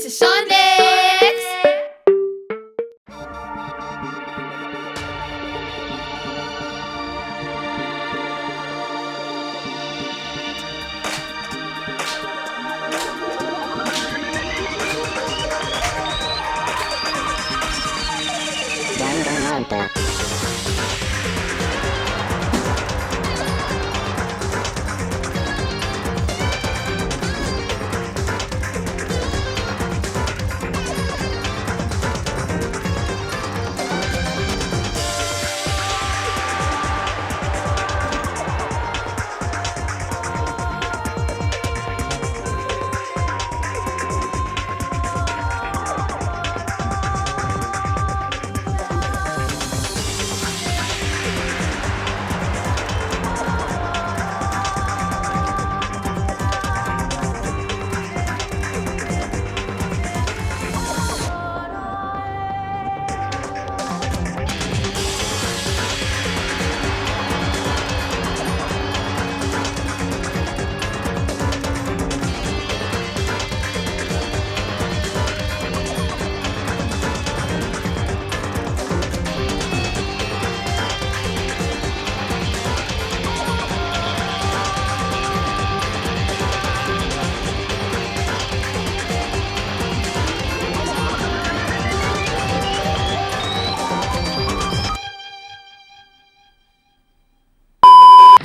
is Shonyx. Danganronpa.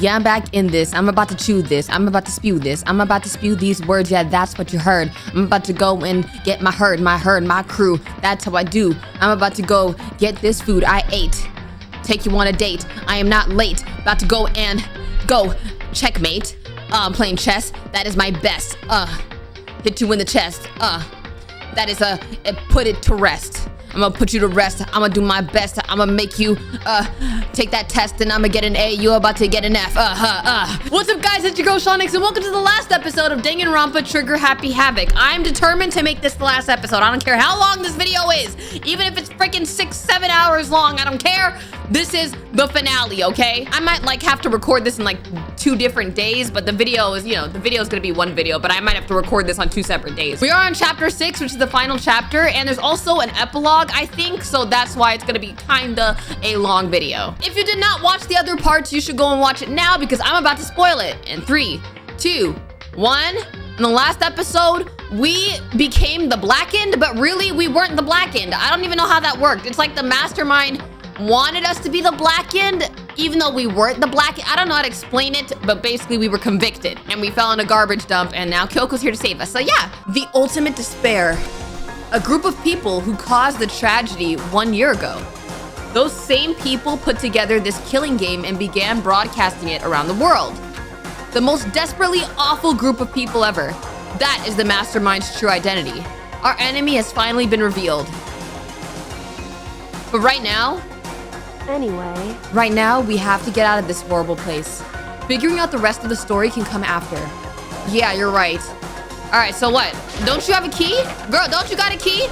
Yeah, I'm back in this. I'm about to chew this. I'm about to spew this. I'm about to spew these words. Yeah, that's what you heard. I'm about to go and get my herd, my crew. That's how I do. I'm about to go get this food I ate. Take you on a date. I am not late. About to go and go. Checkmate. I'm playing chess. That is my best. Hit you in the chest. That is put it to rest. I'm gonna put you to rest. I'm gonna do my best. I'm gonna make you take that test and I'm gonna get an A. You're about to get an F. What's up, guys? It's your girl Shonyx and welcome to the last episode of Danganronpa Trigger Happy Havoc. I'm determined to make this the last episode. I don't care how long this video is. Even if it's freaking 6-7 hours long, I don't care. This is the finale, okay? I might have to record this in 2 different days, but the video is, the video is gonna be one video, but I might have to record this on 2 separate days. We are on chapter 6, which is the final chapter, and there's also an epilogue, I think, so that's why it's gonna be kinda a long video. If you did not watch the other parts, you should go and watch it now because I'm about to spoil it. In 3, 2, 1. In the last episode, we became the Blackened, but really we weren't the Blackened. I don't even know how that worked. It's like the Mastermind wanted us to be the Blackened, even though we weren't the Blackened. I don't know how to explain it, but basically we were convicted and we fell in a garbage dump and now Kyoko's here to save us. So yeah, the ultimate despair. A group of people who caused the tragedy 1 year ago. Those same people put together this killing game and began broadcasting it around the world. The most desperately awful group of people ever. That is the Mastermind's true identity. Our enemy has finally been revealed. But right now, we have to get out of this horrible place. Figuring out the rest of the story can come after. Yeah, you're right. All right, so what? Don't you have a key? Girl, don't you got a key?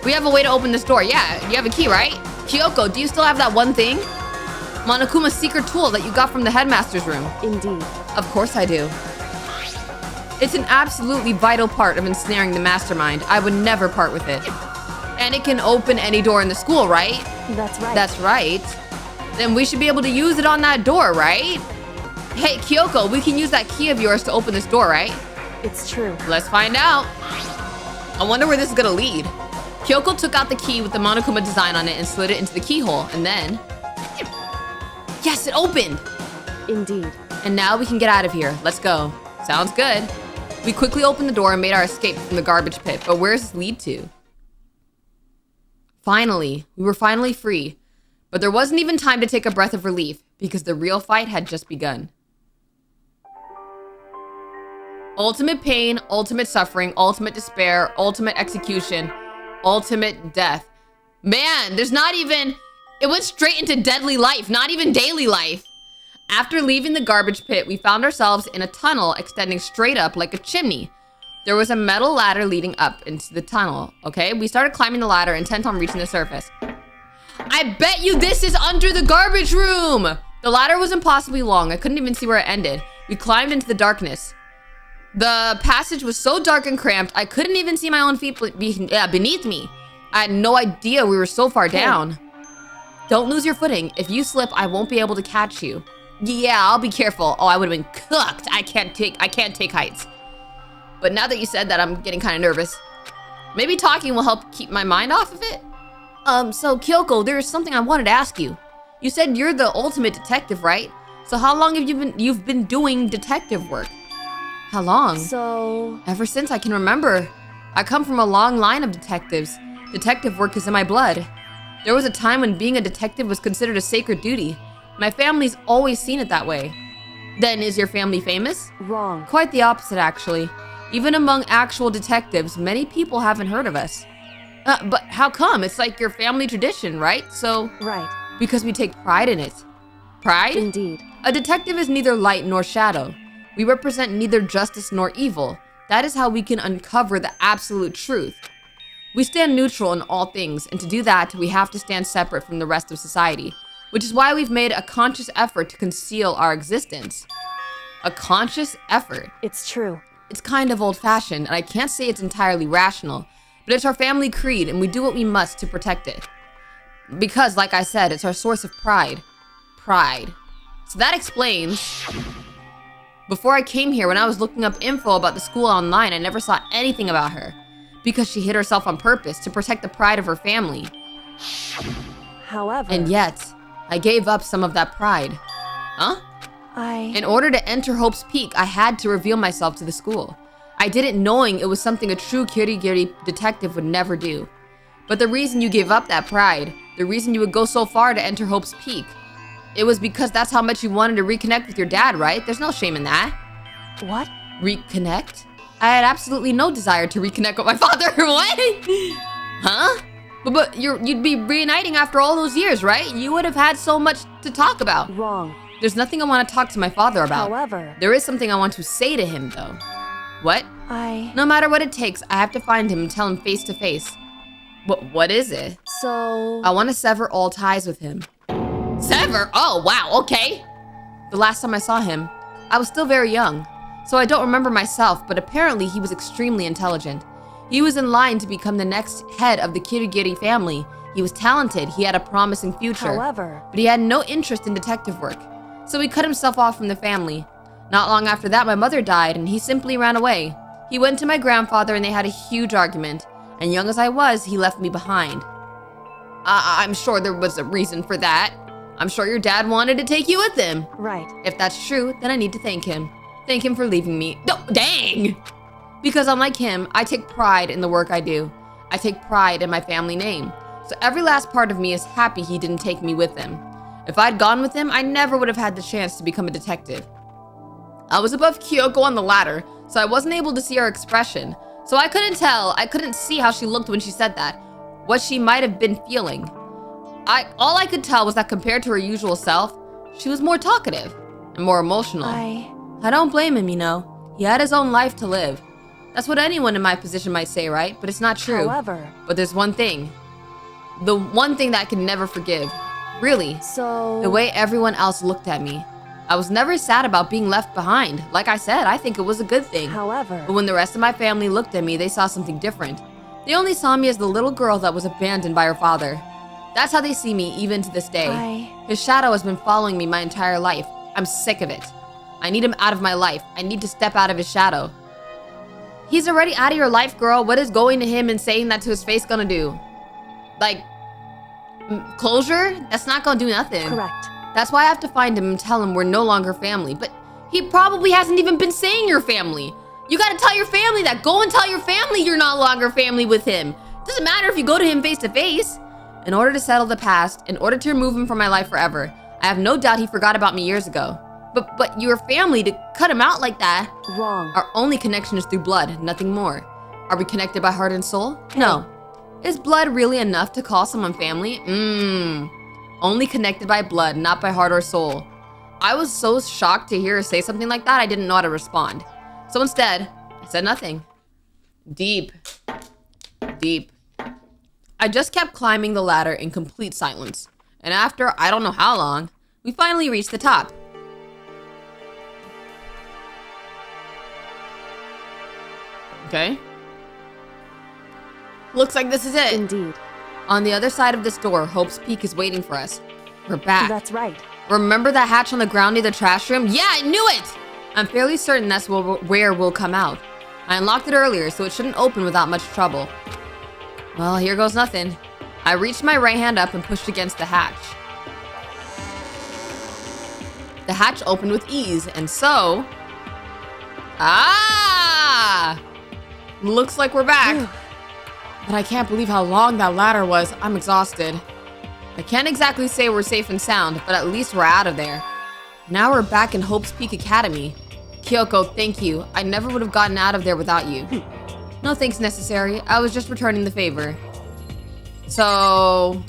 We have a way to open this door. Yeah, you have a key, right? Kyoko, do you still have that one thing? Monokuma's secret tool that you got from the headmaster's room. Indeed. Of course I do. It's an absolutely vital part of ensnaring the Mastermind. I would never part with it. And it can open any door in the school, right? That's right. That's right. Then we should be able to use it on that door, right? Hey, Kyoko, we can use that key of yours to open this door, right? It's true. Let's find out. I wonder where this is gonna lead. Kyoko took out the key with the Monokuma design on it and slid it into the keyhole, and then... Yes, it opened! Indeed. And now we can get out of here. Let's go. Sounds good. We quickly opened the door and made our escape from the garbage pit, but where does this lead to? Finally, we were finally free. But there wasn't even time to take a breath of relief, because the real fight had just begun. Ultimate pain, ultimate suffering, ultimate despair, ultimate execution, ultimate death. Man, there's not even... It went straight into deadly life, not even daily life. After leaving the garbage pit, we found ourselves in a tunnel extending straight up like a chimney. There was a metal ladder leading up into the tunnel, okay? We started climbing the ladder, intent on reaching the surface. I bet you this is under the garbage room! The ladder was impossibly long. I couldn't even see where it ended. We climbed into the darkness. The passage was so dark and cramped, I couldn't even see my own feet beneath me. I had no idea we were so far down. Don't lose your footing. If you slip, I won't be able to catch you. Yeah, I'll be careful. Oh, I would have been cooked. I can't take heights. But now that you said that, I'm getting kind of nervous. Maybe talking will help keep my mind off of it. So Kyoko, there's something I wanted to ask you. You said you're the ultimate detective, right? So how long have you've been doing detective work? How long? So... Ever since I can remember. I come from a long line of detectives. Detective work is in my blood. There was a time when being a detective was considered a sacred duty. My family's always seen it that way. Then is your family famous? Wrong. Quite the opposite, actually. Even among actual detectives, many people haven't heard of us. But how come? It's like your family tradition, right? So... Right. Because we take pride in it. Pride? Indeed. A detective is neither light nor shadow. We represent neither justice nor evil. That is how we can uncover the absolute truth. We stand neutral in all things, and to do that, we have to stand separate from the rest of society, which is why we've made a conscious effort to conceal our existence. A conscious effort. It's true. It's kind of old-fashioned, and I can't say it's entirely rational, but it's our family creed, and we do what we must to protect it. Because, like I said, it's our source of pride. Pride. So that explains... Before I came here, when I was looking up info about the school online, I never saw anything about her. Because she hid herself on purpose to protect the pride of her family. However... And yet, I gave up some of that pride. Huh? In order to enter Hope's Peak, I had to reveal myself to the school. I did it knowing it was something a true kirigiri detective would never do. But the reason you gave up that pride, the reason you would go so far to enter Hope's Peak, it was because that's how much you wanted to reconnect with your dad, right? There's no shame in that. What? Reconnect? I had absolutely no desire to reconnect with my father. What? Huh? But you'd be reuniting after all those years, right? You would have had so much to talk about. Wrong. There's nothing I want to talk to my father about. However... There is something I want to say to him, though. What? No matter what it takes, I have to find him and tell him face to face. What is it? So... I want to sever all ties with him. Sever? Oh, wow, okay. The last time I saw him, I was still very young, so I don't remember myself, but apparently he was extremely intelligent. He was in line to become the next head of the Kirigiri family. He was talented, he had a promising future. However... But he had no interest in detective work, so he cut himself off from the family. Not long after that, my mother died, and he simply ran away. He went to my grandfather, and they had a huge argument, and young as I was, he left me behind. I'm sure there was a reason for that. I'm sure your dad wanted to take you with him. Right. If that's true, then I need to thank him. Thank him for leaving me. Oh, dang! Because unlike him, I take pride in the work I do. I take pride in my family name. So every last part of me is happy he didn't take me with him. If I'd gone with him, I never would have had the chance to become a detective. I was above Kyoko on the ladder, so I wasn't able to see her expression. So I couldn't see how she looked when she said that. What she might have been feeling. All I could tell was that compared to her usual self, she was more talkative and more emotional. I don't blame him, you know. He had his own life to live. That's what anyone in my position might say, right? But it's not true. However... But there's one thing. The one thing that I can never forgive. Really. So... The way everyone else looked at me. I was never sad about being left behind. Like I said, I think it was a good thing. However... But when the rest of my family looked at me, they saw something different. They only saw me as the little girl that was abandoned by her father. That's how they see me, even to this day. His shadow has been following me my entire life. I'm sick of it. I need him out of my life. I need to step out of his shadow. He's already out of your life, girl. What is going to him and saying that to his face gonna do? Like, closure? That's not gonna do nothing. Correct. That's why I have to find him and tell him we're no longer family. But he probably hasn't even been saying you're family. You gotta tell your family that. Go and tell your family you're no longer family with him. Doesn't matter if you go to him face to face. In order to settle the past, in order to remove him from my life forever, I have no doubt he forgot about me years ago. But your family, to cut him out like that. Wrong. Our only connection is through blood, nothing more. Are we connected by heart and soul? No. Is blood really enough to call someone family? Only connected by blood, not by heart or soul. I was so shocked to hear her say something like that, I didn't know how to respond. So instead, I said nothing. Deep. I just kept climbing the ladder in complete silence. And after I don't know how long, we finally reached the top. Okay. Looks like this is it. Indeed. On the other side of this door, Hope's Peak is waiting for us. We're back. That's right. Remember that hatch on the ground near the trash room? Yeah, I knew it! I'm fairly certain that's where we'll come out. I unlocked it earlier, so it shouldn't open without much trouble. Well, here goes nothing. I reached my right hand up and pushed against the hatch. The hatch opened with ease, and so... Ah! Looks like we're back. But I can't believe how long that ladder was. I'm exhausted. I can't exactly say we're safe and sound, but at least we're out of there. Now we're back in Hope's Peak Academy. Kyoko, thank you. I never would have gotten out of there without you. No thanks necessary. I was just returning the favor. So...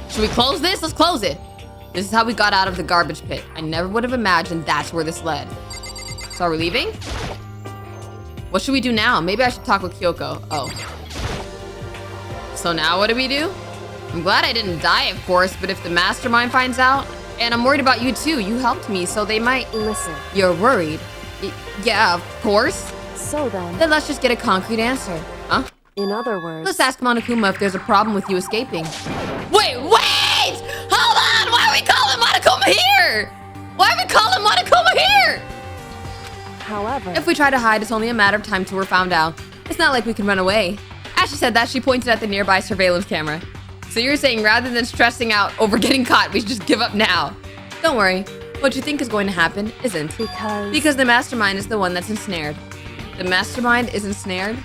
should we close this? Let's close it. This is how we got out of the garbage pit. I never would have imagined that's where this led. So are we leaving? What should we do now? Maybe I should talk with Kyoko. Oh. So now what do we do? I'm glad I didn't die, of course, but if the Mastermind finds out, and I'm worried about you too, you helped me, so they might... Listen. You're worried? Yeah, of course. So then... Then let's just get a concrete answer. Huh? In other words... Let's ask Monokuma if there's a problem with you escaping. Wait! Hold on! Why are we calling Monokuma here? Why are we calling Monokuma here? However... If we try to hide, it's only a matter of time till we're found out. It's not like we can run away. As she said that, she pointed at the nearby surveillance camera. So you're saying rather than stressing out over getting caught, we should just give up now. Don't worry. What you think is going to happen isn't. Because the Mastermind is the one that's ensnared. The Mastermind is ensnared?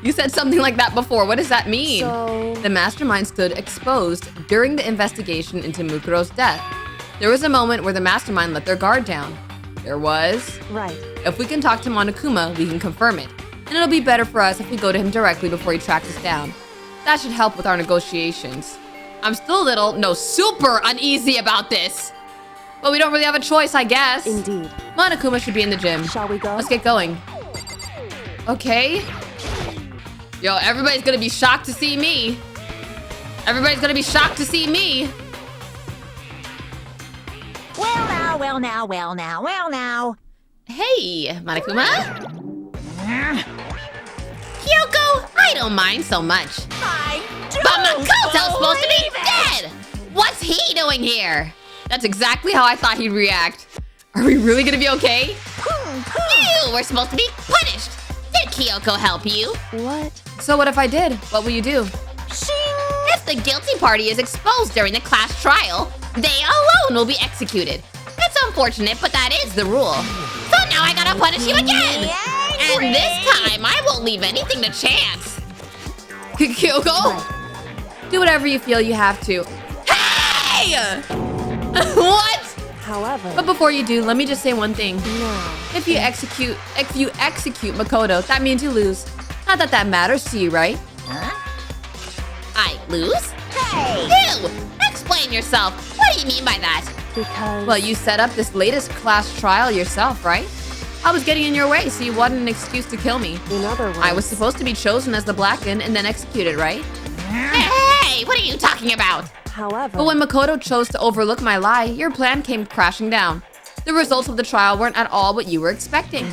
You said something like that before. What does that mean? So... The Mastermind stood exposed during the investigation into Mukuro's death. There was a moment where the Mastermind let their guard down. There was... Right. If we can talk to Monokuma, we can confirm it. And it'll be better for us if we go to him directly before he tracks us down. That should help with our negotiations. I'm still a little, no, super uneasy about this. But we don't really have a choice, I guess. Indeed. Monokuma should be in the gym. Shall we go? Let's get going. Okay. Yo, everybody's gonna be shocked to see me. Everybody's gonna be shocked to see me. Well now. Hey, Monokuma. Kyoko, I don't mind so much. But Makoto's supposed to be dead! What's he doing here? That's exactly how I thought he'd react. Are we really gonna be okay? You were supposed to be punished. Did Kyoko help you? What? So what if I did? What will you do? If the guilty party is exposed during the class trial, they alone will be executed. It's unfortunate, but that is the rule. So now I gotta punish you again! And this time, I won't leave anything to chance. Kyoko? Do whatever you feel you have to. Hey! What? However... But before you do, let me just say one thing. No. If you execute Makoto, that means you lose. Not that that matters to you, right? I lose? Hey! You! Explain yourself. What do you mean by that? Because... Well, you set up this latest class trial yourself, right? I was getting in your way, so you wanted an excuse to kill me. In other words... I was supposed to be chosen as the Blackened and then executed, right? Hey, what are you talking about? However... But when Makoto chose to overlook my lie, your plan came crashing down. The results of the trial weren't at all what you were expecting.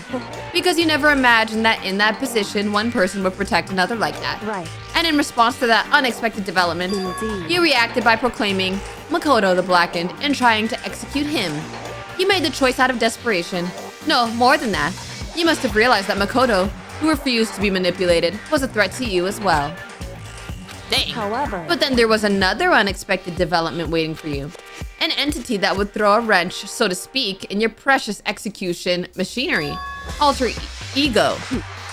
Because you never imagined that in that position, one person would protect another like that. Right. And in response to that unexpected development, Indeed. you reacted by proclaiming Makoto the Blackened and trying to execute him. You made the choice out of desperation. No, more than that. You must have realized that Makoto, who refused to be manipulated, was a threat to you as well. Dang. However... But then there was another unexpected development waiting for you. An entity that would throw a wrench, so to speak, in your precious execution machinery. Alter ego.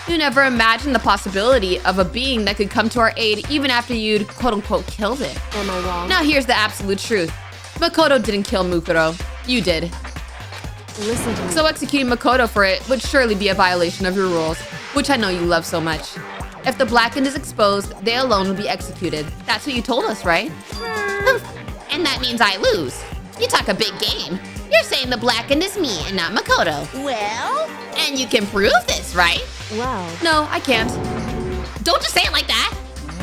You never imagined the possibility of a being that could come to our aid even after you'd quote-unquote killed it. Am I wrong? Now here's the absolute truth. Makoto didn't kill Mukuro. You did. Listen to me. So executing Makoto for it would surely be a violation of your rules, which I know you love so much. If the Blackened is exposed, they alone will be executed. That's what you told us, right? And that means I lose. You talk a big game. You're saying the Blackened is me and not Makoto. Well? And you can prove this, right? Well... No, I can't. Don't just say it like that.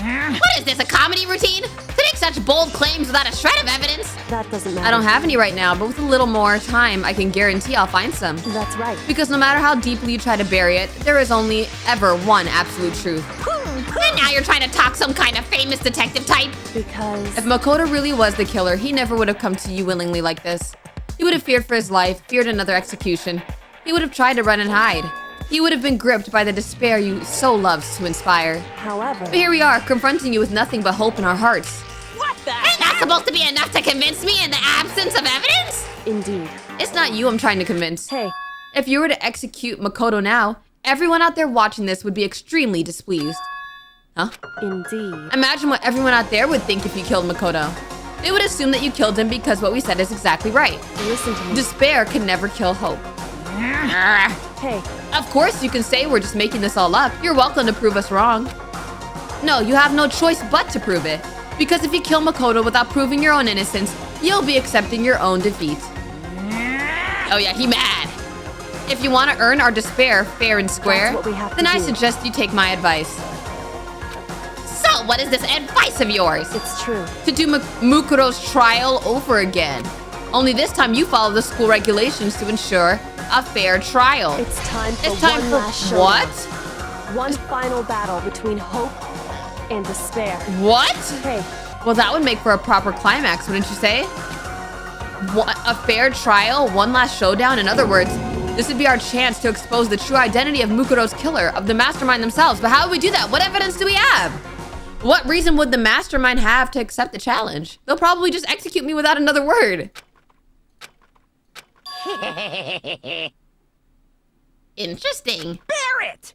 What is this, a comedy routine? To make such bold claims without a shred of evidence? That doesn't matter. I don't have any right now, but with a little more time, I can guarantee I'll find some. That's right. Because no matter how deeply you try to bury it, there is only ever one absolute truth. And now you're trying to talk some kind of famous detective type? Because If Mukuro really was the killer, he never would have come to you willingly like this. He would have feared for his life, feared another execution. He would have tried to run and hide. He would have been gripped by the despair you so loves to inspire. however, But here we are, confronting you with nothing but hope in our hearts. And that's supposed to be enough to convince me in the absence of evidence? indeed. It's not you I'm trying to convince. Hey, If you were to execute Makoto now, everyone out there watching this would be extremely displeased. Huh? indeed. Imagine what everyone out there would think if you killed Makoto. They would assume that you killed him because what we said is exactly right. Listen to me. Despair can never kill hope. Hey, Of course, you can say we're just making this all up. You're welcome to prove us wrong. No, you have no choice but to prove it. Because if you kill Makoto without proving your own innocence, you'll be accepting your own defeat. Oh yeah, he mad. If you want to earn our despair fair and square, That's what we have to then I do. suggest you take my advice. So, what is this advice of yours? it's true. To do Mukuro's trial over again. Only this time you follow the school regulations to ensure a fair trial. It's time for It's time one for last showdown. what? One final battle between hope and despair. What? Hey, Well, that would make for a proper climax, wouldn't you say? What, a fair trial, one last showdown? In other words, this would be our chance to expose the true identity of Mukuro's killer, of the mastermind themselves. But how would we do that? What evidence do we have? What reason would the mastermind have to accept the challenge? They'll probably just execute me without another word. Interesting. Barrett!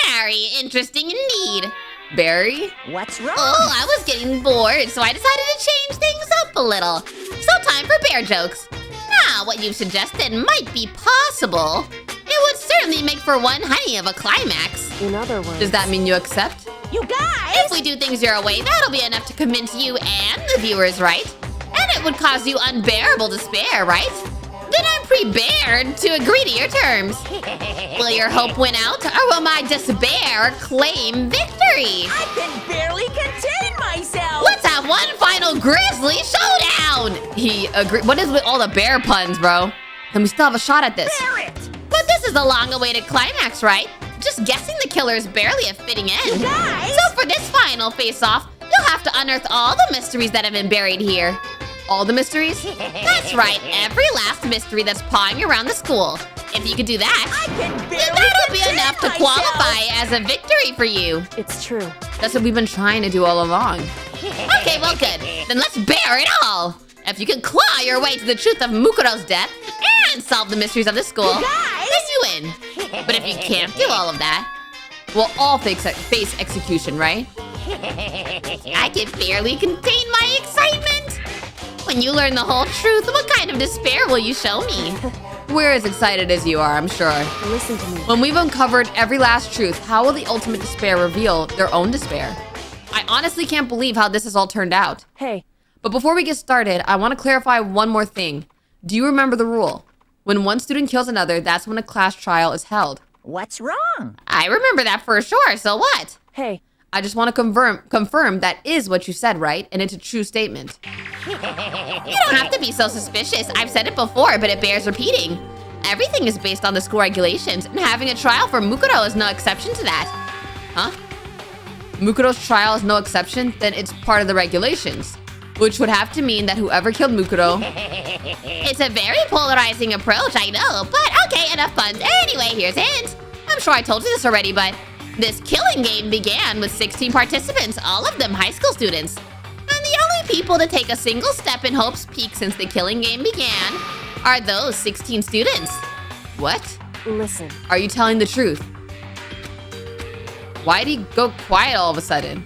Very interesting indeed. Barry? What's wrong? Oh, I was getting bored, so I decided to change things up a little. So time for bear jokes. Now, what you've suggested might be possible. It would certainly make for one honey of a climax. in other words, Does that mean you accept? You guys! If we do things your way, that'll be enough to convince you and the viewers, right? And it would cause you unbearable despair, right? Then I'm prepared to agree to your terms. Will your hope win out, or will my despair claim victory? I can barely contain myself! Let's have one final grisly showdown! He agreed. What is with all the bear puns, bro? Then we still have a shot at this. Barrett! But this is the long-awaited climax, right? Just guessing the killer is barely a fitting end. Guys! So for this final face-off, you'll have to unearth all the mysteries that have been buried here. All the mysteries? That's right, every last mystery that's pawing around the school. If you could do that, I can then barely that'll be contain enough to myself. qualify as a victory for you. it's true. That's what we've been trying to do all along. Okay, well good. Then let's bear it all. If you can claw your way to the truth of Mukuro's death and solve the mysteries of the school, Guys! then you win. But if you can't do all of that, We'll all face execution, right? I can barely contain my excitement. When you learn the whole truth, what kind of despair will you show me? We're as excited as you are, I'm sure. Listen to me. When we've uncovered every last truth, how will the ultimate despair reveal their own despair? I honestly can't believe how this has all turned out. Hey, But before we get started, I want to clarify one more thing. Do you remember the rule? When one student kills another, that's when a class trial is held. What's wrong? I remember that for sure, so what? hey, I just want to confirm that is what you said, right? And it's a true statement. You don't have to be so suspicious. I've said it before, but it bears repeating. Everything is based on the school regulations, and having a trial for Mukuro is no exception to that. Huh? Mukuro's trial is no exception, then it's part of the regulations. Which would have to mean that whoever killed Mukuro... It's a very polarizing approach, I know, but okay, enough fun. Anyway, here's a hint. I'm sure I told you this already, but this killing game began with 16 participants, all of them high school students. And the only people to take a single step in Hope's Peak since the killing game began are those 16 students. What? listen. Are you telling the truth? Why'd he go quiet all of a sudden?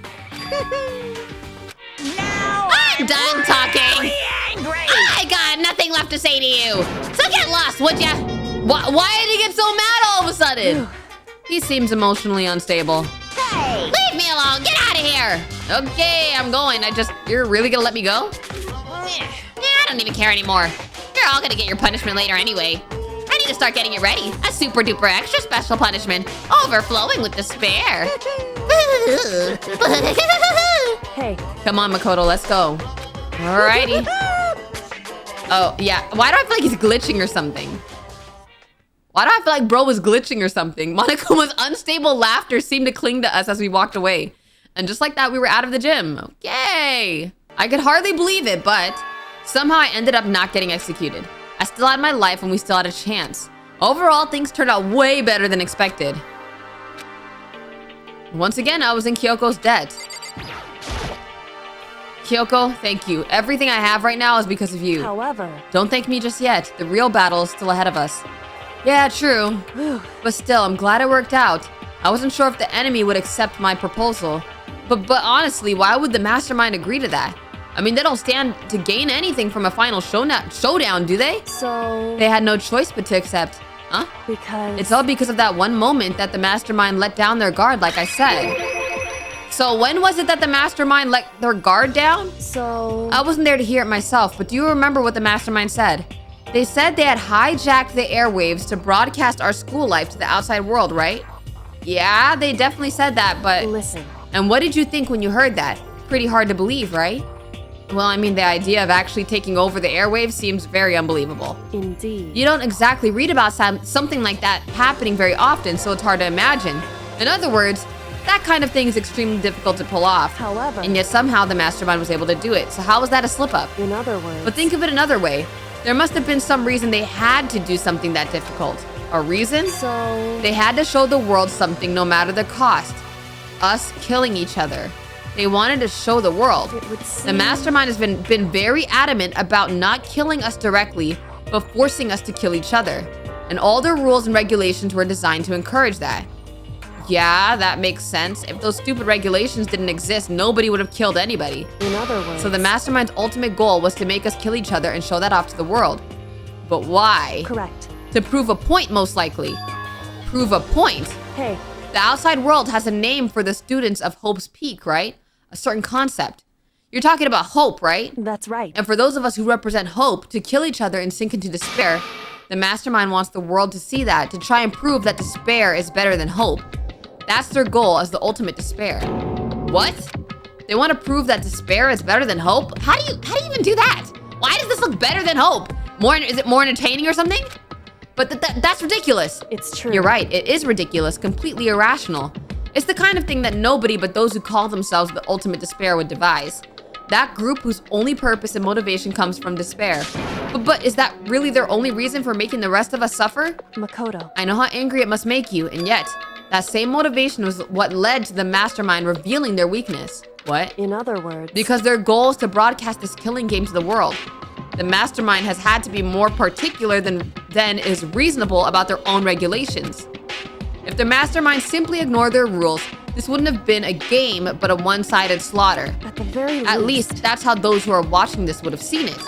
Now I'm done talking. really angry! I got nothing left to say to you. So get lost, would ya? Why did he get so mad all of a sudden? He seems emotionally unstable. Hey! Leave me alone. Get out of here. Okay, I'm going. You're really gonna let me go? Yeah, I don't even care anymore. You're all gonna get your punishment later anyway. I need to start getting it ready. A super duper extra special punishment, overflowing with despair. Hey, Come on, Makoto, let's go. Alrighty. Oh, yeah. Why do I feel like he's glitching or something? Why do I feel like bro was glitching or something? Monokuma's unstable laughter seemed to cling to us as we walked away. And just like that, we were out of the gym. Yay! I could hardly believe it, but somehow I ended up not getting executed. I still had my life and we still had a chance. Overall, things turned out way better than expected. Once again, I was in Kyoko's debt. Kyoko, thank you. Everything I have right now is because of you. however, Don't thank me just yet. The real battle is still ahead of us. Yeah, true. But still, I'm glad it worked out. I wasn't sure if the enemy would accept my proposal. But honestly, why would the Mastermind agree to that? I mean, they don't stand to gain anything from a final showdown, do they? so They had no choice but to accept. Huh? because It's all because of that one moment that the Mastermind let down their guard, like I said. So when was it that the Mastermind let their guard down? so I wasn't there to hear it myself, but do you remember what the Mastermind said? They said they had hijacked the airwaves to broadcast our school life to the outside world, right? Yeah, they definitely said that, but... listen. And what did you think when you heard that? Pretty hard to believe, right? Well, I mean, the idea of actually taking over the airwaves seems very unbelievable. Indeed. You don't exactly read about something like that happening very often, so it's hard to imagine. In other words, that kind of thing is extremely difficult to pull off. However, And yet somehow the Mastermind was able to do it. So how was that a slip-up? in other words, But think of it another way. There must have been some reason they had to do something that difficult. A reason? so They had to show the world something no matter the cost. Us killing each other. They wanted to show the world. it would The seem Mastermind has been very adamant about not killing us directly, but forcing us to kill each other. And all their rules and regulations were designed to encourage that. Yeah, that makes sense. If those stupid regulations didn't exist, nobody would have killed anybody. in other words. So the Mastermind's ultimate goal was to make us kill each other and show that off to the world. But why? correct. To prove a point, most likely. Prove a point? Hey, The outside world has a name for the students of Hope's Peak, right? A certain concept. You're talking about hope, right? that's right. And for those of us who represent hope, to kill each other and sink into despair, the Mastermind wants the world to see that, to try and prove that despair is better than hope. That's their goal as the ultimate despair. What? They want to prove that despair is better than hope? How do you even do that? Why does this look better than hope? Is it more entertaining or something? But that's ridiculous. It's true. You're right, it is ridiculous, completely irrational. It's the kind of thing that nobody but those who call themselves the ultimate despair would devise. That group whose only purpose and motivation comes from despair. But is that really their only reason for making the rest of us suffer? Makoto. I know how angry it must make you, and yet, that same motivation was what led to the Mastermind revealing their weakness. What? In other words, Because their goal is to broadcast this killing game to the world. The Mastermind has had to be more particular than is reasonable about their own regulations. If the Mastermind simply ignored their rules, this wouldn't have been a game, but a one-sided slaughter. at the very At least, that's how those who are watching this would have seen it.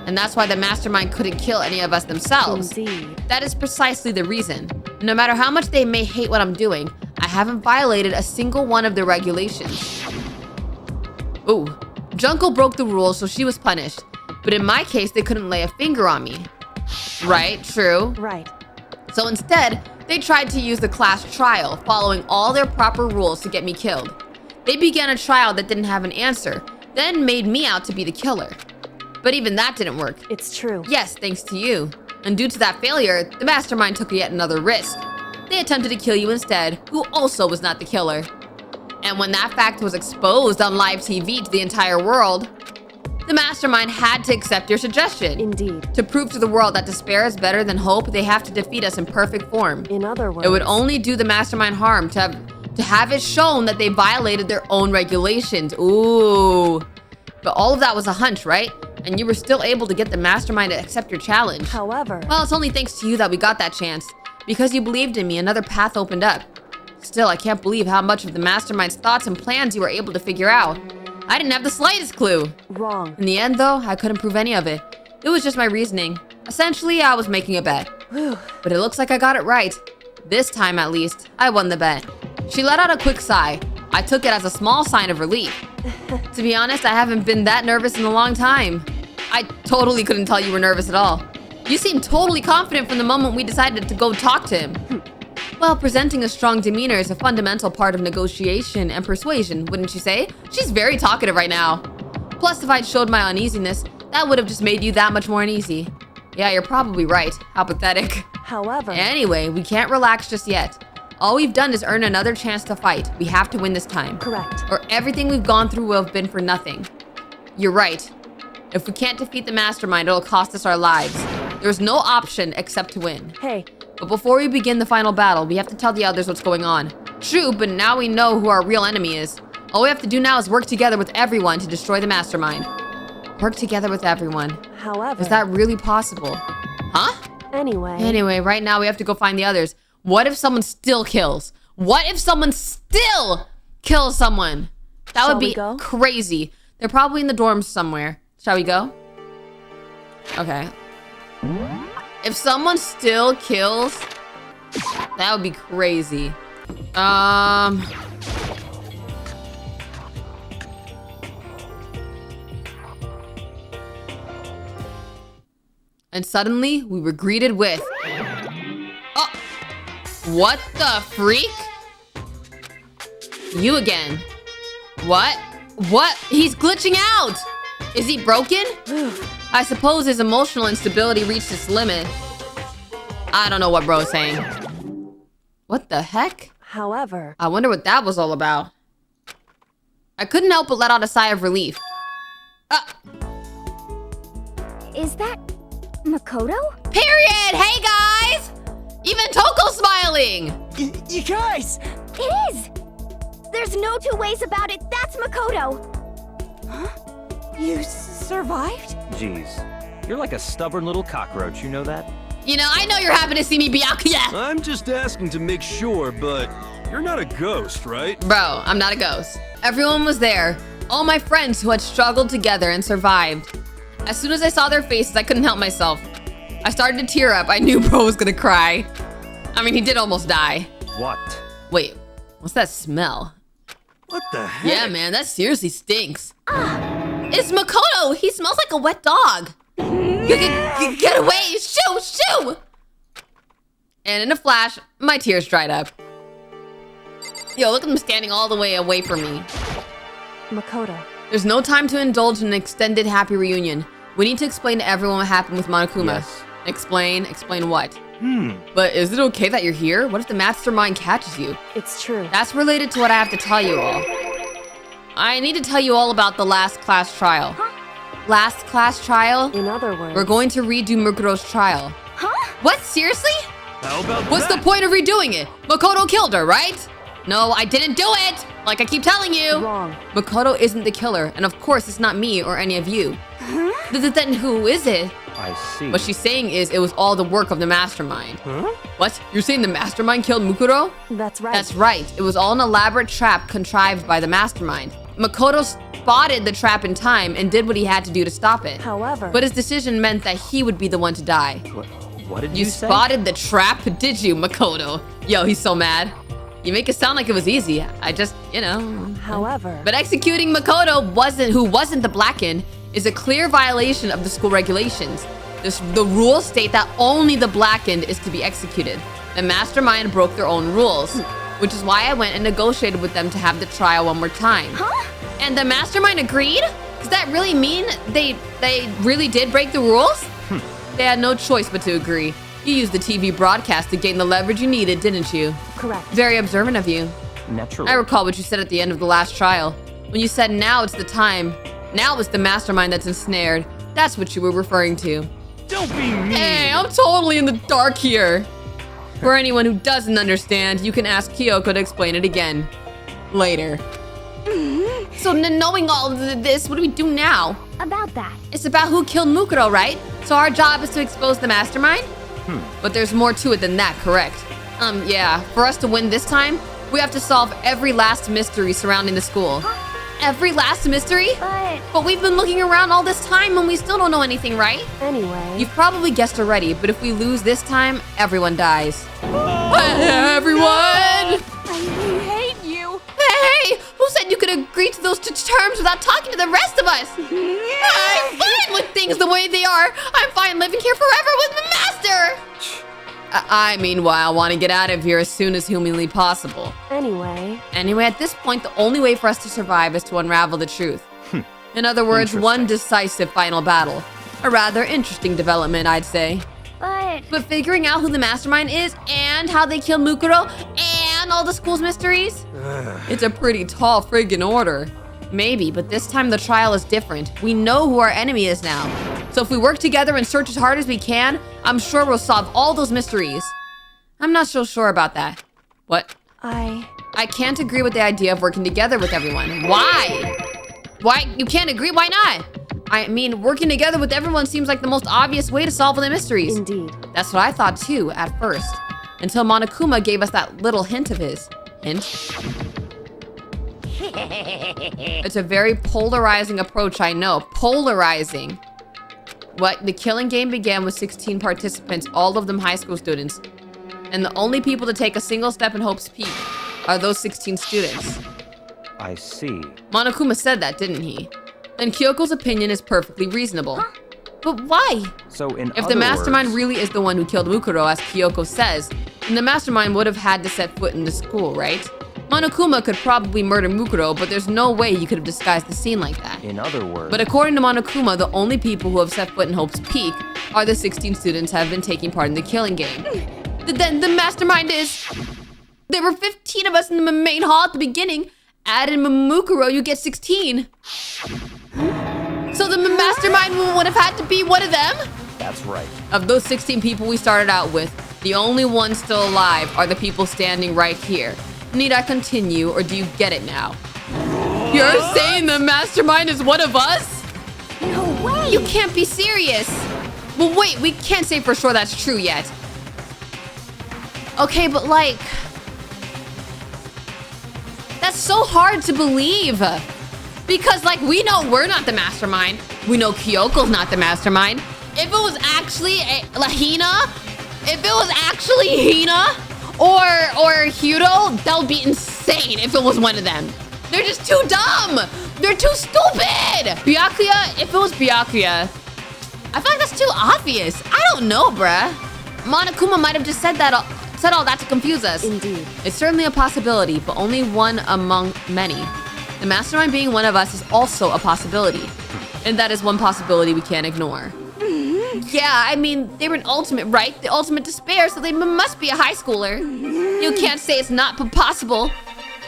And that's why the Mastermind couldn't kill any of us themselves. indeed. That is precisely the reason. No matter how much they may hate what I'm doing, I haven't violated a single one of their regulations. Ooh, Junko broke the rules, so she was punished. But in my case, they couldn't lay a finger on me. Right, true. Right. So instead, they tried to use the class trial, following all their proper rules to get me killed. They began a trial that didn't have an answer, then made me out to be the killer. But even that didn't work. It's true. Yes, thanks to you. And due to that failure, the Mastermind took yet another risk. They attempted to kill you instead, who also was not the killer. And when that fact was exposed on live TV to the entire world, the Mastermind had to accept your suggestion. Indeed. To prove to the world that despair is better than hope, they have to defeat us in perfect form. In other words, It would only do the Mastermind harm to have it shown that they violated their own regulations. Ooh. But all of that was a hunch, right? And you were still able to get the Mastermind to accept your challenge. However, Well, it's only thanks to you that we got that chance. Because you believed in me, another path opened up. Still, I can't believe how much of the Mastermind's thoughts and plans you were able to figure out. I didn't have the slightest clue. wrong. In the end, though, I couldn't prove any of it. It was just my reasoning. Essentially, I was making a bet. Whew. But it looks like I got it right. This time, at least, I won the bet. She let out a quick sigh. I took it as a small sign of relief. To be honest, I haven't been that nervous in a long time. I totally couldn't tell you were nervous at all. You seemed totally confident from the moment we decided to go talk to him. Well, presenting a strong demeanor is a fundamental part of negotiation and persuasion, wouldn't you say? She's very talkative right now. Plus, if I'd showed my uneasiness, that would have just made you that much more uneasy. Yeah, you're probably right. How pathetic. However, Anyway, we can't relax just yet. All we've done is earn another chance to fight. We have to win this time. correct. Or everything we've gone through will have been for nothing. You're right. If we can't defeat the Mastermind, it'll cost us our lives. There's no option except to win. Hey, But before we begin the final battle, we have to tell the others what's going on. True, but now we know who our real enemy is. All we have to do now is work together with everyone to destroy the Mastermind. Work together with everyone. however, Is that really possible? Huh? anyway, Right now we have to go find the others. What if someone still kills? What if someone still kills someone? That Shall would we be go? crazy. They're probably in the dorms somewhere. Shall we go? Okay. If someone still kills, that would be crazy. And suddenly, we were greeted with... Oh! What the freak? You again. What? What? He's glitching out! Is he broken? I suppose his emotional instability reached its limit. I don't know what bro's saying. What the heck? however, I wonder what that was all about. I couldn't help but let out a sigh of relief. Is that Makoto? Period! Hey guys! Even Toko's smiling! You guys! It is! There's no two ways about it. That's Makoto. You survived? Jeez, you're like a stubborn little cockroach, you know that? You know, I know you're happy to see me, Byakuya! I'm just asking to make sure, but you're not a ghost, right? Bro, I'm not a ghost. Everyone was there. All my friends who had struggled together and survived. As soon as I saw their faces, I couldn't help myself. I started to tear up. I knew bro was gonna cry. I mean, he did almost die. What? Wait, what's that smell? What the heck? Yeah, man, that seriously stinks. It's Makoto! He smells like a wet dog. Get away! Shoo! Shoo! And in a flash, my tears dried up. Yo, look at him standing all the way away from me. Makoto. There's no time to indulge in an extended happy reunion. We need to explain to everyone what happened with Monokuma. Yes. Explain what? But is it okay that you're here? What if the Mastermind catches you? It's true. That's related to what I have to tell you all. I need to tell you all about the last class trial. Last class trial? In other words, We're going to redo Mukuro's trial. Huh? What? Seriously? How about What's that? the point of redoing it? Makoto killed her, right? No, I didn't do it! Like I keep telling you! Wrong. Makoto isn't the killer, and of course it's not me or any of you. Then who is it? I see. What she's saying is it was all the work of the Mastermind. Huh? What? You're saying the Mastermind killed Mukuro? That's right. That's right. It was all an elaborate trap contrived by the Mastermind. Makoto spotted the trap in time and did what he had to do to stop it. However, But his decision meant that he would be the one to die. What did You you say? spotted the trap, did you, Makoto? Yo, he's so mad. You make it sound like it was easy. I just, you know. however, But executing Makoto who wasn't the Blackened is a clear violation of the school regulations. The rules state that only the Blackened is to be executed. The Mastermind broke their own rules, which is why I went and negotiated with them to have the trial one more time. And the Mastermind agreed? Does that really mean they really did break the rules? They had no choice but to agree. You used the TV broadcast to gain the leverage you needed, didn't you? correct. Very observant of you. Naturally. I recall what you said at the end of the last trial. When you said now it's the time. Now it's the Mastermind that's ensnared. That's what you were referring to. Don't be mean. Hey, I'm totally in the dark here. For anyone who doesn't understand, you can ask Kyoko to explain it again. Later. So knowing all of this, what do we do now? About that. It's about who killed Mukuro, right? So our job is to expose the Mastermind? But there's more to it than that, correct? Yeah. For us to win this time, we have to solve every last mystery surrounding the school. Every last mystery? But we've been looking around all this time and we still don't know anything, right? Anyway, You've probably guessed already, but if we lose this time, everyone dies. Everyone! I hate you! Hey! Who said you could agree to those terms without talking to the rest of us? I'm fine with things the way they are. I'm fine living here forever with the master. I meanwhile, want to get out of here as soon as humanly possible. Anyway, At this point, the only way for us to survive is to unravel the truth. In other words, one decisive final battle. A rather interesting development, I'd say. But figuring out who the mastermind is, and how they killed Mukuro, and all the school's mysteries? It's a pretty tall friggin' order. Maybe, but this time the trial is different. We know who our enemy is now. So if we work together and search as hard as we can, I'm sure we'll solve all those mysteries. I'm not so sure about that. What? I can't agree with the idea of working together with everyone. Why? Why? You can't agree? Why not? I mean, working together with everyone seems like the most obvious way to solve the mysteries. Indeed. That's what I thought too, at first. Until Monokuma gave us that little hint of his. Hint? It's a very polarizing approach, I know. Polarizing. What? The killing game began with 16 participants, all of them high school students. And the only people to take a single step in Hope's Peak are those 16 students. I see. Monokuma said that, didn't he? And Kyoko's opinion is perfectly reasonable. But why? So in If the mastermind really is the one who killed Mukuro, as Kyoko says, then the mastermind would have had to set foot in the school, right? Monokuma could probably murder Mukuro, but there's no way he could have disguised the scene like that. In other words... But according to Monokuma, the only people who have set foot in Hope's Peak are the 16 students who have been taking part in the killing game. Then the mastermind is... There were 15 of us in the main hall at the beginning. Add in Mukuro, you get 16. So the mastermind would have had to be one of them? That's right. Of those 16 people we started out with, the only ones still alive are the people standing right here. Need I continue, or do you get it now? You're saying the mastermind is one of us? No way! You can't be serious. Well, wait, we can't say for sure that's true yet. Okay, but like... That's so hard to believe. Because, like, we know we're not the mastermind. We know Kyoko's not the mastermind. If it was actually Hina, if it was actually Hina or Hiro, that would be insane if it was one of them. They're just too dumb. They're too stupid. Byakuya, if it was Byakuya, I feel like that's too obvious. I don't know, bruh. Monokuma might have just said all that to confuse us. Indeed. It's certainly a possibility, but only one among many. The mastermind being one of us is also a possibility. And that is one possibility we can't ignore. Yeah, I mean, they were an ultimate, right? The ultimate despair, so they must be a high schooler. You can't say it's not possible.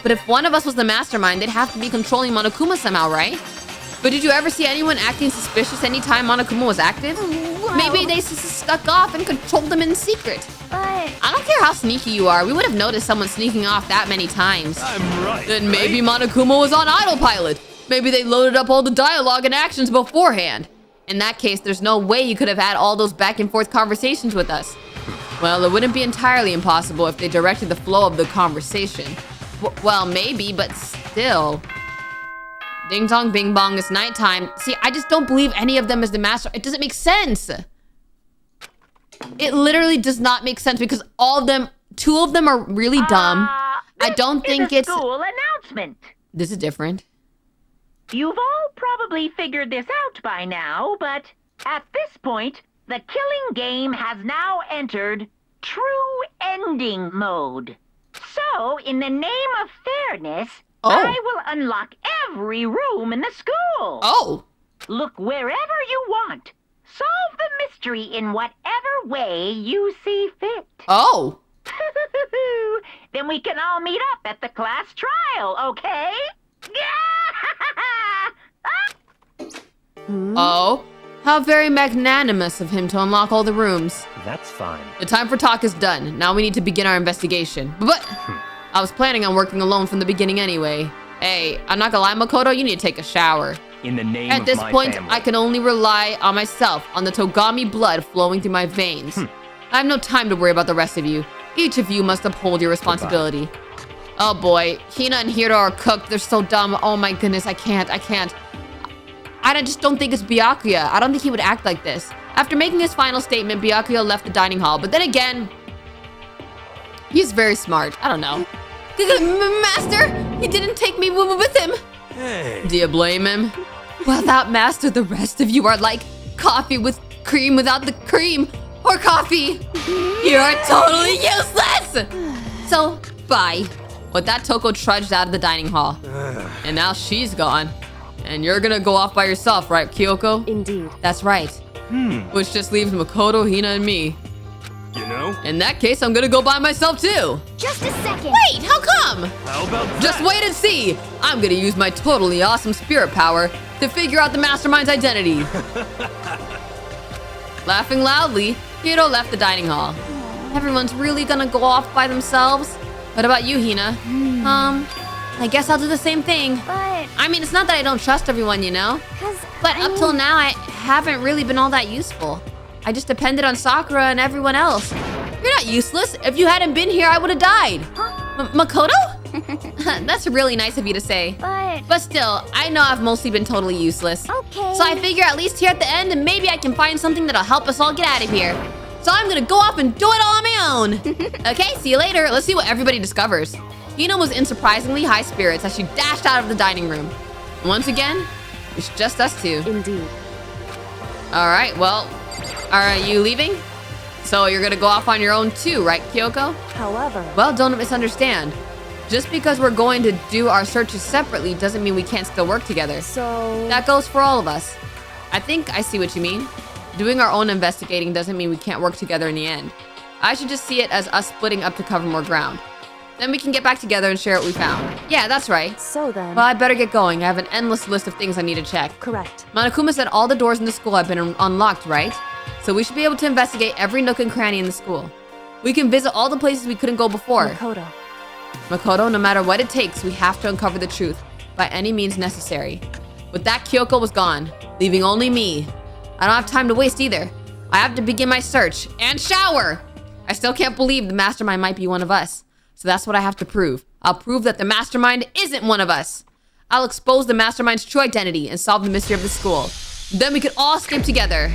But if one of us was the mastermind, they'd have to be controlling Monokuma somehow, right? But did you ever see anyone acting suspicious anytime Monokuma was active? Well, Maybe they stuck off and controlled them in secret. but I don't care how sneaky you are. We would have noticed someone sneaking off that many times. I'm right. Then maybe Monokuma was on autopilot. Maybe they loaded up all the dialogue and actions beforehand. In that case, there's no way you could have had all those back and forth conversations with us. Well, it wouldn't be entirely impossible if they directed the flow of the conversation. Well, maybe, but still. Ding dong, bing bong, it's nighttime. See, I just don't believe any of them is the master. It doesn't make sense. It literally does not make sense because two of them are really dumb. I don't think it's... school announcement. This is different. You've all probably figured this out by now, but at this point, the killing game has now entered true ending mode. So, in the name of fairness, I will unlock every room in the school. Oh. Look wherever you want. Solve the mystery in whatever way you see fit. Oh. Then we can all meet up at the class trial, okay? Oh. How very magnanimous of him to unlock all the rooms. That's fine. The time for talk is done. Now we need to begin our investigation. But I was planning on working alone from the beginning anyway. Hey, I'm not gonna lie, Makoto, you need to take a shower. In the name At of this my point, family. I can only rely on myself, on the Togami blood flowing through my veins. I have no time to worry about the rest of you. Each of you must uphold your responsibility. Oh boy, Hina and Hiro are cooked. They're so dumb. Oh my goodness, I can't. I just don't think it's Byakuya. I don't think he would act like this. After making his final statement, Byakuya left the dining hall. But then again, he's very smart. I don't know. Master, he didn't take me with him. Hey. Do you blame him? Without Master, the rest of you are like coffee with cream without the cream. More coffee! You're totally useless! So, bye. With that, Toko trudged out of the dining hall. And now she's gone. And you're gonna go off by yourself, right, Kyoko? Indeed. That's right. Which just leaves Makoto, Hina, and me. You know? In that case, I'm gonna go by myself too. Just a second. Wait, how come? How about that? Just wait and see. I'm gonna use my totally awesome spirit power to figure out the Mastermind's identity. Laughing loudly, Hiro left the dining hall. Everyone's really gonna go off by themselves? What about you, Hina? I guess I'll do the same thing. But, I mean, it's not that I don't trust everyone, you know? But up till now, I haven't really been all that useful. I just depended on Sakura and everyone else. You're not useless. If you hadn't been here, I would have died. Makoto? That's really nice of you to say. But still, I know I've mostly been totally useless. Okay. So I figure at least here at the end, maybe I can find something that'll help us all get out of here. So I'm gonna go off and do it all on my own. Okay, see you later. Let's see what everybody discovers. Hina was in surprisingly high spirits as she dashed out of the dining room. Once again, it's just us two. Indeed. All right, well, are you leaving? So you're gonna go off on your own too, right, Kyoko? However, Well, don't misunderstand. Just because we're going to do our searches separately doesn't mean we can't still work together. so That goes for all of us. I think I see what you mean. Doing our own investigating doesn't mean we can't work together in the end. I should just see it as us splitting up to cover more ground. Then we can get back together and share what we found. Yeah, that's right. so then. Well, I better get going. I have an endless list of things I need to check. Correct. Monokuma said all the doors in the school have been unlocked, right? So we should be able to investigate every nook and cranny in the school. We can visit all the places we couldn't go before. Makoto, no matter what it takes, we have to uncover the truth by any means necessary. With that, Kyoko was gone, leaving only me. I don't have time to waste either. I have to begin my search and shower. I still can't believe the Mastermind might be one of us. So that's what I have to prove. I'll prove that the Mastermind isn't one of us. I'll expose the Mastermind's true identity and solve the mystery of the school. Then we can all escape together.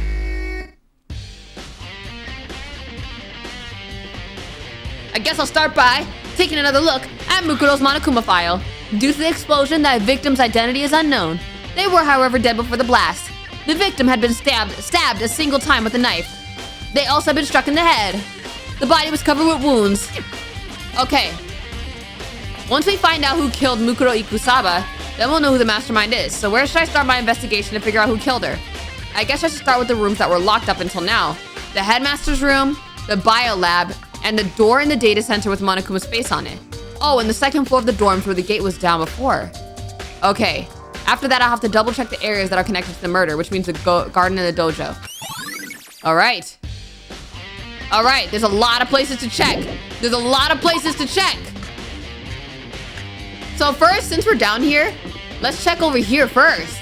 I guess I'll start by taking another look at Mukuro's Monokuma file. Due to the explosion, that victim's identity is unknown. They were, however, dead before the blast. The victim had been stabbed a single time with a knife. They also had been struck in the head. The body was covered with wounds. Okay. Once we find out who killed Mukuro Ikusaba, then we'll know who the Mastermind is. So where should I start my investigation to figure out who killed her? I guess I should start with the rooms that were locked up until now. The headmaster's room, the biolab, and the door in the data center with Monokuma's face on it. Oh, and the second floor of the dorms where the gate was down before. Okay. After that, I'll have to double check the areas that are connected to the murder, which means the garden and the dojo. All right. All right, there's a lot of places to check. There's a lot of places to check. So first, since we're down here, let's check over here first.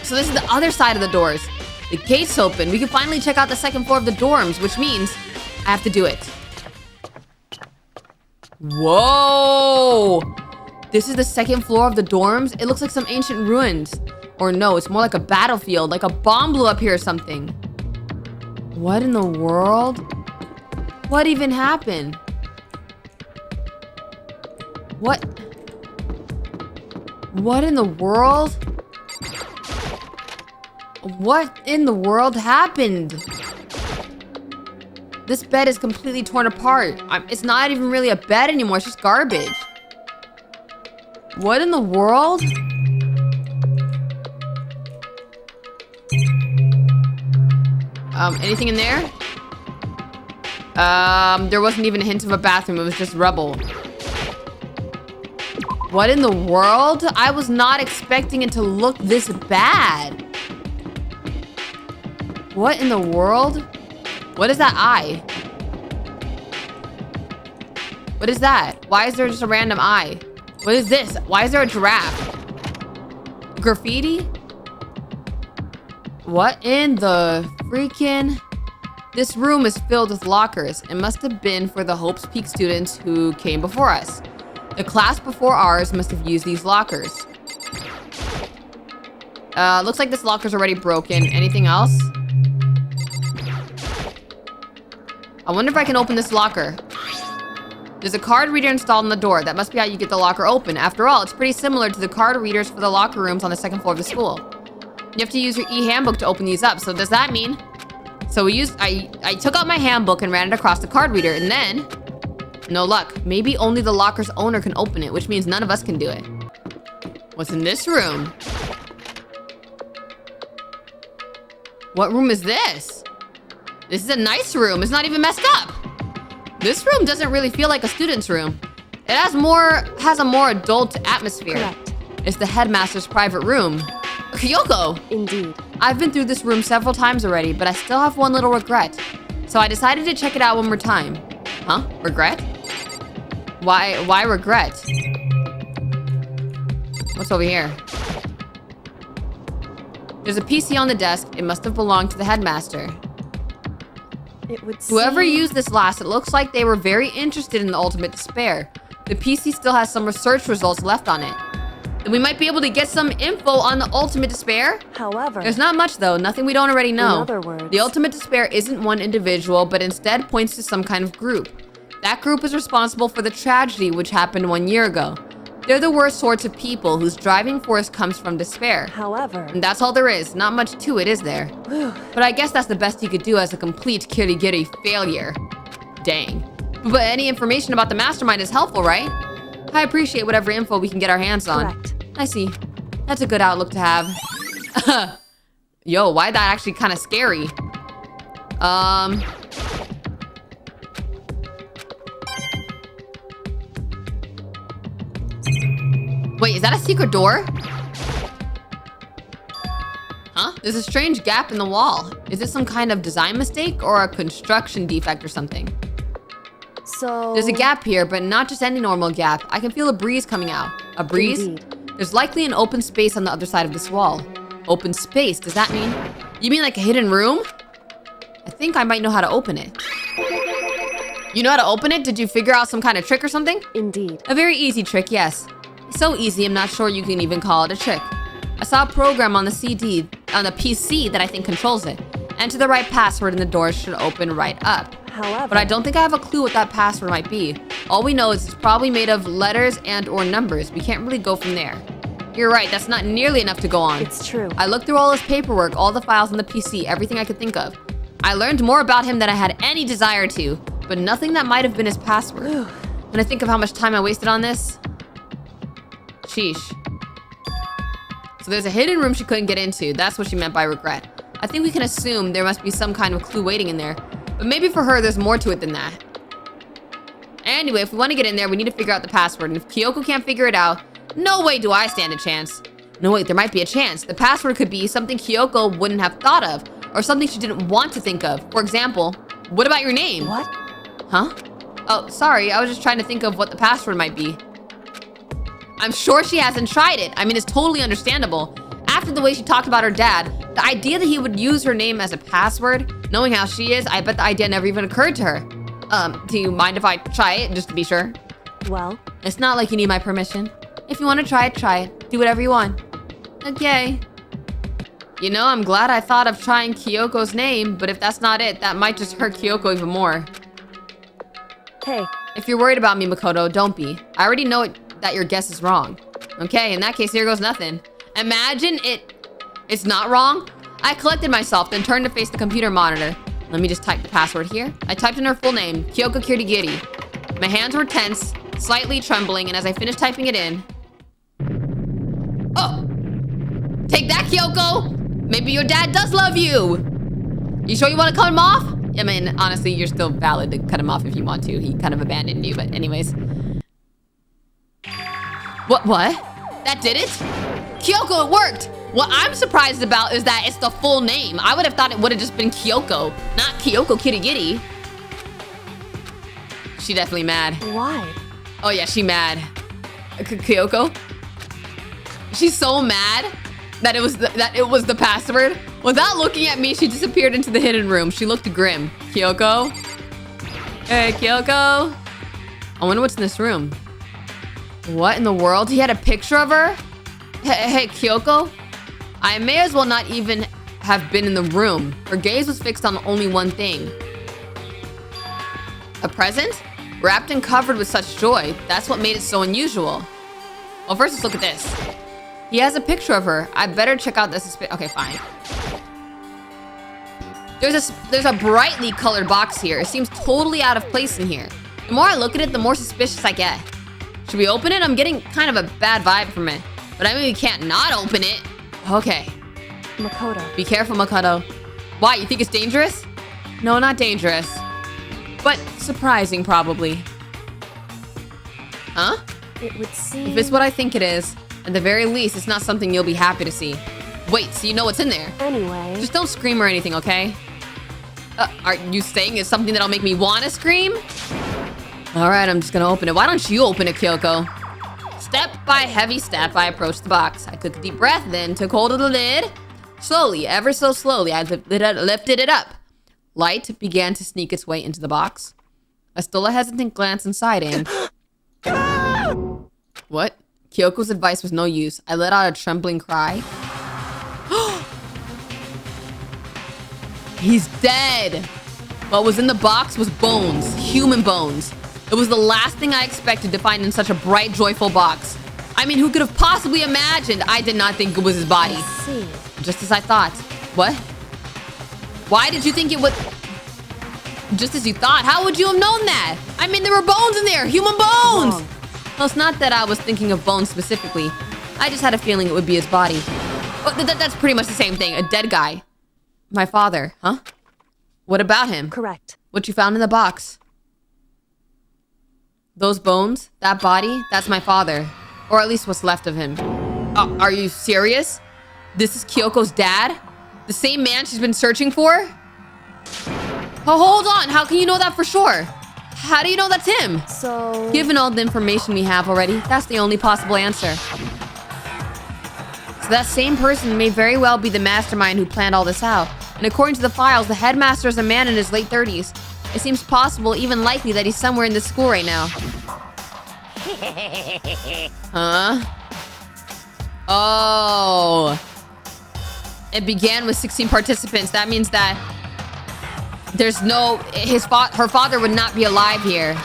So this is the other side of the doors. The gate's open. We can finally check out the second floor of the dorms, which means I have to do it. Whoa! This is the second floor of the dorms? It looks like some ancient ruins. Or no, it's more like a battlefield, like a bomb blew up here or something. What in the world? What even happened? What in the world? What in the world happened? This bed is completely torn apart. It's not even really a bed anymore, it's just garbage. What in the world? Anything in there? There wasn't even a hint of a bathroom, it was just rubble. What in the world? I was not expecting it to look this bad. What in the world? What is that eye? What is that? Why is there just a random eye? What is this? Why is there a giraffe? Graffiti? What in the freaking... This room is filled with lockers. It must have been for the Hope's Peak students who came before us. The class before ours must have used these lockers. Looks like this locker's already broken. Anything else? I wonder if I can open this locker. There's a card reader installed on the door. That must be how you get the locker open. After all, it's pretty similar to the card readers for the locker rooms on the second floor of the school. You have to use your e-handbook to open these up. So does that mean So I took out my handbook and ran it across the card reader, and then, no luck. Maybe only the locker's owner can open it, which means none of us can do it. What's in this room? What room is this? This is a nice room. It's not even messed up. This room doesn't really feel like a student's room. It has a more adult atmosphere. Correct. It's the headmaster's private room. Kyoko! Indeed. I've been through this room several times already, but I still have one little regret. So I decided to check it out one more time. Huh? Regret? Why regret? What's over here? There's a PC on the desk. It must have belonged to the headmaster. It would Whoever seem... used this last, it looks like they were very interested in the ultimate despair. The PC still has some research results left on it. Then we might be able to get some info on the ultimate despair. However... There's not much though, nothing we don't already know. In other words... The ultimate despair isn't one individual, but instead points to some kind of group. That group is responsible for the tragedy which happened 1 year ago. They're the worst sorts of people whose driving force comes from despair. However... And that's all there is. Not much to it, is there? But I guess that's the best you could do as a complete kirigiri failure. Dang. But any information about the mastermind is helpful, right? I appreciate whatever info we can get our hands on. Correct. I see. That's a good outlook to have. Yo, why that actually kind of scary? Wait, is that a secret door? Huh? There's a strange gap in the wall. Is this some kind of design mistake or a construction defect or something? So... There's a gap here, but not just any normal gap. I can feel a breeze coming out. A breeze? Indeed. There's likely an open space on the other side of this wall. Open space, does that mean? You mean like a hidden room? I think I might know how to open it. You know how to open it? Did you figure out some kind of trick or something? Indeed. A very easy trick, yes. So easy, I'm not sure you can even call it a trick. I saw a program on the PC that I think controls it. Enter the right password and the door should open right up. However... But I don't think I have a clue what that password might be. All we know is it's probably made of letters and or numbers. We can't really go from there. You're right, that's not nearly enough to go on. It's true. I looked through all his paperwork, all the files on the PC, everything I could think of. I learned more about him than I had any desire to, but nothing that might have been his password. When I think of how much time I wasted on this, sheesh. So there's a hidden room she couldn't get into. That's what she meant by regret. I think we can assume there must be some kind of clue waiting in there, but maybe for her there's more to it than that. Anyway, if we want to get in there, we need to figure out the password, and if Kyoko can't figure it out, no way do I stand a chance. No, wait, there might be a chance. The password could be something Kyoko wouldn't have thought of, or something she didn't want to think of. For example, what about your name? What? Huh? Oh, sorry, I was just trying to think of what the password might be. I'm sure she hasn't tried it. I mean, it's totally understandable. After the way she talked about her dad, the idea that he would use her name as a password, knowing how she is, I bet the idea never even occurred to her. Do you mind if I try it, just to be sure? Well... It's not like you need my permission. If you want to try it, try it. Do whatever you want. Okay. You know, I'm glad I thought of trying Kyoko's name, but if that's not it, that might just hurt Kyoko even more. Hey. If you're worried about me, Makoto, don't be. I already know that your guess is wrong. Okay, in that case, here goes nothing. Imagine it's not wrong. I collected myself, then turned to face the computer monitor. Let me just type the password here. I typed in her full name, Kyoko Kirigiri. My hands were tense, slightly trembling, and as I finished typing it in... Oh! Take that, Kyoko! Maybe your dad does love you! You sure you want to cut him off? I mean, honestly, you're still valid to cut him off if you want to. He kind of abandoned you, but anyways. What? That did it? Kyoko, it worked! What I'm surprised about is that it's the full name. I would have thought it would have just been Kyoko, not Kyoko Kirigiri. She definitely mad. Why? Oh yeah, she mad. Kyoko? She's so mad that it was the password. Without looking at me, she disappeared into the hidden room. She looked grim. Kyoko? Hey, Kyoko? I wonder what's in this room. What in the world? He had a picture of her? Hey, Kyoko? I may as well not even have been in the room. Her gaze was fixed on only one thing. A present? Wrapped and covered with such joy. That's what made it so unusual. Well, first let's look at this. He has a picture of her. I better check out this. Okay, fine. There's a brightly colored box here. It seems totally out of place in here. The more I look at it, the more suspicious I get. Should we open it? I'm getting kind of a bad vibe from it. But I mean, we can't not open it. Okay. Makoto. Be careful, Makoto. Why, you think it's dangerous? No, not dangerous. But surprising, probably. Huh? It would seem... If it's what I think it is, at the very least, it's not something you'll be happy to see. Wait, so you know what's in there? Anyway... Just don't scream or anything, okay? Are you saying it's something that'll make me want to scream? Alright, I'm just gonna open it. Why don't you open it, Kyoko? Step by heavy step, I approached the box. I took a deep breath, then took hold of the lid. Slowly, ever so slowly, I lifted it up. Light began to sneak its way into the box. I stole a hesitant glance inside and... What? Kyoko's advice was no use. I let out a trembling cry. He's dead! What was in the box was bones. Human bones. It was the last thing I expected to find in such a bright, joyful box. I mean, who could have possibly imagined? I did not think it was his body. I see. Just as I thought. What? Why did you think it would... Just as you thought? How would you have known that? I mean, there were bones in there! Human bones! Wrong. Well, it's not that I was thinking of bones specifically. I just had a feeling it would be his body. But that's pretty much the same thing. A dead guy. My father, huh? What about him? Correct. What you found in the box? Those bones? That body? That's my father. Or at least what's left of him. Are you serious? This is Kyoko's dad? The same man she's been searching for? Oh, hold on. How can you know that for sure? How do you know that's him? So... Given all the information we have already, that's the only possible answer. So that same person may very well be the mastermind who planned all this out. And according to the files, the headmaster is a man in his late 30s. It seems possible, even likely, that he's somewhere in this school right now. Huh? Oh. It began with 16 participants. That means that there's no... her father would not be alive here.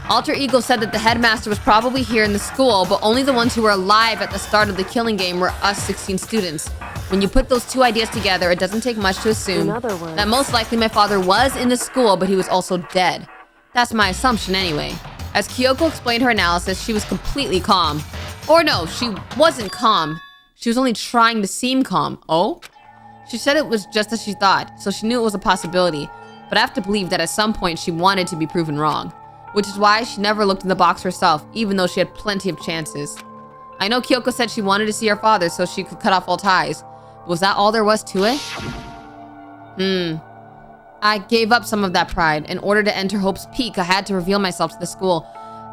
Alter Ego said that the headmaster was probably here in the school, but only the ones who were alive at the start of the killing game were us 16 students. When you put those two ideas together, it doesn't take much to assume In other words, that most likely my father was in the school, but he was also dead. That's my assumption anyway. As Kyoko explained her analysis, she was completely calm. Or no, she wasn't calm. She was only trying to seem calm. Oh? She said it was just as she thought, so she knew it was a possibility. But I have to believe that at some point she wanted to be proven wrong. Which is why she never looked in the box herself, even though she had plenty of chances. I know Kyoko said she wanted to see her father so she could cut off all ties. But was that all there was to it? I gave up some of that pride. In order to enter Hope's Peak, I had to reveal myself to the school.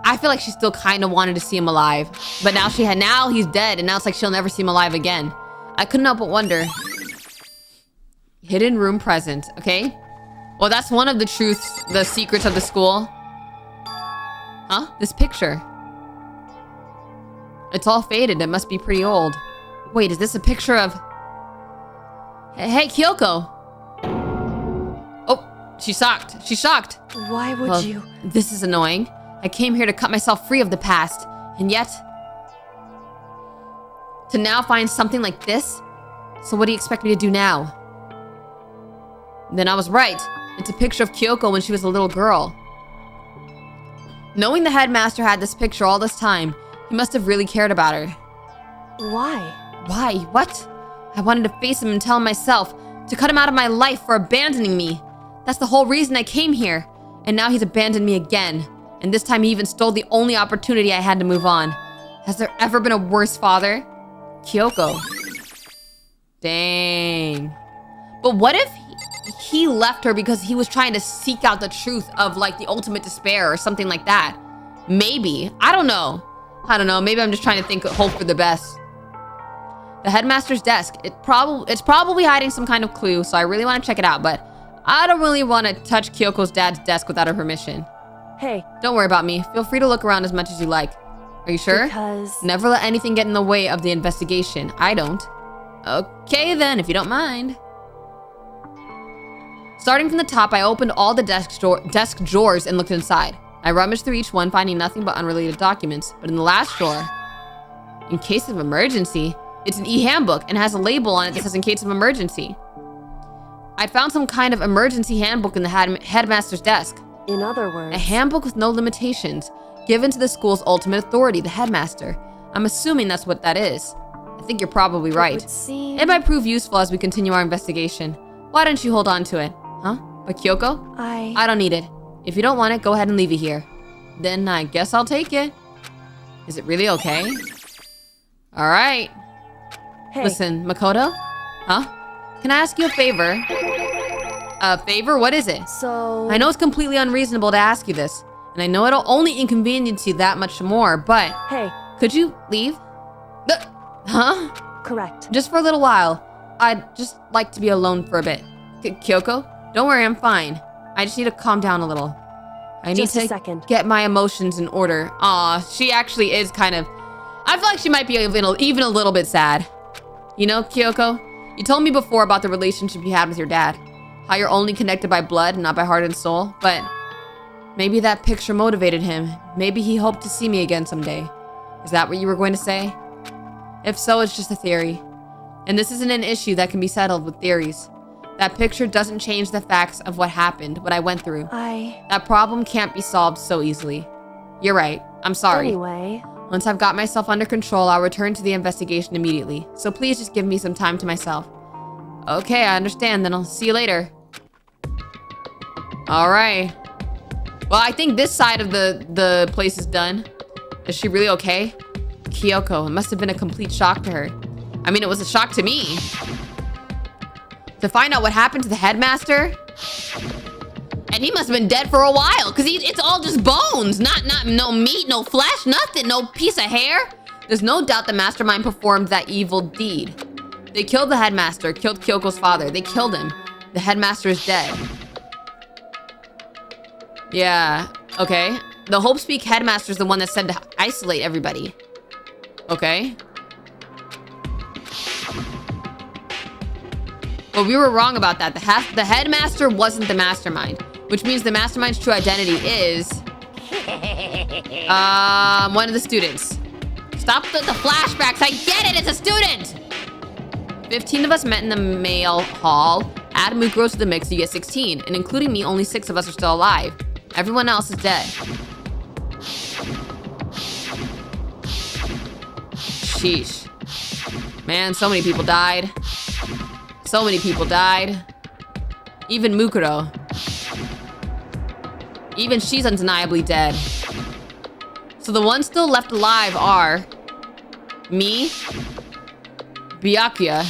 I feel like she still kind of wanted to see him alive. But now he's dead, and now it's like she'll never see him alive again. I couldn't help but wonder. Hidden room present, okay? Well, that's one of the secrets of the school. Huh? This picture. It's all faded. It must be pretty old. Wait, is this a picture of... Hey, Kyoko! Oh, she's shocked. She's shocked. Why would you? This is annoying. I came here to cut myself free of the past. And yet... to now find something like this? So what do you expect me to do now? Then I was right. It's a picture of Kyoko when she was a little girl. Knowing the headmaster had this picture all this time, he must have really cared about her. Why? Why? What? I wanted to face him and tell him myself, to cut him out of my life for abandoning me. That's the whole reason I came here. And now he's abandoned me again. And this time he even stole the only opportunity I had to move on. Has there ever been a worse father? Kyoko. Dang. But what if he left her because he was trying to seek out the truth of like the ultimate despair or something like that? Maybe. I don't know. Maybe I'm just trying to hope for the best. The headmaster's desk. It's probably hiding some kind of clue, so I really want to check it out, but I don't really want to touch Kyoko's dad's desk without her permission. Hey. Don't worry about me. Feel free to look around as much as you like. Are you sure? Because... Never let anything get in the way of the investigation. I don't. Okay then, if you don't mind. Starting from the top, I opened all the desk drawers and looked inside. I rummaged through each one, finding nothing but unrelated documents. But in the last drawer, in case of emergency, it's an e-handbook and has a label on it that says in case of emergency. I'd found some kind of emergency handbook in the headmaster's desk. In other words... A handbook with no limitations, given to the school's ultimate authority, the headmaster. I'm assuming that's what that is. I think you're probably right. It might prove useful as we continue our investigation. Why don't you hold on to it? Huh? But Kyoko? I don't need it. If you don't want it, go ahead and leave it here. Then I guess I'll take it. Is it really okay? Alright. Hey. Listen, Makoto? Huh? Can I ask you a favor? A favor? What is it? So... I know it's completely unreasonable to ask you this, and I know it'll only inconvenience you that much more, but... Hey. Could you leave? Huh? Correct. Just for a little while. I'd just like to be alone for a bit. Kyoko? Don't worry, I'm fine. I just need to calm down a little. I need to get my emotions in order. Aw, she actually is kind of... I feel like she might be even a little bit sad. You know, Kyoko? You told me before about the relationship you had with your dad. How you're only connected by blood and not by heart and soul. But maybe that picture motivated him. Maybe he hoped to see me again someday. Is that what you were going to say? If so, it's just a theory. And this isn't an issue that can be settled with theories. That picture doesn't change the facts of what happened, what I went through. That problem can't be solved so easily. You're right. I'm sorry. Anyway... Once I've got myself under control, I'll return to the investigation immediately. So please just give me some time to myself. Okay, I understand. Then I'll see you later. Alright. Well, I think this side of the place is done. Is she really okay? Kyoko, it must have been a complete shock to her. I mean, it was a shock to me. To find out what happened to the headmaster? And he must have been dead for a while, because it's all just bones. No meat, no flesh, nothing, no piece of hair. There's no doubt the Mastermind performed that evil deed. They killed the headmaster, killed Kyoko's father. They killed him. The headmaster is dead. Yeah, okay. The Hope Speak headmaster is the one that said to isolate everybody. Okay. But we were wrong about that. The headmaster wasn't the mastermind, which means the mastermind's true identity is one of the students. Stop the flashbacks. I get it. It's a student. 15 of us met in the mail hall. Add Mukuro to the mix, you get 16. And including me, only 6 of us are still alive. Everyone else is dead. Sheesh. Man, so many people died. So many people died. Even Mukuro. Even she's undeniably dead. So the ones still left alive are me, Byakuya,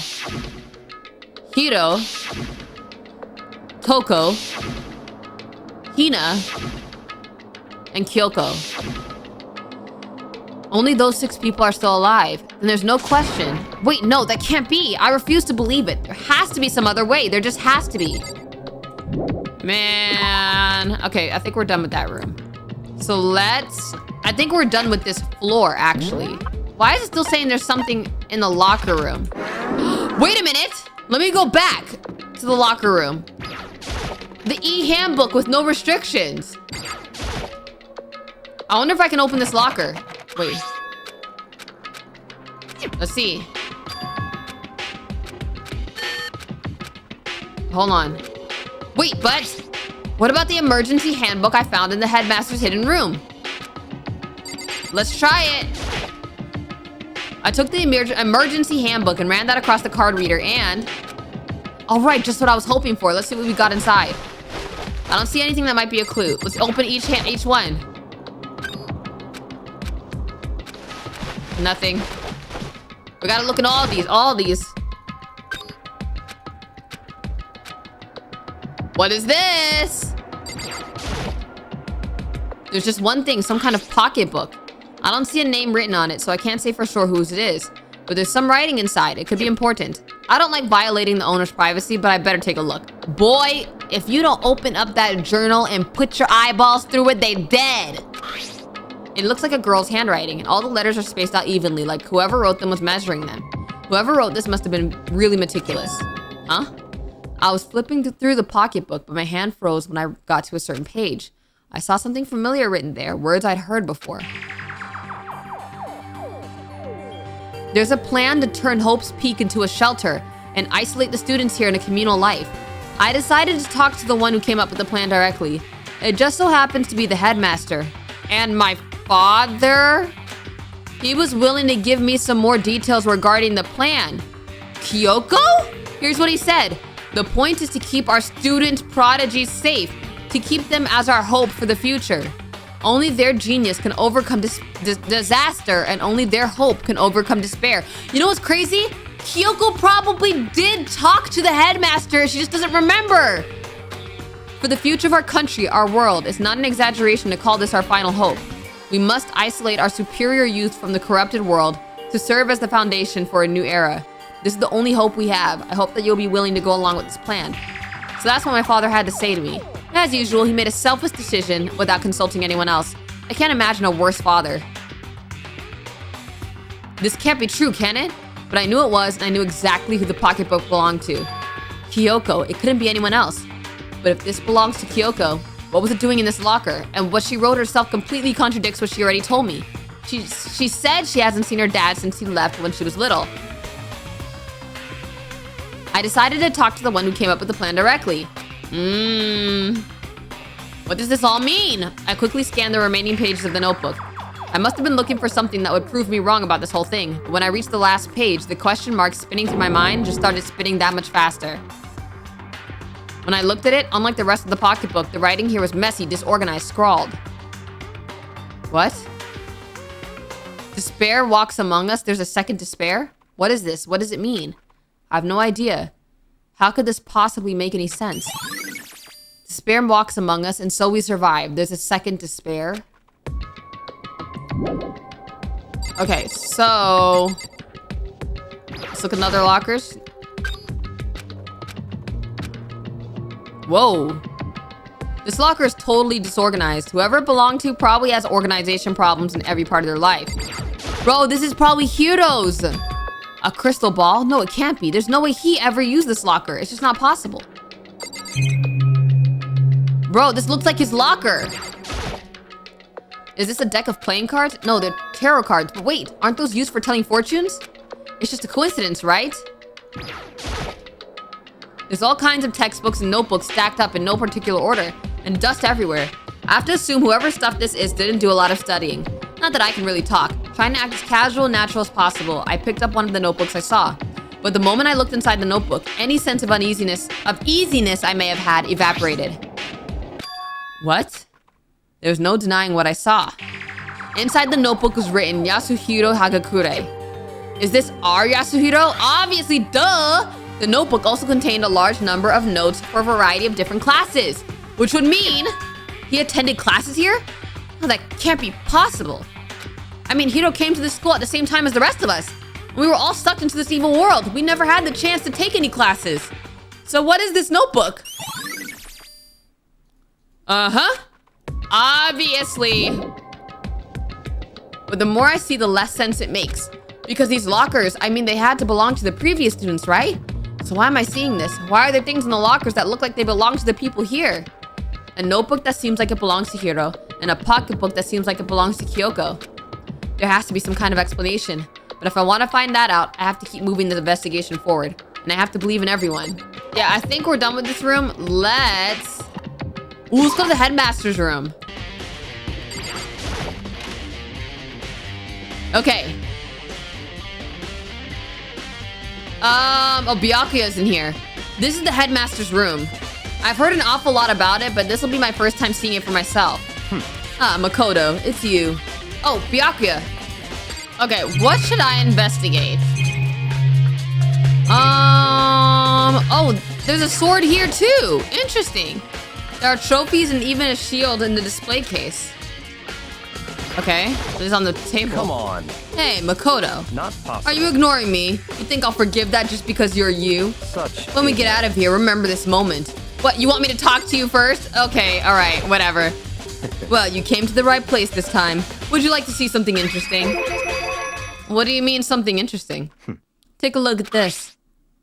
Hiro, Toko, Hina, and Kyoko. Only those 6 people are still alive, and there's no question. Wait, no, that can't be. I refuse to believe it. There has to be some other way. There just has to be. Man. Okay, I think we're done with that room. So I think we're done with this floor, actually. Why is it still saying there's something in the locker room? Wait a minute. Let me go back to the locker room. The e-handbook with no restrictions. I wonder if I can open this locker. Wait. Let's see. Hold on. Wait, but what about the emergency handbook I found in the headmaster's hidden room? Let's try it. I took the emergency handbook and ran that across the card reader and... All right, just what I was hoping for. Let's see what we got inside. I don't see anything that might be a clue. Let's open each one. Nothing. We gotta look in all these. What is this? There's just one thing, some kind of pocketbook. I don't see a name written on it, so I can't say for sure whose it is. But there's some writing inside. It could be important. I don't like violating the owner's privacy, but I better take a look. Boy, if you don't open up that journal and put your eyeballs through it, they dead. It looks like a girl's handwriting, and all the letters are spaced out evenly, like whoever wrote them was measuring them. Whoever wrote this must have been really meticulous. Huh? I was flipping through the pocketbook, but my hand froze when I got to a certain page. I saw something familiar written there, words I'd heard before. There's a plan to turn Hope's Peak into a shelter and isolate the students here in a communal life. I decided to talk to the one who came up with the plan directly. It just so happens to be the headmaster. And my father? He was willing to give me some more details regarding the plan. Kyoko? Here's what he said. The point is to keep our student prodigies safe, to keep them as our hope for the future. Only their genius can overcome disaster, and only their hope can overcome despair. You know what's crazy? Kyoko probably did talk to the headmaster. She just doesn't remember. For the future of our country, our world, it's not an exaggeration to call this our final hope. We must isolate our superior youth from the corrupted world to serve as the foundation for a new era. This is the only hope we have. I hope that you'll be willing to go along with this plan. So that's what my father had to say to me. As usual, he made a selfless decision without consulting anyone else. I can't imagine a worse father. This can't be true, can it? But I knew it was, and I knew exactly who the pocketbook belonged to. Kyoko. It couldn't be anyone else. But if this belongs to Kyoko, what was it doing in this locker? And what she wrote herself completely contradicts what she already told me. She said she hasn't seen her dad since he left when she was little. I decided to talk to the one who came up with the plan directly. What does this all mean? I quickly scanned the remaining pages of the notebook. I must have been looking for something that would prove me wrong about this whole thing. But when I reached the last page, the question mark spinning through my mind just started spinning that much faster. When I looked at it, unlike the rest of the pocketbook, the writing here was messy, disorganized, scrawled. What? Despair walks among us. There's a second despair? What is this? What does it mean? I have no idea. How could this possibly make any sense? Despair walks among us, and so we survive. There's a second despair. Okay, so... let's look at other lockers. Whoa. This locker is totally disorganized. Whoever it belonged to probably has organization problems in every part of their life. Bro, this is probably Hiro's. A crystal ball? No, it can't be. There's no way he ever used this locker. It's just not possible. Bro, this looks like his locker. Is this a deck of playing cards? No, they're tarot cards. But wait, aren't those used for telling fortunes? It's just a coincidence, right? There's all kinds of textbooks and notebooks stacked up in no particular order, and dust everywhere. I have to assume whoever stuff this is didn't do a lot of studying. Not that I can really talk. Trying to act as casual and natural as possible, I picked up one of the notebooks I saw. But the moment I looked inside the notebook, any sense of easiness I may have had evaporated. What? There's no denying what I saw. Inside the notebook was written Yasuhiro Hagakure. Is this our Yasuhiro? Obviously, duh! The notebook also contained a large number of notes for a variety of different classes, which would mean he attended classes here? Oh, that can't be possible. I mean, Hiro came to this school at the same time as the rest of us. We were all sucked into this evil world. We never had the chance to take any classes. So what is this notebook? Uh-huh. Obviously. But the more I see, the less sense it makes. Because these lockers, I mean, they had to belong to the previous students, right? So why am I seeing this? Why are there things in the lockers that look like they belong to the people here? A notebook that seems like it belongs to Hiro, and a pocketbook that seems like it belongs to Kyoko. There has to be some kind of explanation. But if I want to find that out, I have to keep moving the investigation forward. And I have to believe in everyone. Yeah, I think we're done with this room. Let's go to the headmaster's room. Okay. Oh, Byakuya's in here. This is the headmaster's room. I've heard an awful lot about it, but this will be my first time seeing it for myself. Ah, Makoto, it's you. Oh, Byakuya. Okay, what should I investigate? Oh, there's a sword here too. Interesting. There are trophies and even a shield in the display case. Okay, it's on the table. Come on. Hey, Makoto. Not possible. Are you ignoring me? You think I'll forgive that just because you're you? Such When we get out of here, remember this moment. What, you want me to talk to you first? Okay, alright, whatever. Well, you came to the right place this time. Would you like to see something interesting? What do you mean, something interesting? Take a look at this.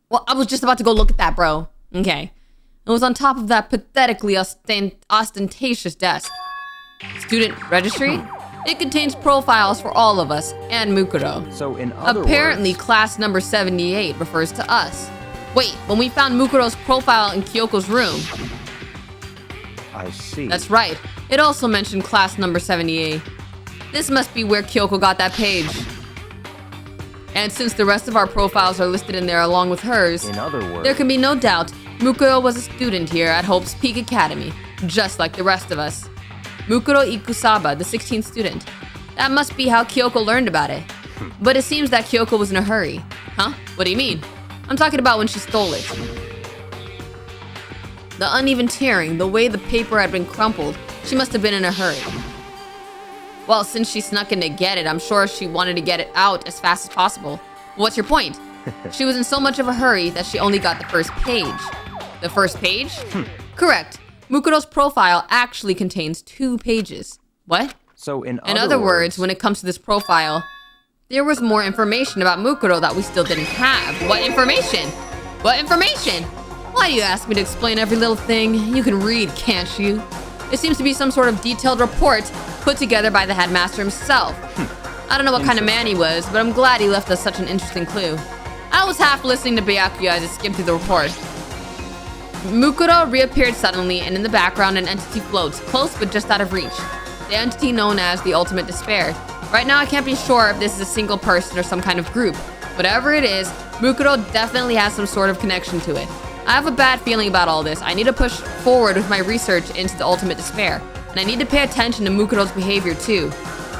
Well, I was just about to go look at that, bro. Okay. It was on top of that pathetically ostentatious desk. Student registry? It contains profiles for all of us and Mukuro. So in other Apparently, words, class number 78 refers to us. Wait, when we found Mukuro's profile in Kyoko's room. I see. That's right. It also mentioned class number 78. This must be where Kyoko got that page. And since the rest of our profiles are listed in there along with hers, In other words, there can be no doubt Mukuro was a student here at Hope's Peak Academy, just like the rest of us. Mukuro Ikusaba, the 16th student. That must be how Kyoko learned about it. But it seems that Kyoko was in a hurry. Huh? What do you mean? I'm talking about when she stole it. The uneven tearing, the way the paper had been crumpled, she must have been in a hurry. Well, since she snuck in to get it, I'm sure she wanted to get it out as fast as possible. What's your point? She was in so much of a hurry that she only got the first page. The first page? Correct. Mukuro's profile actually contains 2 pages. What? So in other words, when it comes to this profile, there was more information about Mukuro that we still didn't have. What information? What information? Why do you ask me to explain every little thing? You can read, can't you? It seems to be some sort of detailed report put together by the headmaster himself. I don't know what kind of man he was, but I'm glad he left us such an interesting clue. I was half listening to Byakuya as I skimmed through the report. Mukuro reappeared suddenly, and in the background an entity floats, close but just out of reach. The entity known as the Ultimate Despair. Right now I can't be sure if this is a single person or some kind of group. Whatever it is, Mukuro definitely has some sort of connection to it. I have a bad feeling about all this. I need to push forward with my research into the Ultimate Despair. And I need to pay attention to Mukuro's behavior too.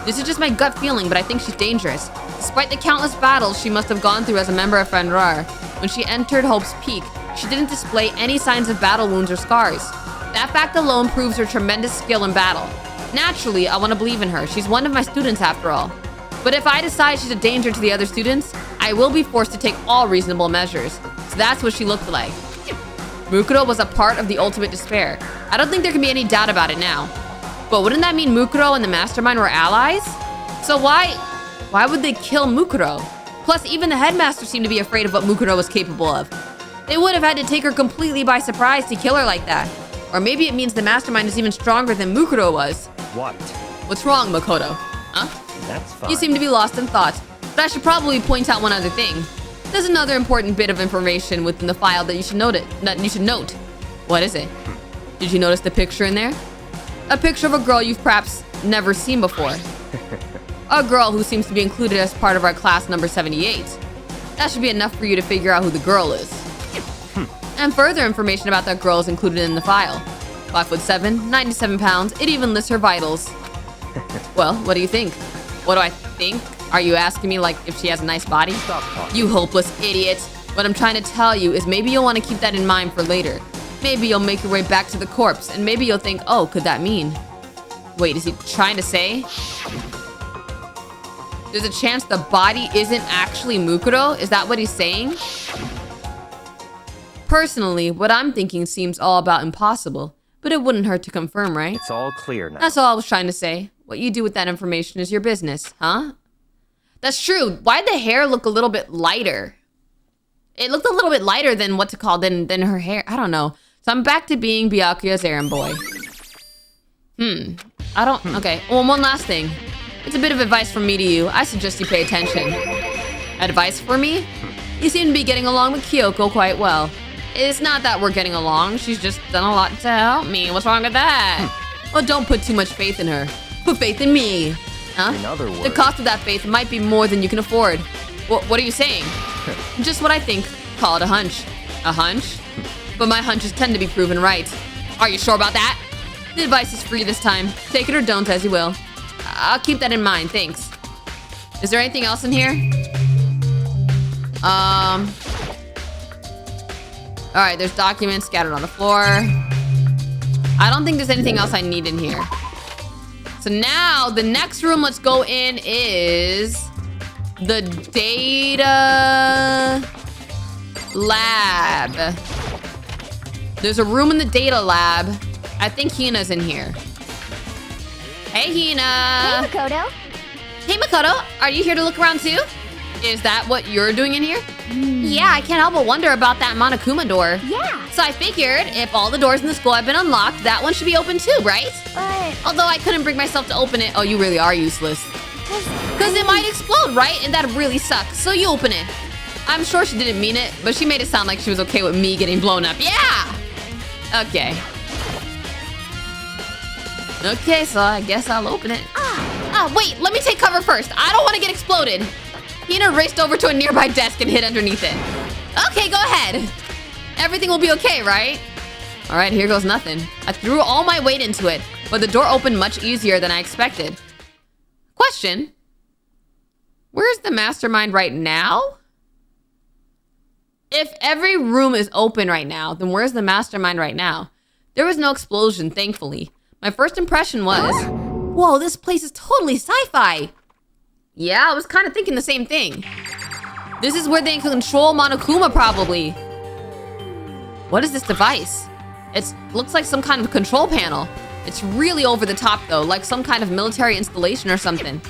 This is just my gut feeling, but I think she's dangerous. Despite the countless battles she must have gone through as a member of Fenrir, when she entered Hope's Peak, she didn't display any signs of battle wounds or scars. That fact alone proves her tremendous skill in battle. Naturally, I want to believe in her. She's one of my students after all. But if I decide she's a danger to the other students, I will be forced to take all reasonable measures. So that's what she looked like. Mukuro was a part of the Ultimate Despair. I don't think there can be any doubt about it now. But wouldn't that mean Mukuro and the Mastermind were allies? So why would they kill Mukuro? Plus, even the headmaster seemed to be afraid of what Mukuro was capable of. They would have had to take her completely by surprise to kill her like that. Or maybe it means the Mastermind is even stronger than Mukuro was. What? What's wrong, Makoto? Huh? That's fine. You seem to be lost in thought. But I should probably point out one other thing. There's another important bit of information within the file that you should note. What is it? Did you notice the picture in there? A picture of a girl you've perhaps never seen before. A girl who seems to be included as part of our class number 78. That should be enough for you to figure out who the girl is. And further information about that girl is included in the file. 5'7", 97 pounds, it even lists her vitals. Well, what do you think? What do I think? Are you asking me like if she has a nice body? Stop talking. You hopeless idiot. What I'm trying to tell you is maybe you'll want to keep that in mind for later. Maybe you'll make your way back to the corpse, and maybe you'll think, oh, could that mean? Wait, is he trying to say? There's a chance the body isn't actually Mukuro? Is that what he's saying? Personally, what I'm thinking seems all about impossible, but it wouldn't hurt to confirm, right? It's all clear now. That's all I was trying to say. What you do with that information is your business, huh? That's true. Why'd the hair look a little bit lighter? It looked a little bit lighter than than her hair. I don't know. So I'm back to being Byakuya's errand boy. Okay, well, one last thing. It's a bit of advice from me to you. I suggest you pay attention. Advice for me? You seem to be getting along with Kyoko quite well. It's not that we're getting along. She's just done a lot to help me. What's wrong with that? Well, don't put too much faith in her. Put faith in me. Huh? In other words, The cost of that faith might be more than you can afford. What are you saying? Just what I think. Call it a hunch. A hunch? But my hunches tend to be proven right. Are you sure about that? The advice is free this time. Take it or don't as you will. I'll keep that in mind, thanks. Is there anything else in here? Alright, there's documents scattered on the floor. I don't think there's anything else I need in here. So now, the next room let's go in is the data lab. There's a room in the data lab. I think Hina's in here. Hey, Hina. Hey, Makoto. Hey, Makoto. Are you here to look around too? Is that what you're doing in here? Yeah, I can't help but wonder about that Monokuma door. Yeah. So I figured if all the doors in the school have been unlocked, that one should be open too, right? But Although I couldn't bring myself to open it. Oh, you really are useless. Because it might explode, right? And that really sucks. So you open it. I'm sure she didn't mean it, but she made it sound like she was okay with me getting blown up. Yeah! Okay. Okay, so I guess I'll open it. Wait, let me take cover first. I don't want to get exploded. Hina raced over to a nearby desk and hid underneath it. Okay, go ahead. Everything will be okay, right? All right, here goes nothing. I threw all my weight into it, but the door opened much easier than I expected. Question. Where's the mastermind right now? If every room is open right now, then where's the mastermind right now? There was no explosion, thankfully. My first impression was, whoa, this place is totally sci-fi. Yeah, I was kind of thinking the same thing. This is where they control Monokuma, probably. What is this device? It looks like some kind of control panel. It's really over the top, though, like some kind of military installation or something.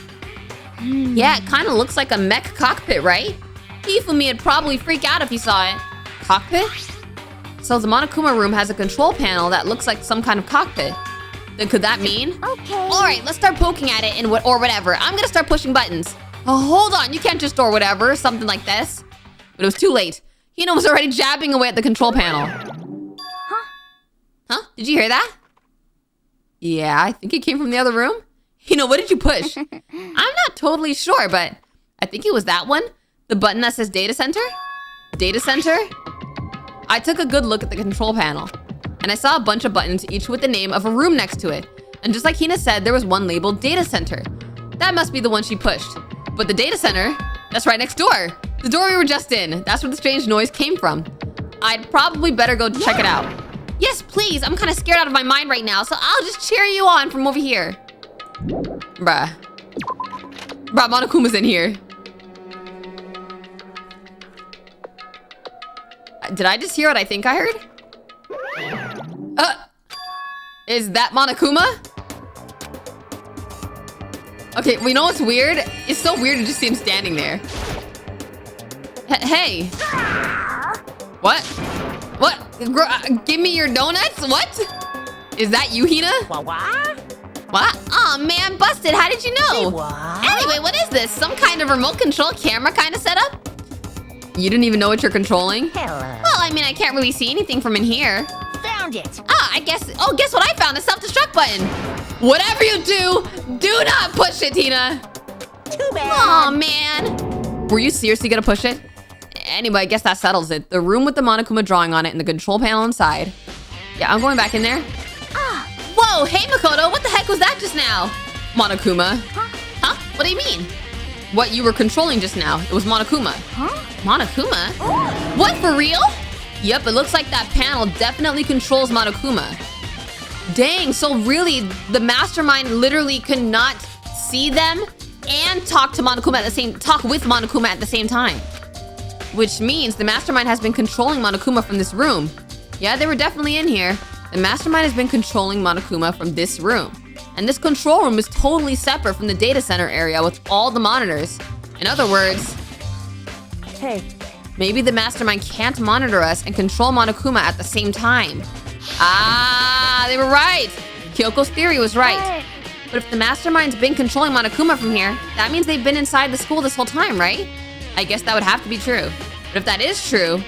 Yeah, it kind of looks like a mech cockpit, right? Hifumi would probably freak out if he saw it. Cockpit? So the Monokuma room has a control panel that looks like some kind of cockpit. Then could that mean? Okay. All right, let's start poking at it and or whatever. I'm gonna start pushing buttons. Oh, hold on, you can't just or whatever, something like this. But it was too late. Hina was already jabbing away at the control panel. Huh? Did you hear that? Yeah, I think it came from the other room. Hina, what did you push? I'm not totally sure, but I think it was that one. The button that says data center? Data center? I took a good look at the control panel, and I saw a bunch of buttons, each with the name of a room next to it. And just like Hina said, there was one labeled data center. That must be the one she pushed. But the data center, that's right next door. The door we were just in. That's where the strange noise came from. I'd probably better go check it out. Yes, please. I'm kind of scared out of my mind right now, so I'll just cheer you on from over here. Bruh, Monokuma's in here. Did I just hear what I think I heard? Is that Monokuma? Okay, well, you know what's weird? It's so weird to just see him standing there. Hey. What? What? Give me your donuts? What? Is that you, Hina? What? Aw, man, busted. How did you know? Anyway, what is this? Some kind of remote control camera kind of setup? You didn't even know what you're controlling? Well, I mean, I can't really see anything from in here. Found it. Guess what I found? A self-destruct button. Whatever you do not push it, Hina. Too bad. Aw, man. Were you seriously gonna push it? Anyway, I guess that settles it. The room with the Monokuma drawing on it and the control panel inside. Yeah, I'm going back in there. Whoa, hey, Makoto, what the heck was that just now? Monokuma. Huh? What do you mean? What you were controlling just now. It was Monokuma. Monokuma? What, for real? Yep, it looks like that panel definitely controls Monokuma. Dang, so really, the mastermind literally could not see them and talk with Monokuma at the same time. Which means the mastermind has been controlling Monokuma from this room. Yeah, they were definitely in here. The mastermind has been controlling Monokuma from this room. And this control room is totally separate from the data center area with all the monitors. In other words, Hey, maybe the mastermind can't monitor us and control Monokuma at the same time. Ah, they were right. Kyoko's theory was right. But if the mastermind's been controlling Monokuma from here, that means they've been inside the school this whole time, right? I guess that would have to be true. But if that is true,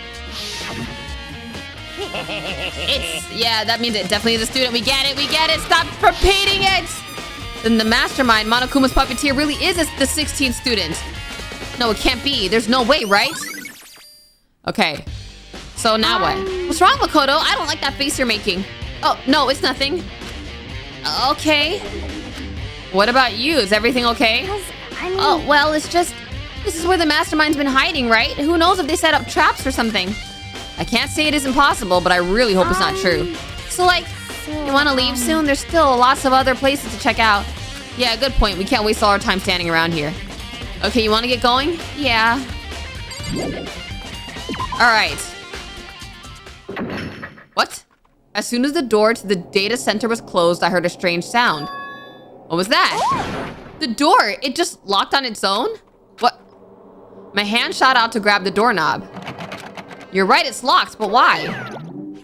yeah, that means it definitely is a student. We get it. Stop repeating it. Then the mastermind, Monokuma's puppeteer, really is the 16th student. No, it can't be. There's no way, right? Okay. So now what? What's wrong, Makoto? I don't like that face you're making. Oh, no, it's nothing. Okay. What about you? Is everything okay? Oh, well, it's just... This is where the mastermind's been hiding, right? Who knows if they set up traps or something? I can't say it isn't possible, but I really hope it's not true. So, like, you want to leave soon? There's still lots of other places to check out. Yeah, good point. We can't waste all our time standing around here. Okay, you want to get going? Yeah. All right. What? As soon as the door to the data center was closed, I heard a strange sound. What was that? The door, it just locked on its own? What? My hand shot out to grab the doorknob. You're right, it's locked, but why? Of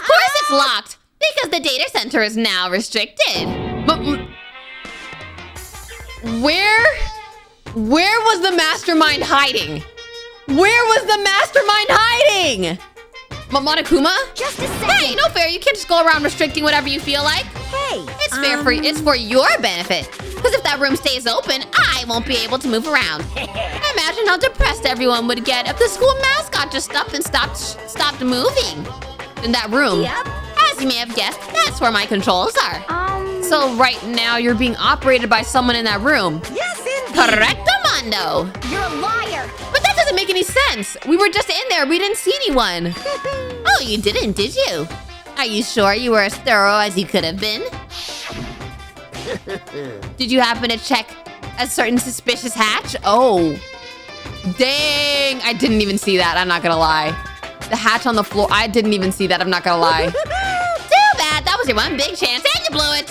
course it's locked, because the data center is now restricted. But where was the mastermind hiding? Where was the mastermind hiding? Monokuma? Just a second. Hey, no fair. You can't just go around restricting whatever you feel like. Hey. It's fair for you. It's for your benefit. Because if that room stays open, I won't be able to move around. Imagine how depressed everyone would get if the school mascot just stopped moving. In that room, Yep. as you may have guessed, that's where my controls are. So right now you're being operated by someone in that room. Yes, indeed. Correctamundo. You're a liar. But that doesn't make any sense. We were just in there. We didn't see anyone. Oh, you didn't, did you? Are you sure you were as thorough as you could have been? Did you happen to check a certain suspicious hatch? Oh. Dang. I didn't even see that. I'm not gonna lie. The hatch on the floor. I didn't even see that. I'm not gonna lie. Too bad. That was your one big chance and you blew it.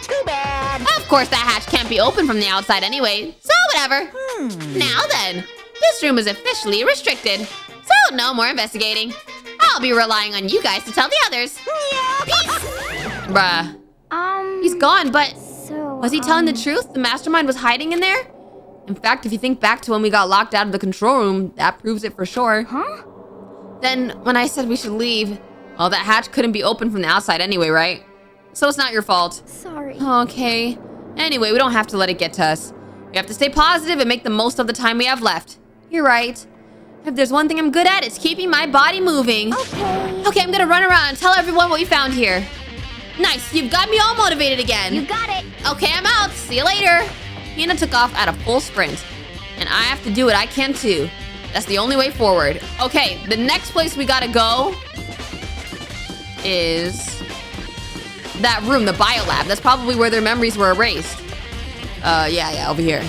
Too bad. Of course, that hatch can't be open from the outside anyway, so whatever. Now then, this room is officially restricted, so no more investigating. I'll be relying on you guys to tell the others. Peace. Bruh. He's gone, but So, was he telling the truth? The mastermind was hiding in there? In fact, if you think back to when we got locked out of the control room, that proves it for sure. Huh? Then, when I said we should leave, well, that hatch couldn't be open from the outside anyway, right? So it's not your fault. Sorry. Okay. Anyway, we don't have to let it get to us. We have to stay positive and make the most of the time we have left. You're right. If there's one thing I'm good at, it's keeping my body moving. Okay. Okay, I'm gonna run around and tell everyone what we found here. Nice, you've got me all motivated again. You got it. Okay, I'm out. See you later. Hina took off at a full sprint. And I have to do what I can too. That's the only way forward. Okay, the next place we gotta go is that room, the biolab. That's probably where their memories were erased. Yeah, over here.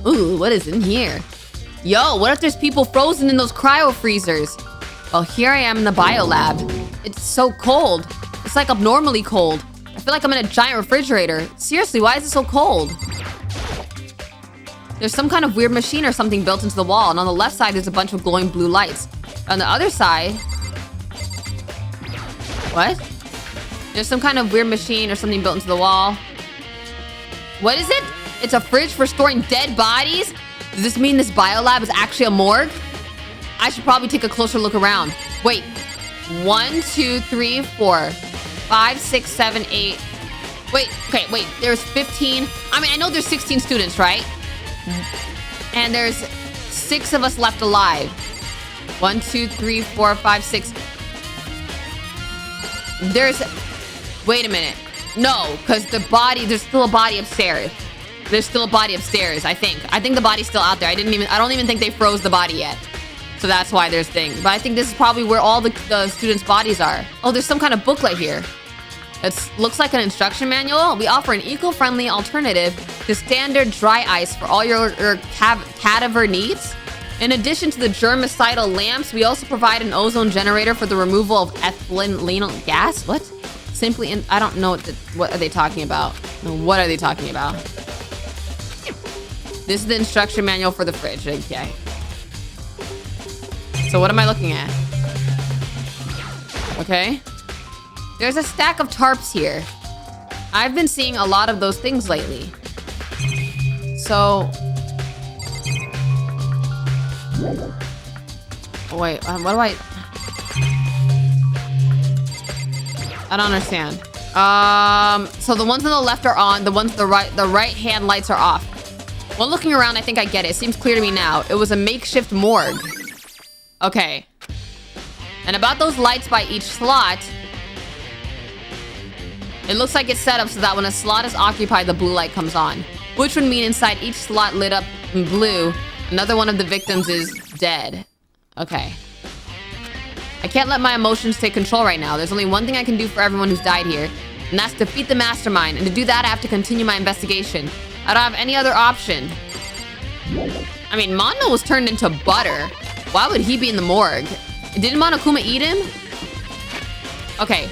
Ooh, what is in here? Yo, what if there's people frozen in those cryo freezers? Well, here I am in the biolab. It's so cold. It's like abnormally cold. I feel like I'm in a giant refrigerator. Seriously, why is it so cold? There's some kind of weird machine or something built into the wall, and on the left side there's a bunch of glowing blue lights. On the other side... What? There's some kind of weird machine or something built into the wall. What is it? It's a fridge for storing dead bodies? Does this mean this biolab is actually a morgue? I should probably take a closer look around. Wait. 1, 2, 3, 4, 5, 6, 7, 8. Wait. There's 15. I mean, I know there's 16 students, right? And there's 6 of us left alive. 1, 2, 3, 4, 5, 6. Wait a minute. No, because there's still a body upstairs. There's still a body upstairs, I think. I think the body's still out there. I don't even think they froze the body yet. So that's why there's things. But I think this is probably where all the students' bodies are. Oh, there's some kind of booklet here. It looks like an instruction manual. We offer an eco-friendly alternative to standard dry ice for all your cadaver needs. In addition to the germicidal lamps, we also provide an ozone generator for the removal of ethylene gas. What? I don't know what are they talking about. What are they talking about? This is the instruction manual for the fridge. Okay. So what am I looking at? Okay. There's a stack of tarps here. I've been seeing a lot of those things lately. So... Wait, what do I don't understand. So the ones on the left are on, the ones on the right hand lights are off. When looking around, I think I get it. It seems clear to me now. It was a makeshift morgue. Okay. And about those lights by each slot, it looks like it's set up so that when a slot is occupied, the blue light comes on. Which would mean inside each slot lit up in blue, another one of the victims is dead. Okay. I can't let my emotions take control right now. There's only one thing I can do for everyone who's died here, and that's defeat the Mastermind. And to do that, I have to continue my investigation. I don't have any other option. I mean, Mono was turned into butter. Why would he be in the morgue? Didn't Monokuma eat him? Okay.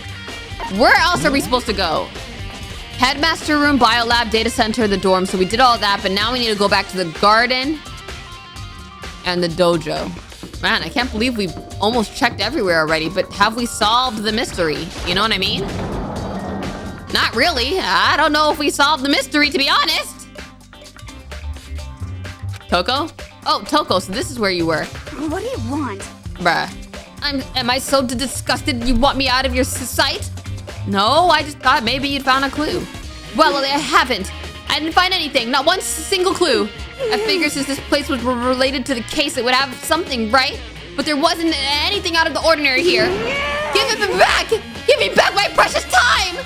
Where else are we supposed to go? Headmaster room, biolab, data center, the dorm. So we did all that, but now we need to go back to the garden and the dojo. Man, I can't believe we've almost checked everywhere already, but have we solved the mystery? You know what I mean? Not really. I don't know if we solved the mystery, to be honest. Toko? Oh, Toko, so this is where you were. What do you want? Bruh. Am I so disgusted you want me out of your sight? No, I just thought maybe you'd found a clue. Well, I haven't. I didn't find anything, not one single clue. I figured since this place was related to the case, it would have something, right? But there wasn't anything out of the ordinary here. Give it back! Give me back my precious time!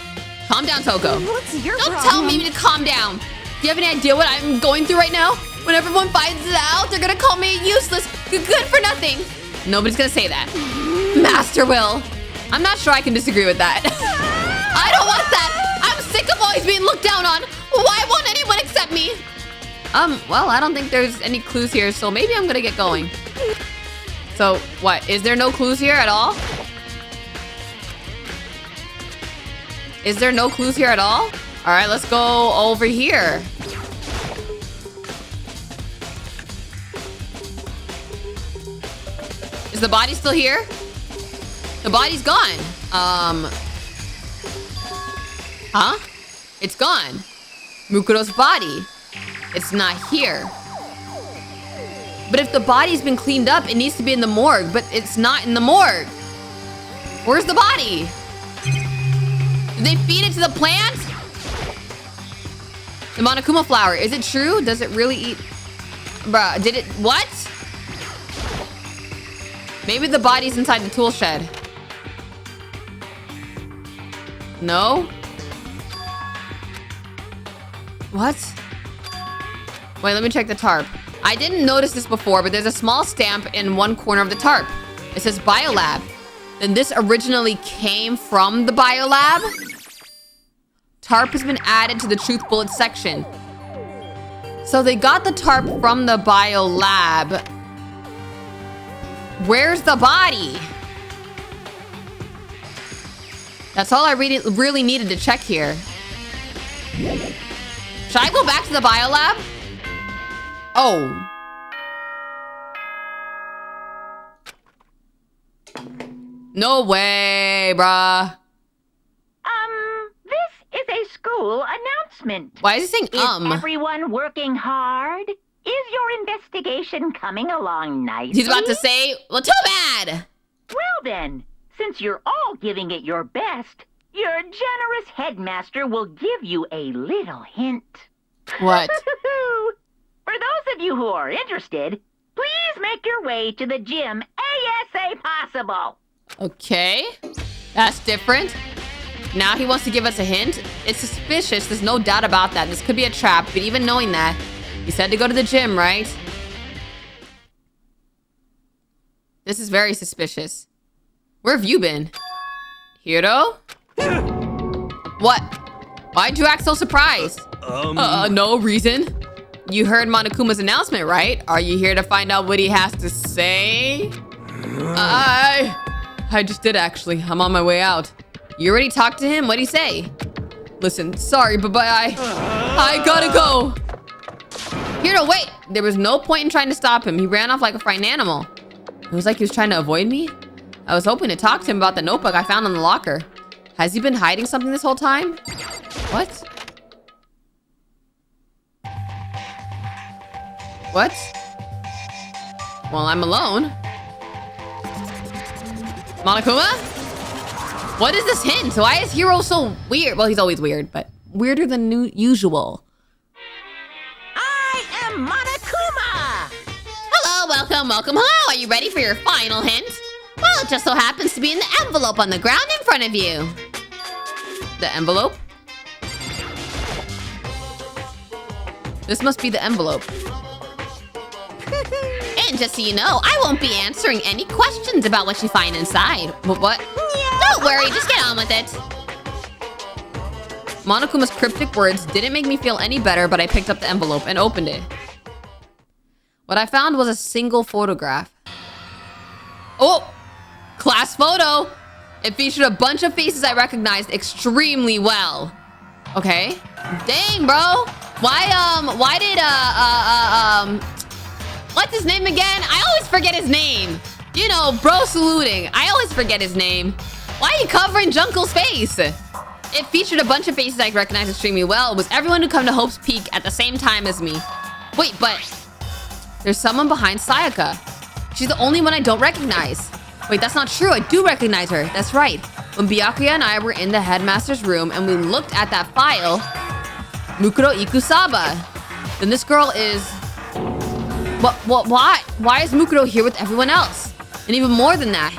Calm down, Toko. What's your Don't problem? tell me to calm down. Do you have any idea what I'm going through right now? When everyone finds it out, they're gonna call me useless, good for nothing. Nobody's gonna say that. Master will. I'm not sure I can disagree with that. I don't want that. I'm sick of always being looked down on. Why won't anyone accept me? Well, I don't think there's any clues here, so maybe I'm gonna get going. So, what? Is there no clues here at all? Is there no clues here at all? All right, let's go over here. Is the body still here? The body's gone. Huh? It's gone. Mukuro's body. It's not here. But if the body's been cleaned up, it needs to be in the morgue, but it's not in the morgue. Where's the body? Did they feed it to the plant? The Monokuma flower, is it true? Does it really eat? Bruh, did it, what? Maybe the body's inside the tool shed. No? What? Wait, let me check the tarp. I didn't notice this before, but there's a small stamp in one corner of the tarp. It says biolab. Then this originally came from the biolab? Tarp has been added to the truth bullet section. So they got the tarp from the biolab. Where's the body? That's all I really needed to check here. Should I go back to the biolab? Oh. No way, bruh. This is a school announcement. Why is he saying Is everyone working hard? Is your investigation coming along nicely? He's about to say, well, too bad. Well then, since you're all giving it your best, your generous headmaster will give you a little hint. What? For those of you who are interested, please make your way to the gym ASA possible. Okay, that's different. Now he wants to give us a hint. It's suspicious, there's no doubt about that. This could be a trap, but even knowing that, he said to go to the gym, right? This is very suspicious. Where have you been? Hiro? What? Why'd you act so surprised? No reason. You heard Monokuma's announcement, right? Are you here to find out what he has to say? I just did, actually. I'm on my way out. You already talked to him? What'd he say? Listen, sorry, but I gotta go. Hiro, wait. There was no point in trying to stop him. He ran off like a frightened animal. It was like he was trying to avoid me. I was hoping to talk to him about the notebook I found in the locker. Has he been hiding something this whole time? What? What? Well, I'm alone. Monokuma? What is this hint? Why is Hiro so weird? Well, he's always weird, but weirder than usual. I am Monokuma! Hello, welcome. Hello, are you ready for your final hint? Well, it just so happens to be in the envelope on the ground in front of you. The envelope? This must be the envelope. And just so you know, I won't be answering any questions about what you find inside. But what? Don't worry, just get on with it. Monokuma's cryptic words didn't make me feel any better, but I picked up the envelope and opened it. What I found was a single photograph. Oh! Class photo! It featured a bunch of faces I recognized extremely well. Okay. Dang, bro! Why did What's his name again? I always forget his name. You know, bro saluting. I always forget his name. Why are you covering Junko's face? It featured a bunch of faces I recognized extremely well. It was everyone who come to Hope's Peak at the same time as me. Wait, but there's someone behind Sayaka. She's the only one I don't recognize. Wait, that's not true. I do recognize her. That's right. When Byakuya and I were in the headmaster's room and we looked at that file, Mukuro Ikusaba. Then this girl is... Why? Why is Mukuro here with everyone else? And even more than that.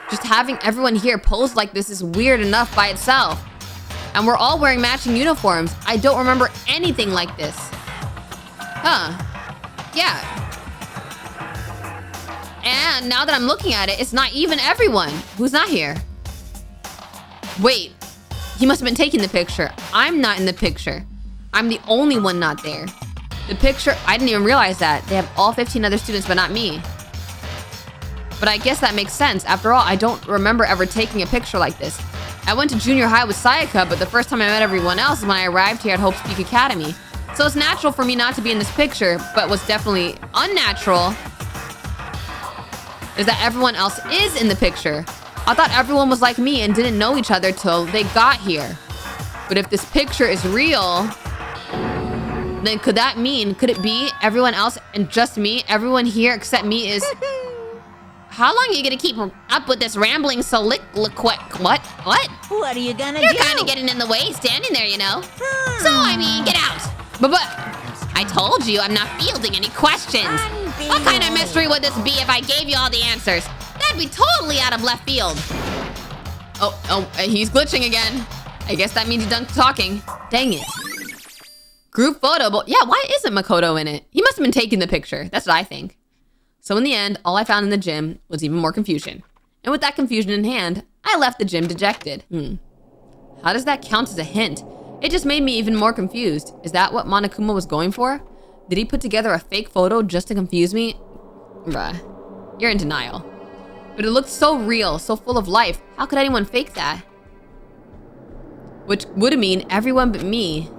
Just having everyone here posed like this is weird enough by itself. And we're all wearing matching uniforms. I don't remember anything like this. Huh. Yeah. And now that I'm looking at it, it's not even everyone who's not here. Wait. He must have been taking the picture. I'm not in the picture. I'm the only one not there. The picture, I didn't even realize that. They have all 15 other students, but not me. But I guess that makes sense. After all, I don't remember ever taking a picture like this. I went to junior high with Sayaka, but the first time I met everyone else is when I arrived here at Hope's Peak Academy. So it's natural for me not to be in this picture, but what's definitely unnatural is that everyone else is in the picture. I thought everyone was like me and didn't know each other till they got here. But if this picture is real, then could it be everyone else and just me? Everyone here except me is... How long are you gonna keep up with this rambling soliloquy? What? What are you gonna do? You're kind of getting in the way, standing there, you know. So, I mean, get out. But, I told you I'm not fielding any questions. What kind of mystery would this be if I gave you all the answers? That'd be totally out of left field. Oh, he's glitching again. I guess that means he's done talking. Dang it. Group photo, but yeah, why isn't Makoto in it? He must have been taking the picture. That's what I think. So in the end, all I found in the gym was even more confusion. And with that confusion in hand, I left the gym dejected. How does that count as a hint? It just made me even more confused. Is that what Monokuma was going for? Did he put together a fake photo just to confuse me? Bruh, you're in denial. But it looked so real, so full of life. How could anyone fake that? Which would mean everyone but me.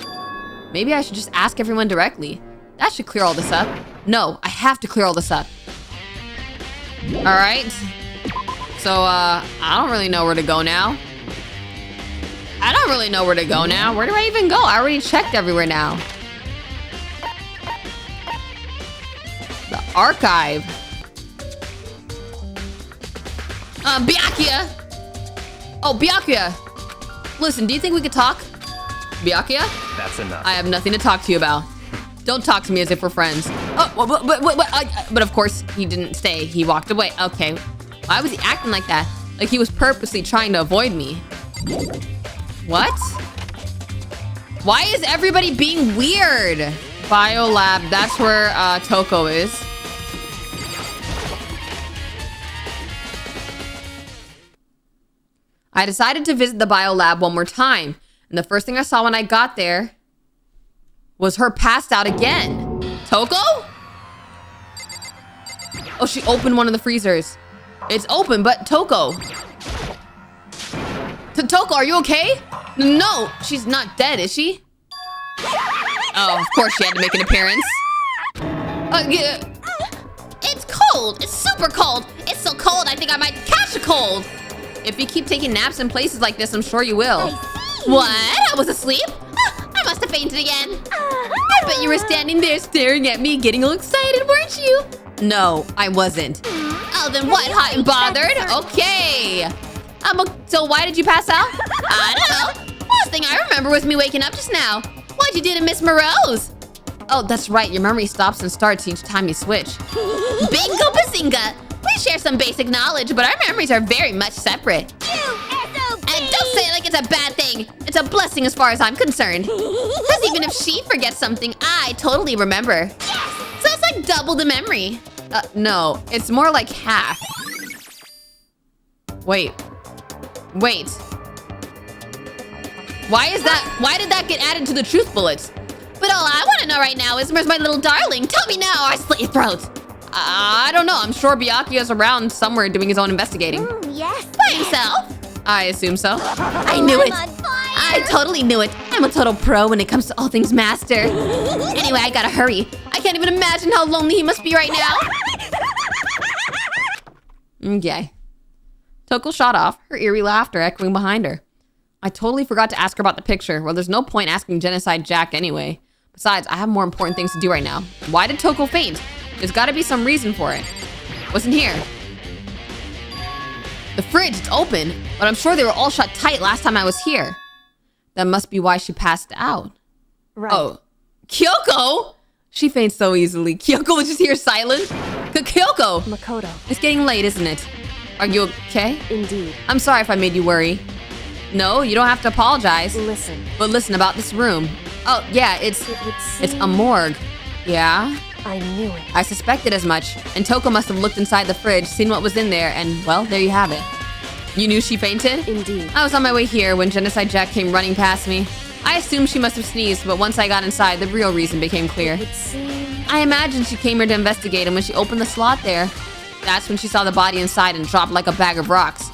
Maybe I should just ask everyone directly. That should clear all this up. No, I have to clear all this up. All right. So, I don't really know where to go now. Where do I even go? I already checked everywhere now. The archive. Byakuya. Oh, Byakuya. Listen, do you think we could talk? Byakuya? That's enough. I have nothing to talk to you about. Don't talk to me as if we're friends. Oh, but of course he didn't stay. He walked away. Okay. Why was he acting like that? Like he was purposely trying to avoid me. What? Why is everybody being weird? Biolab, that's where Toko is. I decided to visit the biolab one more time. And the first thing I saw when I got there was her passed out again. Toko? Oh, she opened one of the freezers. It's open, but Toko. Toko, are you okay? No, she's not dead, is she? Oh, of course she had to make an appearance. Yeah. It's cold. It's super cold. It's so cold, I think I might catch a cold. If you keep taking naps in places like this, I'm sure you will. What? I was asleep? I must have fainted again. I bet you were standing there staring at me, getting all excited, weren't you? No, I wasn't. Oh, then what? Hot and bothered? Okay. So why did you pass out? I don't know. Last thing I remember was me waking up just now. What'd you do to Miss Moreau's? Oh, that's right. Your memory stops and starts each time you switch. Bingo bazinga. We share some basic knowledge, but our memories are very much separate. And don't say it like it's a bad thing. It's a blessing as far as I'm concerned. Because even if she forgets something, I totally remember. So it's like double the memory. No, it's more like half. Wait. Why did that get added to the truth bullets? But all I want to know right now is where's my little darling? Tell me now or I slit your throat. I don't know. I'm sure Byakuya's around somewhere doing his own investigating. Yes. By himself? I assume so. I knew it. I totally knew it. I'm a total pro when it comes to all things master. Anyway, I gotta hurry. I can't even imagine how lonely he must be right now. Okay. Toko shot off, her eerie laughter echoing behind her. I totally forgot to ask her about the picture. Well, there's no point asking Genocide Jack anyway. Besides, I have more important things to do right now. Why did Toko faint? There's gotta be some reason for it. What's in here? The fridge, it's open, but I'm sure they were all shut tight last time I was here. That must be why she passed out. Right. Oh, Kyoko? She faints so easily. Kyoko was just here silent. Kyoko! Makoto. It's getting late, isn't it? Are you okay? Indeed. I'm sorry if I made you worry. No, you don't have to apologize. Listen. But listen about this room. Oh, yeah, it's a morgue. Yeah? I knew it. I suspected as much. And Toko must have looked inside the fridge, seen what was in there, and, well, there you have it. You knew she fainted? Indeed. I was on my way here when Genocide Jack came running past me. I assumed she must have sneezed, but once I got inside, the real reason became clear. It seems... I imagined she came here to investigate, and when she opened the slot there, that's when she saw the body inside and dropped like a bag of rocks.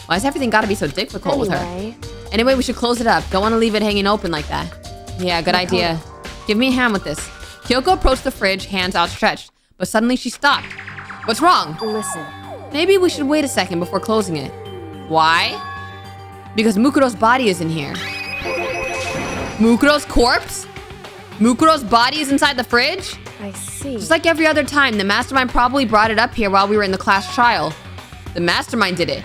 Why has everything got to be so difficult with her? Anyway, we should close it up. Don't want to leave it hanging open like that. Yeah, good idea. Give me a hand with this. Kyoko approached the fridge, hands outstretched, but suddenly she stopped. What's wrong? Listen. Maybe we should wait a second before closing it. Why? Because Mukuro's body is in here. Mukuro's corpse? Mukuro's body is inside the fridge? I see. Just like every other time, the Mastermind probably brought it up here while we were in the class trial. The Mastermind did it.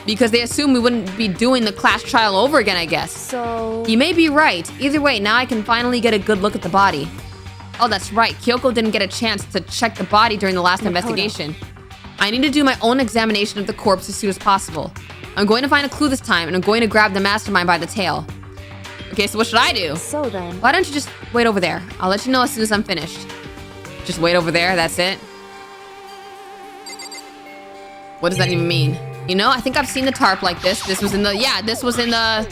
Because they assumed we wouldn't be doing the class trial over again, I guess. So... You may be right. Either way, now I can finally get a good look at the body. Oh, that's right. Kyoko didn't get a chance to check the body during the last investigation. I need to do my own examination of the corpse as soon as possible. I'm going to find a clue this time, and I'm going to grab the Mastermind by the tail. Okay, so what should I do? So then... Why don't you just wait over there? I'll let you know as soon as I'm finished. Just wait over there, that's it? What does that even mean? You know, I think I've seen the tarp like this. This was in the... Yeah, this was in the...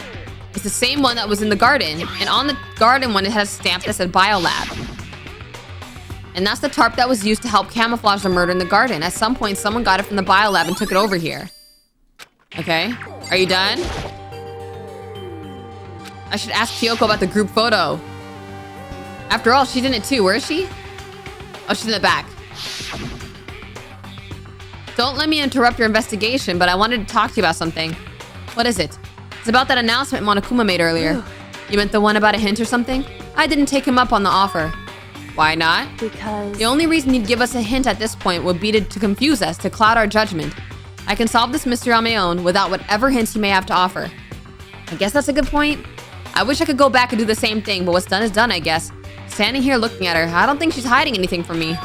It's the same one that was in the garden. And on the garden one, it has a stamp that said biolab. And that's the tarp that was used to help camouflage the murder in the garden. At some point, someone got it from the biolab and took it over here. Okay. Are you done? I should ask Kyoko about the group photo. After all, she's in it too. Where is she? Oh, she's in the back. Don't let me interrupt your investigation, but I wanted to talk to you about something. What is it? It's about that announcement Monokuma made earlier. You meant the one about a hint or something? I didn't take him up on the offer. Why not? Because... The only reason he'd give us a hint at this point would be to confuse us, to cloud our judgment. I can solve this mystery on my own without whatever hints he may have to offer. I guess that's a good point. I wish I could go back and do the same thing, but what's done is done, I guess. Standing here looking at her, I don't think she's hiding anything from me.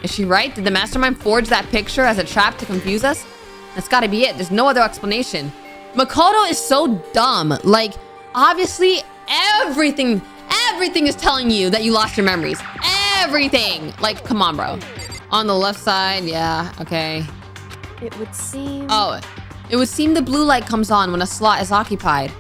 Is she right? Did the Mastermind forge that picture as a trap to confuse us? That's gotta be it. There's no other explanation. Makoto is so dumb. Like, obviously, everything is telling you that you lost your memories. Everything! Like, come on, bro. On the left side, yeah, okay. It would seem... Oh, it would seem the blue light comes on when a slot is occupied.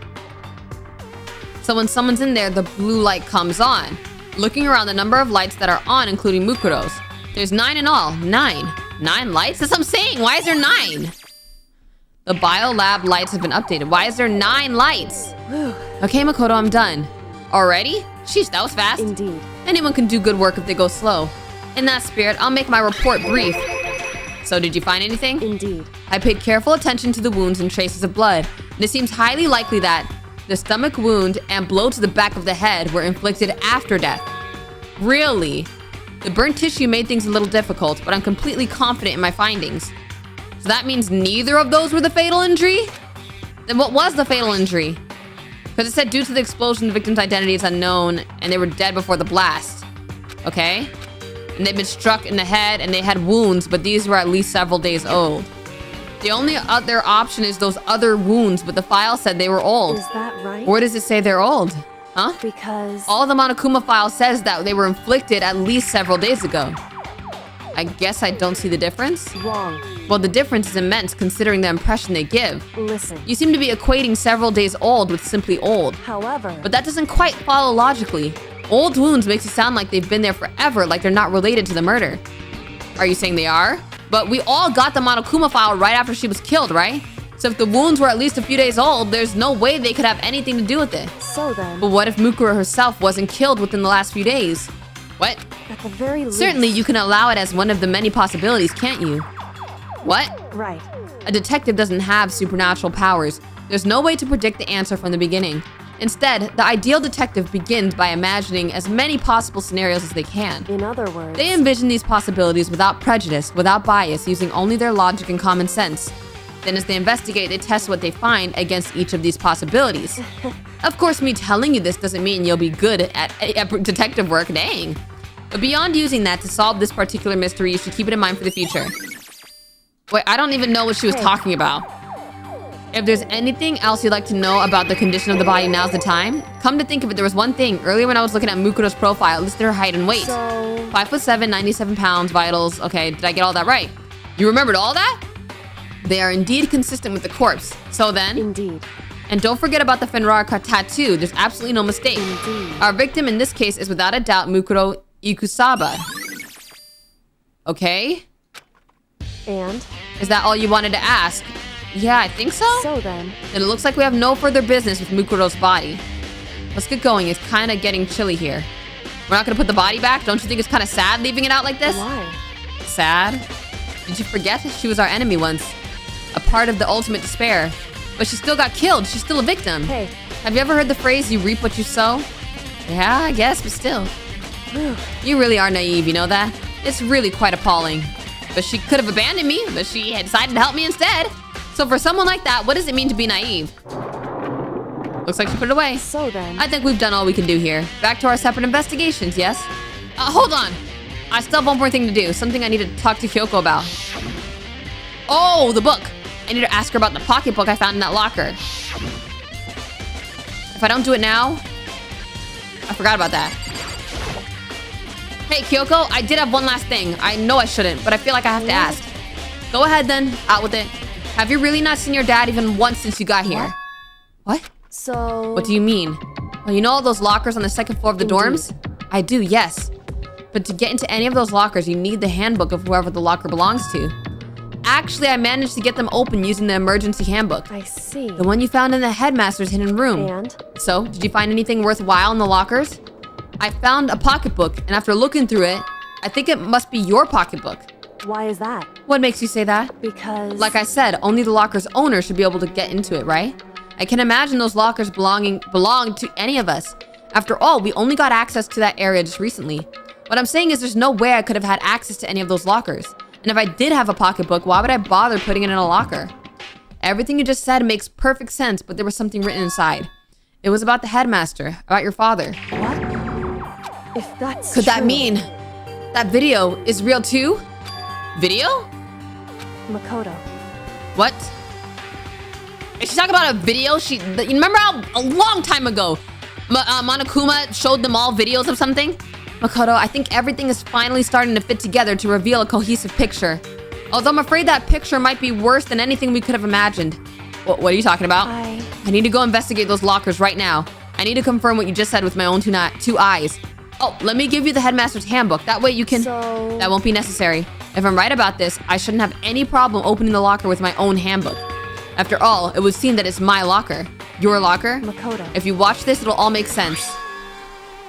So when someone's in there, the blue light comes on. Looking around, the number of lights that are on, including Mukuro's. There's 9 in all. 9. 9 lights? That's what I'm saying. Why is there 9? The biolab lights have been updated. Why is there 9 lights? Okay, Makoto, I'm done. Already? Sheesh, that was fast. Indeed. Anyone can do good work if they go slow. In that spirit, I'll make my report brief. So did you find anything? Indeed. I paid careful attention to the wounds and traces of blood, and it seems highly likely that the stomach wound and blow to the back of the head were inflicted after death. Really? The burnt tissue made things a little difficult, but I'm completely confident in my findings. So that means neither of those were the fatal injury? Then what was the fatal injury? Because it said due to the explosion, the victim's identity is unknown, and they were dead before the blast. Okay? And they've been struck in the head, and they had wounds, but these were at least several days old. The only other option is those other wounds, but the file said they were old. Is that right? Where does it say they're old? Huh? Because... All the Monokuma file says that they were inflicted at least several days ago. I guess I don't see the difference? Wrong. Well, the difference is immense considering the impression they give. Listen. You seem to be equating several days old with simply old. However... But that doesn't quite follow logically. Old wounds makes it sound like they've been there forever, like they're not related to the murder. Are you saying they are? But we all got the Monokuma file right after she was killed, right? So if the wounds were at least a few days old, there's no way they could have anything to do with it. So then... But what if Mukuro herself wasn't killed within the last few days? What? At the very least. Certainly, you can allow it as one of the many possibilities, can't you? What? Right. A detective doesn't have supernatural powers. There's no way to predict the answer from the beginning. Instead, the ideal detective begins by imagining as many possible scenarios as they can. In other words, They envision these possibilities without prejudice, without bias, using only their logic and common sense. Then as they investigate, they test what they find against each of these possibilities. Of course, me telling you this doesn't mean you'll be good at detective work, dang. But beyond using that to solve this particular mystery, you should keep it in mind for the future. Wait, I don't even know what she was talking about. If there's anything else you'd like to know about the condition of the body, now's the time. Come to think of it, there was one thing. Earlier when I was looking at Mukuro's profile, it listed her height and weight. So... 5'7", 97 pounds, vitals. Okay, did I get all that right? You remembered all that? They are indeed consistent with the corpse. So then... Indeed. And don't forget about the Fenrir tattoo. There's absolutely no mistake. Indeed. Our victim in this case is without a doubt Mukuro Ikusaba. Okay? And? Is that all you wanted to ask? Yeah, I think so. So then... Then it looks like we have no further business with Mukuro's body. Let's get going. It's kind of getting chilly here. We're not going to put the body back? Don't you think it's kind of sad leaving it out like this? Why? Sad? Did you forget? She was our enemy once. A part of the ultimate despair. But she still got killed. She's still a victim. Hey. Have you ever heard the phrase, you reap what you sow? Yeah, I guess, but still. You really are naive, you know that? It's really quite appalling. But she could have abandoned me, but she had decided to help me instead. So for someone like that, what does it mean to be naive? Looks like she put it away. So then... I think we've done all we can do here. Back to our separate investigations, yes? Hold on. I still have one more thing to do. Something I need to talk to Kyoko about. Oh, the book. I need to ask her about the pocketbook I found in that locker. If I don't do it now... I forgot about that. Hey, Kyoko, I did have one last thing. I know I shouldn't, but I feel like I have to ask. Go ahead then. Out with it. Have you really not seen your dad even once since you got here? What? So... What do you mean? Well, you know all those lockers on the second floor of the dorms? I do, yes. But to get into any of those lockers, you need the handbook of whoever the locker belongs to. Actually, I managed to get them open using the emergency handbook. I see. The one you found in the headmaster's hidden room. And? So, did you find anything worthwhile in the lockers? I found a pocketbook, and after looking through it, I think it must be your pocketbook. Why is that? What makes you say that? Because... Like I said, only the locker's owner should be able to get into it, right? I can imagine those lockers belong to any of us. After all, we only got access to that area just recently. What I'm saying is there's no way I could have had access to any of those lockers. And if I did have a pocketbook, why would I bother putting it in a locker? Everything you just said makes perfect sense, but there was something written inside. It was about the headmaster, about your father. What? If that's Could that true- mean that video is real too? Video? Makoto. What? Is she talking about a video? You remember how a long time ago, Monokuma showed them all videos of something? Makoto, I think everything is finally starting to fit together to reveal a cohesive picture. Although I'm afraid that picture might be worse than anything we could have imagined. What are you talking about? I need to go investigate those lockers right now. I need to confirm what you just said with my own two eyes. Oh, let me give you the headmaster's handbook. That way you can... So... That won't be necessary. If I'm right about this, I shouldn't have any problem opening the locker with my own handbook. After all, it would seem that it's my locker. Your locker? Makoto. If you watch this, it'll all make sense.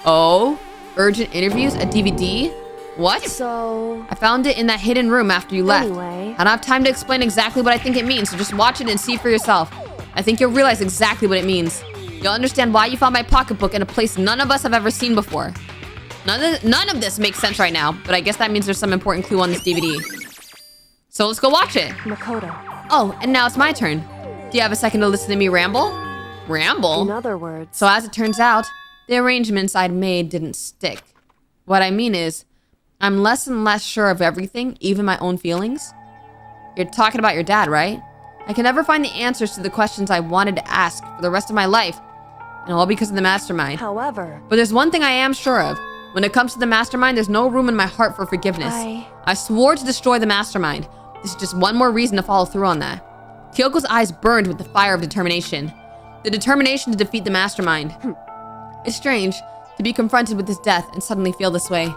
Oh? Urgent interviews? A DVD? What? So... I found it in that hidden room after you left. Anyway... I don't have time to explain exactly what I think it means, so just watch it and see for yourself. I think you'll realize exactly what it means. You'll understand why you found my pocketbook in a place none of us have ever seen before. None of this makes sense right now, but I guess that means there's some important clue on this DVD. So let's go watch it. Makoto. Oh, and now it's my turn. Do you have a second to listen to me ramble? Ramble? In other words... So as it turns out, the arrangements I'd made didn't stick. What I mean is, I'm less and less sure of everything, even my own feelings. You're talking about your dad, right? I can never find the answers to the questions I wanted to ask for the rest of my life. And all because of the Mastermind. However... But there's one thing I am sure of. When it comes to the Mastermind, there's no room in my heart for forgiveness. I swore to destroy the Mastermind. This is just one more reason to follow through on that. Kyoko's eyes burned with the fire of determination. The determination to defeat the Mastermind. It's strange to be confronted with his death and suddenly feel this way.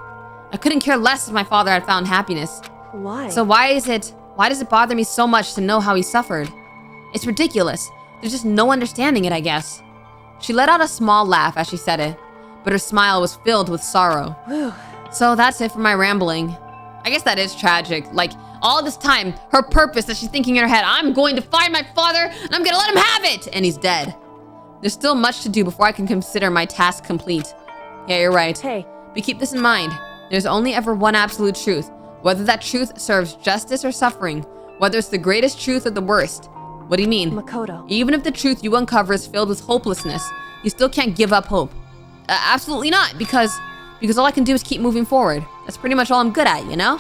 I couldn't care less if my father had found happiness. Why? So why does it bother me so much to know how he suffered? It's ridiculous. There's just no understanding it, I guess. She let out a small laugh as she said it, but her smile was filled with sorrow. So that's it for my rambling. I guess that is tragic. Like, all this time, her purpose that she's thinking in her head, I'm going to find my father and I'm gonna let him have it! And he's dead. There's still much to do before I can consider my task complete. Yeah, you're right. Hey. But keep this in mind. There's only ever one absolute truth. Whether that truth serves justice or suffering. Whether it's the greatest truth or the worst. What do you mean? Makoto. Even if the truth you uncover is filled with hopelessness, you still can't give up hope. Absolutely not, because all I can do is keep moving forward. That's pretty much all I'm good at, you know?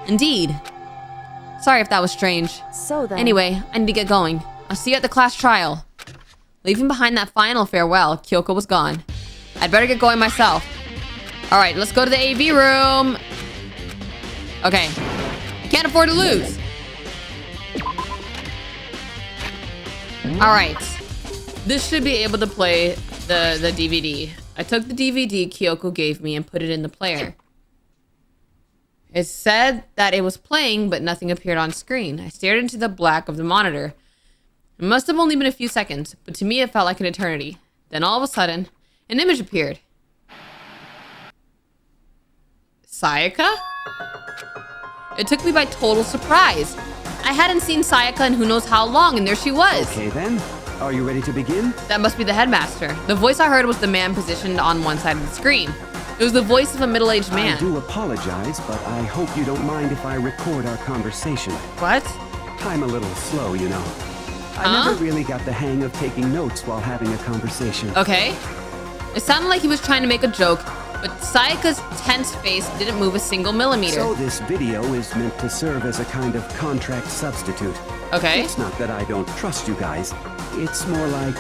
Indeed. Sorry if that was strange. So then... Anyway, I need to get going. I'll see you at the class trial. Leaving behind that final farewell, Kyoko was gone. I'd better get going myself. All right, let's go to the AV room. Okay. Can't afford to lose. All right. This should be able to play the DVD. I took the DVD Kyoko gave me and put it in the player. It said that it was playing, but nothing appeared on screen. I stared into the black of the monitor. It must have only been a few seconds, but to me it felt like an eternity. Then all of a sudden, an image appeared. Sayaka? It took me by total surprise. I hadn't seen Sayaka in who knows how long, and there she was. Okay then, are you ready to begin? That must be the headmaster. The voice I heard was the man positioned on one side of the screen. It was the voice of a middle-aged man. I do apologize, but I hope you don't mind if I record our conversation. What? I'm a little slow, you know. I never really got the hang of taking notes while having a conversation. Okay. It sounded like he was trying to make a joke, but Sayaka's tense face didn't move a single millimeter. So this video is meant to serve as a kind of contract substitute. Okay. It's not that I don't trust you guys. It's more like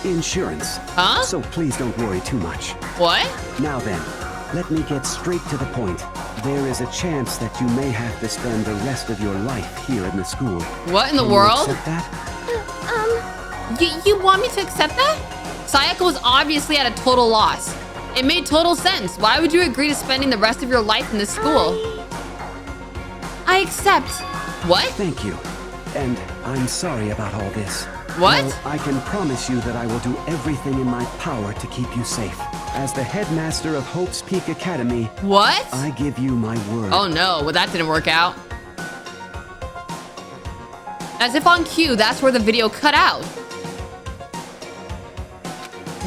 insurance. Huh? So please don't worry too much. What? Now then, let me get straight to the point. There is a chance that you may have to spend the rest of your life here in the school. What in the Can you world? accept that? You want me to accept that? Sayaka was obviously at a total loss. It made total sense. Why would you agree to spending the rest of your life in this school? I accept. What? Thank you. And I'm sorry about all this. What? Well, I can promise you that I will do everything in my power to keep you safe. As the headmaster of Hope's Peak Academy, what? I give you my word. Oh no, well that didn't work out. As if on cue, that's where the video cut out.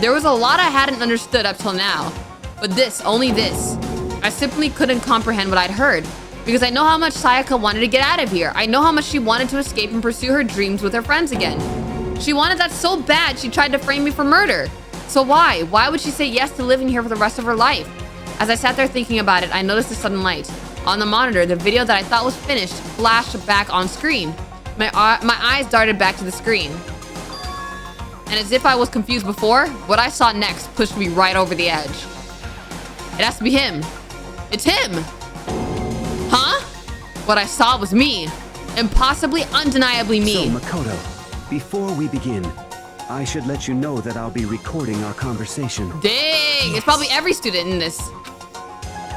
There was a lot I hadn't understood up till now. But this, only this. I simply couldn't comprehend what I'd heard. Because I know how much Sayaka wanted to get out of here. I know how much she wanted to escape and pursue her dreams with her friends again. She wanted that so bad she tried to frame me for murder. So why? Why would she say yes to living here for the rest of her life? As I sat there thinking about it, I noticed a sudden light. On the monitor, the video that I thought was finished flashed back on screen. My eyes darted back to the screen. And as if I was confused before, what I saw next pushed me right over the edge. It has to be him. It's him! Huh? What I saw was me. Impossibly, undeniably me. So, Makoto, before we begin, I should let you know that I'll be recording our conversation. Dang, it's probably every student in this.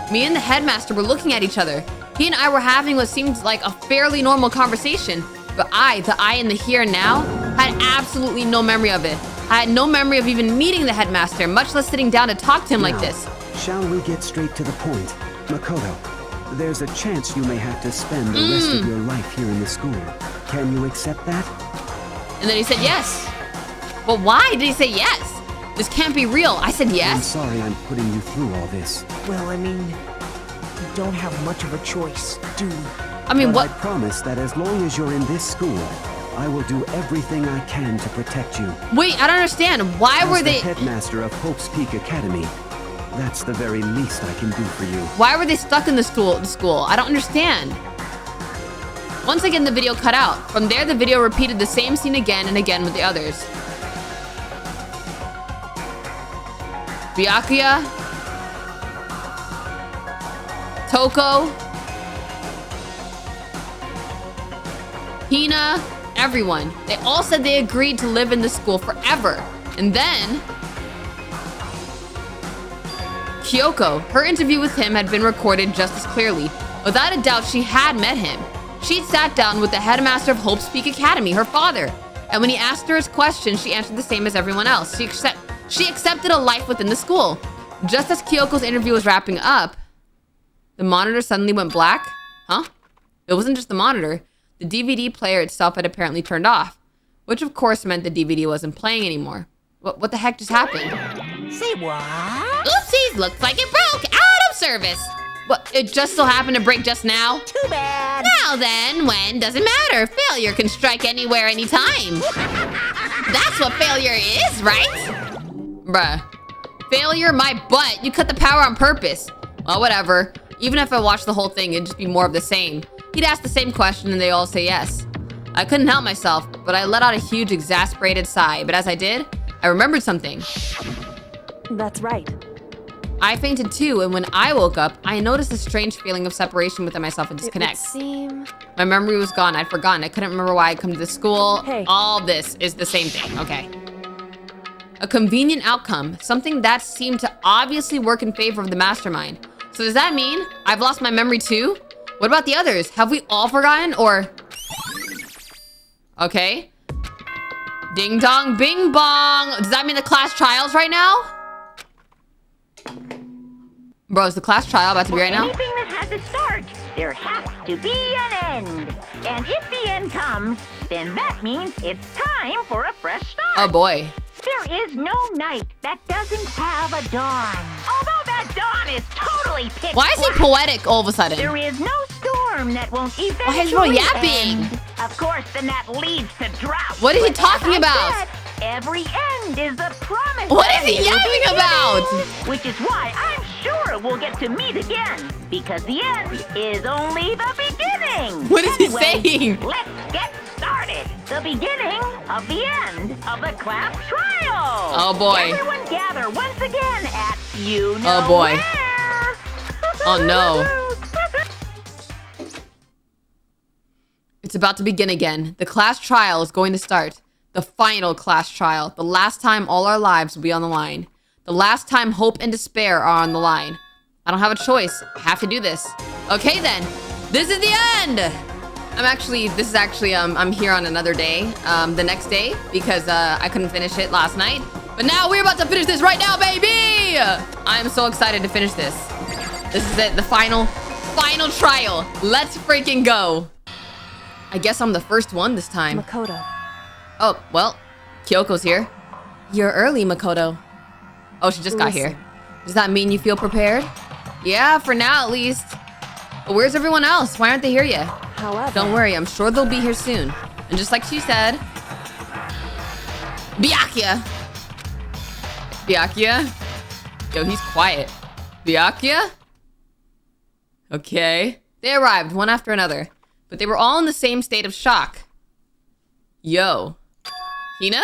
Me and the headmaster were looking at each other. He and I were having what seemed like a fairly normal conversation, but the I in the here and now, had absolutely no memory of it. I had no memory of even meeting the headmaster, much less sitting down to talk to him like this. Shall we get straight to the point? Makoto, there's a chance you may have to spend the rest of your life here in the school. Can you accept that? And then he said yes. But why did he say yes? This can't be real. I said yes. I'm sorry I'm putting you through all this. Well, I mean, you don't have much of a choice, do you? I mean, but what? I promise that as long as you're in this school, I will do everything I can to protect you. Wait, I don't understand. Why were they... As the headmaster of Hope's Peak Academy, that's the very least I can do for you. Why were they stuck in the school? I don't understand. Once again, the video cut out. From there, the video repeated the same scene again and again with the others. Byakuya, Toko, Hina, everyone. They all said they agreed to live in the school forever. And then... Kyoko, her interview with him had been recorded just as clearly. Without a doubt, she had met him. She'd sat down with the headmaster of Hope's Peak Academy, her father. And when he asked her his question, she answered the same as everyone else. She accepted a life within the school. Just as Kyoko's interview was wrapping up, The monitor suddenly went black? Huh? It wasn't just the monitor. The DVD player itself had apparently turned off, which of course meant the DVD wasn't playing anymore. What the heck just happened? Say what? Oopsies, looks like it broke. Out of service. What, it just so happened to break just now? Too bad. Now then, when doesn't matter. Failure can strike anywhere, anytime. That's what failure is, right? Bruh. Failure, my butt. You cut the power on purpose. Well, whatever. Even if I watched the whole thing, it'd just be more of the same. He'd ask the same question and they all say yes. I couldn't help myself, but I let out a huge exasperated sigh. But as I did, I remembered something. That's right. I fainted too, and when I woke up, I noticed a strange feeling of separation within myself and disconnect. It would seem... My memory was gone. I'd forgotten. I couldn't remember why I'd come to this school. Hey. All this is the same thing. Okay. A convenient outcome. Something that seemed to obviously work in favor of the mastermind. So does that mean I've lost my memory too? What about the others? Have we all forgotten or... Okay. Ding dong bing bong. Does that mean the class trials right now? Bro, is the class trial about to be right now? Anything that has a start, there has to be an end. And if the end comes, then that means it's time for a fresh start. Oh boy. There is no night that doesn't have a dawn. Although that dawn is totally pitch Why is he black, poetic all of a sudden? there is no storm that won't eventually Why is he all yapping? end. Of course, then that leads to drought. What is he But talking as I about? said, every end is the promise. What of is he a new yapping about? beginning. Which is why I'm sure we'll get to meet again. Because the end is only the beginning. What is he Anyway, saying? Let's get started. The beginning of the end of the class trial. Oh boy. Everyone gather once again at you know Oh boy. where. Oh no. It's about to begin again. The class trial is going to start. The final class trial. The last time all our lives will be on the line. The last time hope and despair are on the line. I don't have a choice. I have to do this. Okay then. This is the end. I'm here on another day, the next day, because I couldn't finish it last night. But now we're about to finish this right now, baby! I'm so excited to finish this. This is it, the final trial. Let's freaking go. I guess I'm the first one this time. Makoto. Oh, well, Kyoko's here. You're early, Makoto. Oh, she just got here. Does that mean you feel prepared? Yeah, for now at least. But where's everyone else? Why aren't they here yet? However... Don't worry, I'm sure they'll be here soon. And just like she said... Byakuya! Byakuya? Yo, he's quiet. Byakuya? Okay. They arrived, one after another. But they were all in the same state of shock. Yo. Hina?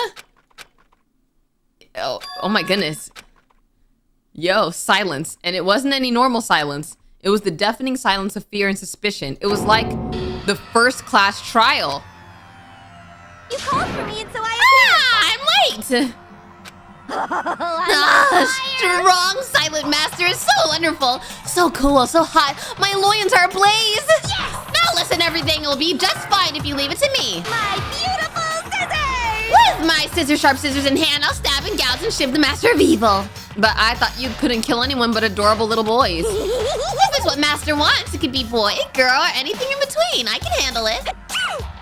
Oh my goodness. Yo, silence. And it wasn't any normal silence. It was the deafening silence of fear and suspicion. It was like the first class trial. You called for me and so I... I'm late. Strong silent master is so wonderful. So cool, so hot. My loins are ablaze. Yes! Now listen, everything will be just fine if you leave it to me. My beautiful scissors! With my sharp scissors in hand, I'll stab and gouge and shiv the master of evil. But I thought you couldn't kill anyone but adorable little boys. If it's what master wants, it could be boy, girl, or anything in between. I can handle it.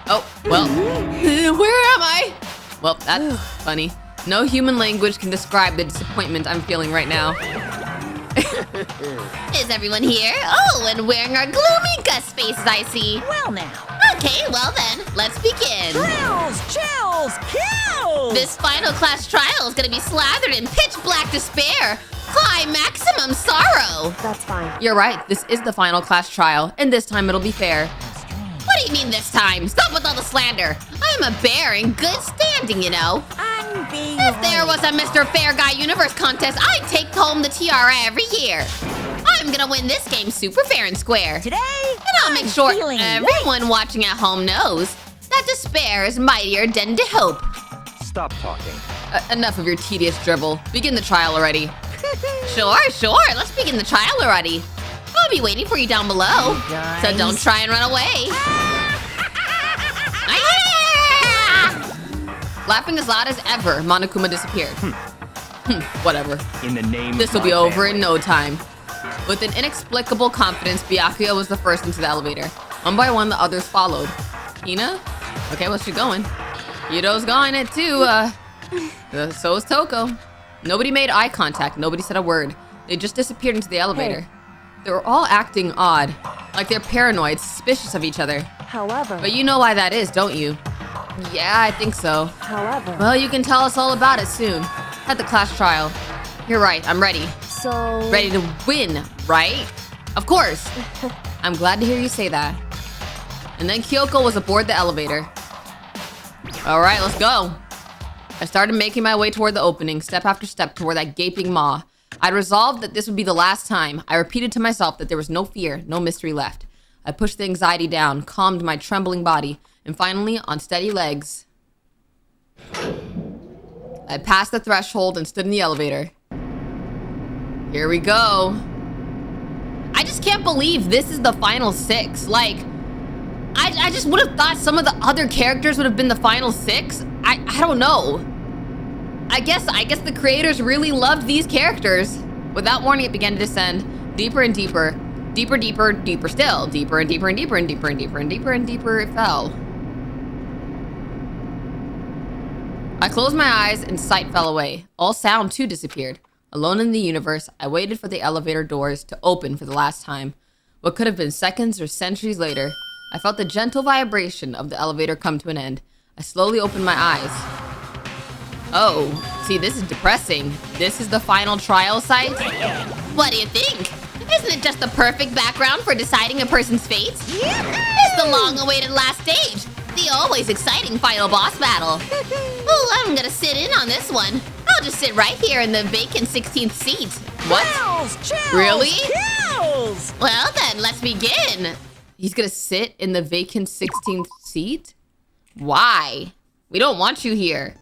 Oh, well. Where am I? Well, that's funny. No human language can describe the disappointment I'm feeling right now. Is everyone here? Oh, and wearing our gloomy gust faces, I see. Well now. Okay, well then, let's begin. Thrills, chills, kills! This final class trial is gonna be slathered in pitch black despair. High maximum sorrow. That's fine. You're right. This is the final class trial, and this time it'll be fair. What do you mean this time? Stop with all the slander. I'm a bear in good standing, you know. I'm being If there was a Mr. Fair Guy Universe contest, I'd take home the tiara every year. I'm gonna win this game super fair and square. Today, And I'll make sure feeling everyone watching at home knows that despair is mightier than the hope. Stop talking. Enough of your tedious dribble. Begin the trial already. Sure, let's begin the trial already. I'll be waiting for you down below, so don't try and run away. Laughing as loud as ever, Monokuma disappeared. Whatever. In the name This will of be my over family. in no time. With an inexplicable confidence, Byakuya was the first into the elevator. One by one, the others followed. Hina? Okay, well, she's going. Yudo's going it too. So is Toko. Nobody made eye contact. Nobody said a word. They just disappeared into the elevator. Hey. They were all acting odd, like they're paranoid, suspicious of each other. However... But you know why that is, don't you? Yeah, I think so. However... Well, you can tell us all about it soon. At the class trial. You're right, I'm ready. So... Ready to win, right? Of course. I'm glad to hear you say that. And then Kyoko was aboard the elevator. All right, let's go. I started making my way toward the opening, step after step toward that gaping maw. I resolved that this would be the last time. I repeated to myself that there was no fear, no mystery left. I pushed the anxiety down, calmed my trembling body, and finally, on steady legs, I passed the threshold and stood in the elevator. Here we go. I just can't believe this is the final 6. Like, I just would have thought some of the other characters would have been the final 6. I don't know. I guess the creators really loved these characters. Without warning, it began to descend deeper and deeper. Deeper, deeper, deeper still. Deeper and deeper and deeper and deeper and deeper and deeper and deeper it fell. I closed my eyes and sight fell away. All sound too disappeared. Alone in the universe, I waited for the elevator doors to open for the last time. What could have been seconds or centuries later, I felt the gentle vibration of the elevator come to an end. I slowly opened my eyes. Oh, see, this is depressing. This is the final trial site? What do you think? Isn't it just the perfect background for deciding a person's fate? It's the long-awaited last stage, the always exciting final boss battle. Oh, I'm gonna sit in on this one. I'll just sit right here in the vacant 16th seat. What? Chills, really? Chills. Well then, let's begin. He's gonna sit in the vacant 16th seat? Why? We don't want you here.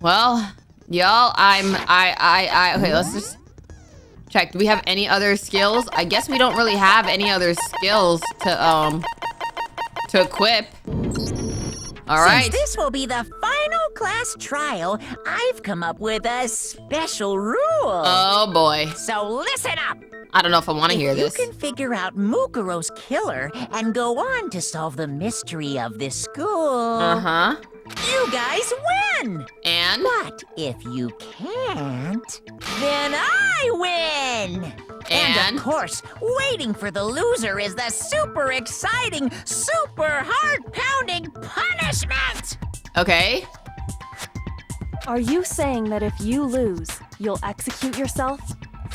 Well, y'all, okay, let's just check. Do we have any other skills? I guess we don't really have any other skills to equip. All right. Since this will be the final class trial, I've come up with a special rule. Oh boy. So listen up. I don't know if I want to hear this. You can figure out Mukuro's killer and go on to solve the mystery of this school. Uh-huh. You guys win! And? But if you can't, then I win! And of course, waiting for the loser is the super exciting, super heart-pounding punishment! Okay. Are you saying that if you lose, you'll execute yourself?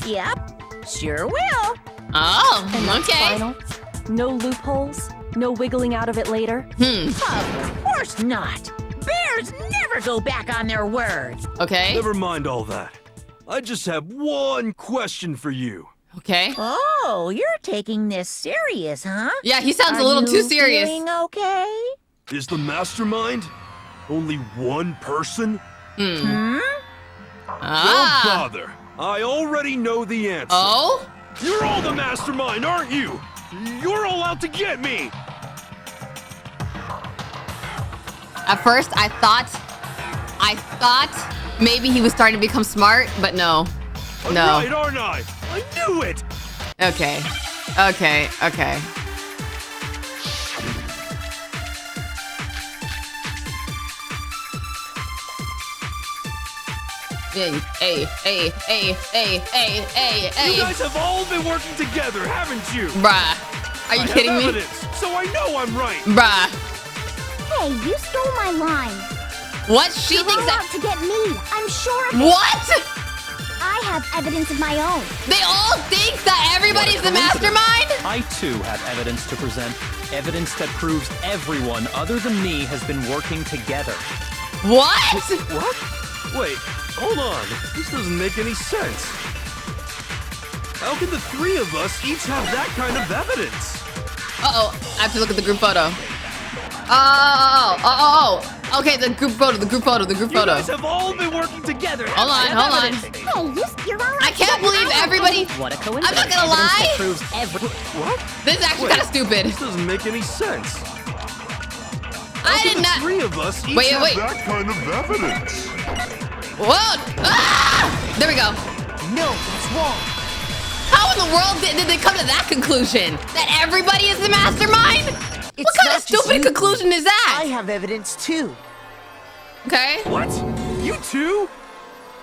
Yep, sure will. Oh, and that's okay. Final? No loopholes? No wiggling out of it later? Of course not! Bears never go back on their word! Okay. Never mind all that. I just have one question for you. Okay. Oh, you're taking this serious, huh? Yeah, he sounds a little too serious. Are you feeling okay? Is the mastermind only one person? Hmm? Ah. Don't bother. I already know the answer. Oh? You're all the mastermind, aren't you? You're all out to get me! At first, I thought maybe he was starting to become smart, but no. No. I'm right, aren't I? I knew it! Okay. Okay. Okay. Hey. You guys have all been working together, haven't you? Bruh. Are you kidding me? Evidence, so I know I'm right. Bruh. Hey, you stole my line. What? She You're thinks all that. out to get me. I'm sure of it. What? I have evidence of my own. They all think that everybody's the mastermind? I too have evidence to present. Evidence that proves everyone other than me has been working together. What? What? Wait, hold on. This doesn't make any sense. How can the three of us each have that kind of evidence? Uh-oh. I have to look at the group photo. Okay, the group photo. You guys have all been working together. Hold on. Hey, you're all I can't believe everybody. What a coincidence. I'm not gonna lie. What? This is actually kind of stupid. This doesn't make any sense. I did not. Three of us each Wait. have that kind of evidence. Whoa! Ah! There we go. No, that's wrong. How in the world did they come to that conclusion? That everybody is the mastermind? What kind of stupid conclusion is that? I have evidence too. Okay. What? You too?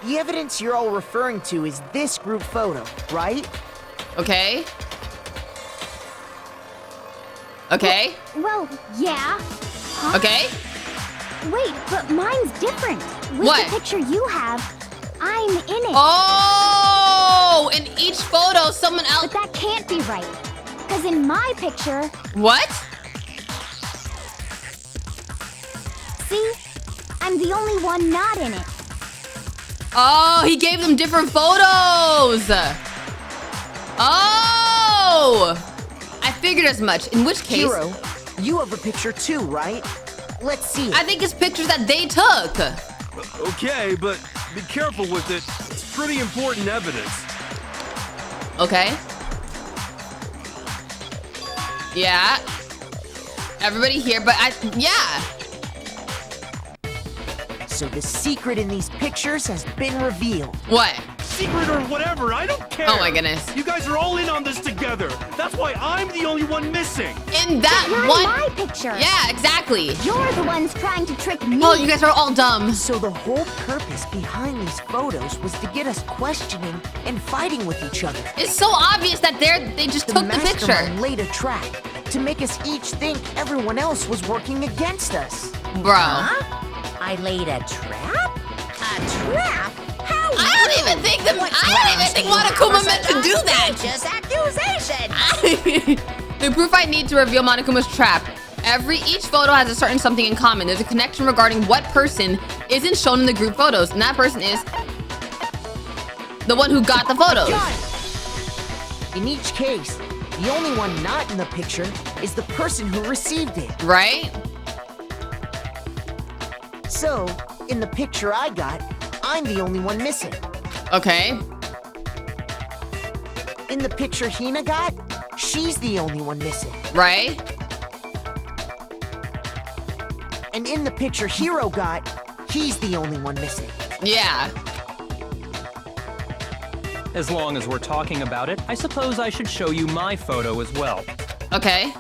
The evidence you're all referring to is this group photo, right? Okay. Okay. Well, yeah. Huh? Okay. Wait, but mine's different. With What? the picture you have, I'm in it. Oh, in each photo, someone else. But that can't be right. Because in my picture... What? See? I'm the only one not in it. Oh, he gave them different photos. Oh, I figured as much. In which case... Hiro, you have a picture too, right? Let's see it. I think it's pictures that they took. Okay, but be careful with it. It's pretty important evidence. Okay. Yeah. Everybody here, but yeah. So the secret in these pictures has been revealed. What? Secret or whatever, I don't care. Oh my goodness. You guys are all in on this together. That's why I'm the only one missing. In that You're one. in my picture. Yeah, exactly. You're the ones trying to trick me. Oh, you guys are all dumb. So the whole purpose behind these photos was to get us questioning and fighting with each other. It's so obvious that they just took the picture. Mastermind laid a trap to make us each think everyone else was working against us. Bro. Huh? I laid a trap? A trap? How I don't even think Monokuma meant to do that. Just accusation. The proof I need to reveal Monokuma's trap. Each photo has a certain something in common. There's a connection regarding what person isn't shown in the group photos, and that person is the one who got the photos. In each case, the only one not in the picture is the person who received it. Right? So, in the picture I got, I'm the only one missing. Okay. In the picture Hina got, she's the only one missing. Right? And in the picture Hiro got, he's the only one missing. Yeah. As long as we're talking about it, I suppose I should show you my photo as well. Okay.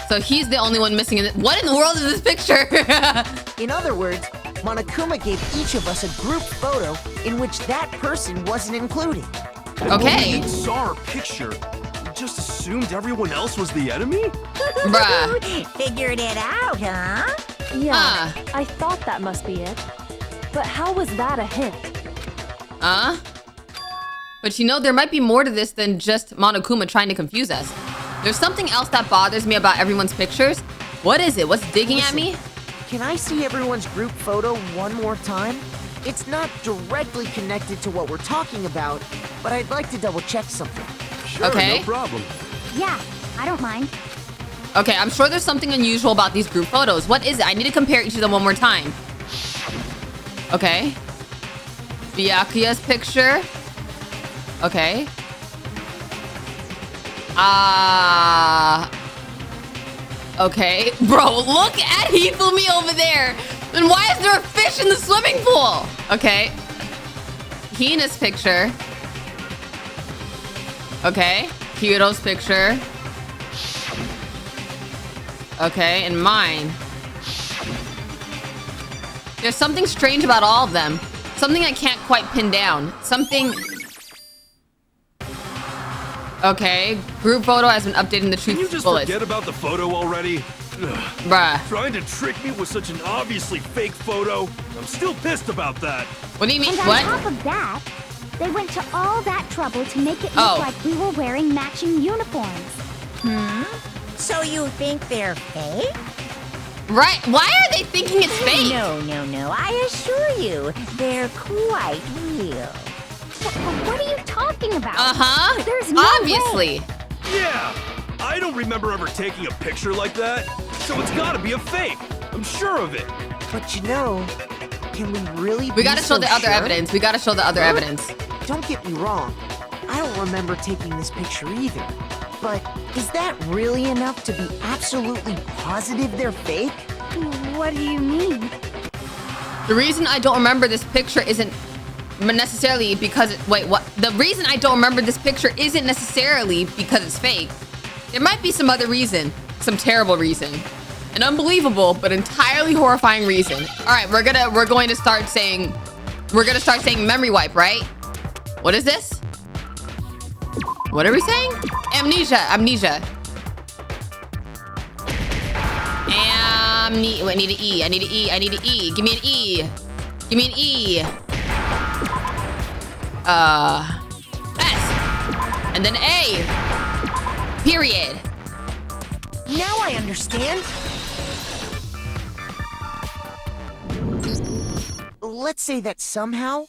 So he's the only one missing in it. What in the world is this picture? In other words, Monokuma gave each of us a group photo in which that person wasn't included. Okay. When we saw our picture, we just assumed everyone else was the enemy? Bruh. Figured it out, huh? Yeah, I thought that must be it. But how was that a hint? But you know, there might be more to this than just Monokuma trying to confuse us. There's something else that bothers me about everyone's pictures. What is it? What's digging at me? Can I see everyone's group photo one more time? It's not directly connected to what we're talking about, but I'd like to double check something. Sure, Okay. no problem. Yeah, I don't mind. Okay, I'm sure there's something unusual about these group photos. What is it? I need to compare each of them one more time. Okay. Byakuya's picture. Okay. Okay. Bro, look at Hifumi over there. And why is there a fish in the swimming pool? Okay. Hina's picture. Okay. Kyoto's picture. Okay, and mine. There's something strange about all of them. Something I can't quite pin down. Something... Okay, group photo has been updated in the truth Can you just bullets. forget about the photo already? Ugh. Bruh. Trying to trick me with such an obviously fake photo? I'm still pissed about that. What do you mean? And on What? top of that, they went to all that trouble to make it look Oh. like we were wearing matching uniforms. So you think they're fake? Right? Why are they thinking it's fake? No. I assure you, they're quite real. What are you talking about? Uh-huh. There's no Obviously. way. Yeah! I don't remember ever taking a picture like that, so it's gotta be a fake. I'm sure of it. But you know, can we really We gotta be show so the other sure? evidence. We gotta show the other evidence. Don't get me wrong. I don't remember taking this picture either. But is that really enough to be absolutely positive they're fake? What do you mean? The reason I don't remember this picture isn't necessarily because wait, what? The reason I don't remember this picture isn't necessarily because it's fake. There might be some other reason, some terrible reason, an unbelievable but entirely horrifying reason. All right, we're going to start saying memory wipe, right? What is this? What are we saying? Amnesia. Wait, I need an E. I need an E. Give me an E. Give me an E. S. And then A. Period. Now I understand. Let's say that somehow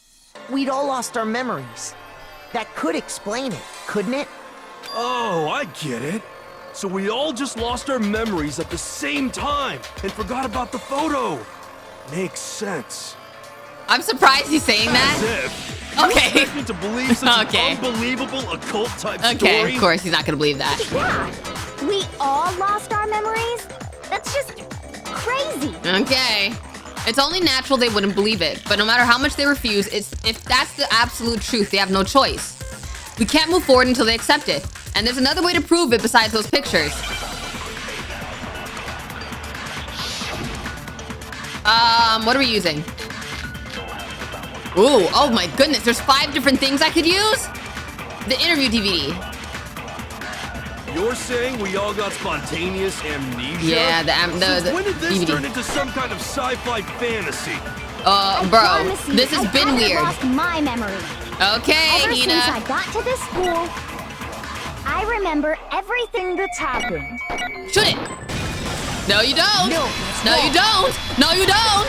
we'd all lost our memories. That could explain it, couldn't it? Oh, I get it. So we all just lost our memories at the same time and forgot about the photo. Makes sense. I'm surprised he's saying that. As if. Okay. You expect me to believe such an unbelievable occult type story? Okay, of course he's not gonna believe that. Yeah, we all lost our memories? That's just crazy. Okay. It's only natural they wouldn't believe it, but no matter how much they refuse, if that's the absolute truth, they have no choice. We can't move forward until they accept it. And there's another way to prove it besides those pictures. What are we using? Ooh, oh my goodness, there's 5 different things I could use? The interview DVD. You're saying we all got spontaneous amnesia? Yeah, the when did this DVD. turn into some kind of sci-fi fantasy? Bro, this has been weird. Lost my memory. Okay, Ever Nina. since I got to this school, I remember everything that's happened. Shoot it! No, you don't! No, you don't! No, you don't!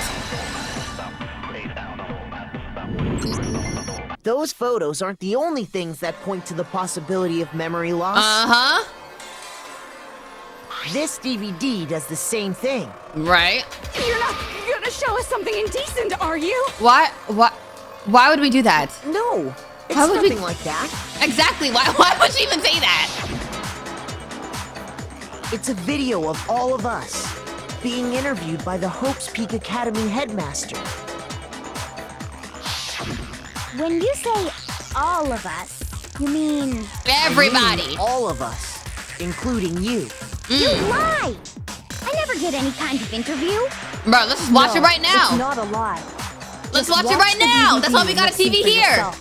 Those photos aren't the only things that point to the possibility of memory loss. Uh-huh. This DVD does the same thing. Right. You're not gonna show us something indecent, are you? Why would we do that? No, it's How would nothing we... like that. Exactly. Why would she even say that? It's a video of all of us being interviewed by the Hope's Peak Academy headmaster. When you say all of us, you mean... Everybody. I mean all of us, including you. You lie! I never did any kind of interview. Bro, let's just watch it right now. It's not a lie. Let's watch it right now. That's why we got a TV here.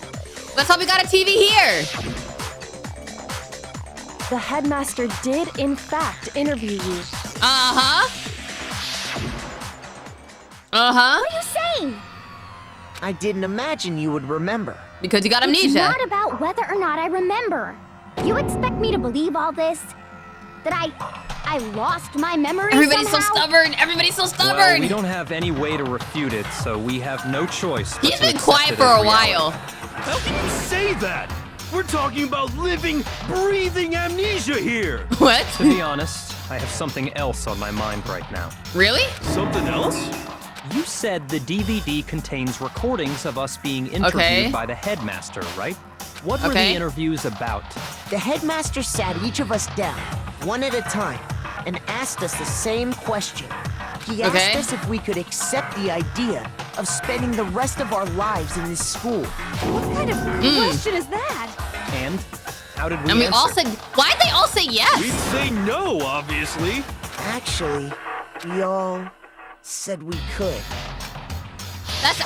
That's why we got a TV here. The headmaster did, in fact, interview you. Uh-huh. Uh-huh. What are you saying? I didn't imagine you would remember. Because you got amnesia. It's not about whether or not I remember. You expect me to believe all this? That I lost my memory Everybody's somehow? so stubborn. Everybody's so stubborn. Well, we don't have any way to refute it, so we have no choice. He's been quiet for a while. How can you say that? We're talking about living, breathing amnesia here. What? To be honest, I have something else on my mind right now. Really? Something else? You said the DVD contains recordings of us being interviewed by the headmaster, right? What were the interviews about? The headmaster sat each of us down, one at a time, and asked us the same question. He asked us if we could accept the idea of spending the rest of our lives in this school. What kind of question is that? And how did we And we answer? all said, why'd they all say yes? We'd say no, obviously. Actually, we all said we could.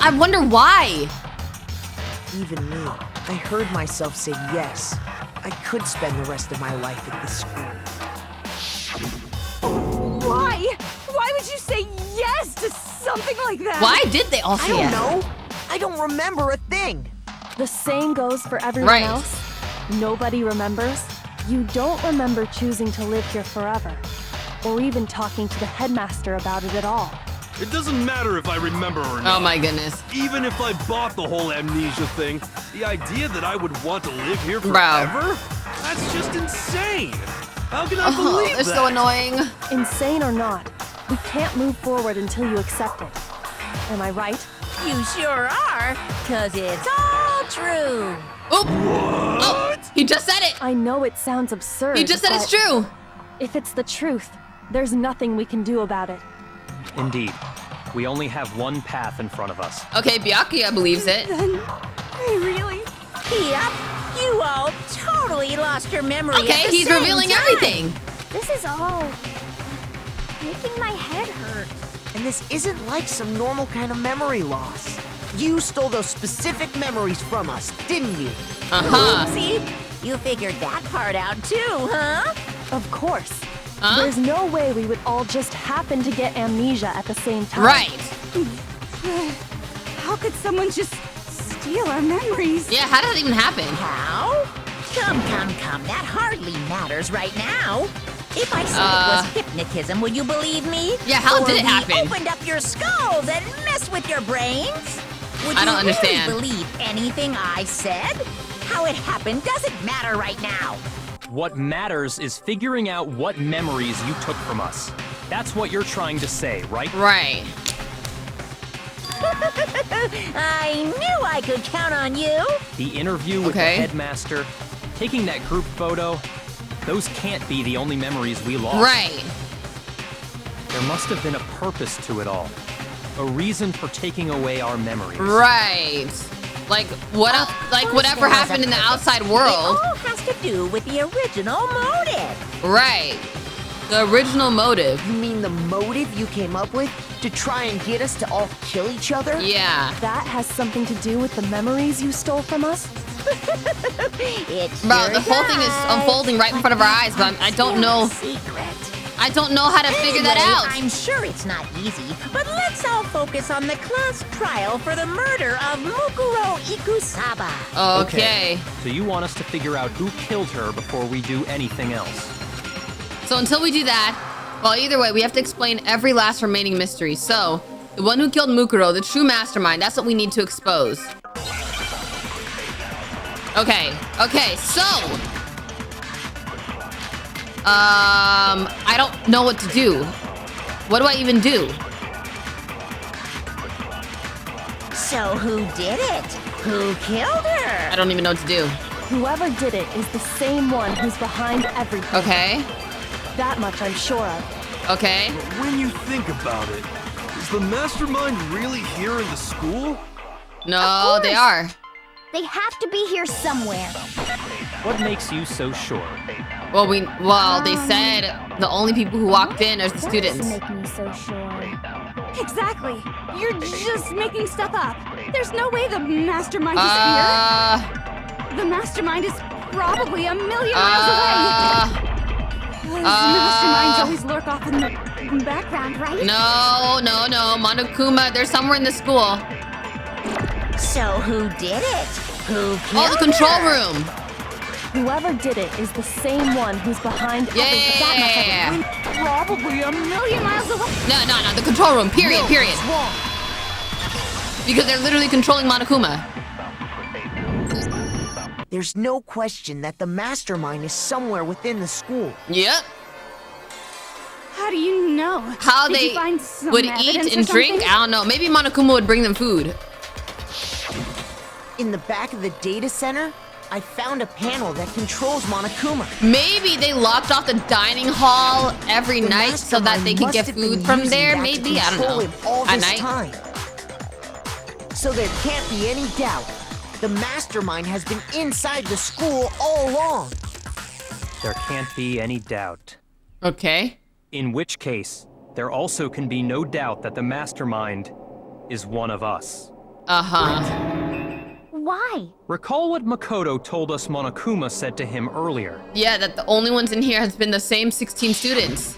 I wonder why. Even me, I heard myself say yes. I could spend the rest of my life at this school. Why? Why would you say yes to something like that? Why did they all say yes? I don't know. I don't remember a thing. The same goes for everyone else. Nobody remembers. You don't remember choosing to live here forever, or even talking to the headmaster about it at all. It doesn't matter if I remember or not. Oh my goodness. Even if I bought the whole amnesia thing, the idea that I would want to live here forever? That's just insane. How can I believe it's that? so annoying. Insane or not, we can't move forward until you accept it. Am I right? You sure are, 'cause it's all true. Oh, he just said it. I know it sounds absurd. He just said it's but true. If it's the truth, there's nothing we can do about it. Indeed. We only have one path in front of us. Okay, Byakuya believes it. Really? Yep. You all totally lost your memory. Okay, he's revealing everything. This is all making my head hurt. And this isn't like some normal kind of memory loss. You stole those specific memories from us, didn't you? See? You figured that part out too, huh? Of course. There's no way we would all just happen to get amnesia at the same time. Right. How could someone just steal our memories? Yeah, how did that even happen? How? Come. That hardly matters right now. If I said it was hypnotism, would you believe me? Yeah, how did it happen? Opened up your skulls and messed with your brains? Would I don't you understand. really believe anything I said? How it happened doesn't matter right now. What matters is figuring out what memories you took from us. That's what you're trying to say, right? Right. I knew I could count on you. The interview with the headmaster, taking that group photo, those can't be the only memories we lost. Right. There must have been a purpose to it all. A reason for taking away our memories. Right. Like whatever happened in the outside world. It all has to do with the original motive. Right. The original motive. You mean the motive you came up with to try and get us to all kill each other? Yeah. That has something to do with the memories you stole from us? Bro, the whole thing is unfolding right in front of our eyes, but I don't know. I don't know how to figure that out. I'm sure it's not easy, but let's all focus on the class trial for the murder of Mukuro Ikusaba. Okay. So you want us to figure out who killed her before we do anything else? So until we do that, well, either way, we have to explain every last remaining mystery. So, the one who killed Mukuro, the true mastermind, that's what we need to expose. Okay, so... I don't know what to do. What do I even do? So who did it? Who killed her? I don't even know what to do. Whoever did it is the same one who's behind everything. Okay. That much I'm sure of. Okay. But when you think about it, is the mastermind really here in the school? No, they are. They have to be here somewhere. What makes you so sure? Well, they said the only people who walked in are the students. What makes me so sure? Exactly. You're just making stuff up. There's no way the mastermind is here. The mastermind is probably a million miles away. Masterminds always lurk off in the background, right? No. Monokuma, they're somewhere in the school. So who did it? Who killed Oh, the control room. Whoever did it is the same one who's behind everything. Yeah. Probably a million miles away. No, the control room, period. Because they're literally controlling Monokuma. There's no question that the mastermind is somewhere within the school. Yep. How do you know? How Did they you find some would evidence eat or and drink? something? I don't know. Maybe Monokuma would bring them food. In the back of the data center, I found a panel that controls Monokuma. Maybe they locked off the dining hall every night so that they could get food from there. Maybe, I don't know. All At this night. time. So there can't be any doubt. The mastermind has been inside the school all along. There can't be any doubt. Okay. In which case, there also can be no doubt that the mastermind is one of us. Uh-huh. Why? Recall what Mukuro told us Monokuma said to him earlier. Yeah, that the only ones in here has been the same 16 students.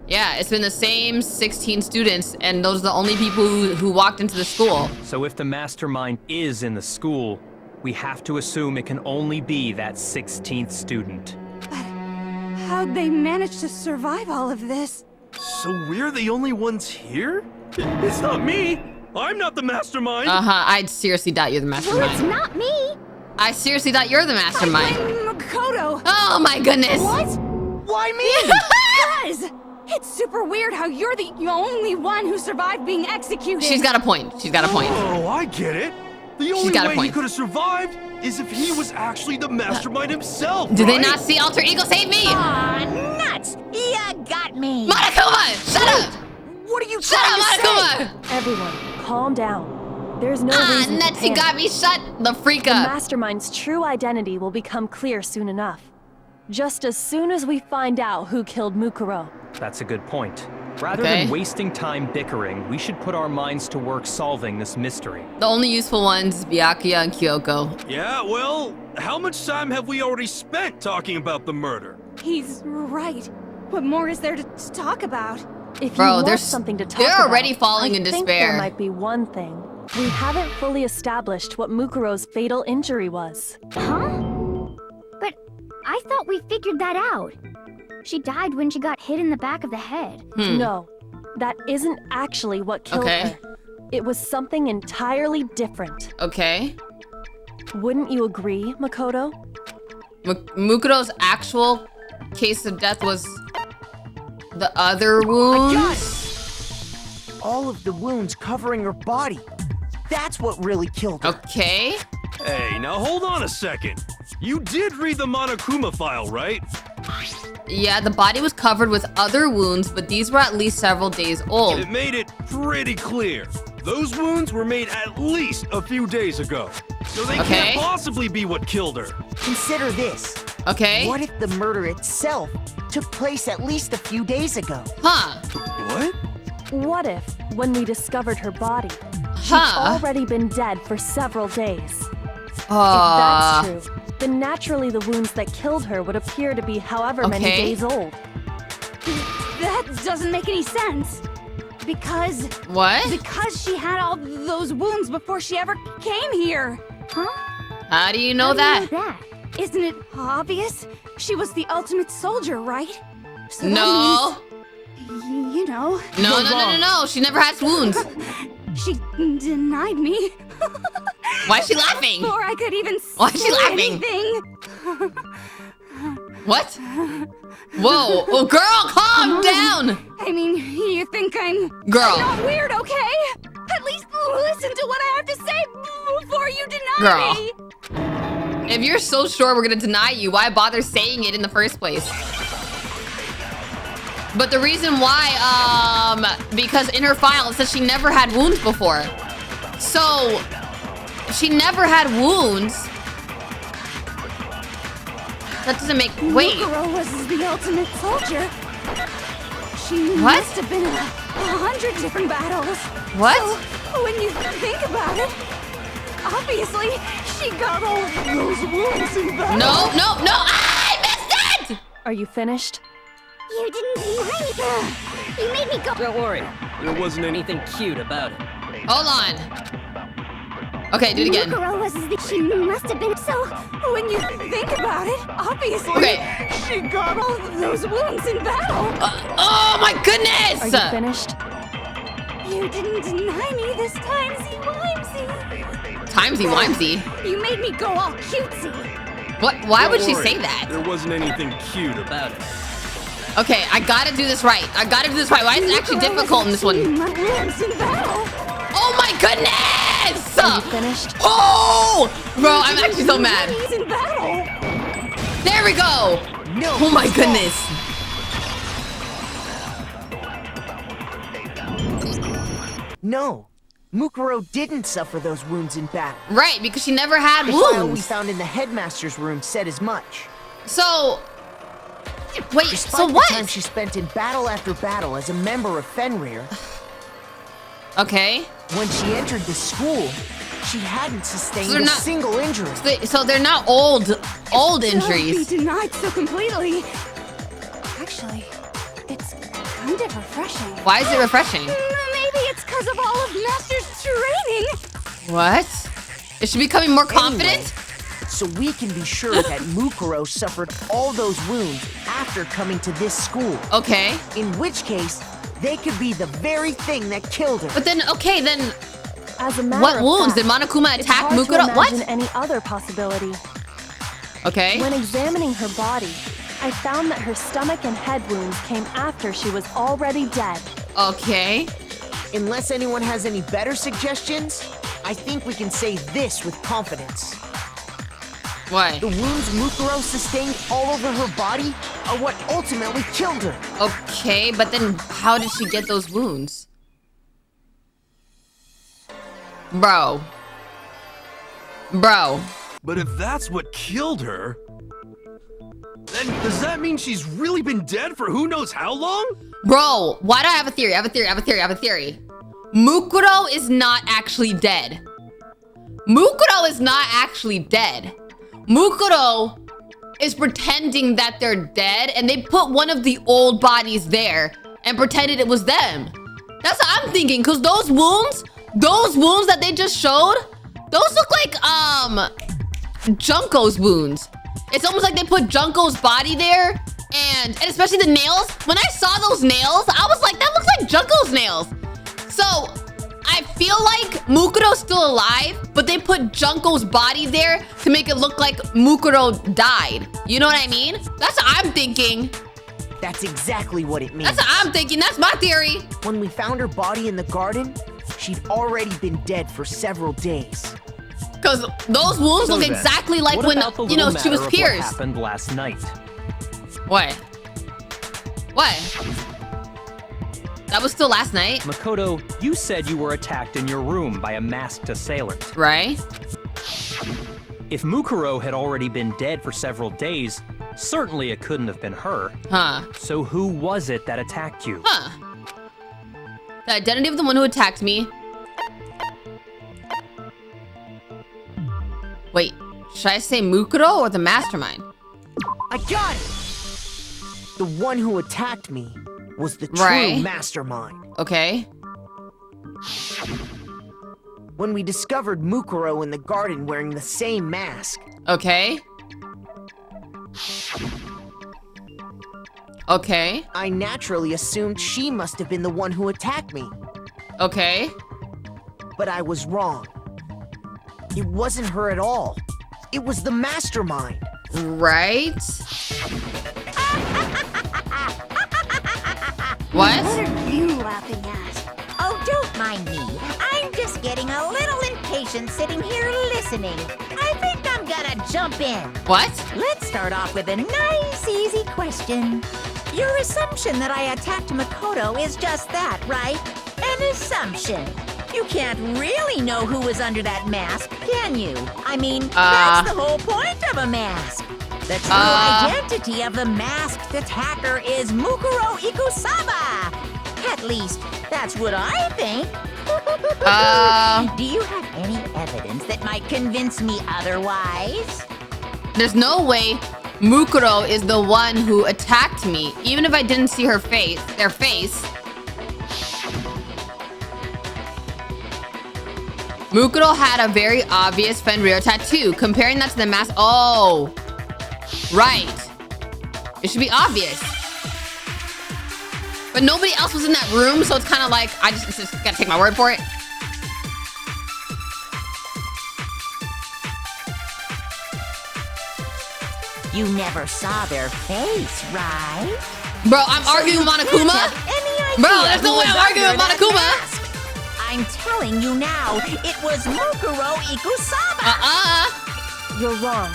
Yeah, it's been the same 16 students, and those are the only people who walked into the school. So if the mastermind is in the school, we have to assume it can only be that 16th student. How'd they manage to survive all of this? So we're the only ones here? It's not me! I'm not the mastermind! Uh-huh, I seriously doubt you're the mastermind. Well, it's not me. I seriously thought you're the mastermind. I'm Mukuro. Oh my goodness! What? Why me? Guys! It's super weird how you're the only one who survived being executed. She's got a point. Oh, I get it. The only got a way point. he could have survived is if he was actually the mastermind himself, Did they right? not see Alter Ego save me? Aw, nuts! You got me! Monokuma! Shut up! What are you Shut trying up, to say? Monokuma! Everyone, calm down. There's no reason to Netsie panic. got me shut the freak The up. Mastermind's true identity will become clear soon enough. Just as soon as we find out who killed Mukuro. That's a good point. Rather than wasting time bickering, we should put our minds to work solving this mystery. The only useful ones is Byakuya and Kyoko. Yeah, well, how much time have we already spent talking about the murder? He's right. What more is there to talk about? If Bro, you want there's- something to talk they're about, already falling in I think despair. there might be one thing. We haven't fully established what Mukuro's fatal injury was. Huh? But I thought we figured that out. She died when she got hit in the back of the head. No, that isn't actually what killed her. It was something entirely different. Okay. Wouldn't you agree, Makoto? Mukuro's actual case of death was the other wounds? All of the wounds covering her body. That's what really killed her. Okay. Hey, now hold on a second. You did read the Monokuma file, right? Yeah, the body was covered with other wounds, but these were at least several days old. It made it pretty clear. Those wounds were made at least a few days ago. So they can't possibly be what killed her. Consider this. Okay. What if the murder itself took place at least a few days ago? Huh. What? What if, when we discovered her body, she'd already been dead for several days? If that's true, then naturally the wounds that killed her would appear to be however many days old. That doesn't make any sense. Because... What? Because she had all those wounds before she ever came here. Huh? How do you know that? Isn't it obvious? She was the ultimate soldier, right? So No. That means, you know... No. She never has wounds. She denied me. Why is she laughing? Before I could even Why is she say laughing? anything. What? Whoa. Oh, girl, calm down. I mean, you think I'm not weird, okay? At least listen to what I have to say before you deny me. If you're so sure we're gonna deny you, why bother saying it in the first place? But the reason why, because in her file it says she never had wounds before. So, she never had wounds. That doesn't make, wait. Mukuro was the ultimate soldier. She must have been in 100 different battles. What? So, when you think about it, obviously, she got all those wounds in battle. No, I missed it! Are you finished? You didn't deny me. You made me go. Don't worry. There wasn't anything cute about it. Hold on. Okay, do it again. Mukuro was she must have been so. When you think about it, obviously, she got all those wounds in battle. Oh my goodness! Are you finished? You didn't deny me this timesy-wimesy. Timesy-wimesy? You made me go all cutesy. What? Why would she say that? There wasn't anything cute about it. Okay, I gotta do this right. Why is it actually difficult in this one? Oh my goodness! Are you finished? Oh! Bro, I'm actually so mad. There we go! No. Oh my goodness. No. Mukuro didn't suffer those wounds in battle. Right, because she never had The file we wounds. found in the headmaster's room said as much. So, wait, Despite so what? the time she spent in battle after battle as a member of Fenrir. Okay. When she entered the school, she hadn't sustained they're a not- single injury. So they're not old injuries. Be denied so completely. Actually, it's kind of refreshing. Why is it refreshing? Maybe it's because of all of Master's training. What? Is she becoming more confident? Anyway, so we can be sure that Mukuro suffered all those wounds after coming to this school. Okay. In which case, they could be the very thing that killed her. But then, okay, then As a matter what of wounds? fact, Did Monokuma it's attack hard to Mukuro? What? imagine any other possibility. Okay. When examining her body, I found that her stomach and head wounds came after she was already dead. Okay. Unless anyone has any better suggestions, I think we can say this with confidence. Why? The wounds Mukuro sustained all over her body are what ultimately killed her. Okay, but then how did she get those wounds? Bro. But if that's what killed her, then does that mean she's really been dead for who knows how long? Bro, why do I have a theory? I have a theory. Mukuro is not actually dead. Mukuro is pretending that they're dead, and they put one of the old bodies there and pretended it was them. That's what I'm thinking, because those wounds that they just showed, those look like Junko's wounds. It's almost like they put Junko's body there, and especially the nails. When I saw those nails, I was like, that looks like Junko's nails. So I feel like Mukuro's still alive, but they put Junko's body there to make it look like Mukuro died. You know what I mean? That's what I'm thinking. That's exactly what it means. That's what I'm thinking. That's my theory. When we found her body in the garden, she'd already been dead for several days. Because those wounds look exactly like when, you know, she was pierced. What happened last night? What? That was still last night? Makoto, you said you were attacked in your room by a masked assailant. Right? If Mukuro had already been dead for several days, certainly it couldn't have been her. Huh. So who was it that attacked you? Huh. The identity of the one who attacked me. Wait, should I say Mukuro or the Mastermind? I got it! The one who attacked me was the true Mastermind. Okay. When we discovered Mukuro in the garden wearing the same mask. Okay. Okay. I naturally assumed she must have been the one who attacked me. Okay. But I was wrong. It wasn't her at all. It was the Mastermind. Right? What? What are you laughing at? Oh, don't mind me. I'm just getting a little impatient sitting here listening. I think I'm gonna jump in. What? Let's start off with a nice, easy question. Your assumption that I attacked Makoto is just that, right? An assumption. You can't really know who was under that mask, can you? I mean, that's the whole point of a mask. The true identity of the masked attacker is Mukuro Ikusaba. At least, that's what I think. Do you have any evidence that might convince me otherwise? There's no way Mukuro is the one who attacked me, even if I didn't see their face. Mukuro had a very obvious Fenrir tattoo. Comparing that to the mask, oh, right. It should be obvious. But nobody else was in that room, so it's kind of like, I just gotta take my word for it. You never saw their face, right? Bro, I'm arguing with Monokuma? Bro, there's no way I'm arguing with Monokuma. I'm telling you now, it was Mukuro Ikusaba. You're wrong.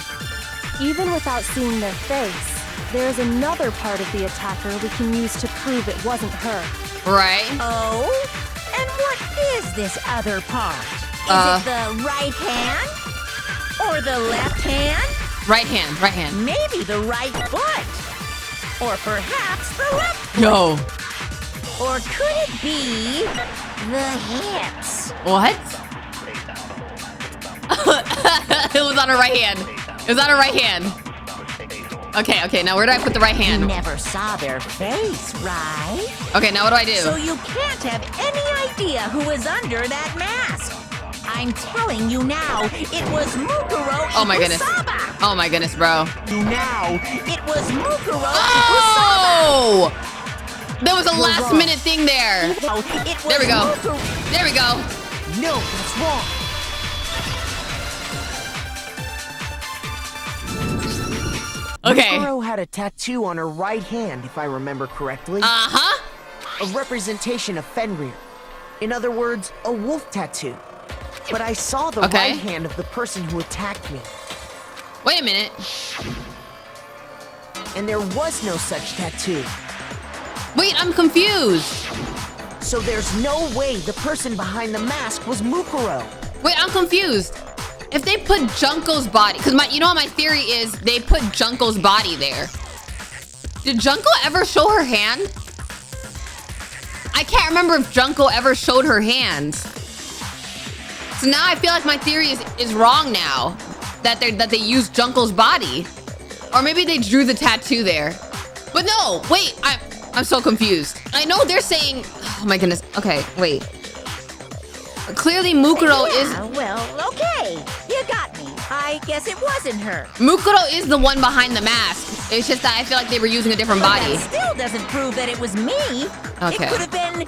Even without seeing their face, there is another part of the attacker we can use to prove it wasn't her. Right. Oh? And what is this other part? Is it the right hand? Or the left hand? Right hand. Maybe the right foot. Or perhaps the left foot. No. Or could it be the hips? What? It was on her right hand. Okay, now where do I put the right hand? You never saw their face, right? Okay, now what do I do? So you can't have any idea who was under that mask. I'm telling you now, it was Mukuro Ikusaba. Oh my goodness, bro. Now, it was Mukuro Oh! Ikusaba. There was a last minute thing there. There we go. No, that's wrong. Okay. Mukuro had a tattoo on her right hand, if I remember correctly. A representation of Fenrir. In other words, a wolf tattoo. But I saw the right hand of the person who attacked me. Wait a minute. And there was no such tattoo. Wait, I'm confused. So there's no way the person behind the mask was Mukuro. Wait, I'm confused. If they put Junko's body, because you know what my theory is, they put Junko's body there. Did Junko ever show her hand? I can't remember if Junko ever showed her hands. So now I feel like my theory is wrong now. That they used Junko's body. Or maybe they drew the tattoo there. But no, wait, I'm so confused. I know they're saying, oh my goodness. Okay, wait. Clearly Mukuro is... well, okay. You got me. I guess it wasn't her. Mukuro is the one behind the mask. It's just that I feel like they were using a different body. That still doesn't prove that it was me. Okay. It could have been,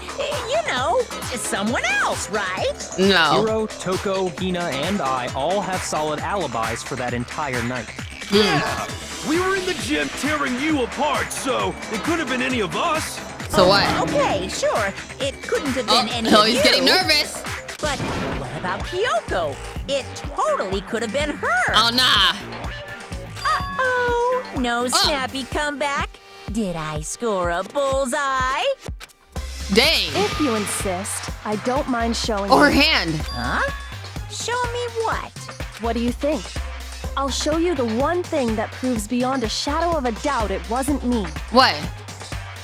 you know, someone else, right? No. Hiro, Toko, Hina, and I all have solid alibis for that entire night. Yeah! We were in the gym tearing you apart, so it could have been any of us. So what? Okay, sure. It couldn't have been any Oh, of he's you. getting nervous. But what about Kyoko? It totally could have been her. Oh, nah. Uh-oh. No snappy comeback. Did I score a bullseye? Dang. If you insist, I don't mind showing Or her you. hand. Huh? Show me what? What do you think? I'll show you the one thing that proves beyond a shadow of a doubt it wasn't me. What?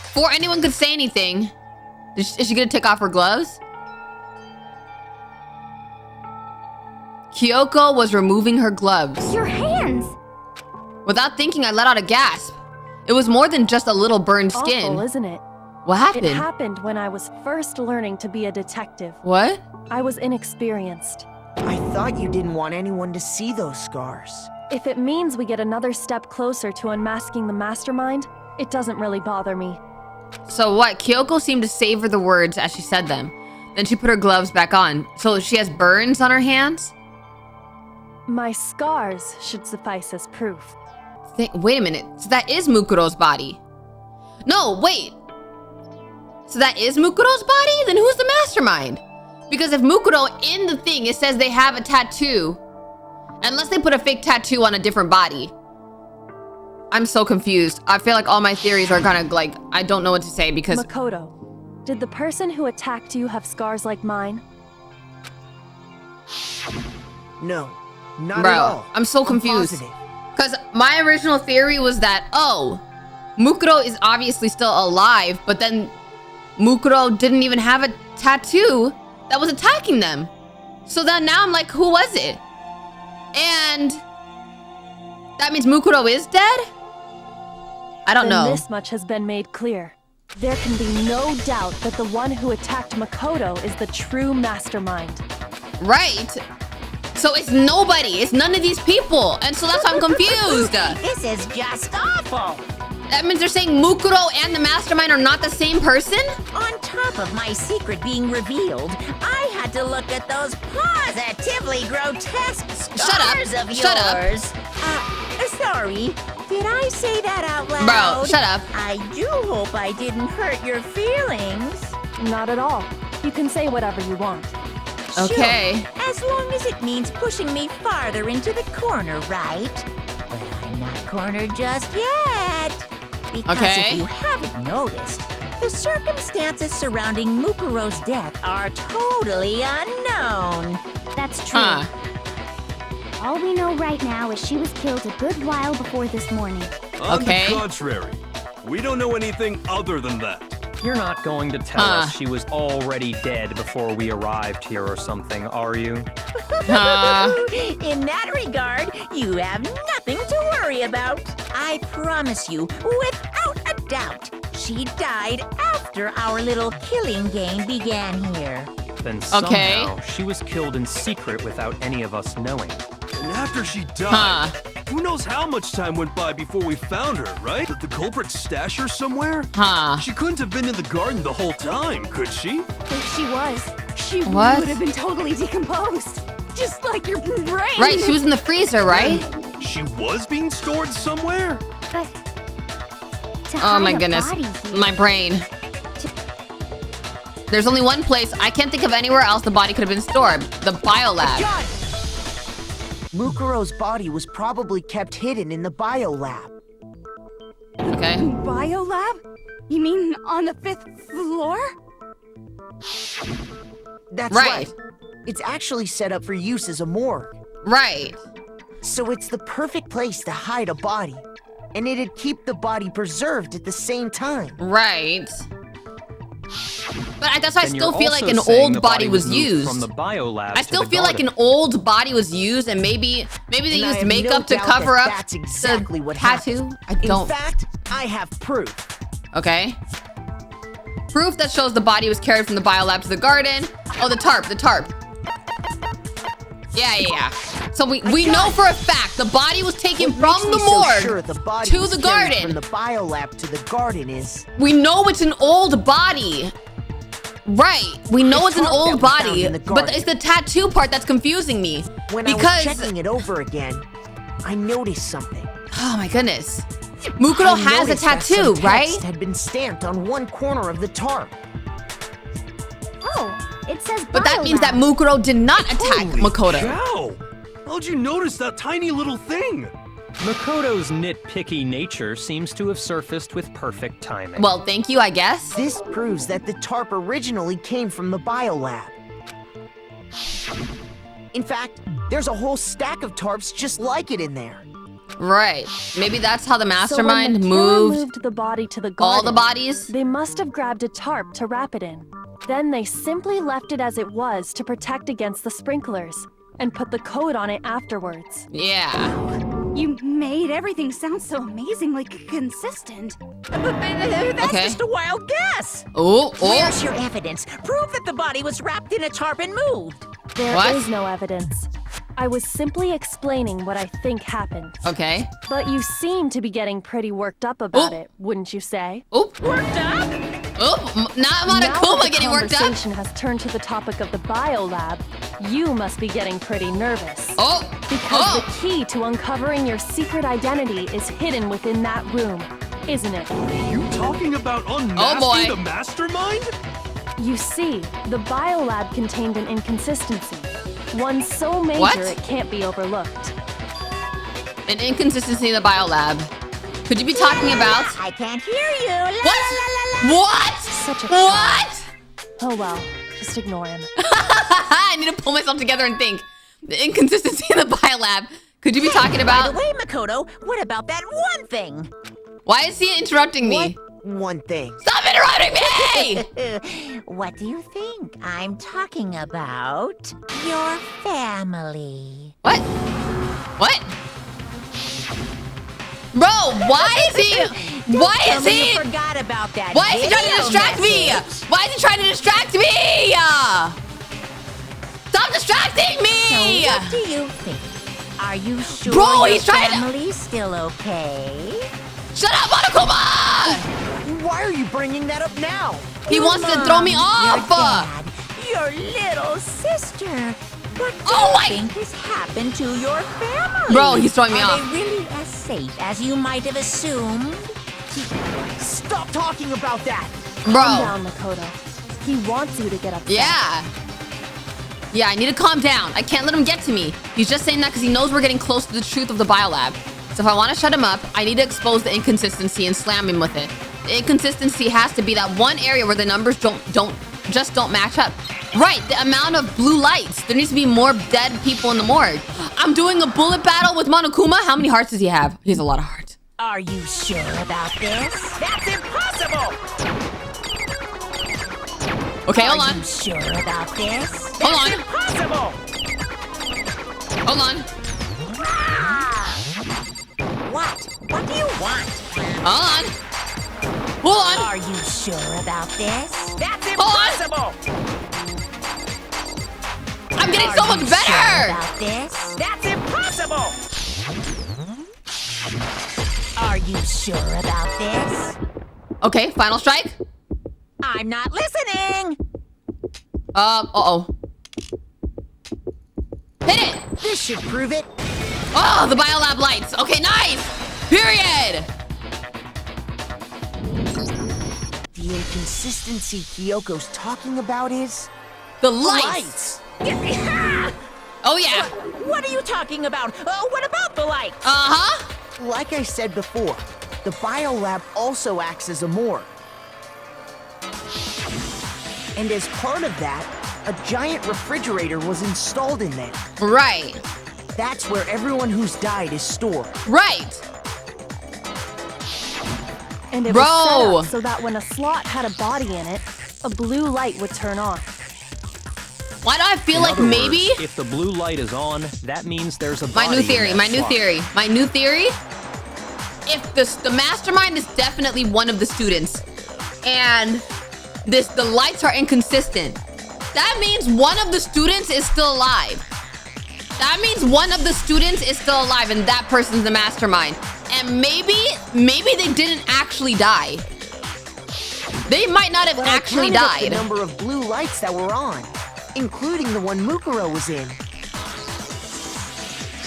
Before anyone could say anything, is she gonna take off her gloves? Kyoko was removing her gloves. Your hands! Without thinking, I let out a gasp. It was more than just a little burned skin. Awful, isn't it? What happened? It happened when I was first learning to be a detective. What? I was inexperienced. I thought you didn't want anyone to see those scars. If it means we get another step closer to unmasking the mastermind, it doesn't really bother me. So what? Kyoko seemed to savor the words as she said them. Then she put her gloves back on. So she has burns on her hands? My scars should suffice as proof. Wait a minute. So that is Mukuro's body. No, wait. So that is Mukuro's body? Then who's the mastermind? Because if Mukuro in the thing, it says they have a tattoo. Unless they put a fake tattoo on a different body. I'm so confused. I feel like all my theories are kind of like, I don't know what to say because... Makoto, did the person who attacked you have scars like mine? No, not at all. I'm so confused. Because my original theory was that, oh, Mukuro is obviously still alive, but then Mukuro didn't even have a tattoo that was attacking them. So then now I'm like, who was it? And that means Mukuro is dead? I don't know. This much has been made clear. There can be no doubt that the one who attacked Makoto is the true mastermind. Right. So it's nobody. It's none of these people. And so that's why I'm confused. This is just awful. That means they're saying Mukuro and the mastermind are not the same person? On top of my secret being revealed, I had to look at those positively grotesque scars of yours. Shut up. Sorry. Did I say that out loud? Bro, shut up. I do hope I didn't hurt your feelings. Not at all. You can say whatever you want. Okay. Sure, as long as it means pushing me farther into the corner, right? But I'm not cornered just yet. Because if you haven't noticed, the circumstances surrounding Mukuro's death are totally unknown. That's true. All we know right now is she was killed a good while before this morning. On the contrary, we don't know anything other than that. You're not going to tell us she was already dead before we arrived here or something, are you? In that regard, you have nothing to worry about. I promise you, without a doubt, she died after our little killing game began here. Then somehow she was killed in secret without any of us knowing. And after she died, who knows how much time went by before we found her, right? Did the culprit stash her somewhere? She couldn't have been in the garden the whole time, could she? If she was, she would have been totally decomposed. Just like your brain. Right, she was in the freezer, right? She was being stored somewhere? But oh my goodness, my brain. There's only one place. I can't think of anywhere else the body could have been stored. The biolab. Mukuro's body was probably kept hidden in the biolab. Okay. Biolab? You mean on the 5th floor? That's right. It's actually set up for use as a morgue. Right. So it's the perfect place to hide a body. And it'd keep the body preserved at the same time. Right. But that's why I Then still you're feel like also an saying old the body was moved used. From the biolab I still to the feel like garden. an old body was used, and maybe they And I used have makeup no to doubt cover that up that's exactly the what tattoo. happened. I don't. In fact, I have proof. Okay. Proof that shows the body was carried from the biolab to the garden. Oh, the tarp. Yeah. So we know for a fact the body was taken What from makes the me so morgue sure the body to was the carried garden. From the biolab to the garden is. We know it's an old body. Right. We know it's an tarp that old we found body, in the but garden. it's the tattoo part that's confusing me. When because I was checking it over again, I noticed something. oh my goodness. Mukuro I has a noticed that tattoo, some text right? had been stamped on one corner of the tarp. Oh, it says But that means that biolab. Mukuro did not attack Holy Makoto. cow! How'd you notice that tiny little thing? Makoto's nitpicky nature seems to have surfaced with perfect timing. Well, thank you, I guess. This proves that the tarp originally came from the biolab. In fact, there's a whole stack of tarps just like it in there. Right. Maybe that's how the So mastermind when the killer moved moved the body to the all garden, the bodies. they must have grabbed a tarp to wrap it in. Then they simply left it as it was to protect against the sprinklers, and put the code on it afterwards. Yeah. You made everything sound so amazingly consistent. That's Okay. just a wild guess. Oh. Where's your evidence? Prove that the body was wrapped in a tarp and moved. There is What? no evidence. I was simply explaining what I think happened. Okay. But you seem to be getting pretty worked up about it, wouldn't you say? Oop. Worked up? Oop. Not Now that Monokuma the getting worked up. conversation has turned to the topic of the biolab, you must be getting pretty nervous. Oh. Because the key to uncovering your secret identity is hidden within that room, isn't it? You talking about boy. unmasking the mastermind? You see, the biolab contained an inconsistency. One so major What? it can't be overlooked. An inconsistency in the biolab. Could you be talking about? I can't hear you. La, What? la, la, la. What? Such a What? Oh well, just ignore him. I need to pull myself together and think. The inconsistency in the biolab. Could you be talking By about? the way, Makoto, what about that one thing? Why is he interrupting me? One thing. Stop interrupting me! What do you think? I'm talking about your family. What? What? Bro, why is he? Why Tell is me he? you forgot about that. Why is he trying to video distract me? message. Why is he trying to distract me? Stop distracting me! So what do you think? Are you sure Bro, your he's trying to- family's still okay? Shut up, Monokuma! Why are you bringing that up now? He wants to throw me off! Your dad, your little sister. What do Oh you my- think has happened to your family? Bro, he's throwing me Are off. they really as safe as you might have assumed? Stop talking about that! Calm Bro. down, Makoto. He wants you to get upset. Yeah. Yeah, I need to calm down. I can't let him get to me. He's just saying that because he knows we're getting close to the truth of the biolab. So if I want to shut him up, I need to expose the inconsistency and slam him with it. The inconsistency has to be that one area where the numbers don't match up. Right, the amount of blue lights. There needs to be more dead people in the morgue. I'm doing a bullet battle with Monokuma. How many hearts does he have? He has a lot of hearts. Are you sure about this? That's impossible! Okay, hold Are on. you sure about this? Hold on. Impossible! Hold on. What? What do you want? Hold on. Hold on. Are you sure about this? That's Hold impossible! I'm getting Are so much you better. Sure about this? That's impossible! Are you sure about this? Okay, final strike. I'm not listening! Uh-oh. Hit it! This should prove it. Oh, the biolab lights. Okay, nice. Period. The inconsistency Kyoko's talking about is... The lights. Oh, yeah. What are you talking about? What about the lights? Uh-huh. Like I said before, the biolab also acts as a morgue. And as part of that, a giant refrigerator was installed in there. Right. That's where everyone who's died is stored. Right. And it was set up so that when a slot had a body in it, a blue light would turn on. Why do I feel like maybe words, if the blue light is on, that means there's a body my new theory. If the mastermind is definitely one of the students, and the lights are inconsistent, that means one of the students is still alive. That means one of the students is still alive, and that person's the mastermind. And maybe they didn't actually die. They might not have actually died. The number of blue lights that were on, including the one Mukuro was in.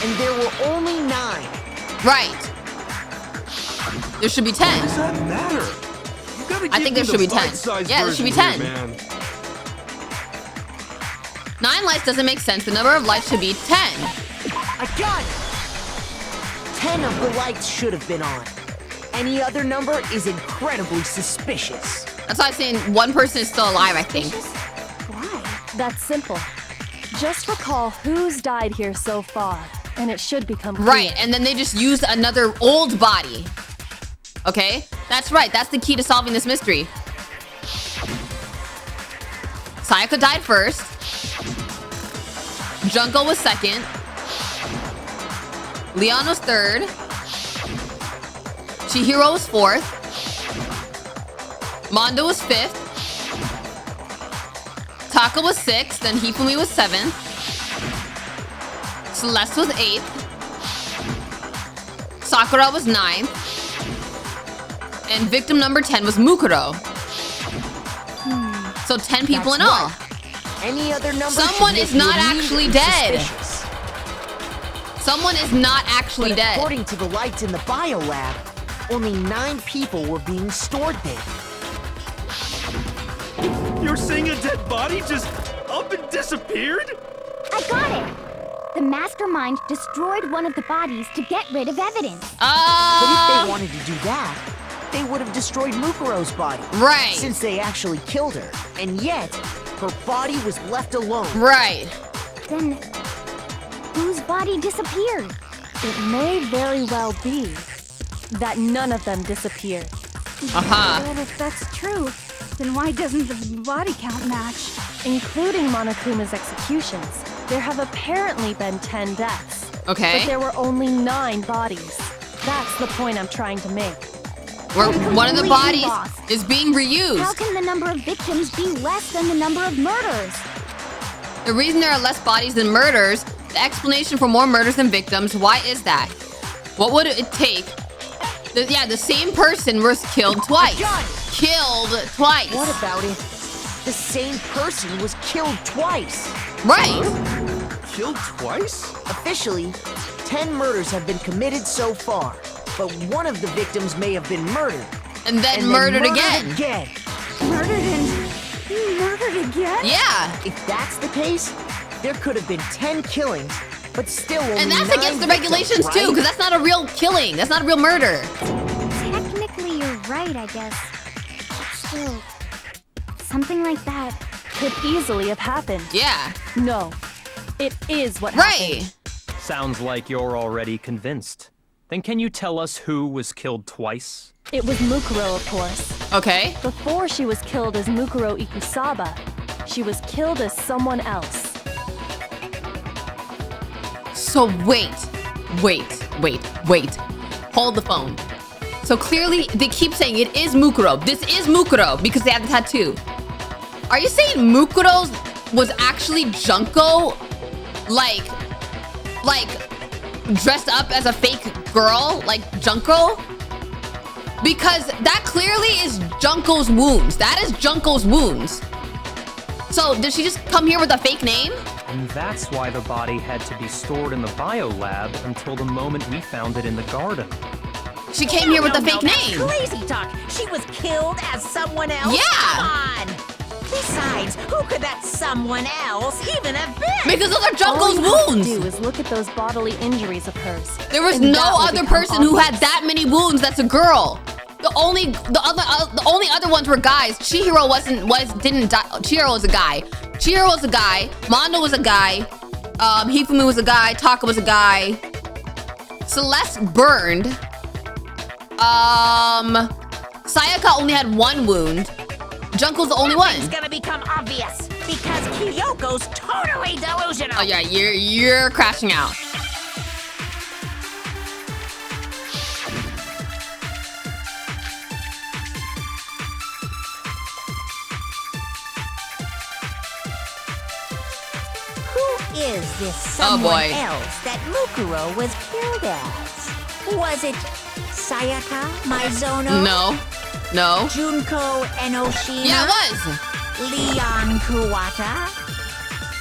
And there were only 9. Right. There should be 10. What does that matter? I think there should be 10. Yeah, there should be 10. Here, 9 lights doesn't make sense. The number of lights should be 10. I got it! 10 of the lights should have been on. Any other number is incredibly suspicious. That's why I'm saying one person is still alive, I think. Why? That's simple. Just recall who's died here so far, and it should become clear. Right, and then they just used another old body. Okay? That's right, that's the key to solving this mystery. Sayaka died first. Junko was second. Leon was third. Chihiro was fourth. Mondo was fifth. Taka was sixth. Then Hifumi was seventh. Celeste was eighth. Sakura was ninth. And victim number 10 was Mukuro. So 10 people in all. Any other number? Someone is not actually dead. Someone is not actually dead. According to the lights in the biolab, only 9 people were being stored there. You're saying a dead body just up and disappeared? I got it. The mastermind destroyed one of the bodies to get rid of evidence. But if they wanted to do that, they would have destroyed Mukuro's body. Right. Since they actually killed her. And yet, her body was left alone. Right. Then, whose body disappeared? It may very well be that none of them disappeared. Well, if that's true, then why doesn't the body count match? Including Monokuma's executions, there have apparently been 10 deaths. Okay. But there were only 9 bodies. That's the point I'm trying to make. Where one of the bodies is being reused. How can the number of victims be less than the number of murders? The reason there are less bodies than murders, the explanation for more murders than victims, why is that? What would it take? The same person was killed twice. Killed twice. What about it? The same person was killed twice. Right. Killed twice? Officially, 10 murders have been committed so far, but one of the victims may have been murdered. And then murdered again. Murdered and murdered again? Yeah. If that's the case, there could have been 10 killings, but still only 9 And that's against the regulations victims, too, because that's not a real killing. That's not a real murder. Technically, you're right, I guess. But still, something like that could easily have happened. Yeah. No, it is what happened. Sounds like you're already convinced. Then can you tell us who was killed twice? It was Mukuro, of course. Okay. Before she was killed as Mukuro Ikusaba, she was killed as someone else. So wait. Hold the phone. So clearly, they keep saying it is Mukuro. This is Mukuro because they have the tattoo. Are you saying Mukuro was actually Junko? Like dressed up as a fake girl, like Junko? Because that clearly is Junko's wounds. That is Junko's wounds. So did she just come here with a fake name? And that's why the body had to be stored in the biolab until the moment we found it in the garden. She came here with a fake name. That's crazy talk. She was killed as someone else? Yeah. Come on. Besides, who could that someone else even have been? Because those are Junko's wounds. All you have to do is look at those bodily injuries of hers. There was no other person who had that many wounds that's a girl. The only other ones were guys. Chihiro didn't die. Chihiro was a guy. Chihiro was a guy. Mondo was a guy. Hifumi was a guy. Taka was a guy. Celeste burned. Sayaka only had 1 wound. Junko's the only one. It's gonna become obvious because Kyoko's totally delusional. Oh yeah, you're crashing out. Who is this someone else that Mukuro was killed as? Was it Sayaka Mizono? No. Junko Enoshima? Yeah, it was. Leon Kuwata?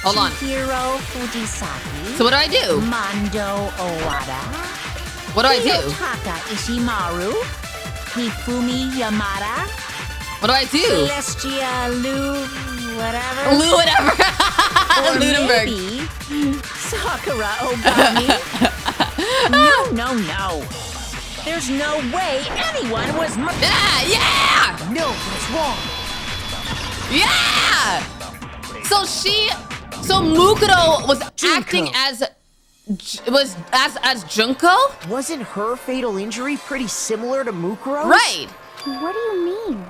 Hold on. Chihiro Fujisaki? So what do I do? Mondo Owada? What do I do? Ryotaka Ishimaru? Hifumi Yamada? What do I do? Celestia whatever? Or Ludenberg. Maybe Sakura Ogami? No. There's no way anyone was Yeah! No, what's wrong? Yeah! So Mukuro was acting as Junko? Wasn't her fatal injury pretty similar to Mukuro's? Right. What do you mean?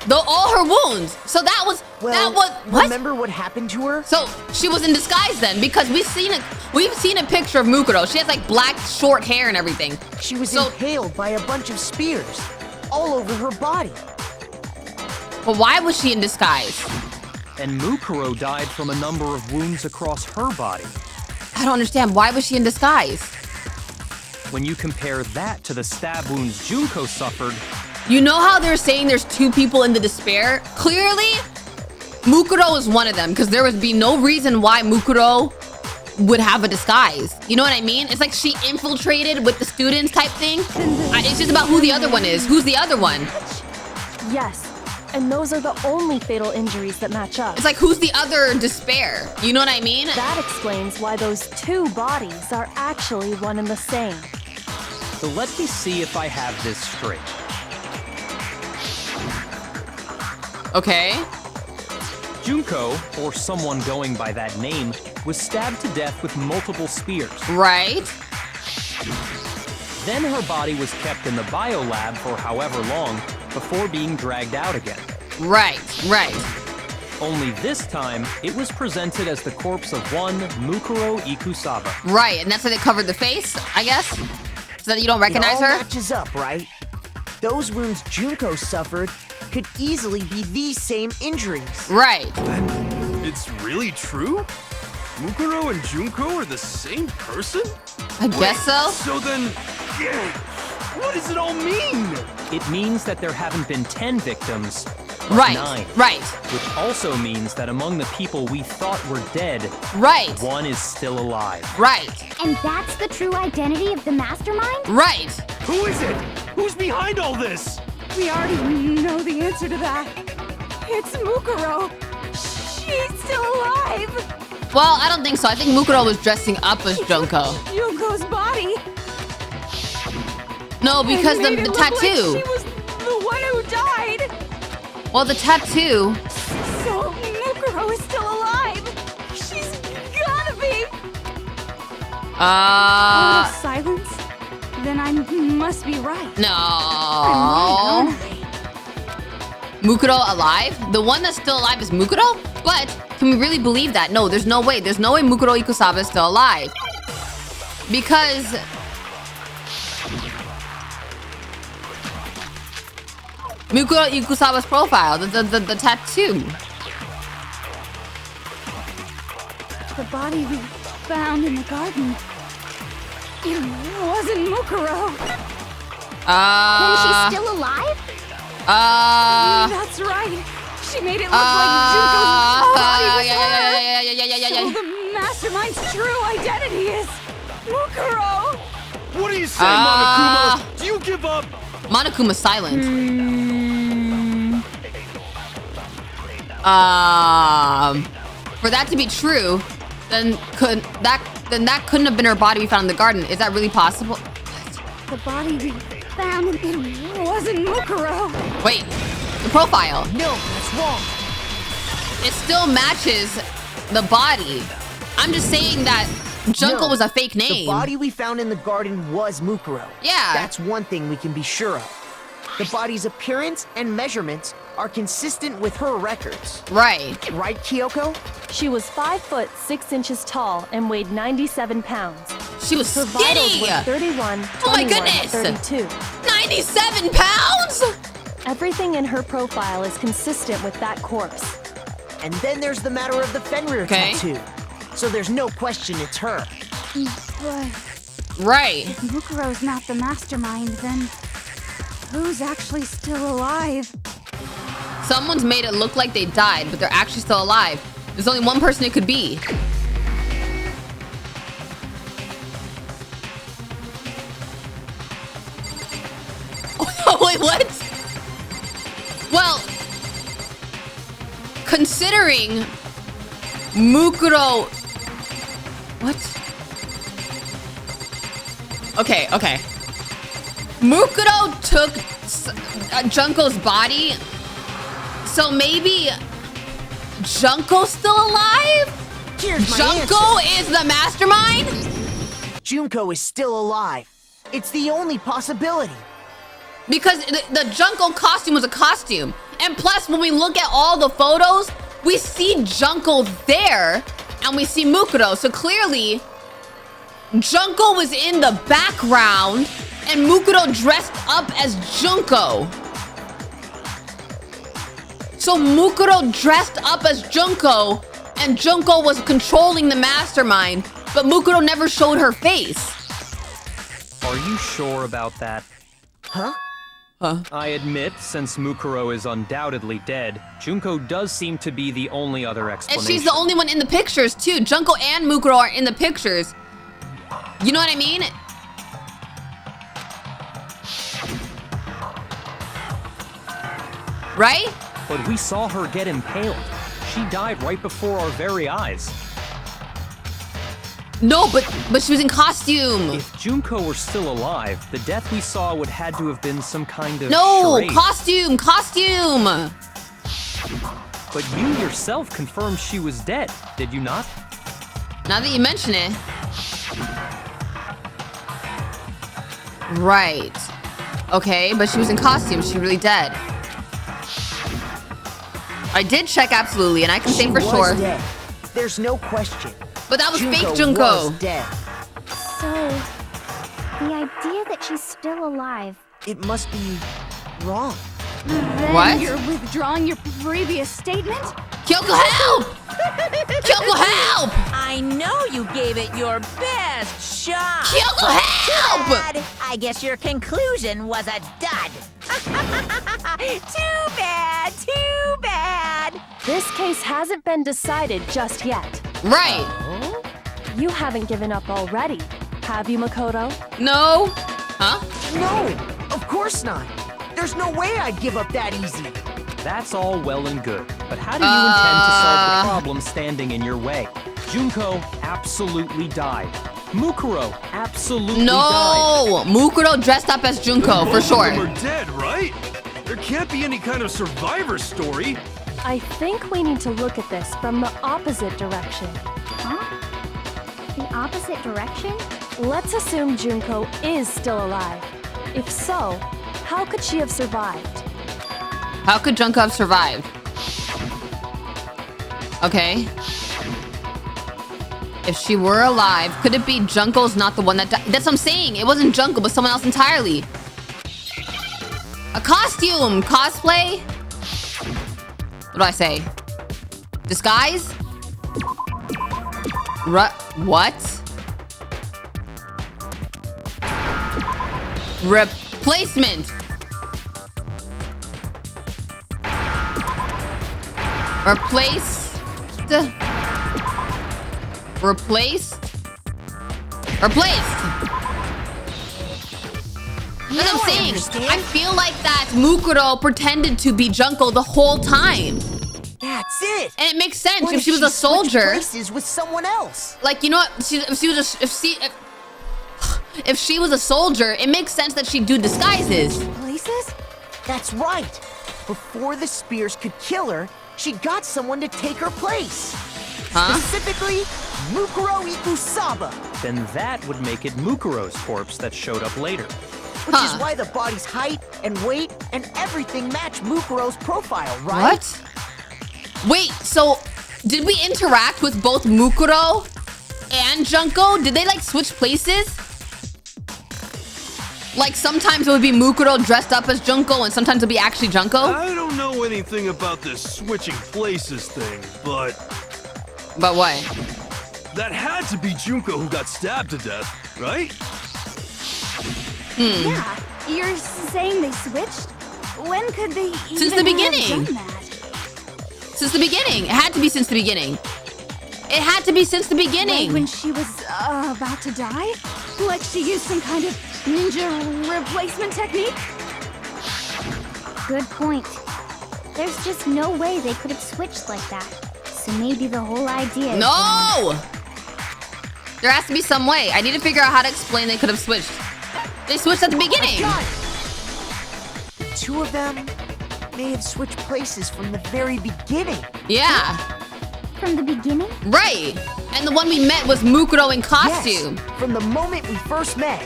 All her wounds. So that was what? Remember what happened to her? So she was in disguise then, because we've seen a picture of Mukuro. She has like black short hair and everything. She was impaled by a bunch of spears all over her body. But why was she in disguise? And Mukuro died from a number of wounds across her body. I don't understand. Why was she in disguise? When you compare that to the stab wounds Junko suffered. You know how they're saying there's 2 people in the despair? Clearly, Mukuro is one of them, because there would be no reason why Mukuro would have a disguise. You know what I mean? It's like she infiltrated with the students type thing. It's just about who the other one is. Who's the other one? Yes, and those are the only fatal injuries that match up. It's like, who's the other despair? You know what I mean? That explains why those 2 bodies are actually one and the same. So let me see if I have this straight. Okay. Junko, or someone going by that name, was stabbed to death with multiple spears. Right. Then her body was kept in the biolab for however long before being dragged out again. Right. Only this time, it was presented as the corpse of one Mukuro Ikusaba. Right, and that's why they covered the face, I guess? So that you don't recognize her? It all matches up, right? Those wounds Junko suffered could easily be these same injuries. Right. It's really true? Mukuro and Junko are the same person? I guess so. So then, what does it all mean? It means that there haven't been 10 victims, but Right, 9. right. Which also means that among the people we thought were dead, right, 1 is still alive. Right. And that's the true identity of the Mastermind? Right. Who is it? Who's behind all this? We already know the answer to that. It's Mukuro. She's still alive. Well, I don't think so. I think Mukuro was dressing up as Junko. Junko's body. No, because the tattoo. Like she was the one who died. Well, the tattoo. So Mukuro is still alive. She's gotta be. Silence? Then I must be right. No. Mukuro alive? The one that's still alive is Mukuro? But can we really believe that? No, there's no way. There's no way Mukuro Ikusaba is still alive. Because Mukuro Ikusaba's profile, the tattoo. The body we found in the garden. It wasn't Mukuro. Then she's still alive? That's right. She made it look like Junko's body was her. So the Mastermind's true identity is Mukuro. What do you say, Monokuma? Do you give up? Monokuma's silent. For that to be true, then that couldn't have been her body we found in the garden. Is that really possible? The body we found, it wasn't Mukuro. Wait, the profile. No, that's wrong. It still matches the body. I'm just saying that Junko was a fake name. The body we found in the garden was Mukuro. Yeah. That's one thing we can be sure of. The body's appearance and measurements are consistent with her records. Right. Right, Kyoko? She was 5 foot 6 inches tall and weighed 97 pounds. She was her skinny! Vitals were 31, 21, Oh my goodness! 32. 97 pounds?! Everything in her profile is consistent with that corpse. And then there's the matter of the Fenrir tattoo. So there's no question it's her. But right. If Mukuro's not the mastermind, then who's actually still alive? Someone's made it look like they died, but they're actually still alive. There's only one person it could be. Oh, wait, what? Well, considering Mukuro... What? Okay. Mukuro took Junko's body, so maybe Junko's still alive? Here's my Junko answer. is the mastermind? Junko is still alive. It's the only possibility. Because the Junko costume was a costume. And plus, when we look at all the photos, we see Junko there, and we see Mukuro. So clearly, Junko was in the background, and Mukuro dressed up as Junko. So Mukuro dressed up as Junko, and Junko was controlling the mastermind, but Mukuro never showed her face. Are you sure about that? Huh? I admit, since Mukuro is undoubtedly dead, Junko does seem to be the only other explanation. And she's the only one in the pictures, too. Junko and Mukuro are in the pictures. You know what I mean? Right? But we saw her get impaled. She died right before our very eyes. No, but she was in costume. If Junko were still alive, the death we saw would had to have been some kind of charade. Costume! But you yourself confirmed she was dead, did you not? Now that you mention it. Right. Okay, but she was in costume. She's really dead. I did check absolutely, and I can say for sure. Dead. There's no question. But that was Junko fake Junko. Was dead. So, the idea that she's still alive. It must be wrong. Then what? You're withdrawing your previous statement? Kyoko, help! Kyoko, help! I know you gave it your best shot. Kyoko, help! Dad, I guess your conclusion was a dud. Too bad, too bad. This case hasn't been decided just yet. Right. You haven't given up already, have you, Makoto? No. Huh? No, of course not. There's no way I'd give up that easy. That's all well and good, but how do you intend to solve the problem standing in your way? Junko absolutely died. Mukuro absolutely died. No! Mukuro dressed up as Junko, for sure. Both of them are dead, right? There can't be any kind of survivor story. I think we need to look at this from the opposite direction. Huh? The opposite direction? Let's assume Junko is still alive. If so, how could she have survived? How could Junko have survived? Okay. If she were alive, could it be Junko's not the one that died? That's what I'm saying. It wasn't Junko, but someone else entirely. A costume! Cosplay? What do I say? Disguise? What? Replacement! Replaced? That's what I'm saying. I feel like that Mukuro pretended to be Junko the whole time. That's it. And it makes sense. What if she was a soldier, places with someone else. Like, you know what? If she was a soldier, it makes sense that she'd do disguises. Places? That's right. before the spears could kill her, she got someone to take her place. Huh? Specifically, Mukuro Ikusaba. Then that would make it Mukuro's corpse that showed up later. Which is why the body's height and weight and everything match Mukuro's profile, right? What? Wait, so did we interact with both Mukuro and Junko? Did they like switch places? Like sometimes it would be Mukuro dressed up as Junko and sometimes it would be actually Junko? I don't know anything about this switching places thing, but... But what? That had to be Junko who got stabbed to death, right? Yeah, you're saying they switched? When could they Since the beginning. Have done that? Since the beginning. It had to be since the beginning. It had to be since the beginning. Like when she was about to die? Like she used some kind of ninja replacement technique? Good point. There's just no way they could have switched like that. So maybe the whole idea is... No! There has to be some way. I need to figure out how to explain they could have switched. They switched at the beginning. The two of them may have switched places from the very beginning. Yeah. From the beginning? Right. And the one we met was Mukuro in costume. Yes, from the moment we first met.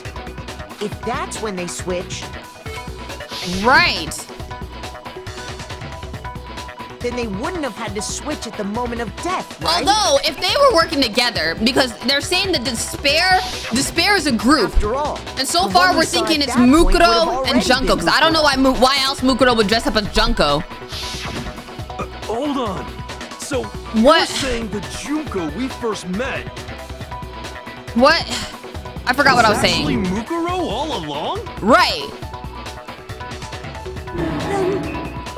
If that's when they switched... Right. Then they wouldn't have had to switch at the moment of death, right? Although, if they were working together, because they're saying that Despair is a group. After all. And so far, we're thinking it's Mukuro and Junko, because I don't know why else Mukuro would dress up as Junko. Hold on. So, what? You're saying the Junko we first met... What? I forgot what I was saying. Actually Mukuro all along? Right.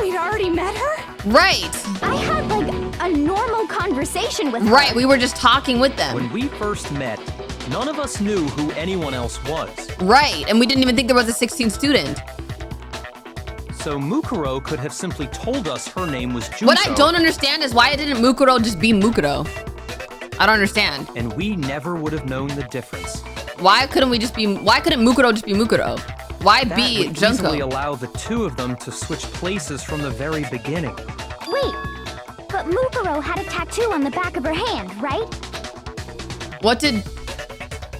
We'd already met her? Right. I had like a normal conversation with her. Right, we were just talking with them. When we first met, none of us knew who anyone else was. Right, and we didn't even think there was a 16th student. So Mukuro could have simply told us her name was Junko. What I don't understand is why didn't Mukuro just be Mukuro? I don't understand. And we never would have known the difference. Why couldn't Mukuro just be Mukuro? Why that be would Junko? easily allow the two of them to switch places from the very beginning. Wait, but Mukuro had a tattoo on the back of her hand, right? What did...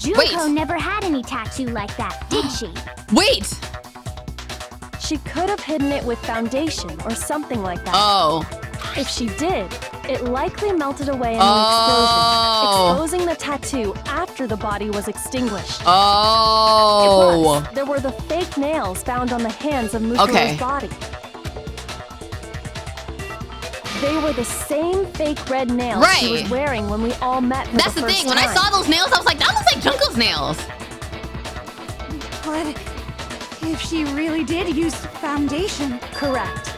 Junko never had any tattoo like that, did she? Wait! She could have hidden it with foundation or something like that. Oh. If she did, it likely melted away in the explosion, exposing the tattoo after the body was extinguished. Oh. Plus, there were the fake nails found on the hands of Mukuro's body. They were the same fake red nails she was wearing when we all met her That's the thing. When I saw those nails, I was like, that looks like Junko's nails. But if she really did use foundation... Correct.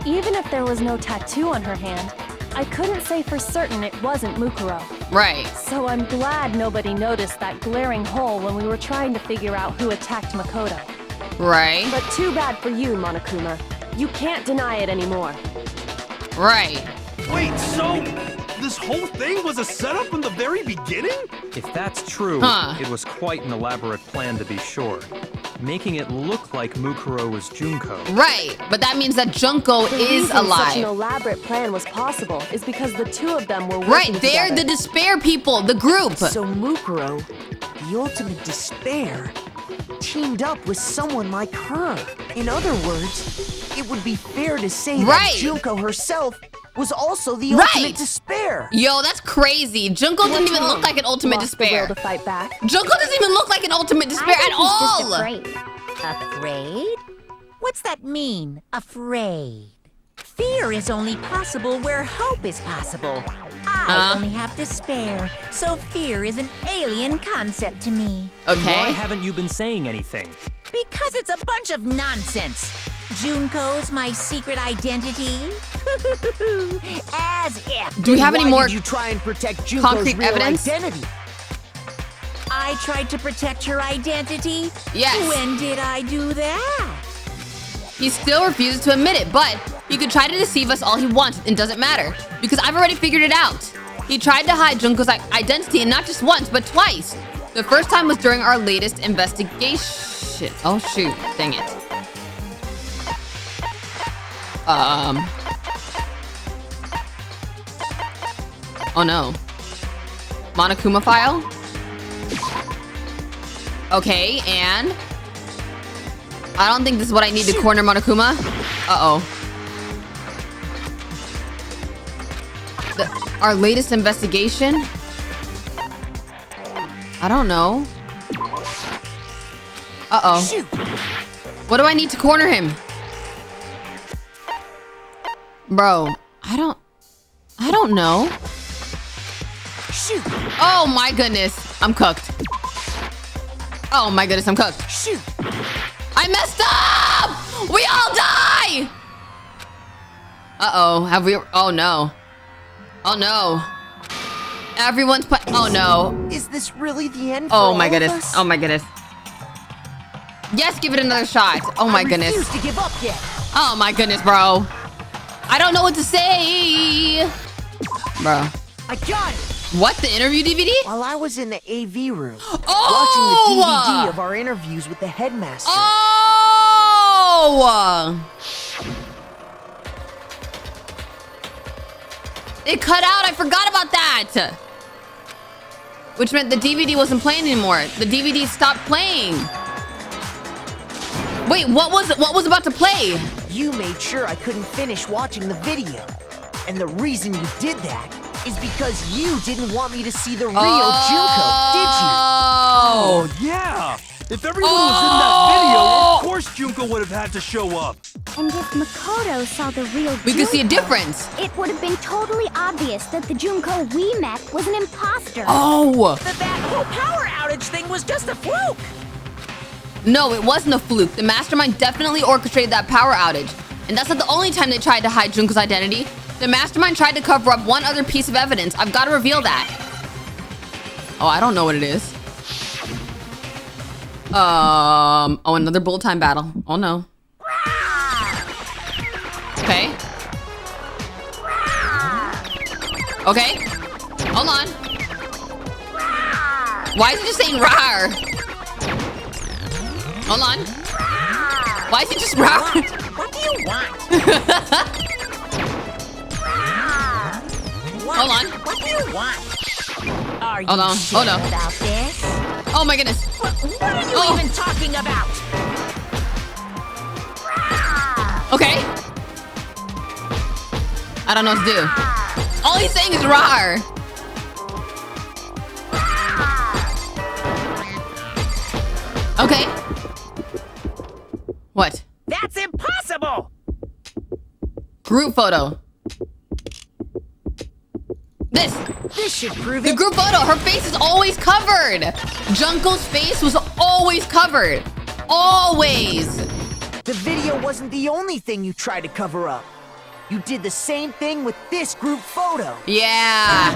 Even if there was no tattoo on her hand, I couldn't say for certain it wasn't Mukuro. Right. So I'm glad nobody noticed that glaring hole when we were trying to figure out who attacked Makoto. Right. But too bad for you, Monokuma. You can't deny it anymore. Right. Wait, so this whole thing was a setup from the very beginning? If that's true, it was quite an elaborate plan to be sure. Making it look like Mukuro was Junko. Right, but that means that Junko is alive. Such an elaborate plan was possible is because the two of them were working Right, they're together. the Despair people, the group. So Mukuro, the ultimate despair, teamed up with someone like her. In other words, it would be fair to say that Junko herself was also the ultimate despair. Yo, that's crazy. Junko didn't even look like an ultimate despair. To fight back. Junko doesn't even look like an ultimate despair at all. Just afraid. Afraid? What's that mean, afraid? Fear is only possible where hope is possible. I only have despair, so fear is an alien concept to me. Okay. Why haven't you been saying anything? Because it's a bunch of nonsense. Junko's my secret identity. As if. Do we have any more Why did you try and protect Junko's concrete real evidence? identity? I tried to protect her identity? Yes. When did I do that? He still refuses to admit it, but he could try to deceive us all he wants. It doesn't matter, because I've already figured it out. He tried to hide Junko's identity, and not just once, but twice. The first time was during our latest investigation. Oh shoot, dang it. Oh no. Monokuma file? Okay, and I don't think this is what I need to corner Monokuma. Uh-oh. Our latest investigation? I don't know. Uh-oh. What do I need to corner him? Bro, I don't know. Shoot. Oh my goodness. I'm cooked. Oh my goodness, I'm cooked. Shoot. I messed up! We all die! Uh-oh. Have we... Oh no. Oh no. Everyone's oh no. Is this really the end? Oh my goodness. Oh my goodness. Yes, give it another shot. Oh my goodness. I refuse to give up yet. Oh my goodness, bro. I don't know what to say. Bro. I got it. What? The interview DVD? While I was in the AV room, oh! watching the DVD of our interviews with the headmaster. Oh! It cut out. I forgot about that. Which meant the DVD wasn't playing anymore. The DVD stopped playing. Wait, what was about to play? You made sure I couldn't finish watching the video. And the reason you did that is because you didn't want me to see the real Junko, did you? Oh, yeah. If everyone was in that video, of course Junko would have had to show up. And if Mukuro saw the real we could see a difference. It would have been totally obvious that the Junko we met was an imposter. Oh! That whole power outage thing was just a fluke. No, it wasn't a fluke. The Mastermind definitely orchestrated that power outage. And that's not the only time they tried to hide Junko's identity. The Mastermind tried to cover up one other piece of evidence. I've got to reveal that. Oh, I don't know what it is. Oh, another bullet time battle. Oh no. Okay. Okay. Hold on. Why is he just saying rawr? Hold on. Why is he just rawr? What do you want? Hold on. What do you want? Are you Hold on. sure Oh no. about this? Oh my goodness. What are you even talking about? Okay. I don't know what to do. All he's saying is rawr. Okay. What? That's impossible. Group photo. This should prove the group photo. Her face is always covered. Junko's face was always covered. Always. The video wasn't the only thing you tried to cover up. You did the same thing with this group photo. Yeah.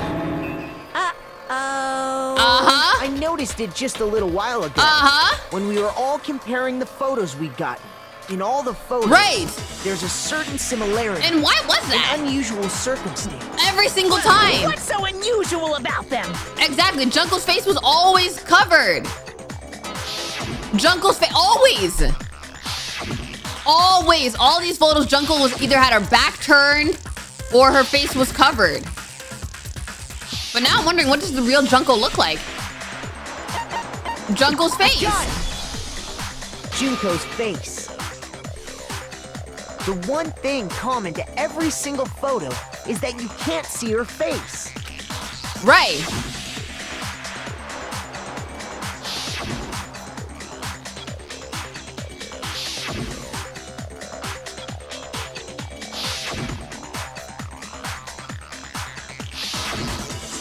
Uh-oh. Uh-huh. I noticed it just a little while ago. Uh-huh. When we were all comparing the photos we'd gotten. In all the photos, right, there's a certain similarity. And why was that? An unusual circumstance. Every single time. What's so unusual about them? Exactly. Junko's face was always covered. Junko's face, always. Always. All these photos, Junko was either had her back turned or her face was covered. But now I'm wondering, what does the real Junko look like? Junko's face. Junko's face. The one thing common to every single photo is that you can't see her face. Right.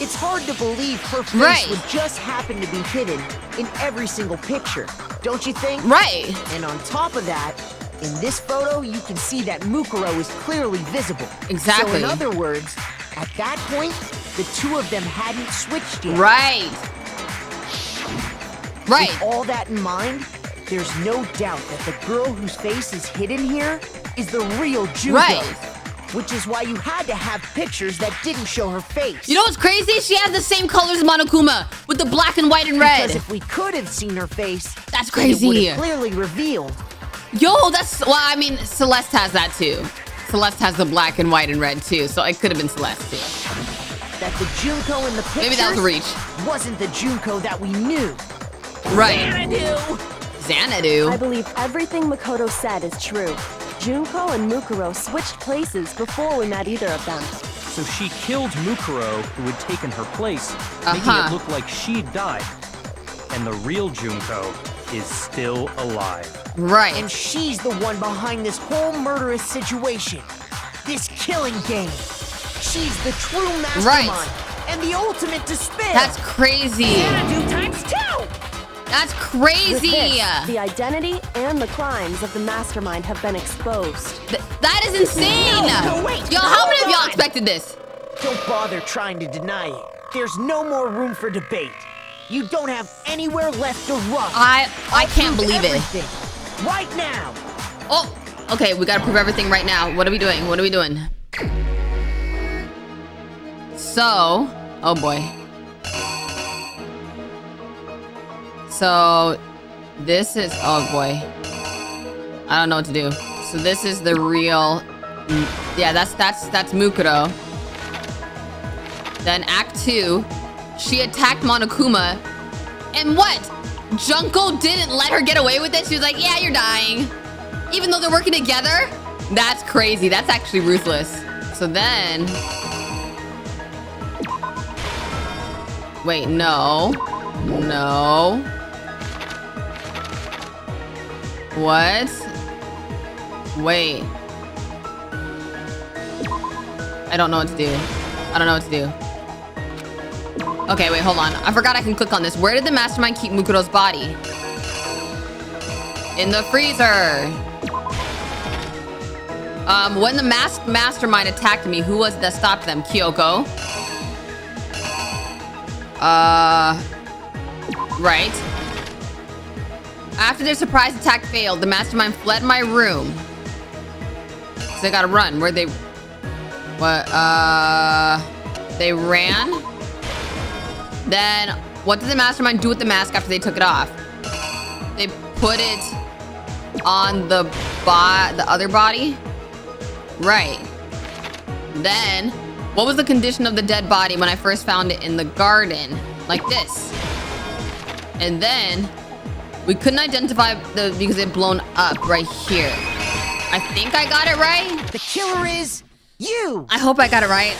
It's hard to believe her face would just happen to be hidden in every single picture, don't you think? Right. And on top of that, in this photo, you can see that Mukuro is clearly visible. Exactly. So in other words, at that point, the two of them hadn't switched yet. Right. Right. With all that in mind, there's no doubt that the girl whose face is hidden here is the real Junko. Right. Which is why you had to have pictures that didn't show her face. You know what's crazy? She has the same colors as Monokuma, with the black and white and red. Because if we could have seen her face, that's crazy. It would have clearly revealed. Yo, that's, well, I mean, Celeste has that too. Celeste has the black and white and red too, so it could have been Celeste too. That the Junko in the picture Maybe that was a reach. Wasn't the Junko that we knew. Right. Xanadu. I believe everything Makoto said is true. Junko and Mukuro switched places before we met either of them. So she killed Mukuro, who had taken her place, making it look like she'd died. And the real Junko is still alive. Right. And she's the one behind this whole murderous situation. This killing game. She's the true mastermind. Right. And the ultimate despair. That's crazy. Xanadu times 2! That's crazy. With this, the identity and the crimes of the mastermind have been exposed. That is insane. No, wait. Yo, how many of y'all expected this? Don't bother trying to deny it. There's no more room for debate. You don't have anywhere left to run. I can't believe it. Right now. Oh, okay, we gotta prove everything right now. What are we doing? What are we doing? So, oh boy. So, this is, oh boy. I don't know what to do. So this is the real, yeah, that's Mukuro. Then Act 2, she attacked Monokuma. And what? Junko didn't let her get away with it? She was like, yeah, you're dying. Even though they're working together? That's crazy. That's actually ruthless. So then... Wait, no. No. What? Wait. I don't know what to do. I don't know what to do. Okay, wait, hold on. I forgot I can click on this. Where did the mastermind keep Mukuro's body? In the freezer. When the mastermind attacked me, who was it that stopped them? Kyoko. Right. After their surprise attack failed, the mastermind fled my room. So they gotta run. Where'd they... What? They ran? Then, what did the mastermind do with the mask after they took it off? They put it on the other body? Right. Then, what was the condition of the dead body when I first found it in the garden? Like this. And then, we couldn't identify because it blown up right here. I think I got it right. The killer is you. I hope I got it right.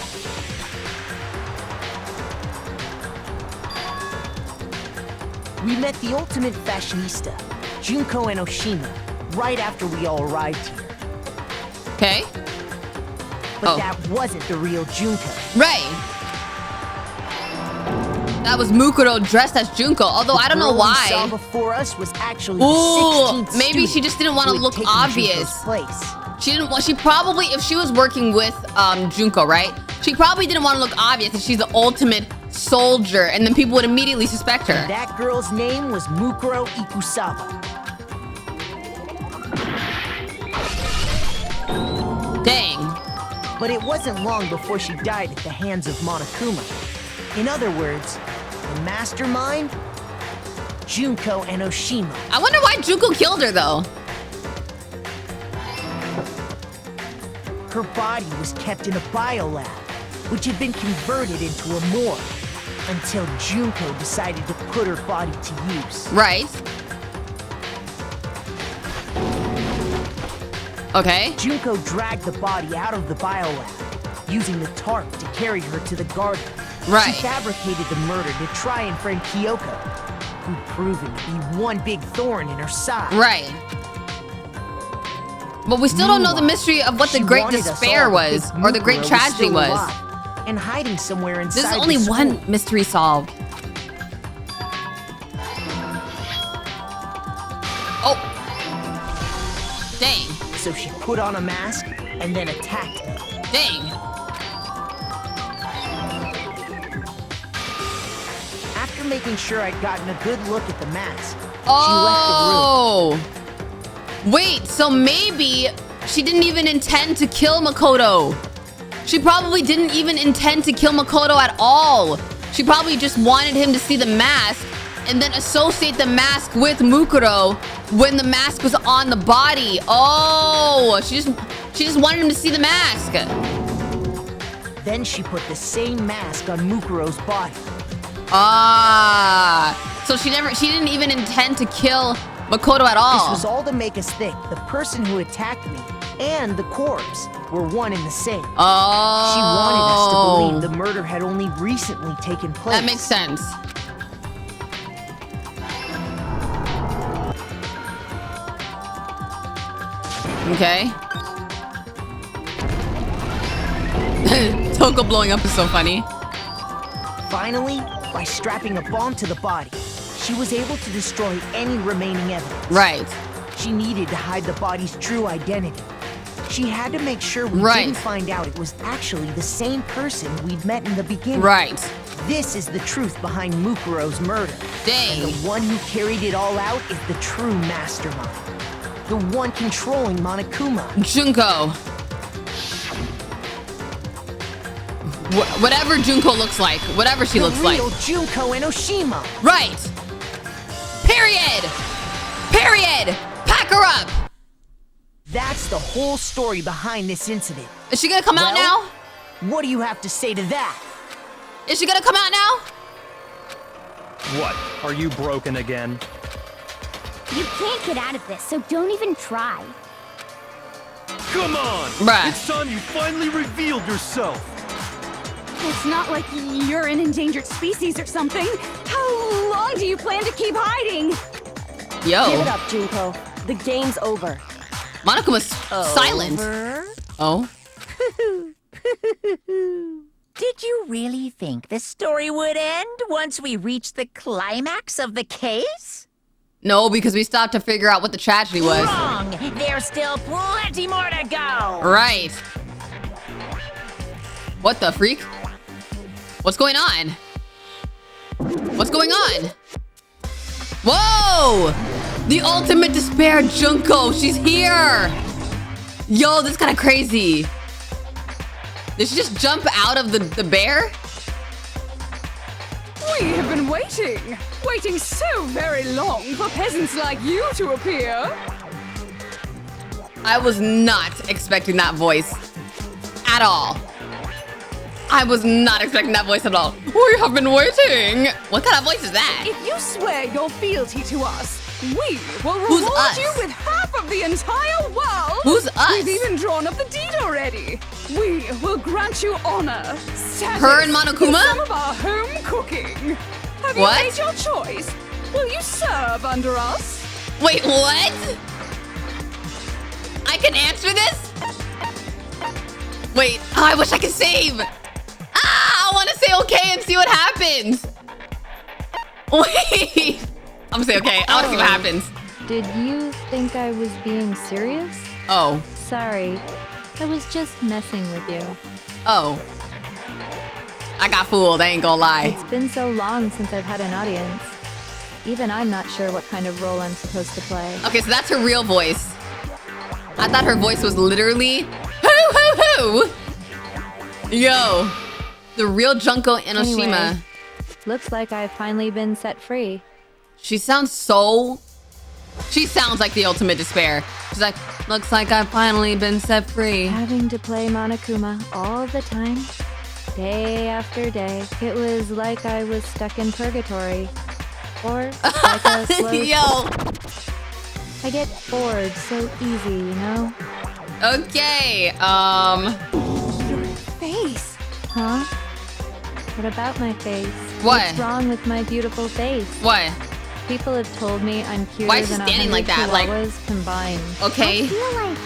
We met the ultimate fashionista, Junko Enoshima, right after we all arrived here. Okay. But that wasn't the real Junko. Right. That was Mukuro dressed as Junko, although I don't know why. The girl we saw before us was actually the 16th maybe she just didn't want to look obvious. She didn't want, she probably, if she was working with Junko, right? She probably didn't want to look obvious that she's the ultimate soldier, and then people would immediately suspect her. And that girl's name was Mukuro Ikusawa. Dang. But it wasn't long before she died at the hands of Monokuma. In other words, the mastermind, Junko Enoshima. I wonder why Junko killed her, though. Her body was kept in a biolab, which had been converted into a morgue, until Junko decided to put her body to use. Right. Okay. Junko dragged the body out of the biolab, using the tarp to carry her to the garden. Right. She fabricated the murder to try and frame Kyoko, who proven to be one big thorn in her side. Right. But we still don't know the mystery of what the great despair was, or the great tragedy was. And hiding somewhere inside. There's only one mystery solved. Oh. Dang. So she put on a mask and then attacked me. Dang. After making sure I'd gotten a good look at the mask, she left the room. Wait, so maybe she didn't even intend to kill Makoto. She probably didn't even intend to kill Makoto at all. She probably just wanted him to see the mask and then associate the mask with Mukuro when the mask was on the body. Oh, she just... She just wanted him to see the mask. Then she put the same mask on Mukuro's body. So she didn't even intend to kill Makoto at all. This was all to make us think the person who attacked me and the corpse were one and the same. Oh. She wanted us to believe the murder had only recently taken place. That makes sense. Okay. Toko blowing up is so funny. Finally, by strapping a bomb to the body, she was able to destroy any remaining evidence. Right. She needed to hide the body's true identity. She had to make sure we didn't find out it was actually the same person we'd met in the beginning. Right. This is the truth behind Mukuro's murder. Dang. And the one who carried it all out is the true mastermind. The one controlling Monokuma. Junko. Whatever Junko looks like. Whatever she looks like. The real Junko Enoshima. Right. Period. Period. Pack her up. That's the whole story behind this incident. Is she gonna come out now? What do you have to say to that? Is she gonna come out now? What? Are you broken again? You can't get out of this, so don't even try. Come on! Bruh. It's time you finally revealed yourself. It's not like you're an endangered species or something. How long do you plan to keep hiding? Yo. Give it up, Junko. The game's over. Monokuma's silent. Oh. Did you really think the story would end once we reached the climax of the case? No, because we stopped to figure out what the tragedy was. Wrong! There's still plenty more to go! Right. What the freak? What's going on? What's going on? Whoa! The ultimate despair, Junko. She's here. Yo, this is kind of crazy. Did she just jump out of the bear? We have been waiting so very long for peasants like you to appear. I was not expecting that voice at all. I was not expecting that voice at all. We have been waiting. What kind of voice is that? If you swear your fealty to us, we will reward you with half of the entire world. Who's us? We've even drawn up the deed already. We will grant you honor, status, Her and Monokuma? some of our home cooking. Have you made your choice? Will you serve under us? Wait, what? I can answer this? Wait, I wish I could save. I want to say okay and see what happens. Wait. I'm gonna say okay. I want to see what happens. Did you think I was being serious? Oh. Sorry. I was just messing with you. Oh. I got fooled, I ain't gonna lie. It's been so long since I've had an audience. Even I'm not sure what kind of role I'm supposed to play. Okay, so that's her real voice. I thought her voice was literally hoo hoo hoo. Yo. The real Junko Enoshima. Anyway, looks like I've finally been set free. She sounds like the ultimate despair. She's like, looks like I've finally been set free. Having to play Monokuma all the time, day after day. It was like I was stuck in purgatory. Or like a slow... Yo! I get bored so easy, you know? Okay, Your face. Huh? What about my face? What? What's wrong with my beautiful face? What? People have told me I'm cuter Why is she than standing 100 like that? Like, chihuahuas combined. Okay. I feel like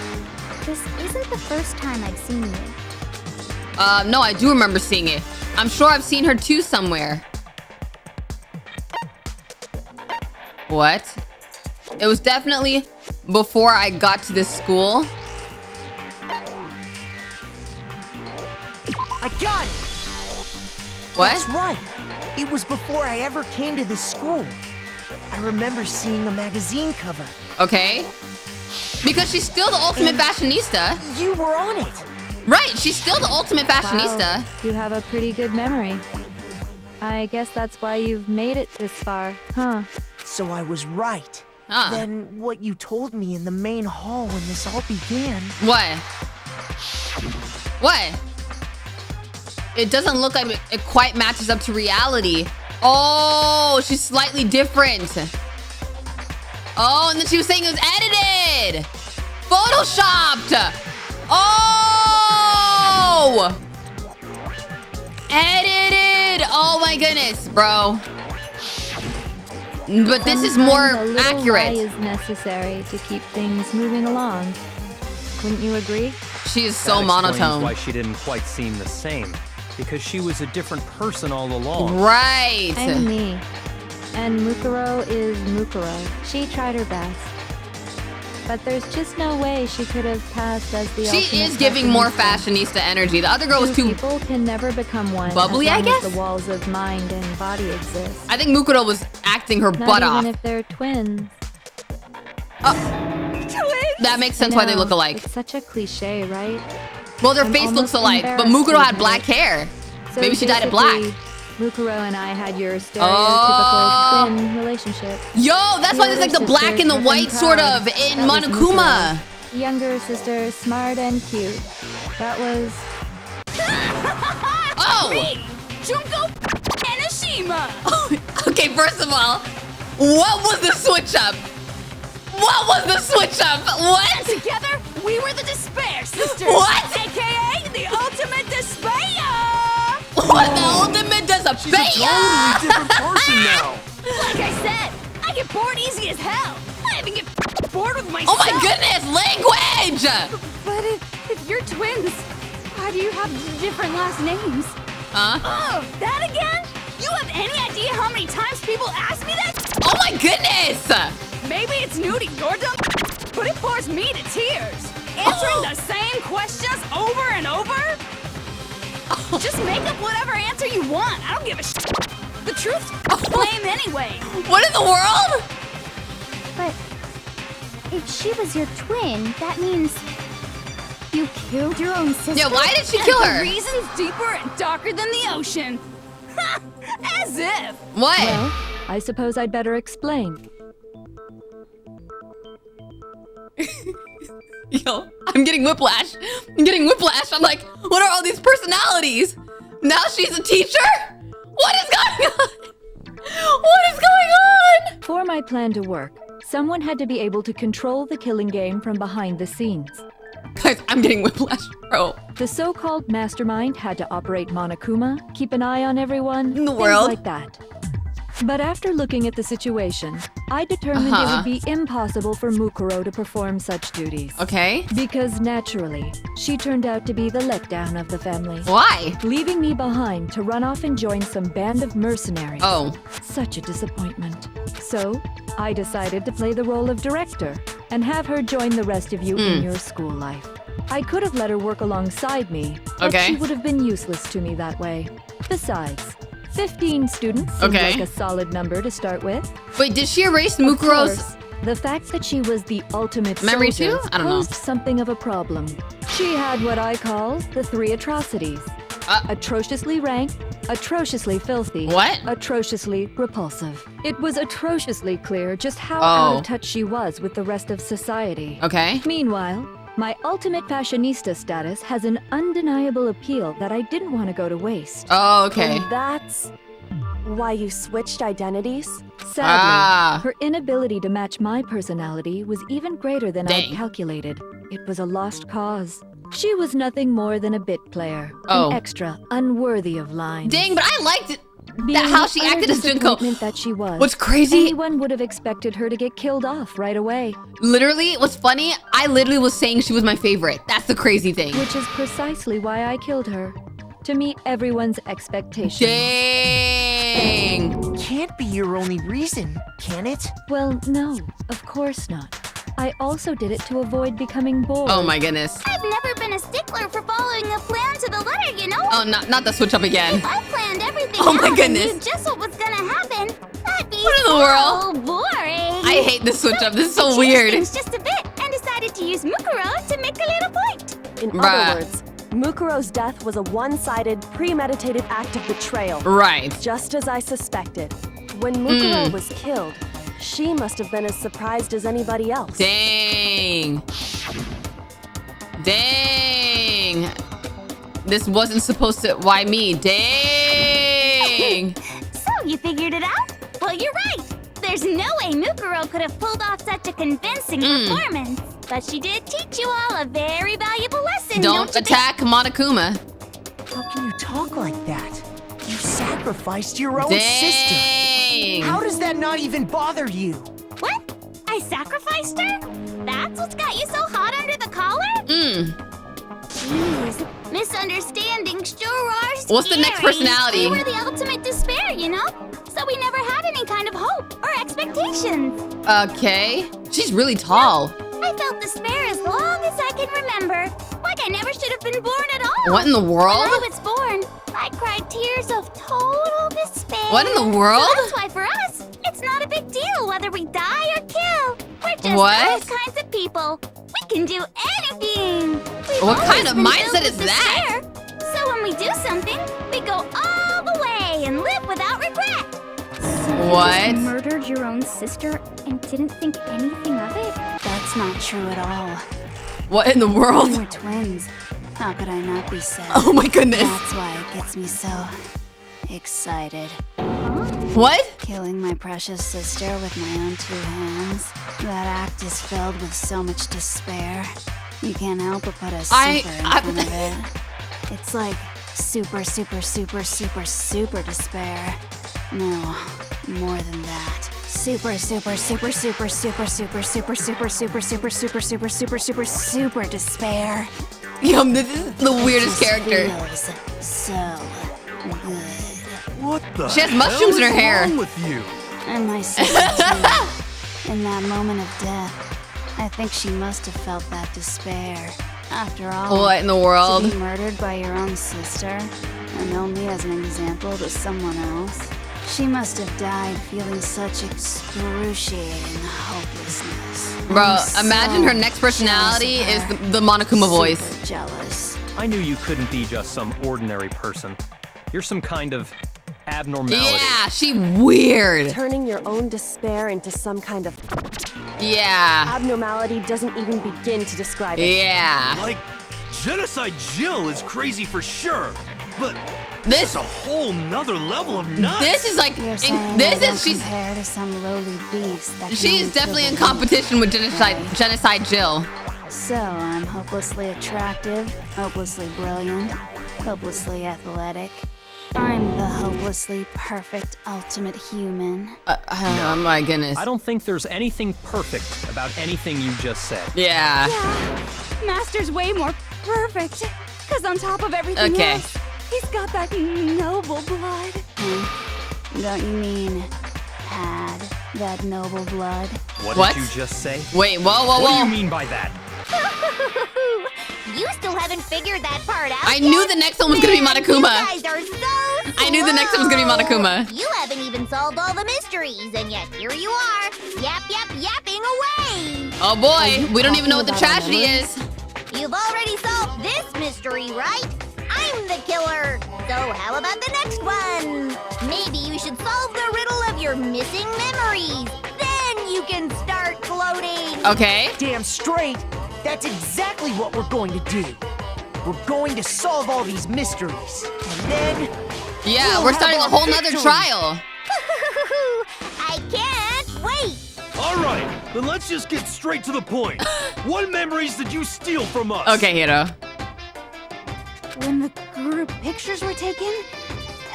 this isn't the first time I've seen you. No, I do remember seeing it. I'm sure I've seen her too somewhere. What? It was definitely before I got to this school. I got it! What? That's right. It was before I ever came to this school. I remember seeing a magazine cover. Okay. Because she's still the ultimate fashionista. You were on it. Right, she's still the ultimate fashionista. Wow, you have a pretty good memory. I guess that's why you've made it this far, huh? So I was right. Huh. Then what you told me in the main hall when this all began... What? What? It doesn't look like it quite matches up to reality. Oh, she's slightly different. Oh, and then she was saying it was edited. Photoshopped. Oh! Edited. Oh my goodness, bro. But this is more accurate. Lie is necessary to keep things moving along. Wouldn't you agree? She is so monotone. Why she didn't quite seem the same. Because she was a different person all along. Right. I'm me. And Mukuro is Mukuro. She tried her best. But there's just no way she could have passed as the ultimate. She is giving more fashionista energy. The other girl was too people can never become one. Bubbly, I guess. The walls of mind and body exist. I think Mukuro was acting her butt off. Even if they're twins. That makes sense why they look alike. It's such a cliche, right? Well, their face looks alike, but Mukuro had black hair. So maybe she dyed it black. Mukuro and I had your stereotypical twin relationship. Yo, that's why there's like the black and the white sort of in Monokuma. Younger sister, smart and cute. That was... Oh! Me, Junko Enoshima! Okay, first of all, what was the switch up? What was the switch up? What? And together, we were the Despair Sisters. What? AKA the Ultimate Despair! What? The Ultimate Despair? She's a totally different person now. Like I said, I get bored easy as hell. I even get bored with myself. Oh my goodness, language! But if you're twins, why do you have different last names? Huh? Oh, that again? You have any idea how many times people ask me that? Oh my goodness! Maybe it's new to your dumb, but it bores me to tears. Answering the same questions over and over? Just make up whatever answer you want. I don't give a shit. The truth's lame anyway. What in the world? But if she was your twin, that means you killed your own sister. Yeah, why did she kill her? The reason's deeper and darker than the ocean. As if. What? Well, I suppose I'd better explain. Yo, I'm getting whiplash. I'm like, what are all these personalities? Now she's a teacher? What is going on? What is going on? For my plan to work, someone had to be able to control the killing game from behind the scenes. Guys, I'm getting whiplash, bro. The so-called mastermind had to operate Monokuma, keep an eye on everyone, in the world like that. But after looking at the situation, I determined it would be impossible for Mukuro to perform such duties. Okay. Because naturally, she turned out to be the letdown of the family. Why? Leaving me behind to run off and join some band of mercenaries. Oh. Such a disappointment. So, I decided to play the role of director and have her join the rest of you in your school life. I could have let her work alongside me, but she would have been useless to me that way. Besides, 15 students seemed like a solid number to start with. Wait, did she erase Mukuro's the fact that she was the ultimate memory soldier too? I don't know. posed something of a problem. She had what I call the 3 atrocities. Atrociously rank, atrociously filthy, atrociously repulsive. It was atrociously clear just how out of touch she was with the rest of society. Okay. Meanwhile, my ultimate fashionista status has an undeniable appeal that I didn't want to go to waste. Oh, okay. And that's why you switched identities? Sadly, her inability to match my personality was even greater than I'd calculated. It was a lost cause. She was nothing more than a bit player, an extra, unworthy of lines. Dang, but I liked it. That how she acted as Junko. That she was. What's crazy? Anyone would have expected her to get killed off right away. Literally, what's funny? I literally was saying she was my favorite. That's the crazy thing. Which is precisely why I killed her. To meet everyone's expectations. Dang! Can't be your only reason, can it? Well, no, of course not. I also did it to avoid becoming bored. Oh my goodness. I've never been a stickler for following a plan to the letter, you know? Oh, not the switch up again. If I planned everything Oh my out goodness. and knew just what was gonna happen, that'd be What in the world? boring. I hate this switch up. This is so I weird. changed things just a bit and decided to use Mukuro to make a little point. In other words, Mukuro's death was a one-sided, premeditated act of betrayal. Right. Just as I suspected. When Mukuro was killed, she must have been as surprised as anybody else. Dang. Dang. This wasn't supposed to. Why me? Dang. So you figured it out? Well, you're right. There's no way Mukuro could have pulled off such a convincing performance. But she did teach you all a very valuable lesson. Don't attack Monokuma. How can you talk like that? You sacrificed your own sister. How does that not even bother you? What? I sacrificed her? That's what's got you so hot under the collar? Jeez, misunderstandings sure are scary. What's the next personality? We were the ultimate despair, you know? So we never had any kind of hope or expectations. Okay. She's really tall. I felt despair as long as I can remember. Like I never should have been born at all. What in the world? When I was born, I cried tears of total despair. What in the world? So that's why for us, it's not a big deal whether we die or kill. We're just What? those kinds of people. We can do anything. What kind of mindset is that? So when we do something, we go all the way and live without regret. What? You murdered your own sister and didn't think anything of it? That's not true at all. What in the world? We're twins. How could I not be sad? Oh my goodness. That's why it gets me so excited. What? Killing my precious sister with my own 2 hands. That act is filled with so much despair. You can't help but put a super in front of it. It's like super despair. No, more than that. Super despair. Yum, this is the weirdest character. Feels so good. What the She has mushrooms in her hair. What's wrong with you? And my sister too. In that moment of death, I think she must have felt that despair. After all, What in the world? to be murdered by your own sister, and only as an example to someone else, she must have died feeling such excruciating hopelessness. Bro, imagine her next personality is the Monokuma voice. Super jealous. I knew you couldn't be just some ordinary person. You're some kind of abnormality. Yeah, she weird. Turning your own despair into some kind of abnormality doesn't even begin to describe it. Yeah. Like, Genocide Jill is crazy for sure, but this is a whole nother level of nuts. This is like, she's compared to some lowly beast. She's definitely in competition with Genocide Jill. So I'm hopelessly attractive, hopelessly brilliant, hopelessly athletic. I'm the hopelessly perfect ultimate human. Oh my goodness. I don't think there's anything perfect about anything you just said. Yeah. Master's way more perfect. Because on top of everything else, he's got that noble blood. Don't you mean had that noble blood? What did you just say? Wait, whoa. What do you mean by that? You still haven't figured that part out. I knew the next one was gonna be Monokuma. You guys are so slow. I knew the next one was gonna be Monokuma. You haven't even solved all the mysteries, and yet here you are, yapping away. Oh boy, we don't even know what the tragedy is. You've already solved this mystery, right? I'm the killer. So how about the next one? Maybe you should solve the riddle of your missing memories. Then you can start gloating. Okay. Damn straight. That's exactly what we're going to do. We're going to solve all these mysteries. And then... Yeah, we're starting a whole nother trial. I can't wait. All right, then let's just get straight to the point. What memories did you steal from us? Okay, Hiro. When the group pictures were taken,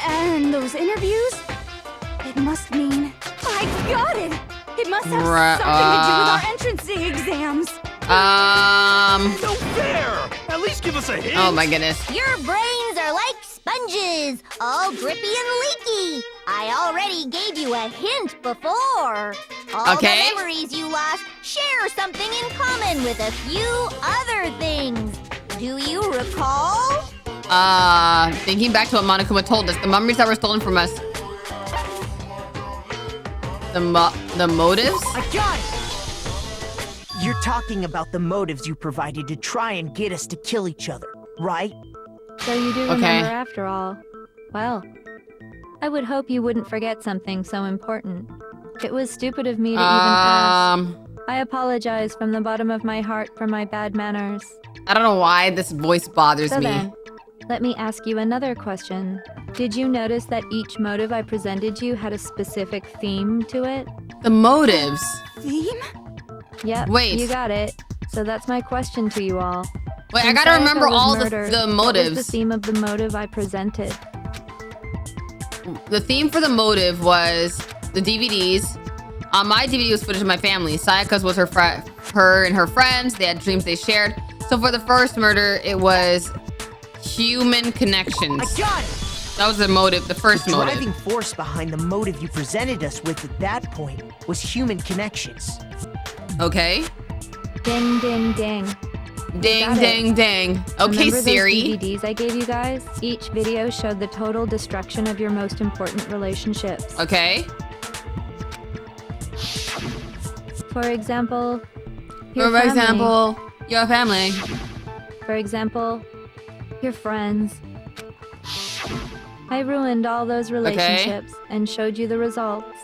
and those interviews, it must mean... I got it! It must have something to do with our entrance exams. No fair! At least give us a hint. Oh my goodness. Your brains are like sponges, all drippy and leaky. I already gave you a hint before. All the memories you lost share something in common with a few other things. Do you recall? Thinking back to what Monokuma told us, the memories that were stolen from us. The motives? I got it! You're talking about the motives you provided to try and get us to kill each other, right? So you do remember after all. Well, I would hope you wouldn't forget something so important. It was stupid of me to even ask. I apologize from the bottom of my heart for my bad manners. I don't know why this voice bothers me. Then, Let me ask you another question. Did you notice that each motive I presented you had a specific theme to it? The motives? Theme? Yep, Wait. you got it. So that's my question to you all. Wait, When I gotta Sayaka remember was all murdered, the What motives. was the theme of the motive I presented? The theme for the motive was the DVDs. On my DVD was footage of my family. Sayaka's was her and her friends. They had dreams they shared. So for the first murder, it was human connections. I got it! That was the motive, the first The motive. driving force behind the motive you presented us with at that point was human connections. Okay. Ding, ding, ding. Ding, Got it. ding, ding. Okay, Remember Siri. those DVDs I gave you guys? Each video showed the total destruction of your most important relationships. Okay. For example, For example, your family. For example, your friends. I ruined all those relationships and showed you the results.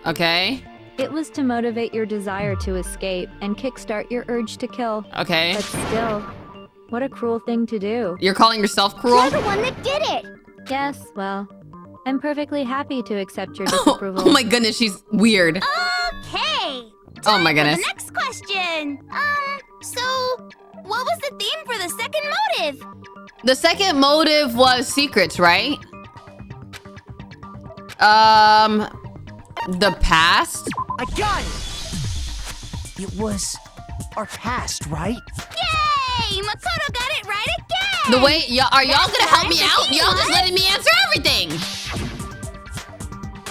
Okay. It was to motivate your desire to escape and kickstart your urge to kill. Okay. But still, what a cruel thing to do. You're calling yourself cruel? You're the one that did it. Yes, well, I'm perfectly happy to accept your disapproval. Oh my goodness, she's weird. Okay. Oh my For goodness. the next question. So, what was the theme for the second motive? The second motive was secrets, right? The past? I got it! It was our past, right? Yay! Mukuro got it right again! The way, are y'all That's gonna help what me I'm out? thinking Y'all just was. letting me answer everything.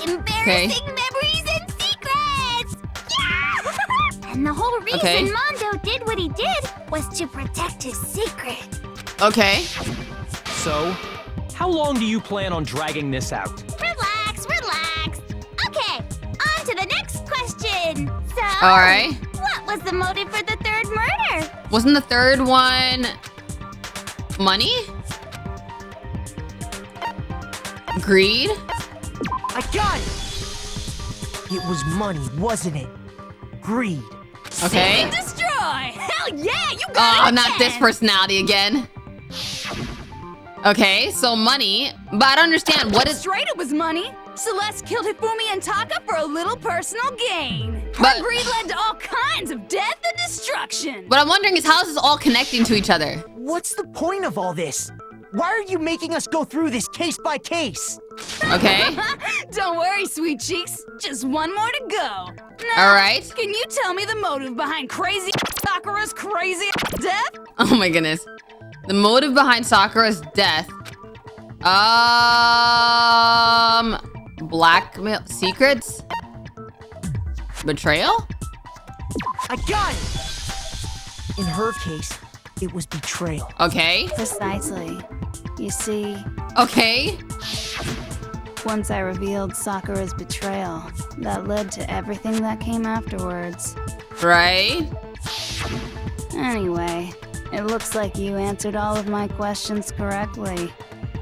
Embarrassing memories and secrets! Yeah! And the whole reason Okay. Mondo did what he did was to protect his secret. Okay. So, how long do you plan on dragging this out? Relax, relax. Okay, on to the next question. So, All right. what was the motive for the third murder? Wasn't the third one money? Greed? I got it! It was money, wasn't it? Greed. Okay. And destroy! Hell yeah, you got Oh, it not this again. personality again. Okay, so money, but I don't understand what is. Straight, it was money. Celeste killed Hifumi and Taka for a little personal gain. Her But- greed led to all kinds of death and destruction. What I'm wondering is how is this all connecting to each other? What's the point of all this? Why are you making us go through this case by case? Okay. Don't worry, sweet cheeks. Just one more to go. Now, All right. Can you tell me the motive behind crazy Sakura's crazy death? Oh my goodness. The motive behind Sakura's death. Blackmail, secrets, betrayal. I got it! In her case, it was betrayal. Okay. Precisely. You see, Okay. once I revealed Sakura's betrayal, that led to everything that came afterwards. Right. Anyway, it looks like you answered all of my questions correctly.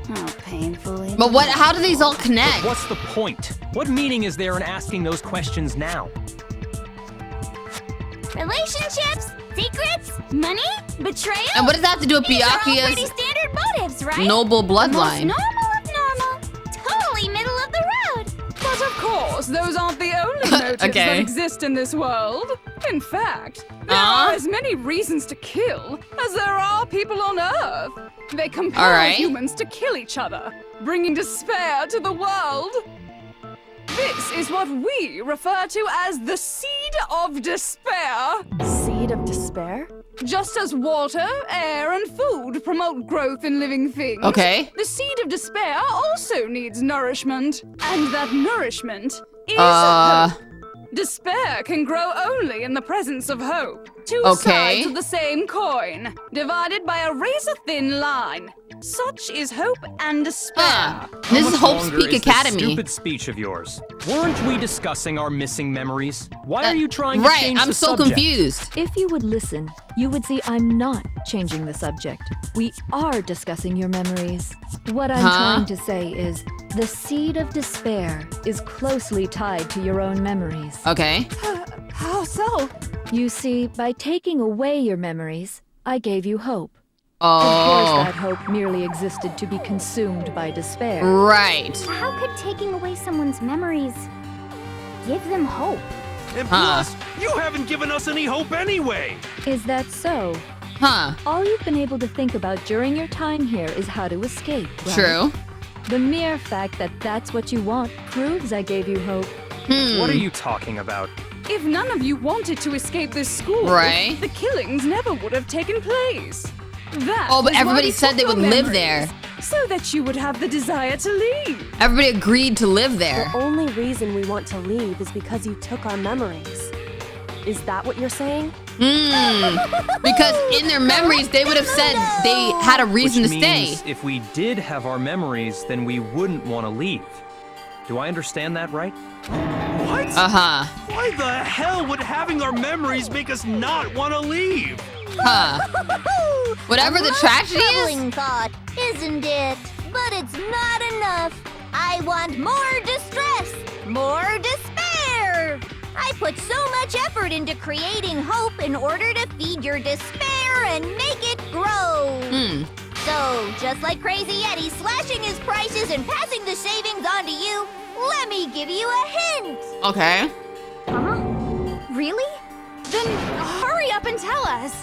How painfully. But what? How do these all connect? What's the point? What meaning is there in asking those questions now? Relationships, secrets, money, betrayal. And what does that have to do with These are all pretty Byakuya's standard motives, right? noble The most bloodline? normal of normal. Totally middle of the road. But of course, those aren't the only motives Okay. that exist in this world. In fact, there are as many reasons to kill as there are people on Earth. They compel All right. humans to kill each other, bringing despair to the world. This is what we refer to as the seed of despair. Seed of despair? Just as water, air, and food promote growth in living things, Okay. the seed of despair also needs nourishment. And that nourishment is Uh. hope. Despair can grow only in the presence of hope. Two Okay. sides of the same coin, divided by a razor-thin line. Such is hope and despair. This How is much Hope's longer Peak is this Academy. stupid speech of yours. Weren't we discussing our missing memories? Why are you trying to Right, change I'm the so subject? confused. If you would listen, you would see I'm not changing the subject. We are discussing your memories. What I'm trying to say is, the seed of despair is closely tied to your own memories. Okay. How so? You see, by taking away your memories, I gave you hope. Of course, Oh. that hope merely existed to be consumed by despair. Right. How could taking away someone's memories give them hope? And plus, you haven't given us any hope anyway. Is that so? Huh. All you've been able to think about during your time here is how to escape, right? True. The mere fact that that's what you want proves I gave you hope. What are you talking about? If none of you wanted to escape this school, Right. the killings never would have taken place. That Oh, but is why everybody we said took they your would live memories, there. so that you would have the desire to leave. Everybody agreed to live there. The only reason we want to leave is because you took our memories. Is that what you're saying? Because in their memories, they would have said they had a reason Which to stay. means if we did have our memories, then we wouldn't want to leave. Do I understand that right? What? Uh-huh. Why the hell would having our memories make us not want to leave? Huh. Whatever the tragedy is. Troubling thought, isn't it? But it's not enough. I want more distress, more despair. I put so much effort into creating hope in order to feed your despair and make it grow. So, just like Crazy Yeti slashing his prices and passing the savings on to you, let me give you a hint. Okay. Huh? Really? Then hurry up and tell us.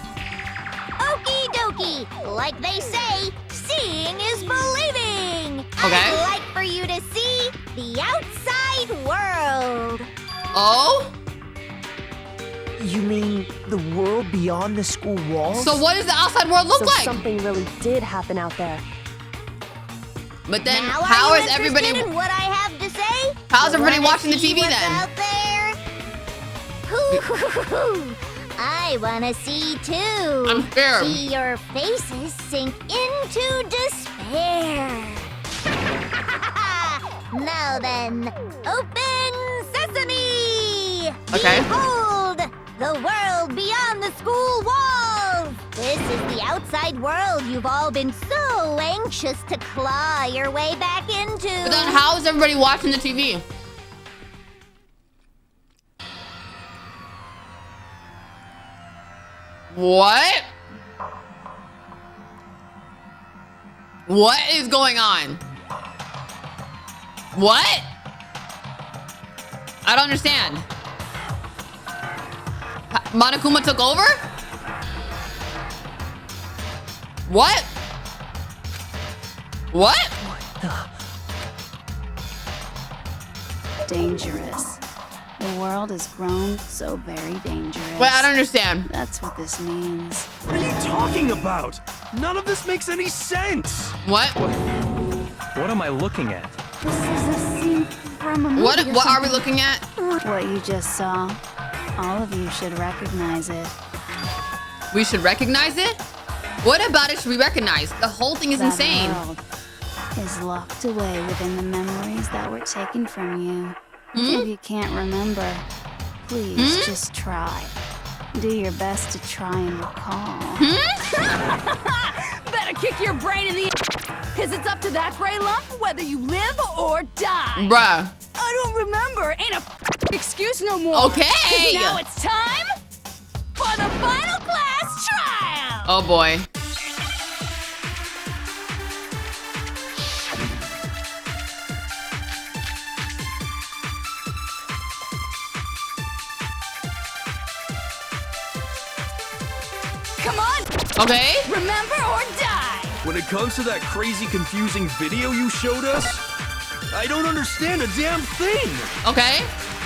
Okie dokie. Like they say, seeing is believing. Okay. I'd like for you to see the outside world. Oh? You mean the world beyond the school walls? So what does the outside world look So like? something really did happen out there. But then Now how are is you everybody... interested in what I have to say? How's You everybody wanna watching the see TV what's then? Out there? Hoo-hoo-hoo-hoo. I wanna see too. I'm scared. See your faces sink into despair. Now then, open sesame! Okay. Behold, the world beyond the school walls! This is the outside world you've all been so anxious to claw your way back into. But then how is everybody watching the TV? What? What is going on? What? I don't understand. Monokuma took over? What? What? Dangerous. The world has grown so very dangerous. Wait, I don't understand. That's what this means. What are you talking about? None of this makes any sense. What? What am I looking at? This is a scene from a movie. What or are we something. looking at? What you just saw. All of you should recognize it. We should recognize it? What about it should we recognize? The whole thing is That insane. world is locked away within the memories that were taken from you. If you can't remember, please just try. Do your best to try and recall. Better kick your brain in the because it's up to that gray lump whether you live or die. Bruh. I don't remember. Ain't a excuse no more. Okay. 'Cause now it's time for the final class trial. Oh boy. Come on. Okay. Remember or die. When it comes to that crazy, confusing video you showed us, I don't understand a damn thing. Okay.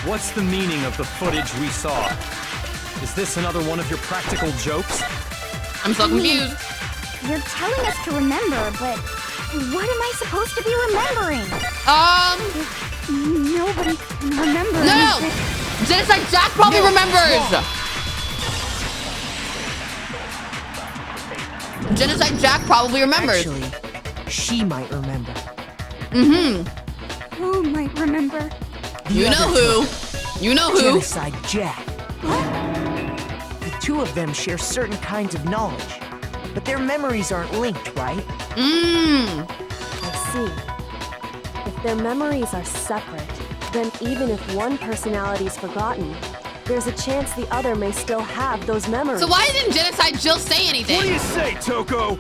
What's the meaning of the footage we saw? Is this another one of your practical jokes? I'm so confused. You're telling us to remember, but what am I supposed to be remembering? Nobody can remember. No. anything. Just like Jack probably remembers. Genocide Jack probably remembers. Actually, she might remember. Who might remember? You know who. You know who. Genocide Jack. The two of them share certain kinds of knowledge, but their memories aren't linked, right? I see. If their memories are separate, then even if one personality is forgotten, there's a chance the other may still have those memories. So why didn't Genocide Jill say anything? What do you say, Toko?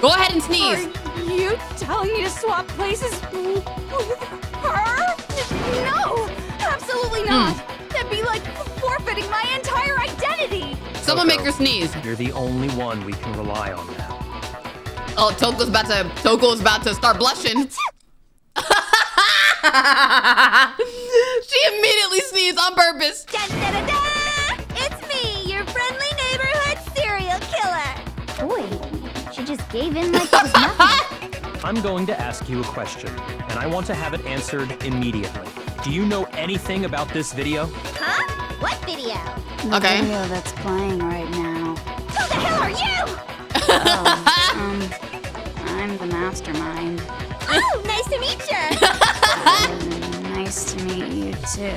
Go ahead and sneeze. Are you telling me to swap places with her? No, absolutely not. That'd be like forfeiting my entire identity. Someone make her sneeze. You're the only one we can rely on now. Oh, Toko's about to start blushing. She immediately sneezed on purpose. Dun, da, da, da. It's me, your friendly neighborhood serial killer. Boy, she just gave in like it was nothing. I'm going to ask you a question, and I want to have it answered immediately. Do you know anything about this video? Huh? What video? The video that's playing right now. Who the hell are you? I'm the Mastermind. Oh, nice to meet you. Nice to meet you too.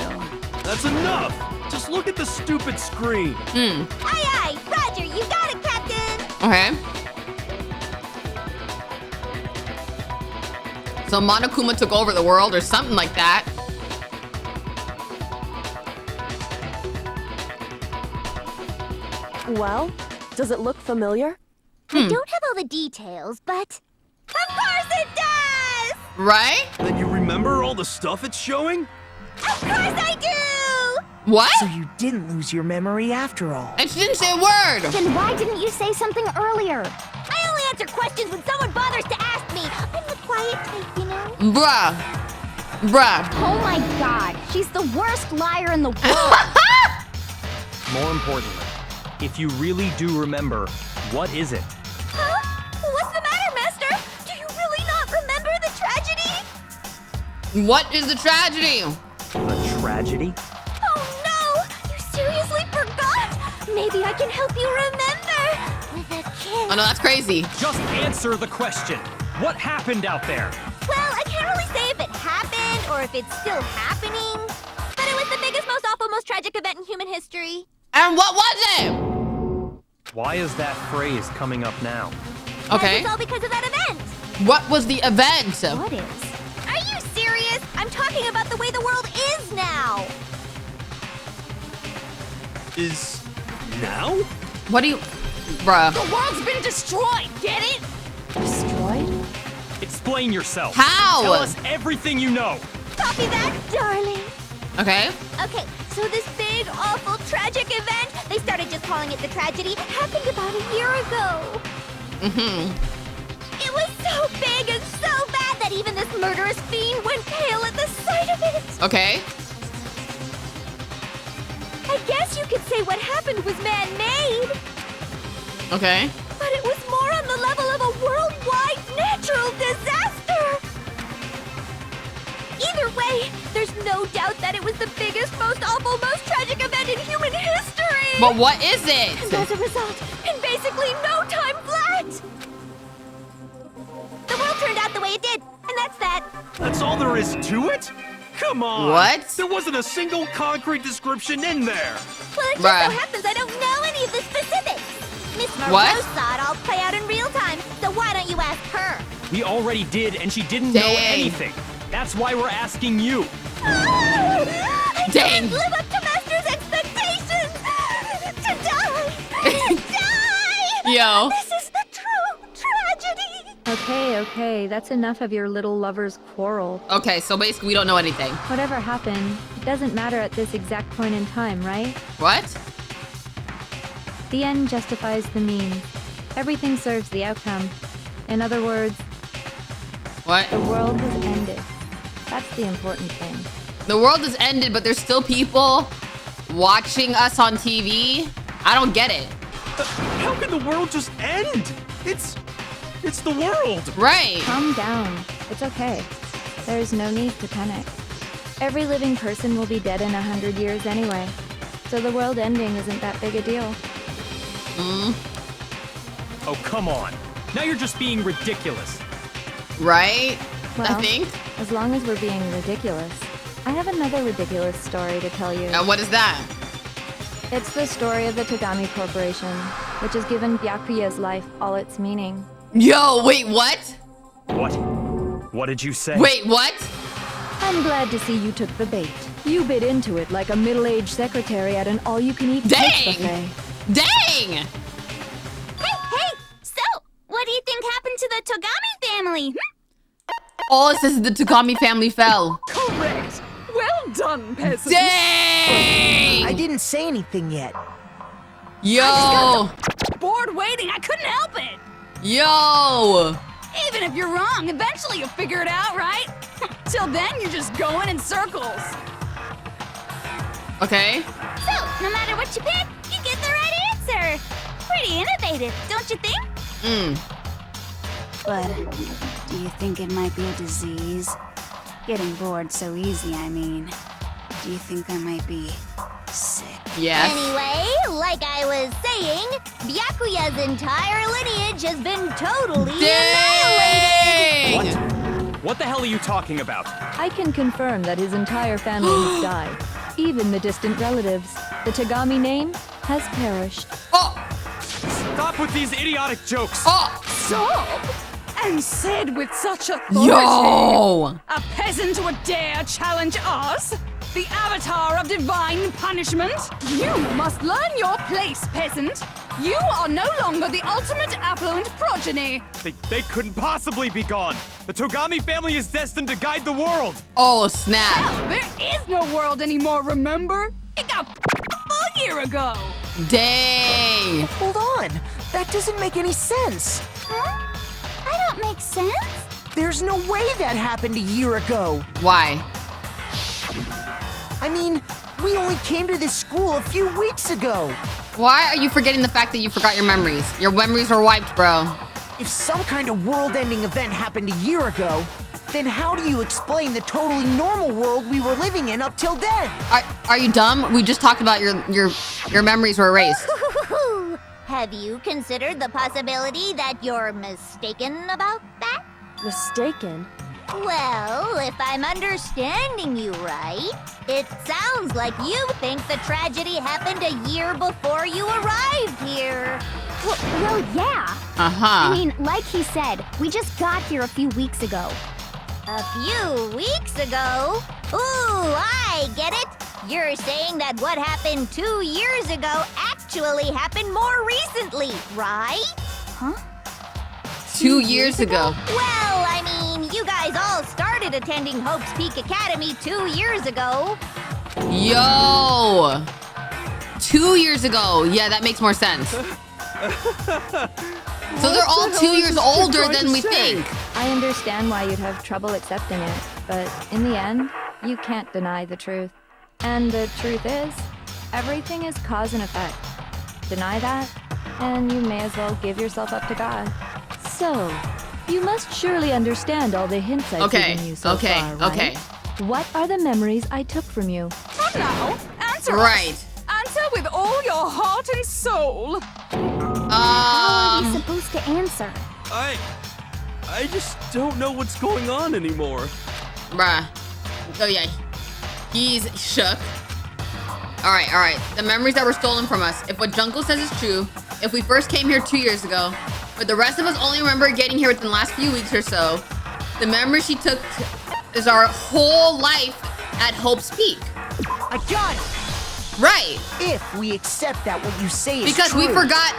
That's enough. Just look at the stupid screen. Aye, aye. Roger, you got it, Captain. Okay. So Monokuma took over the world or something like that. Well, does it look familiar? I don't have all the details, but of course it does! Right? Then you remember all the stuff it's showing? Of course I do! What? So you didn't lose your memory after all. And she didn't say a word! Then why didn't you say something earlier? I only answer questions when someone bothers to ask me. I'm the quiet type, you know? Bruh. Oh my god, she's the worst liar in the world. More importantly, if you really do remember, what is it? Huh? What's the matter, Master? Do you really not remember the tragedy? What is the tragedy? A tragedy? Oh no! You seriously forgot? Maybe I can help you remember with a kiss. Oh no, that's crazy. Just answer the question. What happened out there? Well, I can't really say if it happened or if it's still happening, but it was the biggest, most awful, most tragic event in human history. And what was it? Why is that phrase coming up now? Okay. It's all because of that event. What was the event? What is? Are you serious? I'm talking about the way the world is now. Is now? What do you... Bruh. The world's been destroyed, get it? Destroyed? Explain yourself. How? Tell us everything you know. Copy that, darling. Okay. Okay, so this big, awful, tragic event, they started just calling it the tragedy, happened about a year ago. It was so big and so bad that even this murderous fiend went pale at the sight of it. Okay. I guess you could say what happened was man-made, Okay. but it was more on the level of a worldwide natural disaster. Either way, there's no doubt that it was the biggest, most awful, most tragic event in human history. But what is it? And as a result, in basically no time flat, the world turned out the way it did, and that's that. That's all there is to it? Come on! What? There wasn't a single concrete description in there! Well, it just Bruh. so happens I don't know any of the specifics. Miss What? Morose saw it all play out in real time, so why don't you ask her? We already did, and she didn't know Dang. anything. That's why we're asking you. I Dang. can't live up to Master's expectations! To die! Die! Yo. This is the true tragedy! Okay, that's enough of your little lover's quarrel. Okay, so basically we don't know anything. Whatever happened, it doesn't matter at this exact point in time, right? What? The end justifies the means. Everything serves the outcome. In other words, What? the world has ended. That's the important thing. The world has ended, but there's still people watching us on TV? I don't get it. How can the world just end? It's the world! Right. Calm down. It's okay. There's no need to panic. Every living person will be dead in 100 years anyway. So the world ending isn't that big a deal. Oh, come on. Now you're just being ridiculous. Right? Well, I think. as long as we're being ridiculous, I have another ridiculous story to tell you. And what is that? It's the story of the Togami Corporation, which has given Byakuya's life all its meaning. Yo, wait, what? What? What did you say? Wait, what? I'm glad to see you took the bait. You bit into it like a middle-aged secretary at an all-you-can-eat Dang! buffet. Dang! Hey, so, what do you think happened family. All it says is the Togami family fell. Correct. Well done, peasants. Dang! I didn't say anything yet. Yo! I just got bored waiting. I couldn't help it. Yo! Even if you're wrong, eventually you'll figure it out, right? Till then, you're just going in circles. Okay. So, no matter what you pick, you get the right answer. Pretty innovative, don't you think? But do you think it might be a disease? Getting bored so easy, I mean. Do you think I might be sick? Yes. Anyway, like I was saying, Byakuya's entire lineage has been totally annihilated. What the hell are you talking about? I can confirm that his entire family has died. Even the distant relatives. The Togami name has perished. Oh! Stop with these idiotic jokes! Oh! Stop! And said with such authority. Yo! A peasant would dare challenge us? The avatar of divine punishment? You must learn your place, peasant. You are no longer the ultimate affluent progeny. They couldn't possibly be gone. The Togami family is destined to guide the world. Oh, snap. Hell, there is no world anymore, remember? It got a year ago. Dang. Hold on. That doesn't make any sense. Huh? I don't make sense. There's no way that happened a year ago. Why? I mean, we only came to this school a few weeks ago. Why are you forgetting the fact that you forgot your memories? Your memories were wiped, bro. If some kind of world-ending event happened a year ago, then how do you explain the totally normal world we were living in up till then? Are you dumb? We just talked about your memories were erased. Have you considered the possibility that you're mistaken about that? Mistaken? Well, if I'm understanding you right, it sounds like you think the tragedy happened a year before you arrived here. Well, yeah. Uh-huh. I mean, like he said, we just got here a few weeks ago. A few weeks ago? Ooh, I get it. You're saying that what happened 2 years ago actually happened more recently, right? Huh? 2 years ago. Well, I mean, you guys all started attending Hope's Peak Academy 2 years ago. Yo! 2 years ago. Yeah, that makes more sense. So they're all 2 years older than we think. I understand why you'd have trouble accepting it, but in the end, you can't deny the truth. And the truth is, everything is cause and effect. Deny that, and you may as well give yourself up to God. So, you must surely understand all the hints I've given you so far, right? Okay. What are the memories I took from you? Come now, answer Right. us. Answer with all your heart and soul. How are we supposed to answer? I just don't know what's going on anymore. Bruh. Oh yeah. He's shook. Alright. The memories that were stolen from us. If what Junko says is true, if we first came here 2 years ago, but the rest of us only remember getting here within the last few weeks or so, the memory she took is our whole life at Hope's Peak. I got it! Right. If we accept that what you say is because true, we forgot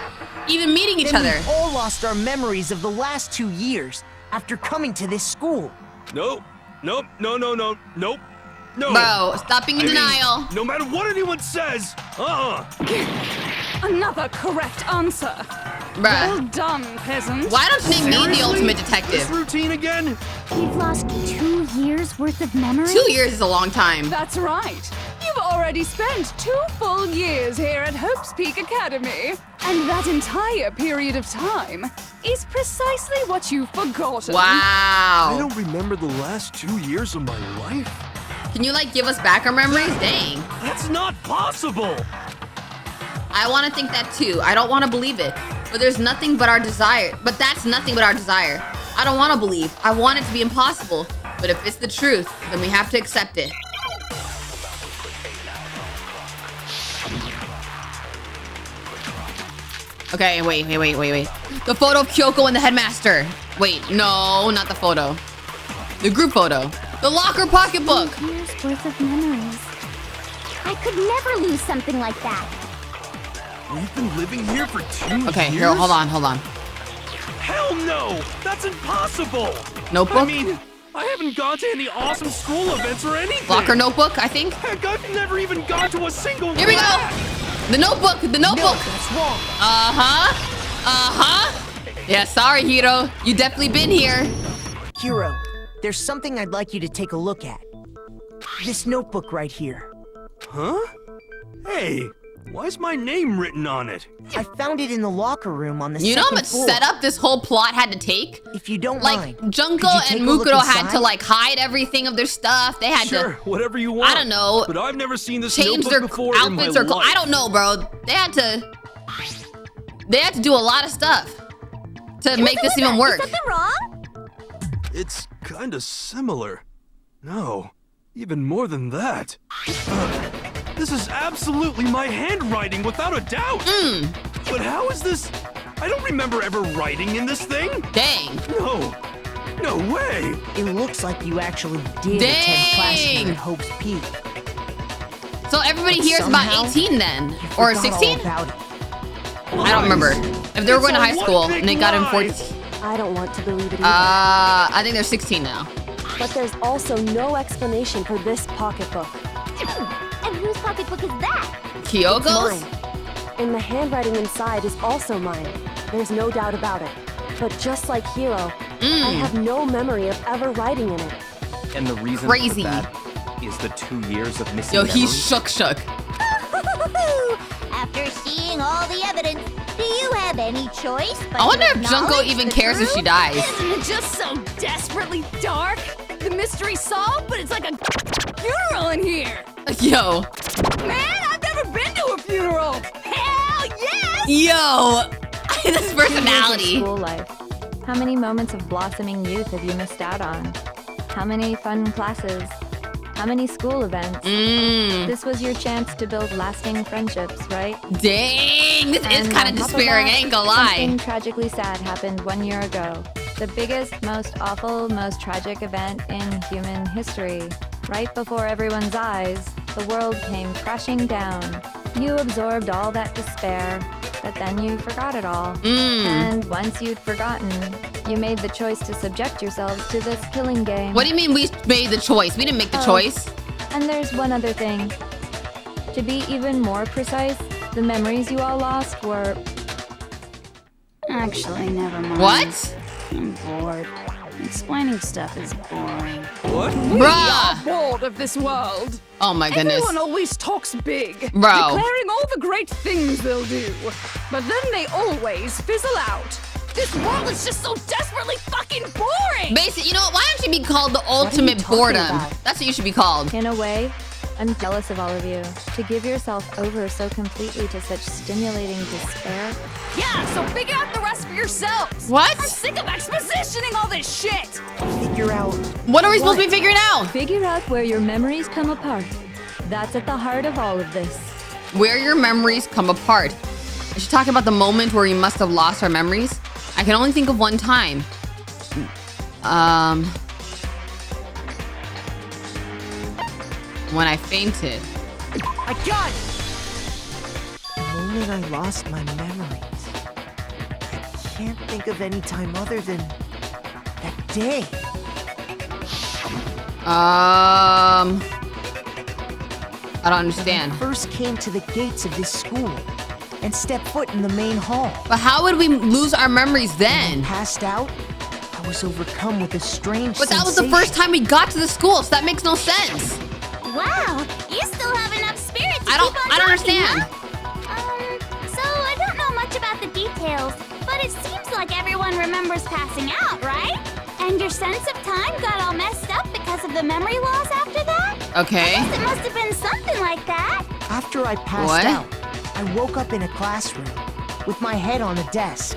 even meeting each other. We've all lost our memories of the last 2 years after coming to this school. Nope. No. Bro, stop being in denial. Mean, no matter what anyone says, Another correct answer. Bruh. Well done, peasant. Why don't you make me the ultimate detective? This routine again? You've lost 2 years worth of memories? 2 years is a long time. That's right. You've already spent 2 full years here at Hope's Peak Academy. And that entire period of time is precisely what you've forgotten. Wow. I don't remember the last 2 years of my life. Can you give us back our memories? Dang. That's not possible. I want to think that too. I don't want to believe it. But there's nothing but our desire. But that's nothing but our desire. I don't want to believe. I want it to be impossible. But if it's the truth, then we have to accept it. Okay, wait. The photo of Kyoko and the headmaster. Wait, no, not the photo. The group photo. The locker pocketbook. 2 years worth of memories. I could never lose something like that. We've been living here for 2 years? Okay, here, hold on. Hell no! That's impossible! Notebook? I mean, I haven't gone to any awesome school events or anything. Locker notebook, I think. Heck, I've never even gone to a single. Here we go. The notebook. The notebook. No, that's wrong. Yeah, sorry, Hiro. You definitely been here. Hiro, there's something I'd like you to take a look at. This notebook right here. Huh? Hey, why's my name written on it? I found it in the locker room on the You know how second much floor. setup this whole plot had to take? If you don't like, mind, Junko could you take and a look Mukuro had to inside? like hide everything of their stuff. They had Sure, whatever you want. I don't know. But I've never seen this change notebook their before outfits in or my life. I don't know, bro. They had to do a lot of stuff to make this even work. Is something wrong? It's kinda similar. No, even more than that. This is absolutely my handwriting, without a doubt. But how is this? I don't remember ever writing in this thing. Dang. No way. It looks like you actually did attend class here at Hope's Peak. So everybody here is about 18 then, or 16? I don't remember. If they were going to high school and they got in 14. I don't want to believe it either. I think they're 16 now. But there's also no explanation for this pocketbook. And whose pocketbook is that? Kyoko's? And the handwriting inside is also mine. There's no doubt about it. But just like Hiro, I have no memory of ever writing in it. And the reason Crazy. for that is the 2 years of missing Yo, he's memories. shook. After seeing all the evidence, do you have any choice but I wonder to if Junko acknowledge even the cares if truth? she dies. Isn't it just so desperately dark? The mystery solved, but it's like a funeral in here. Yo. Man, I've never been to a funeral. Hell yes! Yo. This personality. School life. How many moments of blossoming youth have you missed out on? How many fun classes? How many school events? This was your chance to build lasting friendships, right? Dang, this is kind of on top despairing, I that, ain't gonna lie. Something tragically sad happened 1 year ago. The biggest, most awful, most tragic event in human history. Right before everyone's eyes, the world came crashing down. You absorbed all that despair, but then you forgot it all. And once you'd forgotten, you made the choice to subject yourselves to this killing game. What do you mean we made the choice? We didn't make the choice. And there's one other thing. To be even more precise, the memories you all lost were... Actually, never mind. What? I'm bored. Explaining stuff is boring. What? We are bored of this world. Oh my goodness. Everyone always talks big, Bro. declaring all the great things they'll do. But then they always fizzle out. This world is just so desperately fucking boring! Basically, you know what? Why don't you be called the ultimate boredom? That's what you should be called. In a way, I'm jealous of all of you. To give yourself over so completely to such stimulating despair. Yeah, so figure out the rest for yourselves. What? I'm sick of expositioning all this shit. Figure out. What are we supposed to be figuring out? Figure out where your memories come apart. That's at the heart of all of this. Where your memories come apart. Is she talking about the moment where we must have lost our memories? I can only think of one time. When I fainted. I got it! The moment I lost my memories. I can't think of any time other than that day. I don't understand. When I first came to the gates of this school and stepped foot in the main hall. But how would we lose our memories then? When I passed out, I was overcome with a strange But that was the first time we got to the school, so that makes no sense. Wow, you still have enough spirit to I don't keep on understand. Huh? So I don't know much about the details, but it seems like everyone remembers passing out, right? And your sense of time got all messed up because of the memory loss after that? Okay. I guess it must have been something like that. After I passed out, I woke up in a classroom with my head on a desk.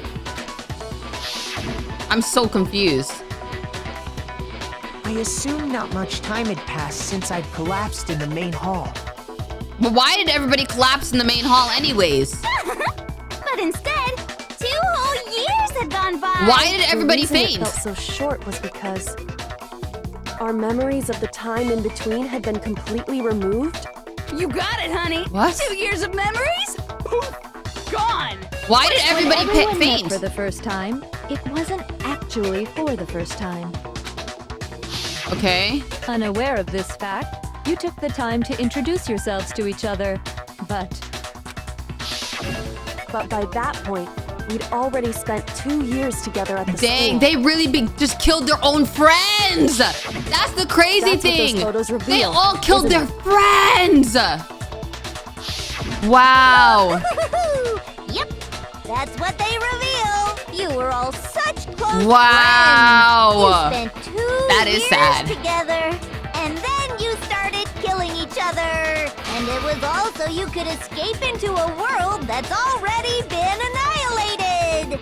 I'm so confused. I assumed not much time had passed since I'd collapsed in the main hall. But why did everybody collapse in the main hall anyways? But instead, 2 whole years had gone by. Why did everybody The reason faint? it felt so short was because our memories of the time in between had been completely removed. You got it, honey. What? 2 years of memories? Poof, gone. Why did everybody Everyone met faint? for the first time. it wasn't actually for the first time. Okay. Unaware of this fact, you took the time to introduce yourselves to each other, but by that point, we'd already spent 2 years together at the school. Dang, they really just killed their own friends. That's the crazy thing. What those photos reveal, they all killed their friends. Wow. Yep, that's what they reveal. You were all such close wow. friends. You spent 2 that is years sad. together, and then you started killing each other. And it was all so you could escape into a world that's already been annihilated.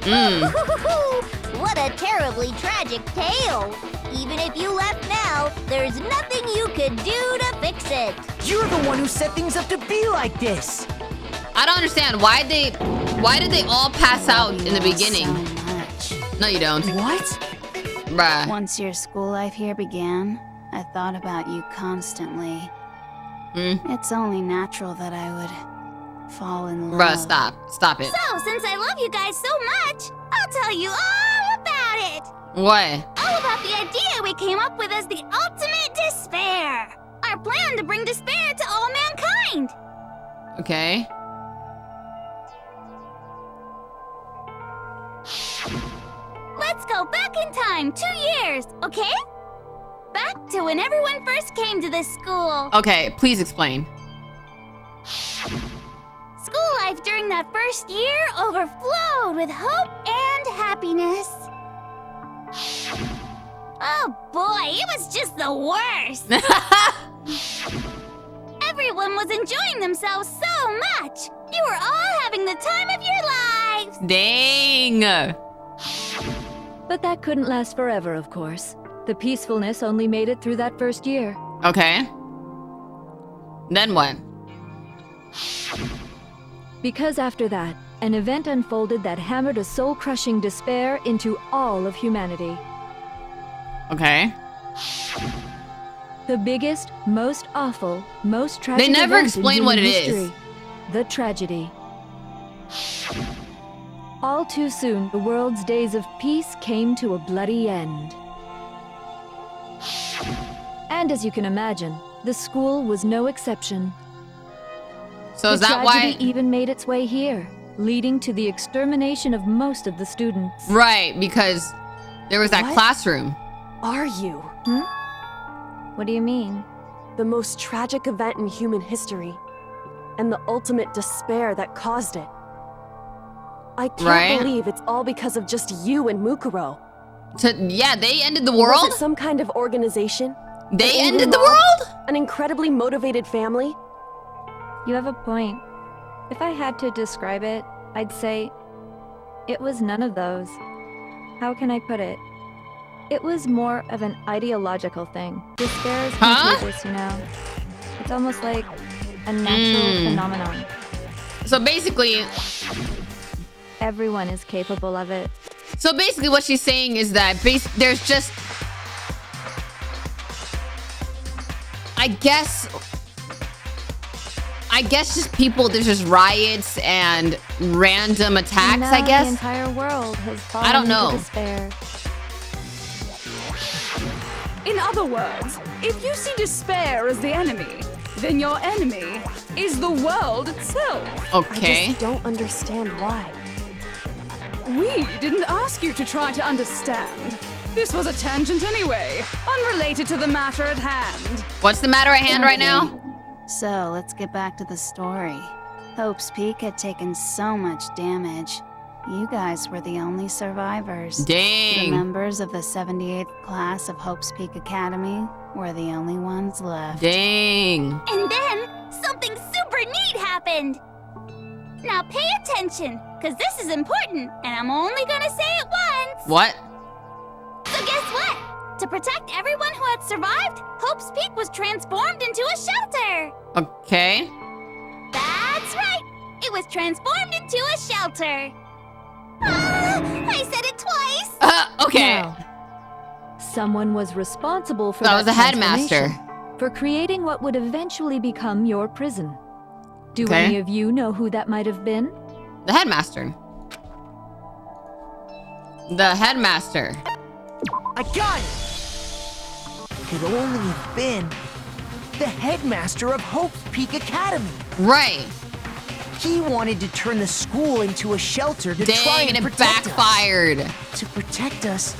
What a terribly tragic tale. Even if you left now, there's nothing you could do to fix it. You're the one who set things up to be like this. I don't understand. Why did they all pass out in the beginning? So much. No, you don't. What? Bruh. Once your school life here began, I thought about you constantly. It's only natural that I would fall in love. Bruh, stop. Stop it. So, since I love you guys so much, I'll tell you all about it. What? All about the idea we came up with as the ultimate despair. Our plan to bring despair to all mankind. Okay. Let's go back in time 2 years, okay? Back to when everyone first came to this school. Okay, please explain. School life during that first year overflowed with hope and happiness. Oh boy, it was just the worst. Everyone was enjoying themselves so much. You were all having the time of your lives. Dang. But that couldn't last forever, of course. The peacefulness only made it through that first year. Okay. Then what? Because after that, an event unfolded that hammered a soul-crushing despair into all of humanity. Okay. The biggest, most awful, most tragic They never event in explain what human it is. history. The tragedy. All too soon, the world's days of peace came to a bloody end. And as you can imagine, the school was no exception. So is that why? The tragedy even made its way here, leading to the extermination of most of the students. Right, because there was that What? classroom. Are you? What do you mean? The most tragic event in human history, and the ultimate despair that caused it. I can't believe it's all because of just you and Mukuro. Yeah, they ended the Was world? it some kind of organization? They An ended angry the mob? world? An incredibly motivated family? You have a point. If I had to describe it, I'd say it was none of those. How can I put it? It was more of an ideological thing. Despair is contagious, you know? It's almost like a natural phenomenon. So basically... Everyone is capable of it. So basically what she's saying is that there's just... I guess just people, there's just riots and random attacks, Now I guess. the entire world has fallen I don't know. into despair. In other words, if you see despair as the enemy, then your enemy is the world itself. Okay. I just don't understand why. We didn't ask you to try to understand. This was a tangent anyway, unrelated to the matter at hand. What's the matter at hand right now? So, let's get back to the story. Hope's Peak had taken so much damage. You guys were the only survivors. Dang. The members of the 78th class of Hope's Peak Academy were the only ones left. Dang. And then, something super neat happened. Now pay attention, because this is important, and I'm only gonna say it once. What? So guess what? To protect everyone who had survived, Hope's Peak was transformed into a shelter. Okay. That's right. It was transformed into a shelter. I said it twice. Okay. Now, someone was responsible for That was the headmaster. transformation, for creating what would eventually become your prison. Do Okay. any of you know who that might have been? The headmaster. The headmaster. I got it! Could only have been the headmaster of Hope's Peak Academy. Right. He wanted to turn the school into a shelter to try and it protect backfired. us. To protect us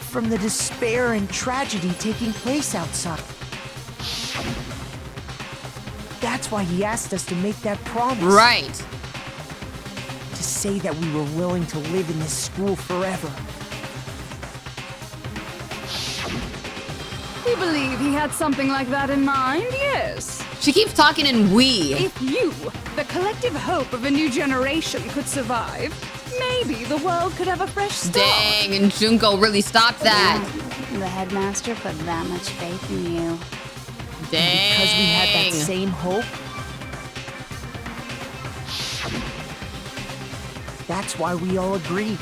from the despair and tragedy taking place outside. That's why he asked us to make that promise. Right. To say that we were willing to live in this school forever. We believe he had something like that in mind, yes. She keeps talking in we. If you, the collective hope of a new generation, could survive, maybe the world could have a fresh start. Dang, and Junko really stopped that. The headmaster put that much faith in you. Dang. Because we had that same hope. That's why we all agreed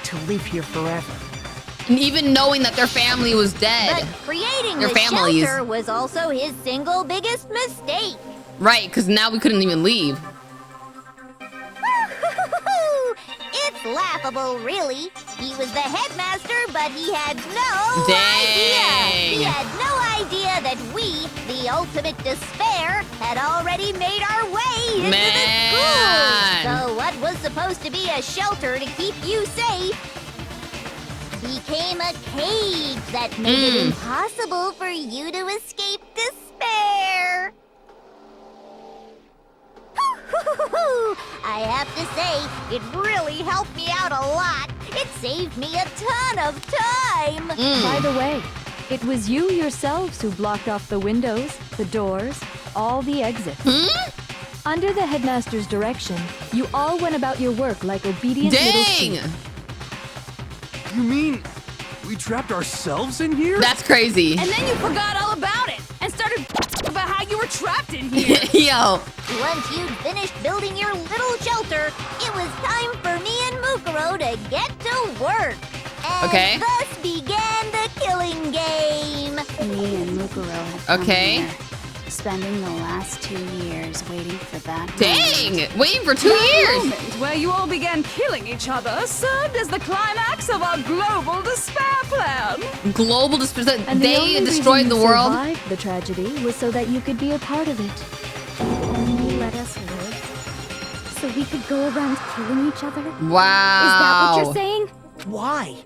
to live here forever. And even knowing that their family was dead. But creating their the families. shelter was also his single biggest mistake. Right, because now we couldn't even leave. It's laughable, really. He was the headmaster, but he had no Dang. idea. He had no idea that we, the ultimate despair, had already made our way into the school. So what was supposed to be a shelter to keep you safe became a cage that made it impossible for you to escape despair. I have to say, it really helped me out a lot. It saved me a ton of time. By the way, it was you yourselves who blocked off the windows, the doors, all the exits. Under the headmaster's direction, you all went about your work like obedient little sheep. You mean we trapped ourselves in here? That's crazy. And then you forgot all about it and started about how you were trapped in here. Yo. Once you'd finished building your little shelter, it was time for me and Mukuro to get to work. And thus began the killing game. Me and Mukuro have come here, spending the last 2 years waiting for that Dang! Waiting for 2 years! The moment where you all began killing each other served as the climax of our global despair plan. Global despair? And They destroyed the world? The tragedy was so that you could be a part of it. Only let us live, so we could go around killing each other? Wow. Is that what you're saying? Why?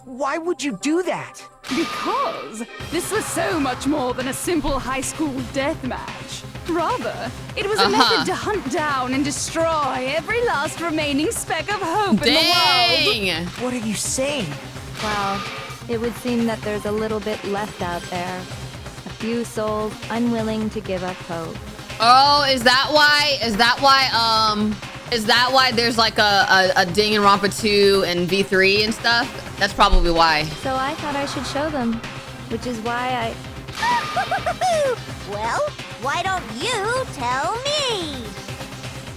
Why would you do that? Because this was so much more than a simple high school death match. Rather, it was a method to hunt down and destroy every last remaining speck of hope in the world. What are you saying? Well, it would seem that there's a little bit left out there. A few souls unwilling to give up hope. Oh, is that why there's like a Danganronpa 2 and V3 and stuff? That's probably why. So I thought I should show them, which is why Well, why don't you tell me?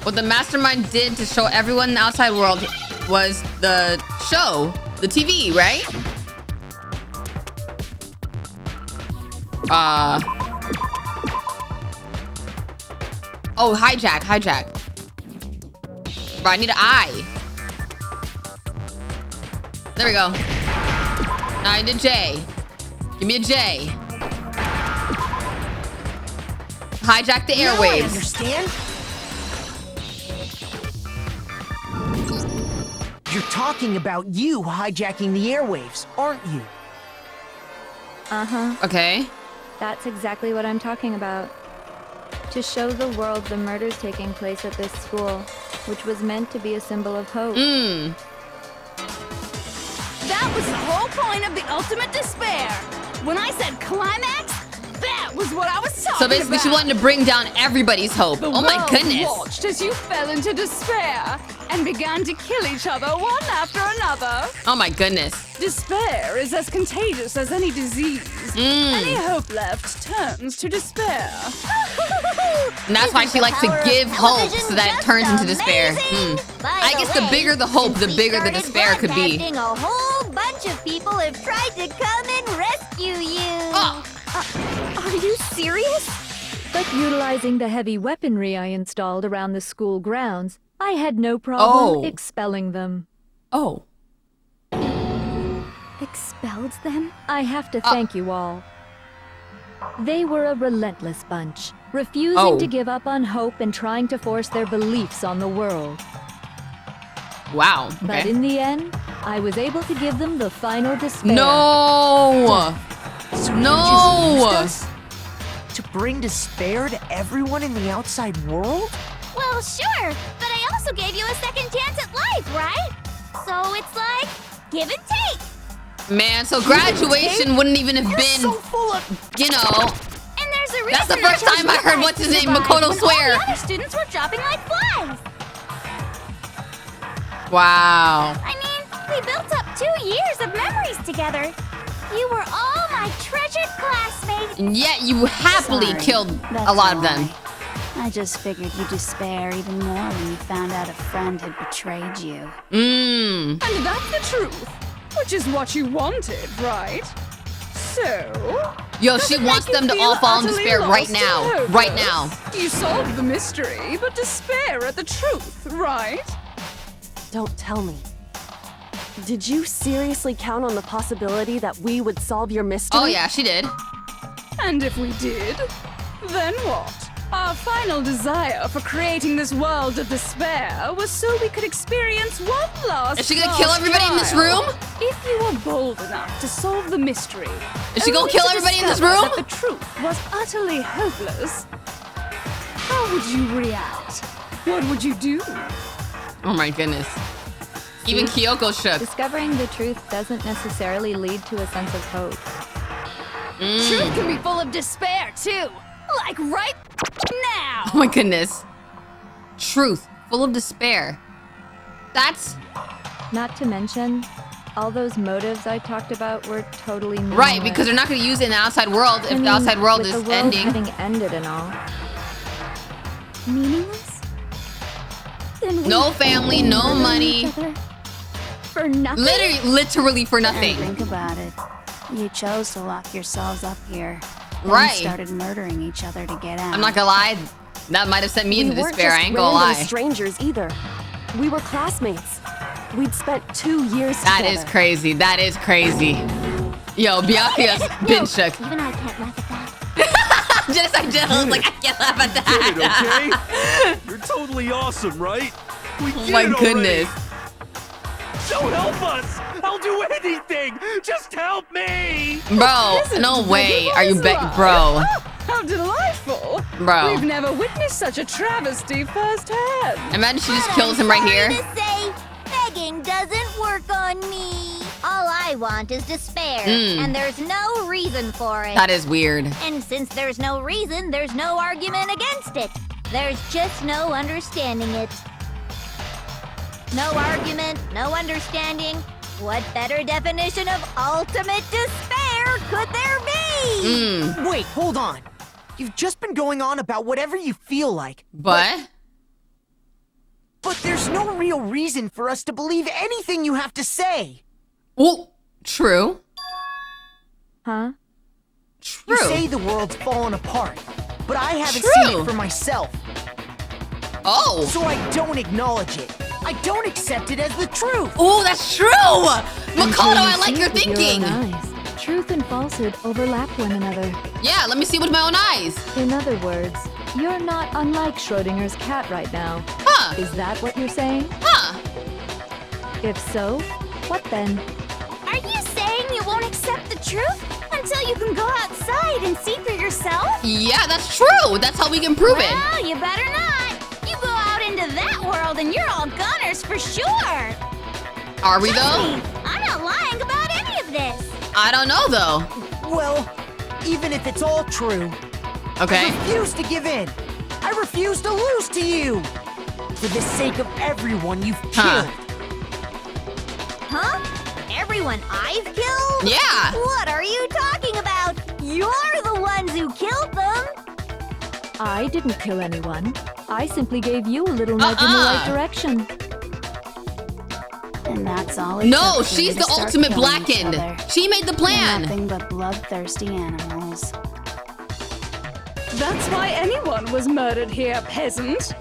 What the Mastermind did to show everyone in the outside world was the show, the TV, right? Oh, hijack. Bro, I need an eye. There we go. Now I need a J. Give me a J. Hijack the airwaves. I understand. You're talking about you hijacking the airwaves, aren't you? Uh-huh. Okay. That's exactly what I'm talking about. To show the world the murders taking place at this school, which was meant to be a symbol of hope. That was the whole point of the ultimate despair. When I said climax, that was what I was talking about. So basically she wanted to bring down everybody's hope. The Oh my world goodness. watched as you fell into despair and began to kill each other one after another. Oh my goodness. Despair is as contagious as any disease. Any hope left turns to despair. And that's why she likes to give hope so that it turns into despair. I guess the bigger the hope, the bigger the despair could be. A whole bunch of people have tried to come and rescue you. Are you serious? But utilizing the heavy weaponry I installed around the school grounds, I had no problem expelling them. Oh. expelled them? I have to thank you all. They were a relentless bunch, refusing to give up on hope and trying to force their beliefs on the world. Wow. Okay. But in the end, I was able to give them the final despair. No! So No! you just used us to bring despair to everyone in the outside world? Well, sure, but I also gave you a second chance at life, right? So it's like, give and take. Man, so graduation wouldn't even have been, so full of... you know... And there's a reason That's the first time I heard what's his name, Makoto swear. All the other students were dropping like flies. Wow. I mean, we built up 2 years of memories together. You were all my treasured classmates. And yet you happily killed a lot of them. I just figured you'd despair even more when you found out a friend had betrayed you. And that's the truth, which is what you wanted, right? So... Yo, she wants them to all fall in despair right now. Right now. You solved the mystery, but despair at the truth, right? Don't tell me. Did you seriously count on the possibility that we would solve your mystery? Oh yeah, she did. And if we did, then what? Our final desire for creating this world of despair was so we could experience one last. Is she gonna kill everybody in this room? If you were bold enough to solve the mystery, is she gonna kill everybody in this room? That the truth was utterly hopeless. How would you react? What would you do? Oh my goodness. Even Kyoko shook. Discovering the truth doesn't necessarily lead to a sense of hope. Truth can be full of despair too. Like right now. Oh my goodness. Truth, full of despair. That's... Not to mention, all those motives I talked about were totally meaningless. Right, because they're not going to use it in the outside world if the outside world is ending. Having ended and all. Meaningless? No family, no money. For nothing? Literally for nothing. And think about it. You chose to lock yourselves up here. Right. And started murdering each other to get out. I'm not gonna lie. That might have sent me into despair. I ain't gonna lie. We weren't just strangers either. We were classmates. We'd spent 2 years That together. is crazy. That is crazy. Yo, Byakuya's been shook. Even I can't laugh at that. Just like Jill, like I can't laugh at that. Okay? You're totally awesome, right? We Oh my goodness. So help us! I'll do anything! Just help me! Bro, no way. Are you bro? How delightful! Bro. We've never witnessed such a travesty firsthand. Imagine she just kills him right here. To say, begging doesn't work on me. All I want is despair, and there's no reason for it. That is weird. And since there's no reason, there's no argument against it. There's just no understanding it. No argument, no understanding. What better definition of ultimate despair could there be? Wait, hold on. You've just been going on about whatever you feel like. But there's no real reason for us to believe anything you have to say. Well, true. Huh? True. You say the world's fallen apart, but I haven't seen it for myself. Oh. So I don't acknowledge it. I don't accept it as the truth. Oh, that's true. Makoto, I like your thinking. Truth and falsehood overlap one another. Yeah, let me see with my own eyes. In other words, you're not unlike Schrodinger's cat right now. Huh. Is that what you're saying? Huh. If so, what then? Are you saying you won't accept the truth until you can go outside and see for yourself? Yeah, that's true. That's how we can prove it. Well, you better not. You go out into that world and you're all gunners for sure. Are we though? Me, I'm not lying about any of this. I don't know though. Well, even if it's all true, okay. I refuse to give in. I refuse to lose to you. For the sake of everyone you've killed. Huh? Everyone I've killed? Yeah. What are you talking about? You're the ones who killed them. I didn't kill anyone. I simply gave you a little nudge in the right direction. And that's all it No, took for she's you to the start ultimate killing each blackened. other. She made the plan. You're nothing but bloodthirsty animals. That's why anyone was murdered here, peasant.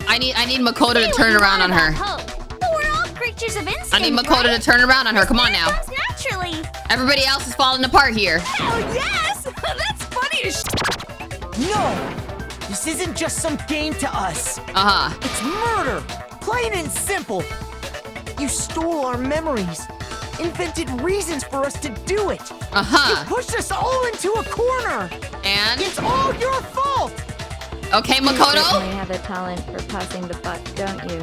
I need Makoto to turn around on her. Hope. But we're all creatures of instinct, I need Makoto right? to turn around on her. Come on now. Comes naturally safe. Everybody else is falling apart here. Hell yes! That's funny as No! This isn't just some game to us. Uh-huh. It's murder! Plain and simple. You stole our memories. Invented reasons for us to do it. Uh-huh. You pushed us all into a corner. And? It's all your fault! Okay, You Makoto? certainly have a talent for passing the buck, don't you?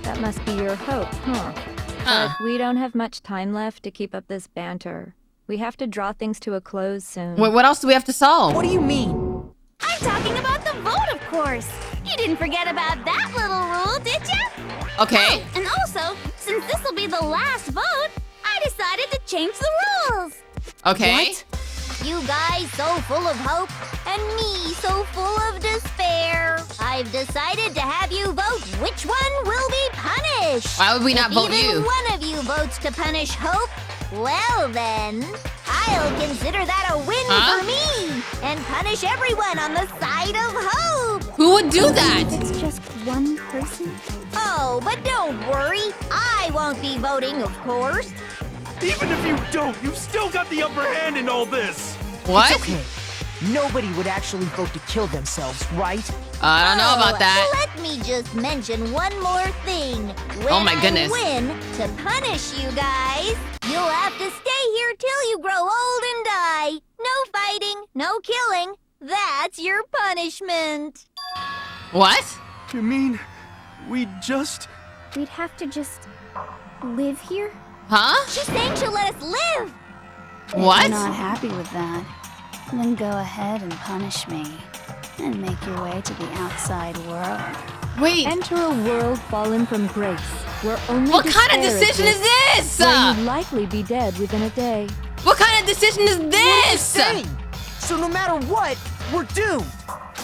That must be your hope, huh? But we don't have much time left to keep up this banter. We have to draw things to a close soon. Wait, what else do we have to solve? What do you mean? I'm talking about the vote, of course. You didn't forget about that little rule, did you? Okay. Oh, and also, since this will be the last vote, I decided to change the rules. Okay. What? You guys so full of hope, and me so full of despair. I've decided to have you vote which one will be punished. Why would we not vote If you? even one of you votes to punish Hope, well then, I'll consider that a win for me and punish everyone on the side of Hope. Who would do that? It's just one person? Oh, but don't worry. I won't be voting, of course. Even if you don't, you've still got the upper hand in all this. What? It's okay. Nobody would actually vote to kill themselves, right? I don't know about that. Let me just mention one more thing. When Oh my goodness. I win to punish you guys, you'll have to stay here till you grow old and die. No fighting, no killing. That's your punishment. What? You mean we'd We'd have to just live here? Huh? She's saying she'll let us live. What? If you're not happy with that, then go ahead and punish me. And make your way to the outside world. Wait. Enter a world fallen from grace, where only What kind of despair decision is exists, this? Where you'd likely be dead within a day. What kind of decision is this? So no matter what, we're doomed.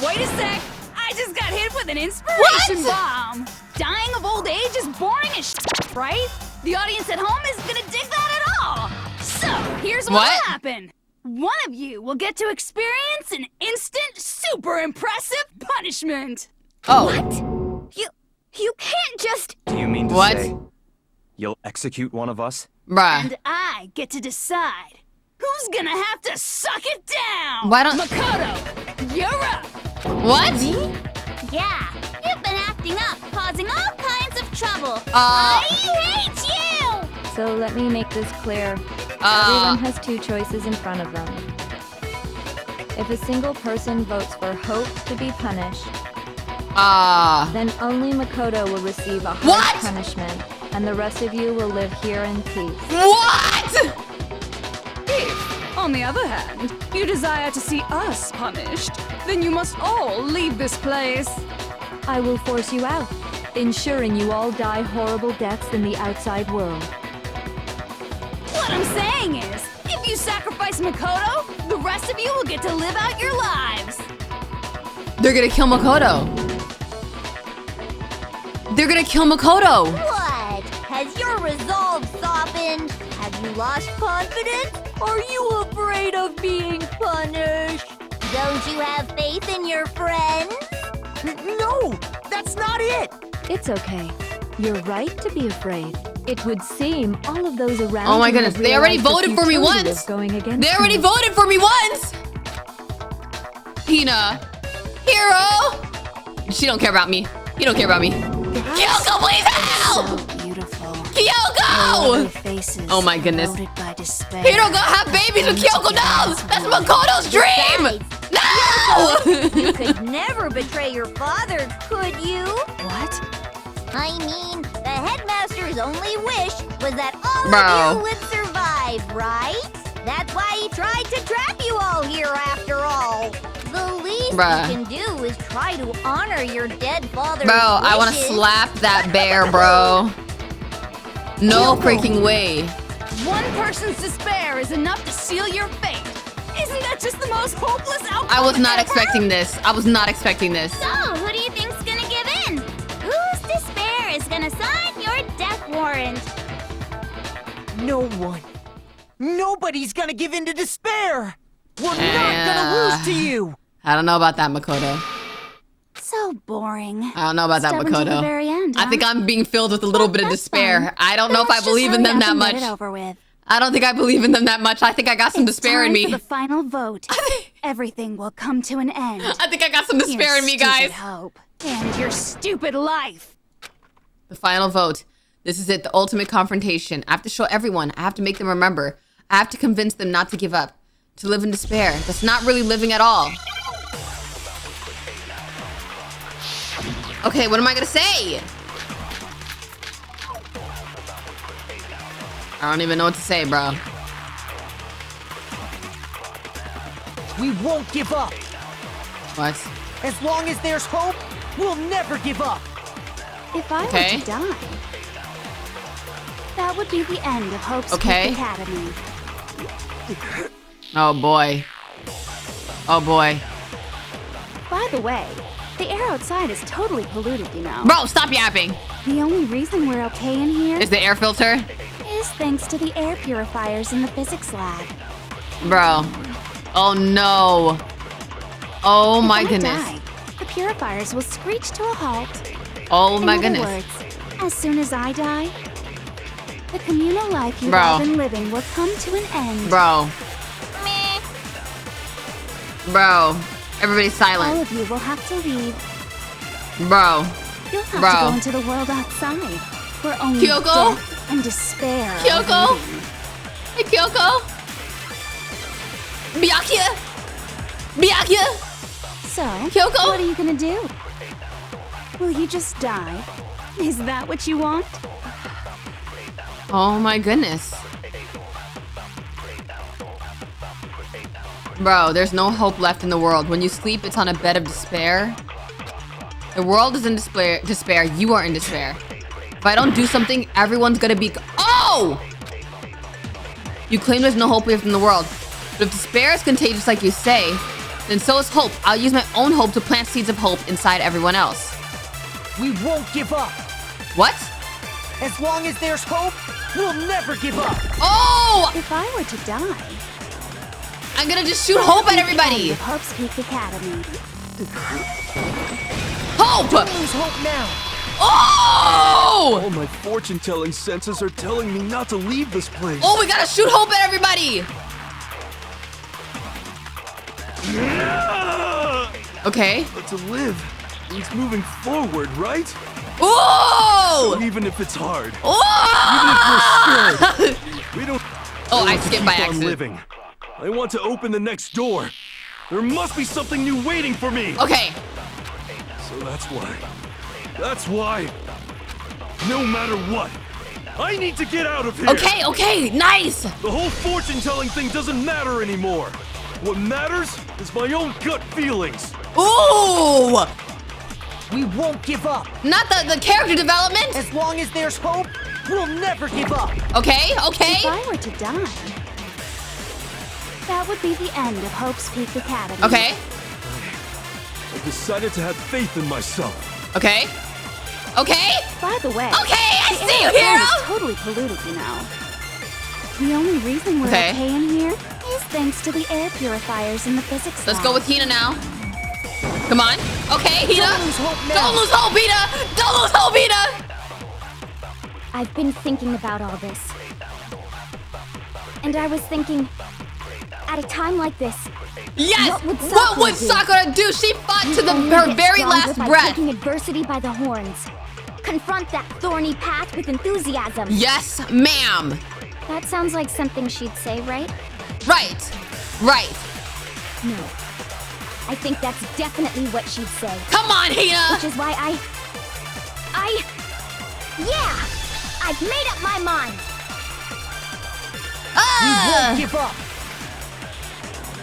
Wait a sec. I just got hit with an inspiration bomb. Dying of old age is boring as shit, right? The audience at home isn't gonna dig that at all. So, here's what'll happen. One of you will get to experience an instant, super impressive punishment. Oh. What? You can't just... Do you mean to say you'll execute one of us? Bruh. And I get to decide who's gonna have to suck it down. Why don't... Makoto, you're up. What? Yeah, you've been acting up, causing all kinds of trouble. I hate you! So let me make this clear. Everyone has two choices in front of them. If a single person votes for Hope to be punished, then only Makoto will receive a harsh punishment, and the rest of you will live here in peace. What? If, on the other hand, you desire to see us punished, then you must all leave this place. I will force you out, ensuring you all die horrible deaths in the outside world. What I'm saying is, if you sacrifice Makoto, the rest of you will get to live out your lives. They're gonna kill Makoto. They're gonna kill Makoto. What? Has your resolve softened? Have you lost confidence? Are you afraid of being punished? Don't you have faith in your friends? No, that's not it. It's okay. You're right to be afraid. It would seem all of those around. Oh my you goodness, have they already realized the voted for me futility once. of going against They already me. voted for me once. Hina. Hero. She don't care about me. He don't care about me. Kyoko, please help! So beautiful. Kyoko! Faces Oh my goodness. loaded by despair. Hiro gonna have babies with Kyoko now! That's Makoto's dream! No! You could never betray your father, could you? What? I mean, the headmaster's only wish was that all Bro. of you would survive, right? That's why he tried to trap you all here after all. The least Bruh. you can do is try to honor your dead father's Bro, I wanna wishes. slap that bear, bro. No freaking way. One person's despair is enough to seal your fate. Isn't that just the most hopeless outcome I was not ever? expecting this. I was not expecting this. So, who do you think's gonna give in? Whose despair is gonna sign your death warrant? No one. Nobody's gonna give in to despair. We're not gonna lose to you. I don't know about that, Makoto. So boring. I don't know about that, Stubborn to the Makoto. very end, I huh? think I'm being filled with a little bit of despair. I don't know if I believe in them that much. Get it over with. I don't think I believe in them that much. I think I got some despair in me. For the final vote. Everything will come to an end. I think I got some despair in me, guys. Hope and your stupid life. The final vote. This is it, the ultimate confrontation. I have to show everyone. I have to make them remember. I have to convince them not to give up. To live in despair. That's not really living at all. Okay, what am I gonna say? I don't even know what to say, bro. We won't give up. What? As long as there's hope, we'll never give up. If I were to die, that would be the end of Hope's Peak Academy. Oh boy. Oh boy. By the way, the air outside is totally polluted, you know. Bro, stop yapping. The only reason we're okay in here is the air filter? Is thanks to the air purifiers in the physics lab. Bro. Oh no. Oh my goodness. Die, the purifiers will screech to a halt. Oh my goodness. In other words, as soon as I die, the communal life you've all been living will come to an end. Bro. Bro. Everybody's silent. All of you will have to leave. Bro. You'll have to go into the world outside, where only Kyoko? death and despair. Kyoko? Hey, Kyoko? Byakuya? Byakuya? So, Kyoko? what are you gonna do? Will you just die? Is that what you want? Oh my goodness. Bro, there's no hope left in the world. When you sleep, it's on a bed of despair. The world is in despair. You are in despair. If I don't do something, everyone's gonna be... Oh! You claim there's no hope left in the world. But if despair is contagious like you say, then so is hope. I'll use my own hope to plant seeds of hope inside everyone else. We won't give up. What? As long as there's hope, we'll never give up. Oh! If I were to die, I'm gonna just shoot hope at everybody. Hope's Peak Academy. Hope! Don't lose hope now. Oh! All my fortune-telling senses are telling me not to leave this place. Oh, we gotta shoot hope at everybody. Okay. But to live means moving forward, right? Oh! Even if it's hard. Oh! Even if we're scared. We don't. Oh, I skipped by keep on accident. Living. I want to open the next door. There must be something new waiting for me. Okay. So that's why. That's why. No matter what, I need to get out of here. Okay, okay, nice. The whole fortune-telling thing doesn't matter anymore. What matters is my own gut feelings. Ooh! We won't give up. Not the character development. As long as there's hope, we'll never give up. Okay, okay. If I were to die, that would be the end of Hope's Peak Academy. Okay. I decided to have faith in myself. Okay. Okay. By the way, okay, I the see you, air hero. is totally polluted, you know. The only reason we're okay in here is thanks to the air purifiers in the physics Let's lab. go with Hina now. Come on. Okay, Hina. Don't lose hope now. Don't lose hope, Hina. Don't lose hope, Hina. I've been thinking about all this. And I was thinking, at a time like this, yes! What would Sakura do? She fought to her very last breath. Taking adversity by the horns. Confront that thorny path with enthusiasm. Yes, ma'am. That sounds like something she'd say, right? Right. Right. No. I think that's definitely what she'd say. Come on, Hina! Which is why yeah! I've made up my mind! We won't give up.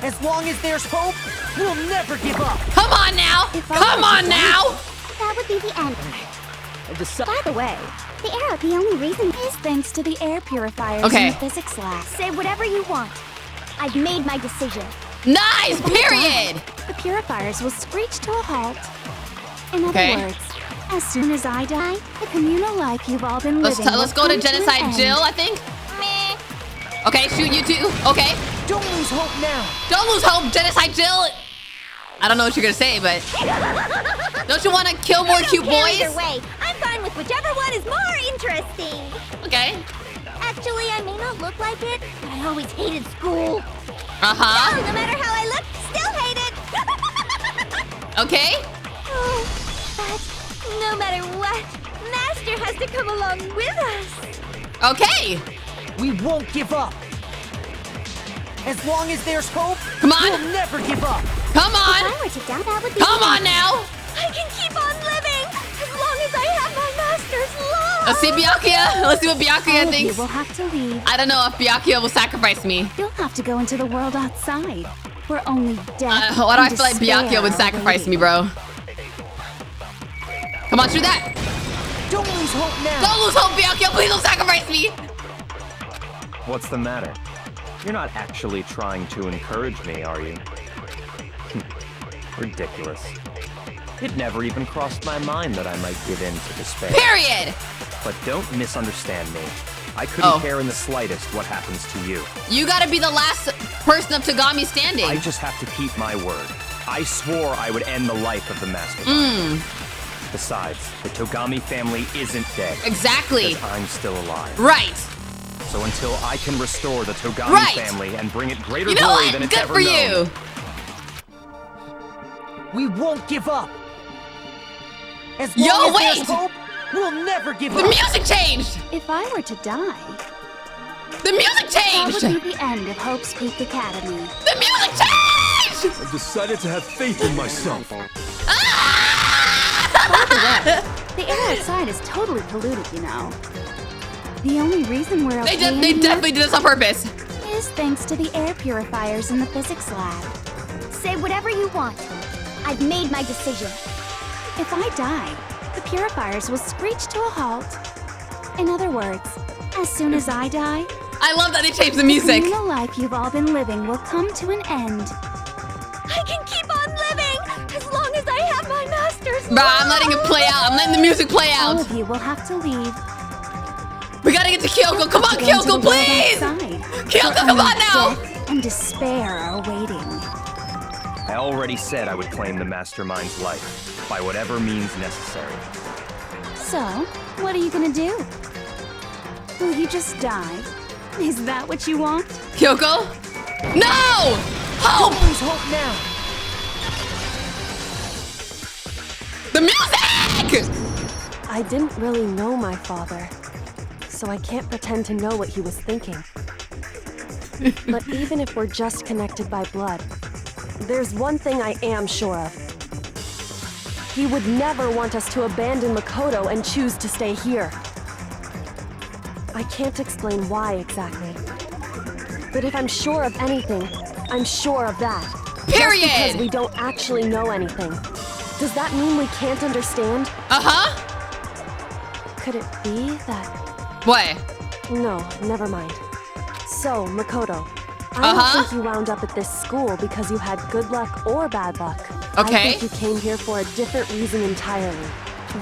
As long as there's hope, we'll never give up. Come on now! Come on now! That would be the end. By the way, The air, the only reason is thanks to the air purifiers Okay. in the physics lab. Say whatever you want. I've made my decision. Nice! Period! The purifiers will screech to a halt. In other Okay. words, as soon as I die, the communal life you've all been living Let's go to will come an Genocide end. Jill, I think. Okay, shoot you two. Okay. Don't lose hope now. Don't lose hope, Genocide Jill. I don't know what you're gonna say, but don't you want to kill more cute boys? Either way, I'm fine with whichever one is more interesting. Okay. Actually, I may not look like it, but I always hated school. Uh-huh. No matter how I look, still hate it. Okay. Oh, but no matter what, Master has to come along with us. Okay. We won't give up. As long as there's hope, come on. We'll never give up. Come on. If I were to die, that would be come on now. I can keep on living as long as I have my Master's love. Let's see Byakuya. Let's see what Byakuya thinks. We'll have to leave. I don't know if Byakuya will sacrifice me. You'll have to go into the world outside, where only death. Why do I feel like Byakuya would sacrifice me, bro? Come on, shoot that. Don't lose hope now. Don't lose hope, Byakuya. Please don't sacrifice me. What's the matter? You're not actually trying to encourage me, are you? Ridiculous. It never even crossed my mind that I might give in to despair. Period! But don't misunderstand me. I couldn't care in the slightest what happens to you. You gotta be the last person of Togami standing. I just have to keep my word. I swore I would end the life of the Mastermind. Besides, the Togami family isn't dead. Exactly. Because I'm still alive. Right. So until I can restore the Togami family and bring it greater glory than it's ever known. We won't give up. As long as there's hope, we'll never give up. The music changed. If I were to die, the music changed. That would be the end of Hope's Peak Academy. The music changed. I decided to have faith in myself. By the way, the air outside is totally polluted, you know. The only reason we're okay they definitely did this on purpose. Is thanks to the air purifiers in the physics lab. Say whatever you want. I've made my decision. If I die, the purifiers will screech to a halt. In other words, as soon as I die, I love that they changed the music. The communal life you've all been living will come to an end. I can keep on living as long as I have my Master's love. Bruh, I'm letting it play out. I'm letting the music play out. All of you will have to leave. We gotta get to Kyoko. Come on, Kyoko, please! Kyoko, come on now! Death and despair are waiting. I already said I would claim the Mastermind's life, by whatever means necessary. So, what are you gonna do? Will you just die? Is that what you want? Kyoko? No! Hope! Don't lose hope now! The music! I didn't really know my father, so I can't pretend to know what he was thinking. But even if we're just connected by blood, there's one thing I am sure of. He would never want us to abandon Mukuro and choose to stay here. I can't explain why exactly. But if I'm sure of anything, I'm sure of that. Period! Just because we don't actually know anything. Does that mean we can't understand? Uh-huh. Could it be that... What? No, never mind. So, Mukuro, I don't think you wound up at this school because you had good luck or bad luck. Okay. I think you came here for a different reason entirely.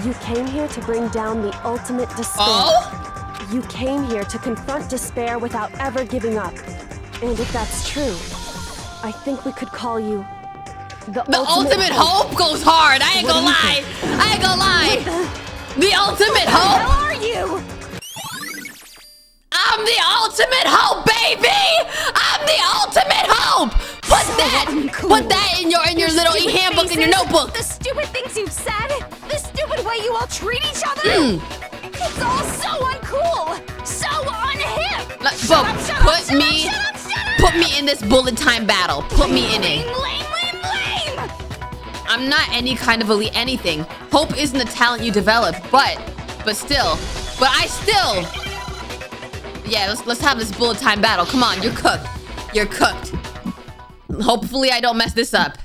You came here to bring down the ultimate despair. Oh? You came here to confront despair without ever giving up. And if that's true, I think we could call you the ultimate hope goes hard. I ain't gonna lie. I ain't gonna lie. The ultimate hope. How are you? I'm the ultimate hope, baby. I'm the ultimate hope. Put that in your little handbook in your notebook. The stupid things you've said. The stupid way you all treat each other. It's all so uncool. So unhip. Put me in this bullet time battle. Put me in it. Lame. I'm not any kind of elite anything. Hope isn't a talent you develop, but I still. Yeah, let's have this bullet time battle. Come on, you're cooked. You're cooked. Hopefully I don't mess this up.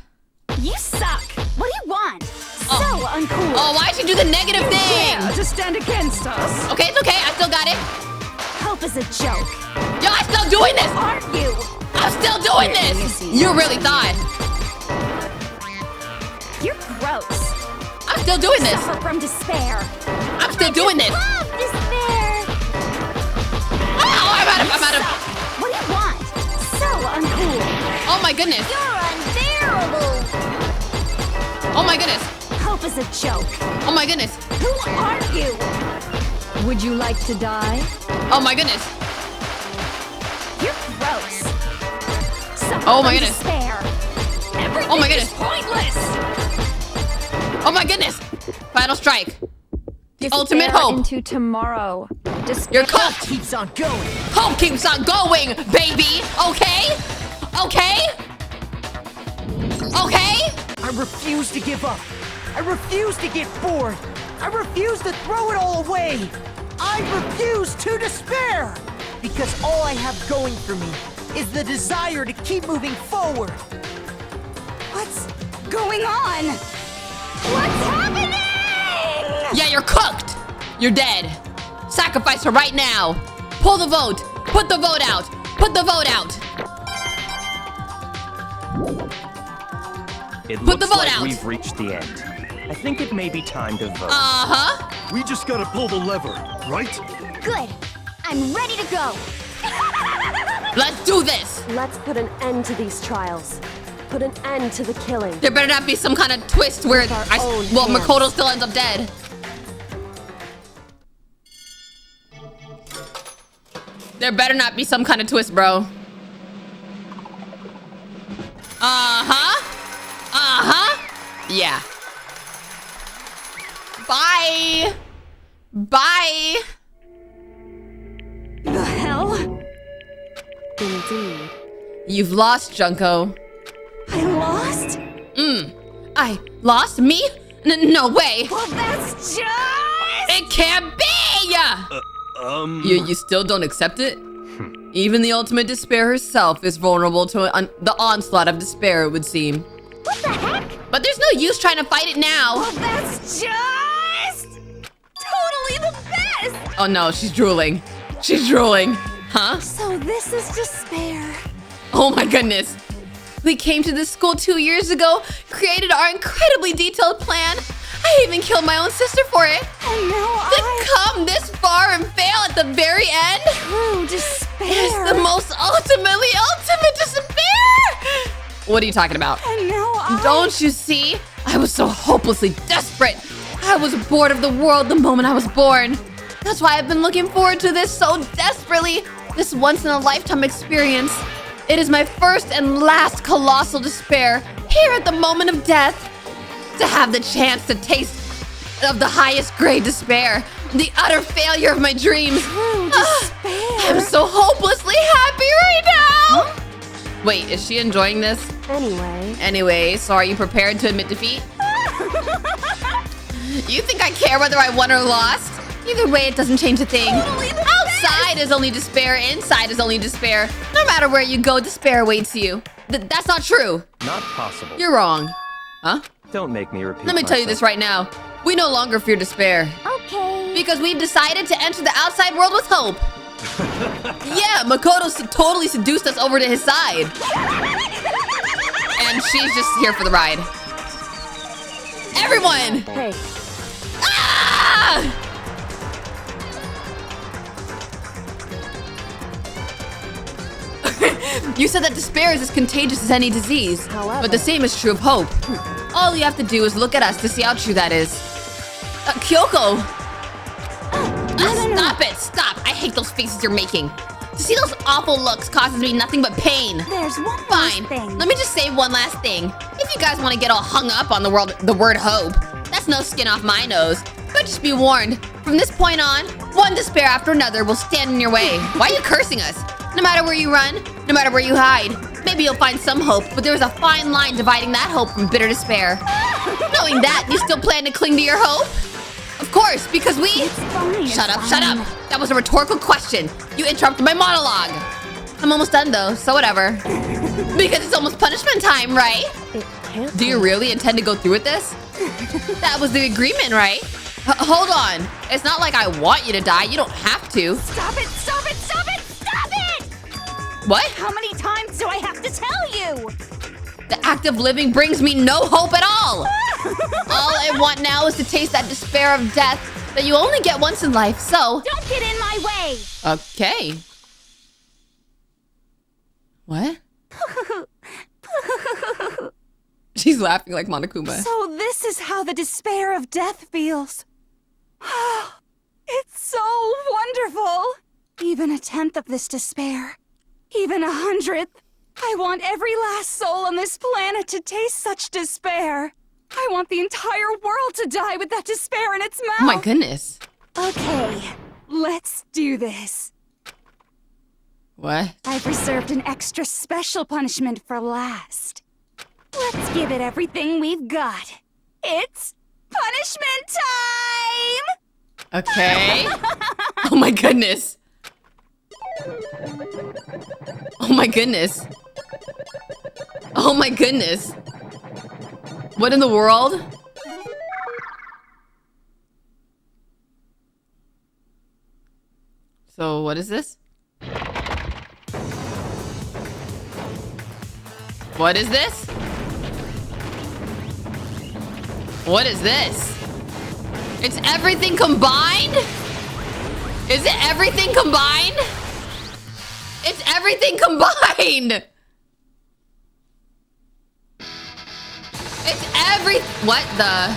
You suck. What do you want? So uncool. Oh, why'd you do the negative thing? Yeah, just stand against us. Okay, it's okay. I still got it. Hope is a joke. Yo, I'm still doing this. Aren't you? I'm still doing this. You really thought. You're gross. I'm still doing this. Suffer from despair. I'm still doing this. Love despair. Oh, I'm out of. What do you want? So uncool. Oh my goodness. You're unbearable. Oh my goodness. Hope is a joke. Oh my goodness. Who are you? Would you like to die? Oh my goodness. gross. Oh my goodness. Despair. Everything Oh my goodness. is pointless. Oh my goodness. Final strike. The Despair ultimate hope. into tomorrow. You're cooked. Keeps on going. Hope keeps on going, baby. Okay? Okay? Okay? I refuse to give up. I refuse to get bored. I refuse to throw it all away. I refuse to despair. Because all I have going for me is the desire to keep moving forward. What's going on? What's happening? Yeah, you're cooked. You're dead. Sacrifice her right now. Pull the vote. Put the vote out. Put the vote out. It Put the looks vote like out. we've reached the end. I think it may be time to vote. Uh-huh. We just gotta pull the lever, right? Good. I'm ready to go. Let's do this. Let's put an end to these trials. Put an end to the killing. There better not be some kind of twist where Makoto still ends up dead. There better not be some kind of twist, bro. Uh-huh. Uh-huh. Yeah. Bye. Bye. The hell? Indeed. You've lost, Junko. I lost? I lost? Me? No way. Well, that's just... It can't be! You still don't accept it? Even the ultimate despair herself is vulnerable to the onslaught of despair, it would seem. What the heck? But there's no use trying to fight it now. Well, that's just... totally the best! Oh no, she's drooling. She's drooling. Huh? So this is despair. Oh my goodness. We came to this school 2 years ago, created our incredibly detailed plan. I even killed my own sister for it. And now To come this far and fail at the very end? True despair. It's the most ultimate despair! What are you talking about? And now Don't you see? I was so hopelessly desperate. I was bored of the world the moment I was born. That's why I've been looking forward to this so desperately. This once-in-a-lifetime experience. It is my first and last colossal despair, here at the moment of death. To have the chance to taste of the highest grade despair, the utter failure of my dreams. True despair. I'm so hopelessly happy right now. Wait, is she enjoying this? Anyway, so are you prepared to admit defeat? You think I care whether I won or lost? Either way, it doesn't change a thing. Outside is only despair, inside is only despair. No matter where you go, despair awaits you. That's not true. Not possible. You're wrong. Huh? Don't make me repeat Let me tell you this right now. We no longer fear despair. Okay. Because we've decided to enter the outside world with hope. Yeah, Makoto totally seduced us over to his side. And she's just here for the ride. Everyone! Hey. Ah! You said that despair is as contagious as any disease. However, but the same is true of hope. All you have to do is look at us to see how true that is. Kyoko! Stop it! Stop! I hate those faces you're making. To see those awful looks causes me nothing but pain. There's one Fine. thing. Let me just say one last thing. If you guys want to get all hung up on the word hope, that's no skin off my nose. But just be warned. From this point on, one despair after another will stand in your way. Why are you cursing us? No matter where you run, no matter where you hide, maybe you'll find some hope, but there's a fine line dividing that hope from bitter despair. Knowing that, you still plan to cling to your hope? Of course, because we... Shut up. That was a rhetorical question. You interrupted my monologue. I'm almost done though, so whatever. Because it's almost punishment time, right? Do you really intend to go through with this? That was the agreement, right? Hold on. It's not like I want you to die. You don't have to. Stop it! Stop it! Stop it! Stop it! What? How many times do I have to tell you? The act of living brings me no hope at all. All I want now is to taste that despair of death that you only get once in life, so... Don't get in my way! Okay. What? She's laughing like Monokuma. So this is how the despair of death feels. It's so wonderful. Even a tenth of this despair even 100th. I want every last soul on this planet to taste such despair. I want the entire world to die with that despair in its mouth. Oh my goodness. Okay, let's do this. What? I've reserved an extra special punishment for last. Let's give it everything we've got. It's punishment time! Okay. Oh my goodness. Oh my goodness. Oh my goodness. What in the world? So what is this? What is this? What is this? It's everything combined? Is it everything combined? It's everything combined! It's every... What the...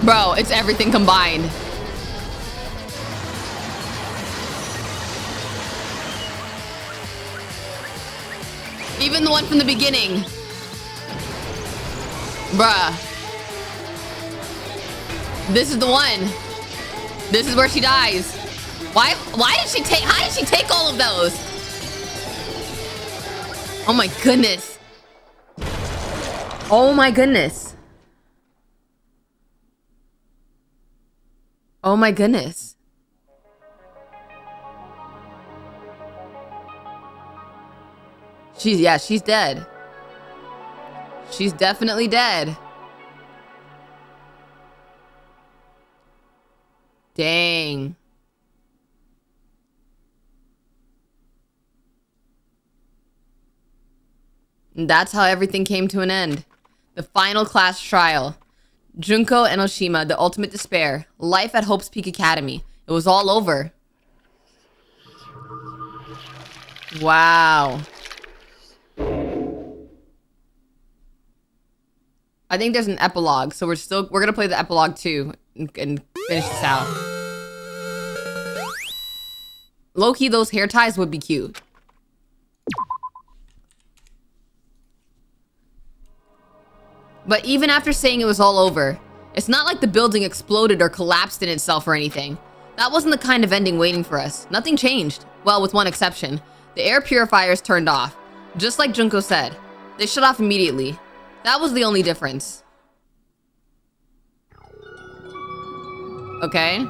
Bro, it's everything combined. Even the one from the beginning. Bruh. This is the one. This is where she dies. Why did she take... How did she take all of those? Oh my goodness. Oh my goodness. Oh my goodness. She's dead. She's definitely dead. Dang. And that's how everything came to an end. The final class trial. Junko Enoshima, the ultimate despair. Life at Hope's Peak Academy. It was all over. Wow. I think there's an epilogue, so we're gonna play the epilogue too and finish this out. Low-key, those hair ties would be cute. But even after saying it was all over, it's not like the building exploded or collapsed in itself or anything. That wasn't the kind of ending waiting for us. Nothing changed. Well, with one exception. The air purifiers turned off. Just like Junko said. They shut off immediately. That was the only difference. Okay.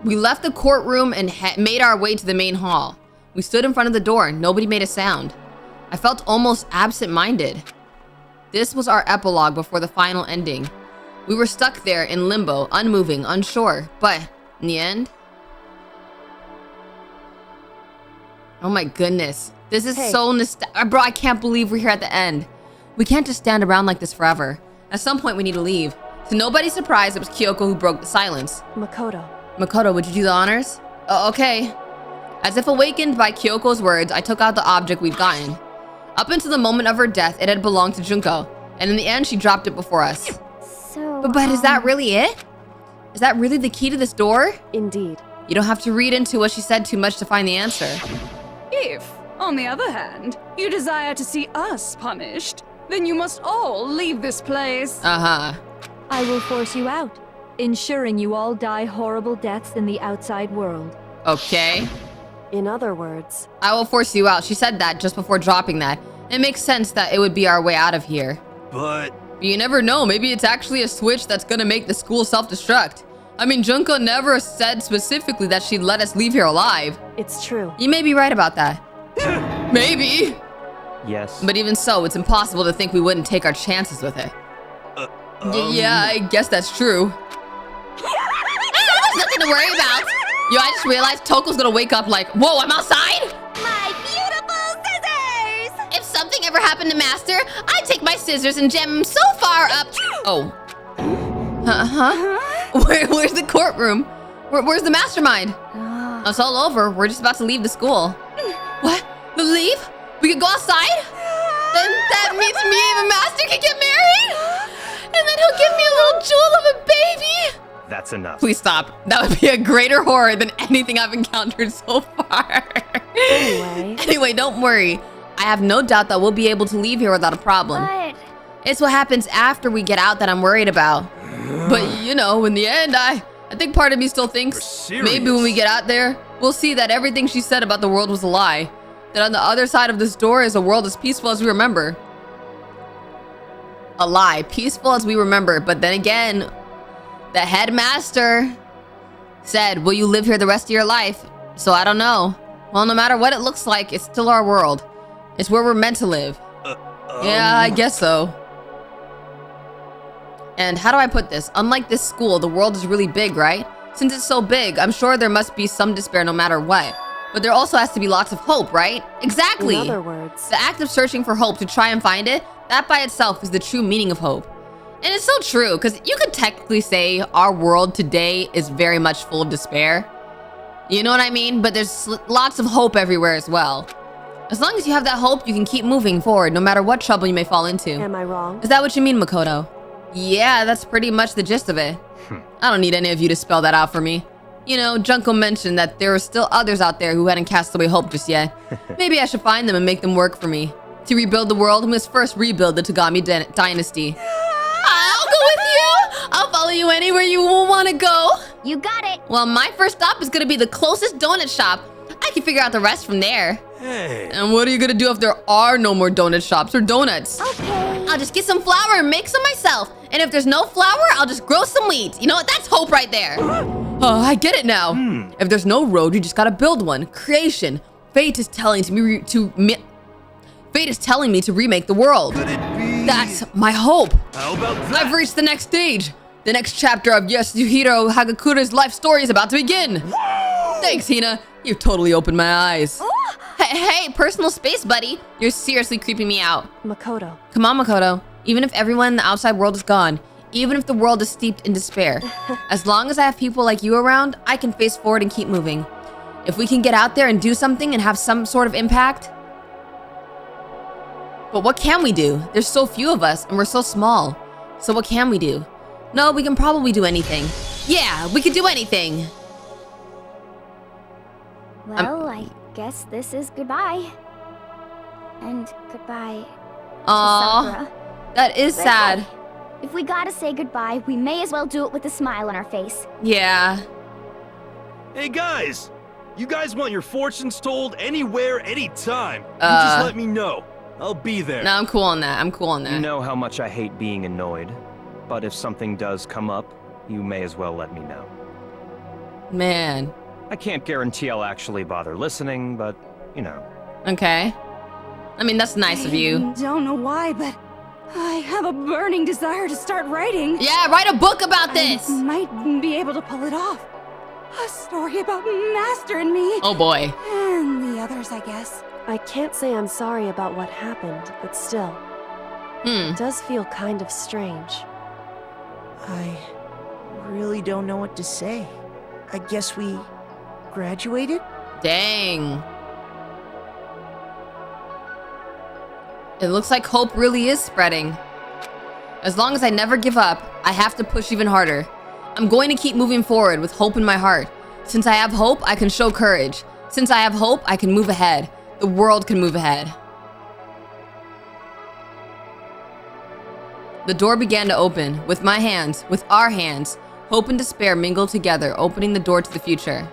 We left the courtroom and made our way to the main hall. We stood in front of the door. Nobody made a sound. I felt almost absent-minded. This was our epilogue before the final ending. We were stuck there in limbo, unmoving, unsure. But in the end... Oh my goodness. This is so nostalgic. Bro, I can't believe we're here at the end. We can't just stand around like this forever. At some point, we need to leave. To nobody's surprise, it was Kyoko who broke the silence. Mukuro, would you do the honors? Okay. As if awakened by Kyoko's words, I took out the object we'd gotten. Up until the moment of her death, it had belonged to Junko. And in the end, she dropped it before us. But is that really it? Is that really the key to this door? Indeed. You don't have to read into what she said too much to find the answer. If, on the other hand, you desire to see us punished, then you must all leave this place. I will force you out, ensuring you all die horrible deaths in the outside world. Okay. In other words, I will force you out. She said that just before dropping that. It makes sense that it would be our way out of here. But you never know. Maybe it's actually a switch that's gonna make the school self-destruct. I mean, Junko never said specifically that she'd let us leave here alive. It's true. You may be right about that. Maybe. Yes. But even so, it's impossible to think we wouldn't take our chances with it. Yeah, I guess that's true. There's nothing to worry about. Yo, I just realized Toko's gonna wake up like, whoa, I'm outside? My beautiful scissors! If something ever happened to Master, I'd take my scissors and jam him so far up. Oh. Where's the courtroom? Where's the mastermind? It's all over. We're just about to leave the school. What? Leave? We could go outside? Then that means me and Master can get married? And then he'll give me a little jewel of a baby? That's enough. Please stop. That would be a greater horror than anything I've encountered so far. Anyway, don't worry. I have no doubt that we'll be able to leave here without a problem. But it's what happens after we get out that I'm worried about. But you know, in the end, I think part of me still thinks maybe when we get out there, we'll see that everything she said about the world was a lie. That on the other side of this door is a world as peaceful as we remember. A lie, peaceful as we remember. But then again, the headmaster said, will you live here the rest of your life? So I don't know. Well, no matter what it looks like, it's still our world. It's where we're meant to live. Yeah, I guess so. And how do I put this? Unlike this school, the world is really big, right? Since it's so big, I'm sure there must be some despair no matter what. But there also has to be lots of hope, right? Exactly! In other words, the act of searching for hope to try and find it, that by itself is the true meaning of hope. And it's so true, because you could technically say our world today is very much full of despair. You know what I mean? But there's lots of hope everywhere as well. As long as you have that hope, you can keep moving forward, no matter what trouble you may fall into. Am I wrong? Is that what you mean, Makoto? Yeah, that's pretty much the gist of it. I don't need any of you to spell that out for me. You know, Junko mentioned that there are still others out there who hadn't cast away hope just yet. Maybe I should find them and make them work for me. To rebuild the world, we must first rebuild the Togami dynasty. I'll go with you! I'll follow you anywhere you want to go. You got it. Well, my first stop is going to be the closest donut shop. I can figure out the rest from there. Hey. And what are you going to do if there are no more donut shops or donuts? Okay. I'll just get some flour and make some myself. And if there's no flour, I'll just grow some wheat. You know what? That's hope right there. Oh, I get it now. If there's no road, you just gotta build one. Creation. Fate is telling me to remake the world. Could it be? That's my hope. How about that? I've reached the next stage. The next chapter of Yasuhiro Hagakura's life story is about to begin. Whoa! Thanks, Hina. You've totally opened my eyes. Hey, personal space, buddy. You're seriously creeping me out. Makoto. Come on, Makoto. Even if everyone in the outside world is gone, even if the world is steeped in despair, as long as I have people like you around, I can face forward and keep moving. If we can get out there and do something and have some sort of impact. But what can we do? There's so few of us and we're so small. So what can we do? No, we can probably do anything. Yeah, we can do anything. Well, I guess this is goodbye. And goodbye to Aww, Sakura. that is But sad. hey, if we gotta say goodbye, we may as well do it with a smile on our face. Yeah. Hey guys! You guys want your fortunes told anywhere, anytime. You just let me know. I'll be there. No, I'm cool on that. I'm cool on that. You know how much I hate being annoyed, but if something does come up, you may as well let me know. Man. I can't guarantee I'll actually bother listening, but, you know. Okay. I mean, that's nice of you. I don't know why, but I have a burning desire to start writing. Yeah, write a book about this. I might be able to pull it off. A story about Master and me. Oh boy. And the others, I guess. I can't say I'm sorry about what happened, but still. It does feel kind of strange. I really don't know what to say. I guess we graduated? Dang. It looks like hope really is spreading. As long as I never give up, I have to push even harder. I'm going to keep moving forward with hope in my heart. Since I have hope, I can show courage. Since I have hope, I can move ahead. The world can move ahead. The door began to open. With my hands, with our hands, hope and despair mingled together, opening the door to the future.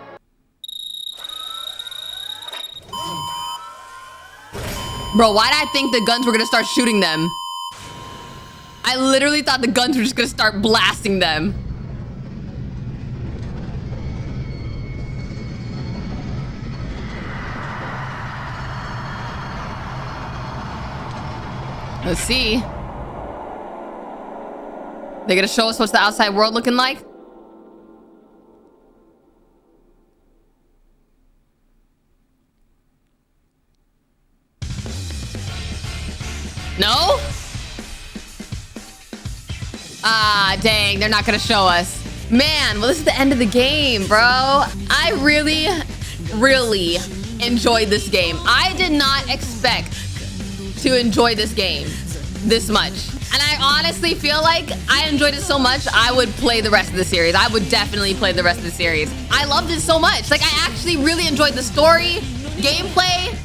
Bro, why did I think the guns were gonna start shooting them? I literally thought the guns were just gonna start blasting them. Let's see. They're gonna show us what's the outside world looking like? No? Ah, dang, they're not gonna show us. Man, well, this is the end of the game, bro. I really, really enjoyed this game. I did not expect to enjoy this game this much. And I honestly feel like I enjoyed it so much, I would play the rest of the series. I would definitely play the rest of the series. I loved it so much. Like, I actually really enjoyed the story, gameplay.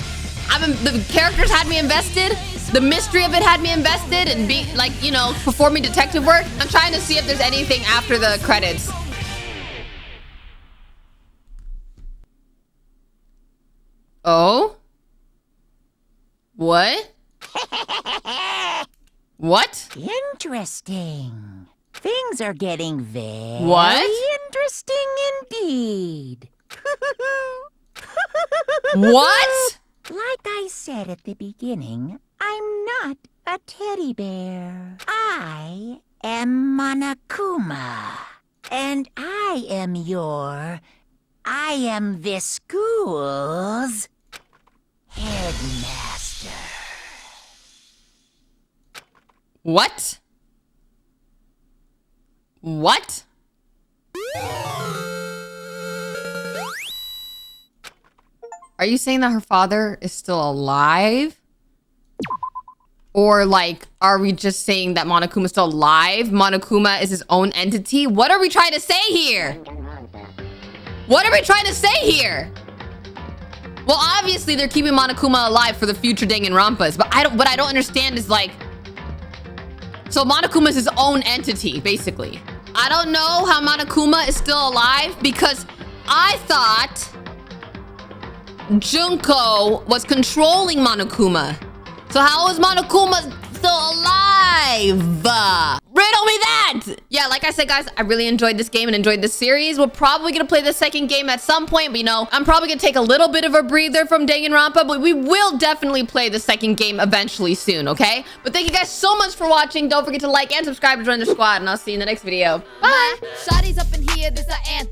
The characters had me invested. The mystery of it had me invested, and be like, you know, performing detective work. I'm trying to see if there's anything after the credits. Oh? What? What? Interesting. Things are getting very interesting indeed. What? Like I said at the beginning, I'm not a teddy bear. I am Monokuma. And I am this school's headmaster. What? What? Are you saying that her father is still alive? Or like, are we just saying that Monokuma is still alive? Monokuma is his own entity? What are we trying to say here? What are we trying to say here? Well, obviously they're keeping Monokuma alive for the future Danganronpas, but what I don't understand is like, so Monokuma is his own entity, basically. I don't know how Monokuma is still alive because I thought Junko was controlling Monokuma. So how is Monokuma still alive? Riddle me that! Yeah, like I said, guys, I really enjoyed this game and enjoyed this series. We're probably gonna play the second game at some point, but you know, I'm probably gonna take a little bit of a breather from Danganronpa, but we will definitely play the second game eventually soon, okay? But thank you guys so much for watching. Don't forget to like and subscribe to join the squad, and I'll see you in the next video. Bye! Shotty's up in here, this a answer.